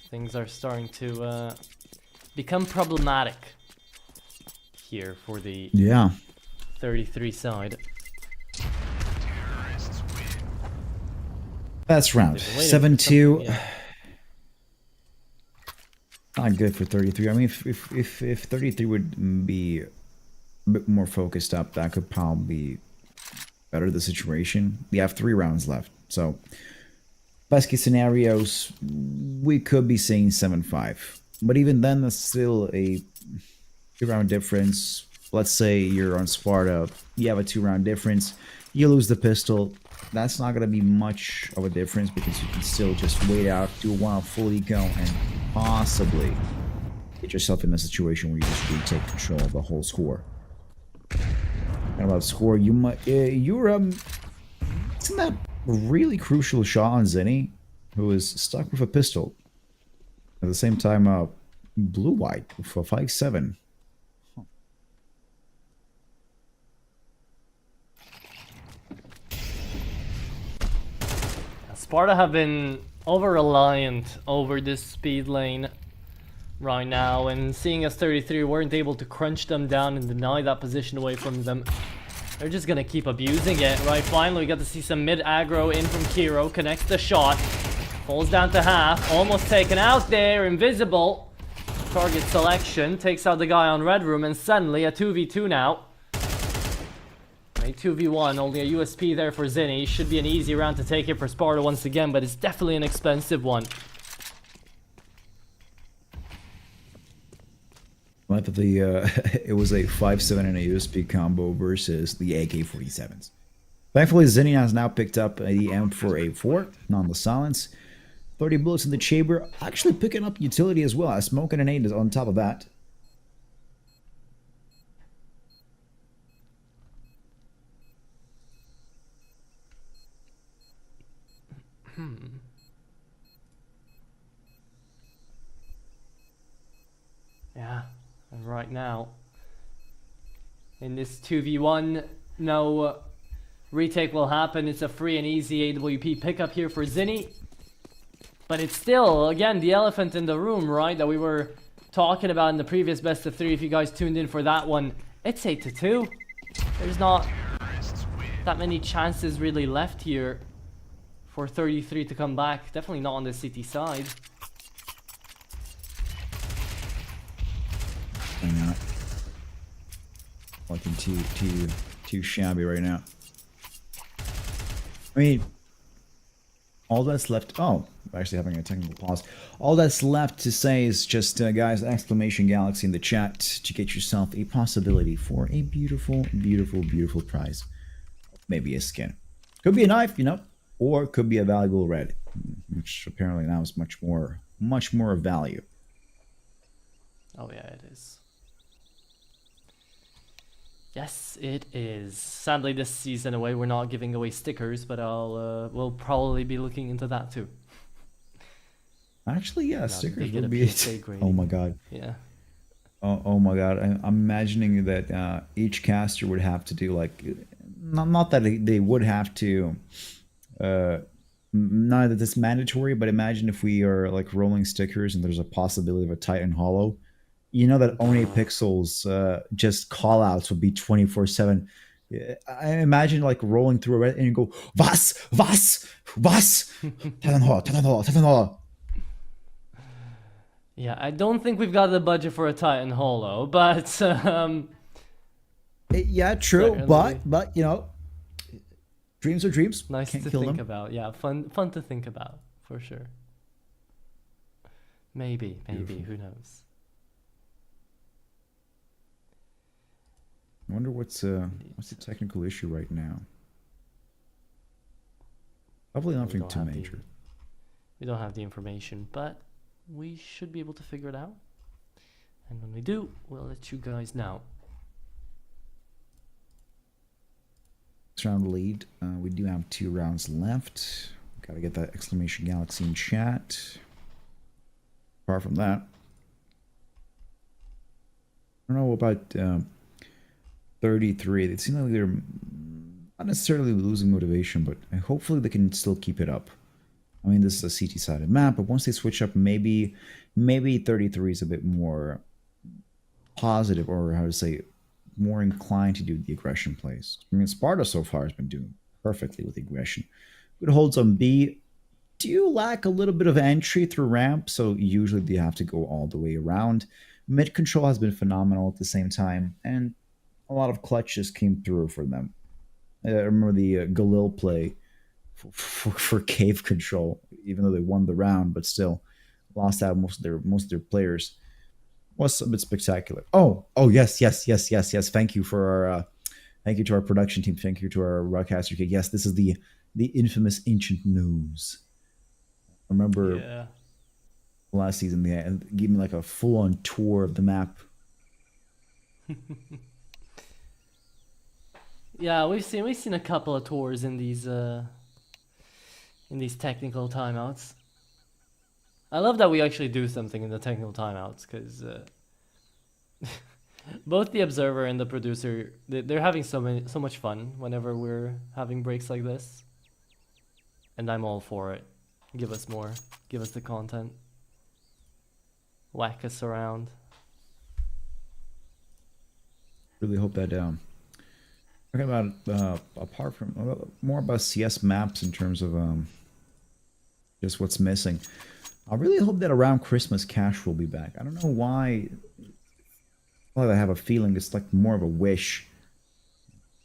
S5: Things are starting to become problematic here for the
S6: Yeah.
S5: 33 side.
S6: That's round.
S5: They've been waiting for
S6: 7-2.
S5: something, yeah.
S6: Not good for 33. I mean, if 33 would be a bit more focused up, that could probably better the situation. We have 3 rounds left, so best case scenarios, we could be seeing 7-5. But even then, that's still a 2-round difference. Let's say you're on Sparta, you have a 2-round difference, you lose the pistol. That's not going to be much of a difference because you can still just wait out, do one full eco, and possibly get yourself in a situation where you just retake control of the whole score. And about score, you might isn't that really crucial shot on Zenny, who is stuck with a pistol. At the same time, blue-white for 5-7.
S5: Sparta have been over-reliant over this speed lane right now, and seeing as 33 weren't able to crunch them down and deny that position away from them, they're just gonna keep abusing it, right? Finally, we got to see some mid-aggro in from Kiro, connects the shot, falls down to half, almost taken out there, invisible. Target selection, takes out the guy on Red Room, and suddenly a 2v2 now. A 2v1, only a USP there for Zinni. Should be an easy round to take here for Sparta once again, but it's definitely an expensive one.
S6: I thought it was a 5-7 and a USP combo versus the AK-47s. Thankfully, Zinni has now picked up the M4A4, non the silence. 30 bullets in the chamber, actually picking up utility as well. A smoke and an 8 is on top of that.
S5: Yeah, and right now, in this 2v1, no retake will happen. It's a free and easy AWP pickup here for Zinni. But it's still, again, the elephant in the room, right, that we were talking about in the previous best of 3, if you guys tuned in for that one. It's 8-2. There's not that many chances really left here for 33 to come back. Definitely not on the City side.
S6: Why not? Looking too shabby right now. I mean, all that's left. Oh, actually having a technical pause. All that's left to say is just, guys, exclamation galaxy in the chat to get yourself a possibility for a beautiful, beautiful, beautiful prize. Maybe a skin. Could be a knife, you know, or could be a valuable red, which apparently now is much more of value.
S5: Oh yeah, it is. Yes, it is. Sadly, this season away, we're not giving away stickers, but we'll probably be looking into that too.
S6: Actually, yeah,
S5: No,
S6: stickers
S5: they get
S6: would
S5: a
S6: be
S5: PSA
S6: it.
S5: grading.
S6: Oh my god.
S5: Yeah.
S6: Oh my god. I'm imagining that each caster would have to do like, not that they would have to, not that it's mandatory, but imagine if we are like rolling stickers and there's a possibility of a Titan Hollow. You know that One Pixels just callouts would be 24/7. I imagine like rolling through a red and you go, was, Titan Hollow.
S5: Yeah, I don't think we've got the budget for a Titan Hollow, but
S6: Yeah, true,
S5: certainly.
S6: but you know, dreams are dreams.
S5: Nice
S6: Can't
S5: to
S6: kill
S5: think
S6: them.
S5: about. Yeah, fun to think about for sure. Maybe, who knows?
S6: I wonder what's the technical issue right now. Probably
S5: We
S6: nothing
S5: don't
S6: too
S5: have the-
S6: major.
S5: We don't have the information, but we should be able to figure it out. And when we do, we'll let you guys know.
S6: Next round lead. We do have 2 rounds left. Gotta get that exclamation galaxy in chat. Apart from that, I don't know about 33. It seems like they're not necessarily losing motivation, but hopefully they can still keep it up. I mean, this is a CT-sided map, but once they switch up, maybe 33 is a bit more positive, or how to say, more inclined to do the aggression plays. I mean, Sparta so far has been doing perfectly with aggression. Good holds on B. Do lack a little bit of entry through ramp, so usually they have to go all the way around. Mid control has been phenomenal at the same time, and a lot of clutches came through for them. I remember the Galil play for cave control, even though they won the round, but still lost out most of their players. Was a bit spectacular. Oh yes. Thank you for our thank you to our production team. Thank you to our broadcaster. Yes, this is the infamous Ancient News. I remember last season they gave me like a full-on tour of the map.
S5: Yeah, we've seen a couple of tours in these technical timeouts. I love that we actually do something in the technical timeouts, because both the observer and the producer, they're having so much fun whenever we're having breaks like this, and I'm all for it. Give us more. Give us the content. Whack us around.
S6: Really hope that talking about apart from more about CS maps in terms of just what's missing. I really hope that around Christmas Cash will be back. I don't know why. Well, I have a feeling it's like more of a wish.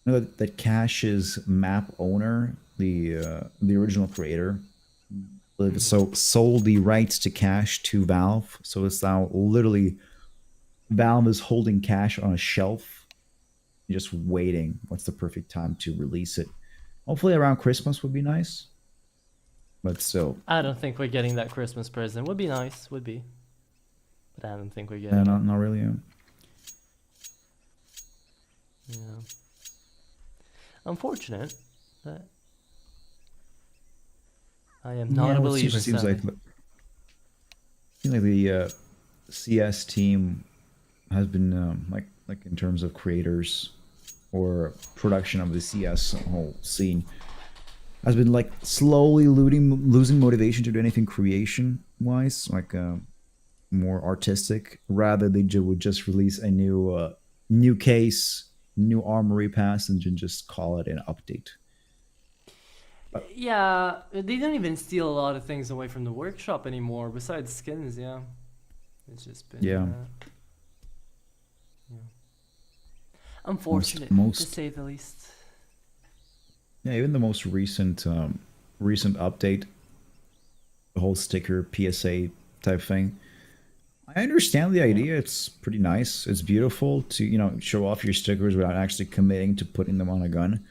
S6: You know that Cash's map owner, the original creator, so sold the rights to Cash to Valve. So it's now literally Valve is holding Cash on a shelf, just waiting. What's the perfect time to release it? Hopefully around Christmas would be nice. But still,
S5: I don't think we're getting that Christmas present. Would be nice, would be. But I don't think we're getting it.
S6: Not really.
S5: Yeah. Unfortunate, but I am not a believer.
S6: Seems like the CS team has been like in terms of creators or production of the CS whole scene has been like slowly losing motivation to do anything creation wise, like more artistic. Rather, they would just release a new case, new armory pass, and just call it an update.
S5: Yeah, they don't even steal a lot of things away from the workshop anymore, besides skins. Yeah, it's just been unfortunate to say the least.
S6: Yeah, even the most recent update, the whole sticker PSA type thing. I understand the idea. It's pretty nice. It's beautiful to, show off your stickers without actually committing to putting them on a gun.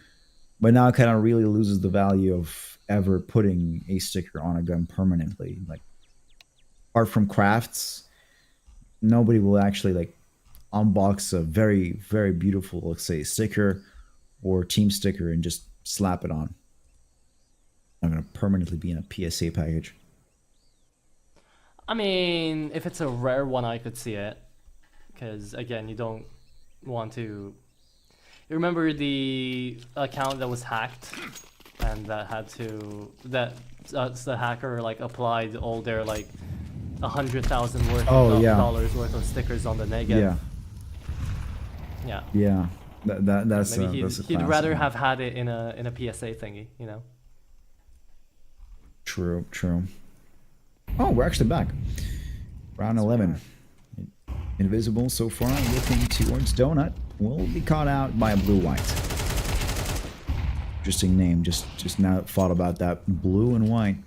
S6: But now it kind of really loses the value of ever putting a sticker on a gun permanently. Like, apart from crafts, nobody will actually unbox a very, very beautiful, let's say, sticker or team sticker and just slap it on. I'm going to permanently be in a PSA package.
S5: I mean, if it's a rare one, I could see it. Because, again, you don't want to... You remember the account that was hacked? And that had to... the hacker, applied all their, 100,000 worth of dollars worth of stickers on the negative. Yeah.
S6: Yeah. That's
S5: maybe
S6: that's a
S5: he'd rather have had it in a PSA thingy,
S6: True. Oh, we're actually back. Round 11. Invisible so far, looking towards Donut. Will be caught out by a blue-white. Interesting name. Just now thought about that. Blue and white.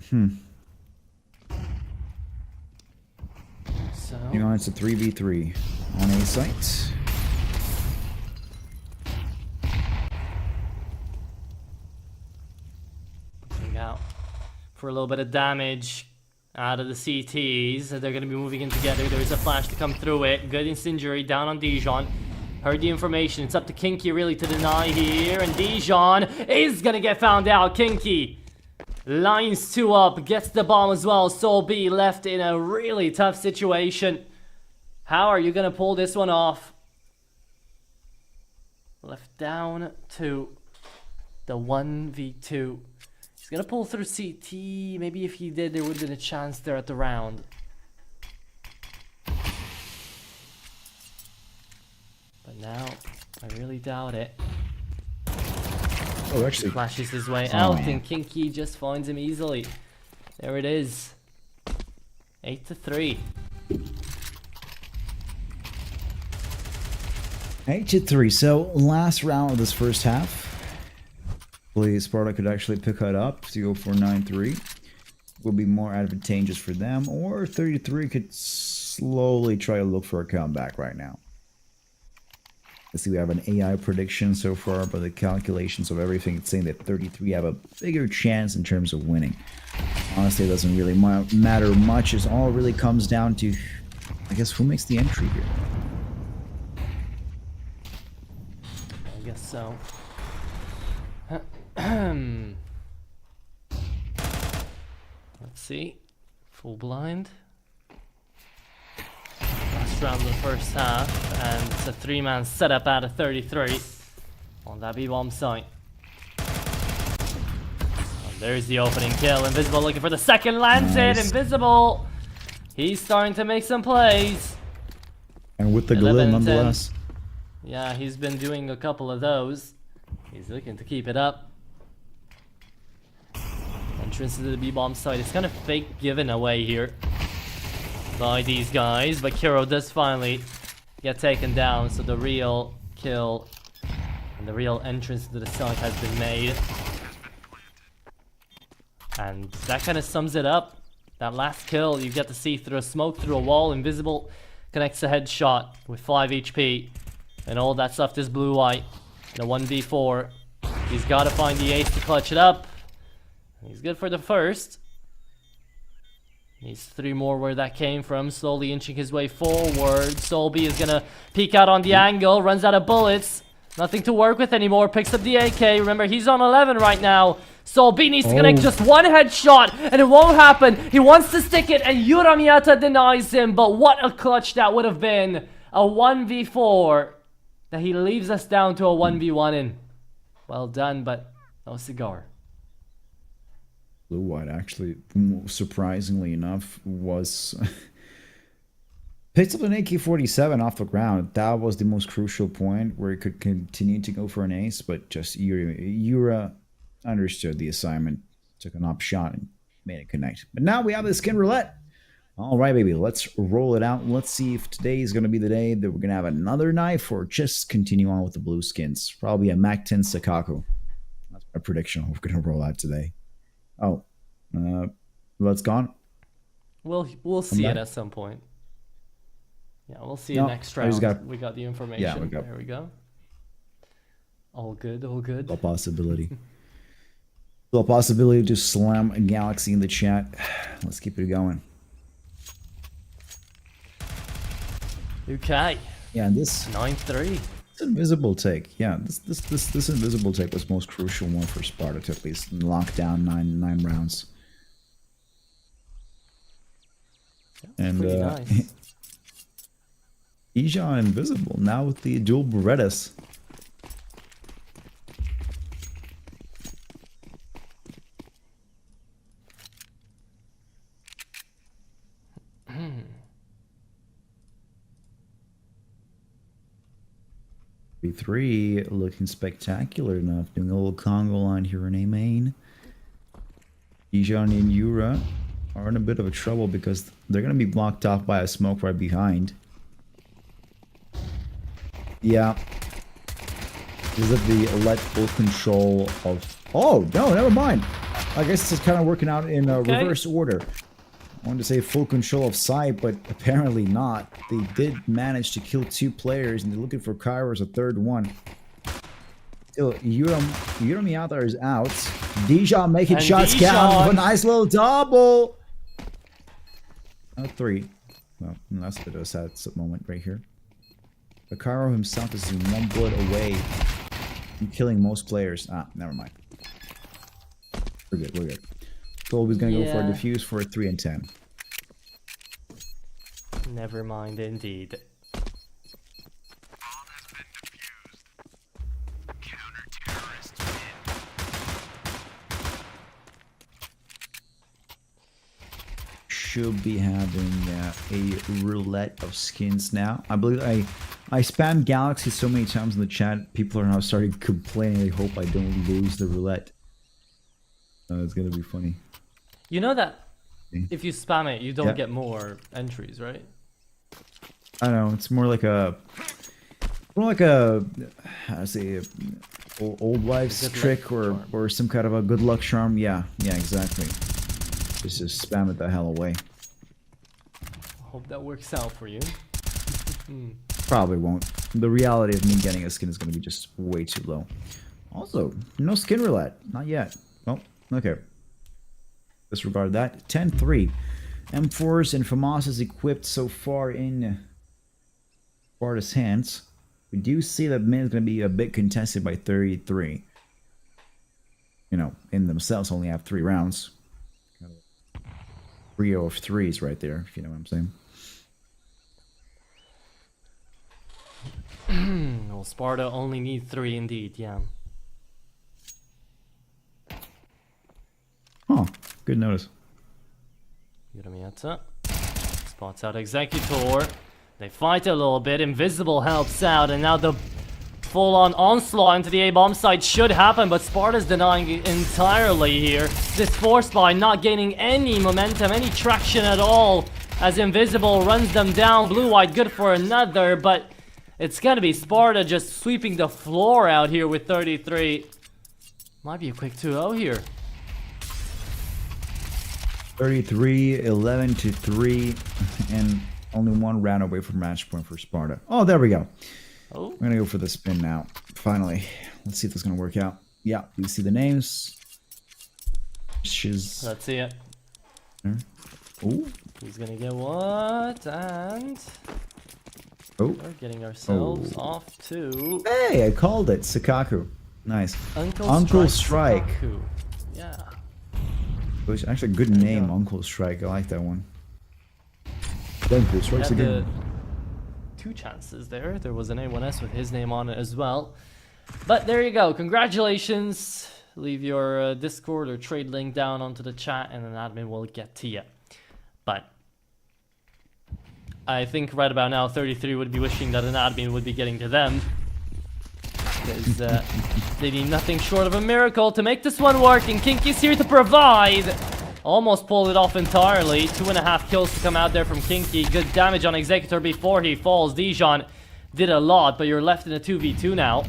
S5: So
S6: it's a 3v3 on A site.
S5: out for a little bit of damage, out of the CTs. They're going to be moving in together. There's a flash to come through it. Good incendiary down on Dijon. Heard the information. It's up to Kinky really to deny here. And Dijon is going to get found out. Kinky lines 2 up. Gets the bomb as well. Soul B left in a really tough situation. How are you going to pull this one off? Left down to the 1v2. He's going to pull through CT. Maybe if he did, there would have been a chance there at the round. But now, I really doubt it.
S6: Oh, actually.
S5: Flashes his way out, and Kinky just finds him easily. There it is. 8-3.
S6: 8-3. So last round of this first half. Hopefully Sparta could actually pick it up to go for 9-3. Will be more advantageous for them, or 33 could slowly try to look for a comeback right now. Let's see, we have an AI prediction so far, but the calculations of everything, it's saying that 33 have a bigger chance in terms of winning. Honestly, it doesn't really matter much. It all really comes down to, I guess, who makes the entry here.
S5: I guess so. Let's see. Full blind. Last round of the first half, and it's a 3-man setup out of 33 on that B-bomb site. And there's the opening kill. Invisible looking for the second, lands it. Invisible. He's starting to make some plays.
S6: And with the glue, nonetheless.
S5: Yeah, he's been doing a couple of those. He's looking to keep it up. Entrance to the B-bomb site. It's kind of fake given away here by these guys, but Kiro does finally get taken down, so the real kill and the real entrance to the site has been made. And that kind of sums it up. That last kill, you get to see through a smoke, through a wall. Invisible connects a headshot with 5 HP. And all that's left is blue-white. In a 1v4. He's got to find the ace to clutch it up. He's good for the first. Needs 3 more where that came from. Slowly inching his way forward. Solby is going to peek out on the angle. Runs out of bullets. Nothing to work with anymore. Picks up the AK. Remember, he's on 11 right now. Solby needs to connect just 1 headshot, and it won't happen. He wants to stick it, and Yuramiata denies him. But what a clutch that would have been. A 1v4 that he leaves us down to a 1v1 in. Well done, but no cigar.
S6: Blue-white, actually, surprisingly enough, was picked up an AK-47 off the ground. That was the most crucial point where he could continue to go for an ace, but just Yura understood the assignment, took an up shot, and made it connect. But now we have the skin roulette. All right, baby, let's roll it out. Let's see if today is going to be the day that we're going to have another knife or just continue on with the blue skins. Probably a MAC-10 Sakaku. That's my prediction. We're going to roll out today. Oh, let's gone.
S5: We'll see it at some point. Yeah, we'll see it next round. We got the information.
S6: Yeah,
S5: there we go. All good, all good.
S6: A possibility. A possibility to slam a Galaxy in the chat. Let's keep it going.
S5: Okay.
S6: Yeah, and this
S5: 9-3.
S6: invisible take. Yeah, this invisible take was most crucial one for Sparta to at least lock down nine rounds. And
S5: nice.
S6: Ijan invisible now with the dual Berettas. B3 looking spectacular enough, doing a little Congo line here in A main. Ijan and Yura are in a bit of a trouble because they're going to be blocked off by a smoke right behind. Yeah. Is it the let full control of... Oh, no, never mind. I guess it's kind of working out in reverse order. I wanted to say full control of site, but apparently not. They did manage to kill 2 players, and they're looking for Cairo as a 3rd one. Still, Yuramiata is out. Dijon making shots count with a nice little double. 3. Well, that's a bit of a sad moment right here. Akaro himself is 1 bullet away from killing most players. Ah, never mind. We're good, we're good. Colby's gonna go for a defuse for a 3 and 10.
S5: Never mind, indeed.
S6: Should be having a roulette of skins now. I believe I spammed Galaxy so many times in the chat. People are now starting complaining. They hope I don't lose the roulette. It's gonna be funny.
S5: You know that if you spam it, you don't get more entries, right?
S6: I don't know. It's more like a how to say, old wives' trick or some kind of a good luck charm. Yeah, exactly. Just spam it the hell away.
S5: Hope that works out for you.
S6: Probably won't. The reality of me getting a skin is going to be just way too low. Also, no skin roulette. Not yet. Oh, okay. Disregard that. 10-3. M4s and FAMAS is equipped so far in Sparta's hands. We do see that mid is going to be a bit contested by 33. You know, in themselves only have 3 rounds. Trio of 3s right there, if you know what I'm saying.
S5: Well, Sparta only need 3 indeed, yeah.
S6: Oh, good notice.
S5: Yuramiata spots out Executor. They fight a little bit. Invisible helps out, and now the full-on onslaught into the A-bomb site should happen, but Sparta's denying it entirely here. This force by not gaining any momentum, any traction at all, as Invisible runs them down. Blue-white good for another, but it's gonna be Sparta just sweeping the floor out here with 33. Might be a quick 2-0 here.
S6: 33, 11-3, and only 1 round away from match point for Sparta. Oh, there we go.
S5: Oh.
S6: I'm gonna go for the spin now. Finally. Let's see if this is gonna work out. Yeah, we see the names.
S5: Let's see it.
S6: Oh.
S5: He's gonna get what? And
S6: we're
S5: getting ourselves off to...
S6: Hey, I called it. Sakaku. Nice.
S5: Uncle
S6: Strike.
S5: Sakaku. Yeah.
S6: It was actually a good name, Uncle Strike. I like that one. Uncle Strike's a good one.
S5: 2 chances there. There was an A1S with his name on it as well. But there you go. Congratulations. Leave your Discord or trade link down onto the chat and an admin will get to you. But I think right about now 33 would be wishing that an admin would be getting to them. Because they need nothing short of a miracle to make this one work, and Kinky's here to provide. Almost pulled it off entirely. 2.5 kills to come out there from Kinky. Good damage on Executor before he falls. Dijon did a lot, but you're left in a 2v2 now.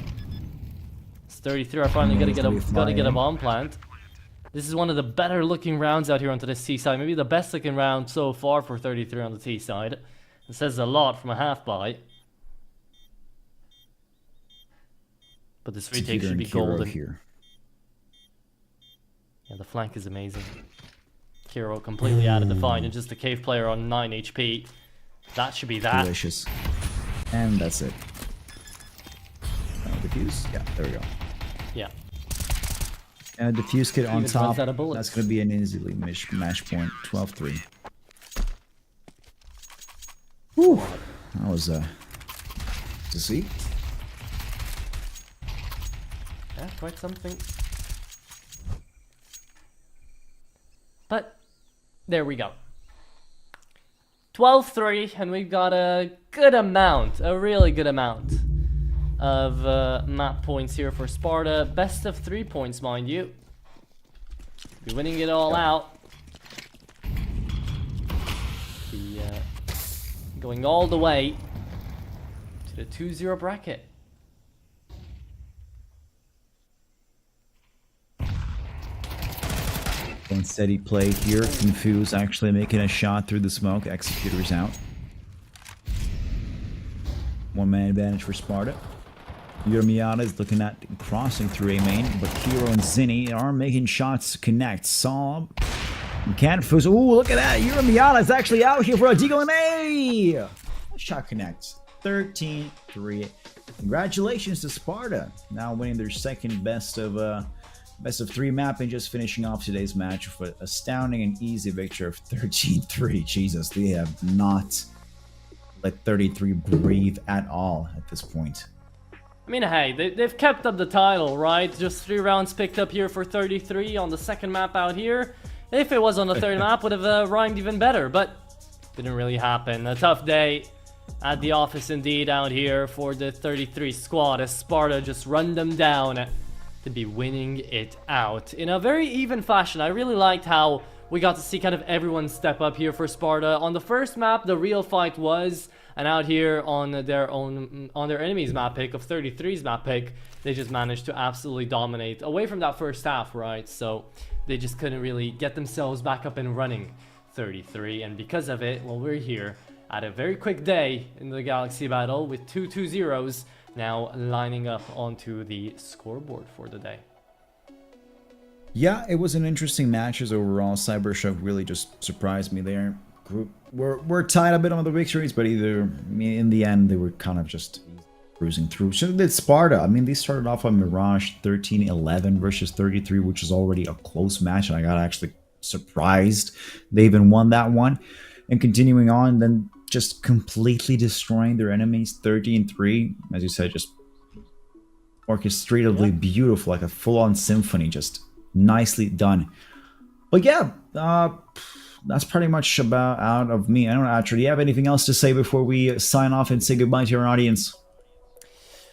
S5: It's 33 are finally gonna get a bomb plant. This is one of the better looking rounds out here onto the C side. Maybe the best looking round so far for 33 on the T side. It says a lot from a half buy. But this retake should be golden.
S6: Here.
S5: Yeah, the flank is amazing. Kiro completely out of the fight, and just a cave player on 9 HP. That should be that.
S6: Delicious. And that's it. Diffuse? Yeah, there we go.
S5: Yeah.
S6: Diffuse kit on
S5: Even
S6: top.
S5: out of bullets.
S6: That's going to be an easily match point. 12-3. Whew. That was, to see.
S5: Yeah, quite something. But there we go. 12-3, and we've got a good amount, a really good amount of map points here for Sparta. Best of 3 points, mind you. Be winning it all out. Be going all the way to the 2-0 bracket.
S6: And steady play here. Confuse actually making a shot through the smoke. Executor's out. 1-man advantage for Sparta. Yuramiata is looking at crossing through A main, but Kiro and Zinni are making shots to connect. Saab Can't fools. Ooh, look at that. Yura Miata is actually out here for a Deagle and A. Shot connects. 13-3. Congratulations to Sparta. Now winning their second best of 3 map and just finishing off today's match with an astounding and easy victory of 13-3. Jesus, they have not let 33 breathe at all at this point.
S5: I mean, hey, they've kept up the title, right? Just 3 rounds picked up here for 33 on the second map out here. If it was on the third map, would have rhymed even better, but didn't really happen. A tough day at the office indeed out here for the 33 squad as Sparta just run them down to be winning it out in a very even fashion. I really liked how we got to see kind of everyone step up here for Sparta. On the first map, the real fight was, and out here on their enemy's map pick of 33's map pick, they just managed to absolutely dominate away from that first half, right? So they just couldn't really get themselves back up and running 33, and because of it, well, we're here at a very quick day in the Galaxy battle with 2 2-0s now lining up onto the scoreboard for the day.
S6: Yeah, it was an interesting matches overall. CYBERSHOKE really just surprised me there. We're tied a bit on the victories, but in the end, they were kind of just cruising through. So did Sparta. I mean, they started off on Mirage 13-11 versus 33, which is already a close match, and I got actually surprised they even won that one. And continuing on, then just completely destroying their enemies, 13-3, as you said, just orchestratively beautiful, like a full-on symphony, just nicely done. But yeah, that's pretty much about out of me. I don't know, Atra, do you have anything else to say before we sign off and say goodbye to our audience?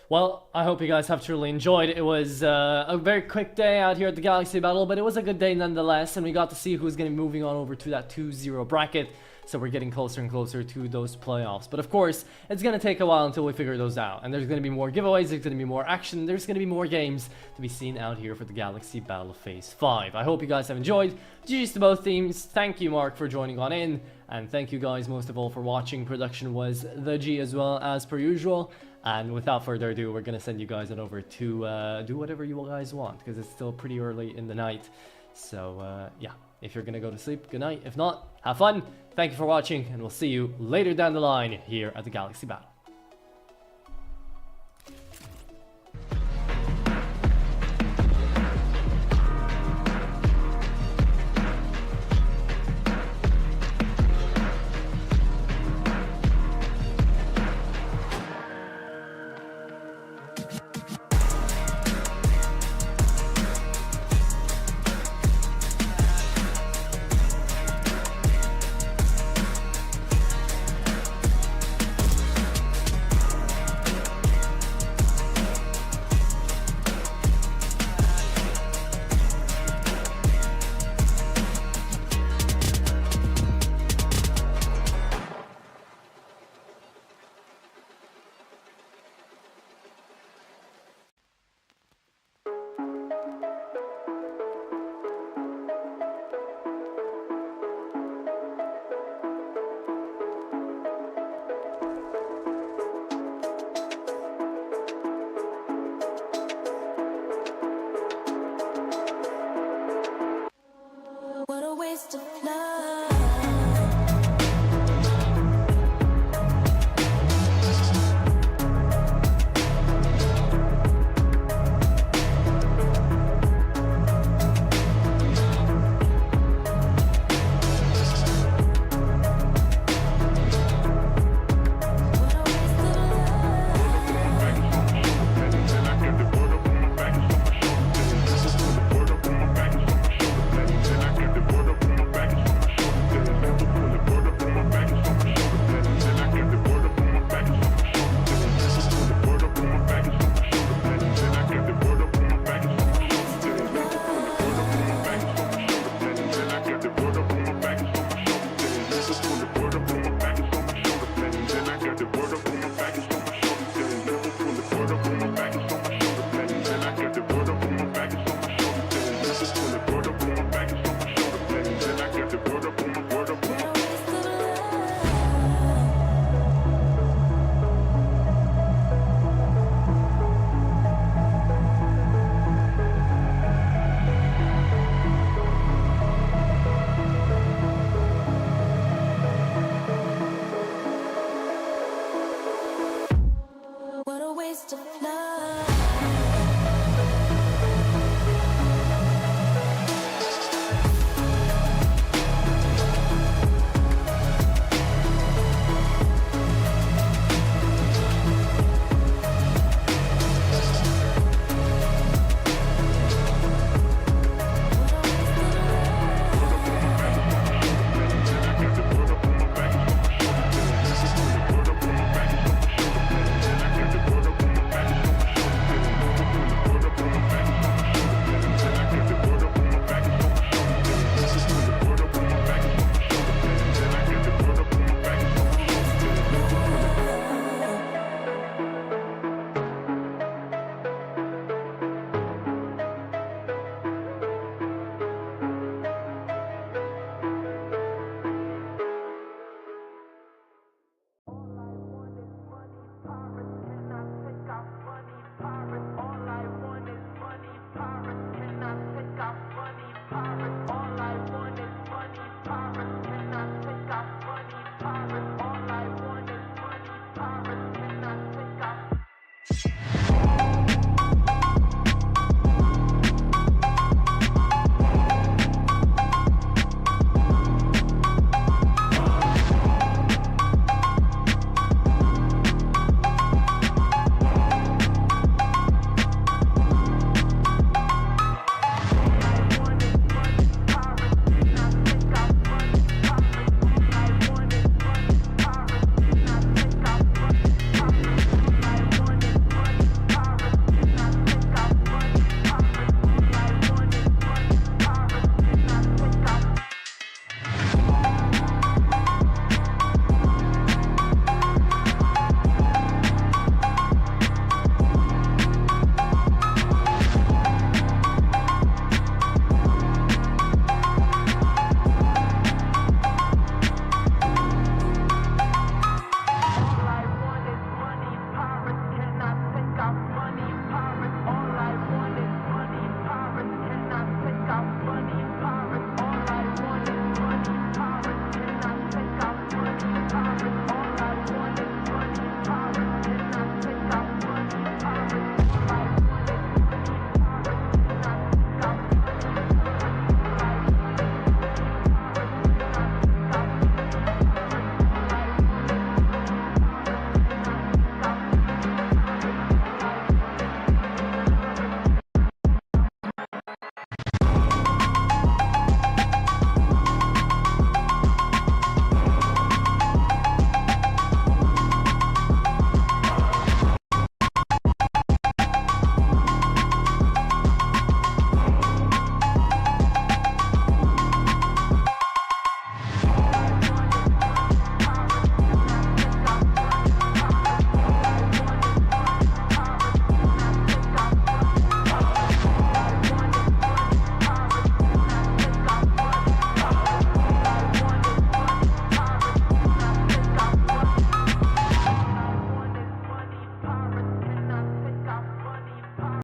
S5: Well, I hope you guys have truly enjoyed. It was a very quick day out here at the Galaxy Battle, but it was a good day nonetheless, and we got to see who's going to be moving on over to that 2-0 bracket, so we're getting closer and closer to those playoffs. But of course, it's going to take a while until we figure those out, and there's going to be more giveaways, there's going to be more action, there's going to be more games to be seen out here for the Galaxy Battle Phase 5. I hope you guys have enjoyed. GG's to both teams. Thank you, Mark, for joining on in, and thank you guys most of all for watching. Production was the G as well, as per usual. And without further ado, we're going to send you guys on over to do whatever you guys want, because it's still pretty early in the night. So, yeah, if you're going to go to sleep, good night. If not, have fun. Thank you for watching, and we'll see you later down the line here at the Galaxy Battle.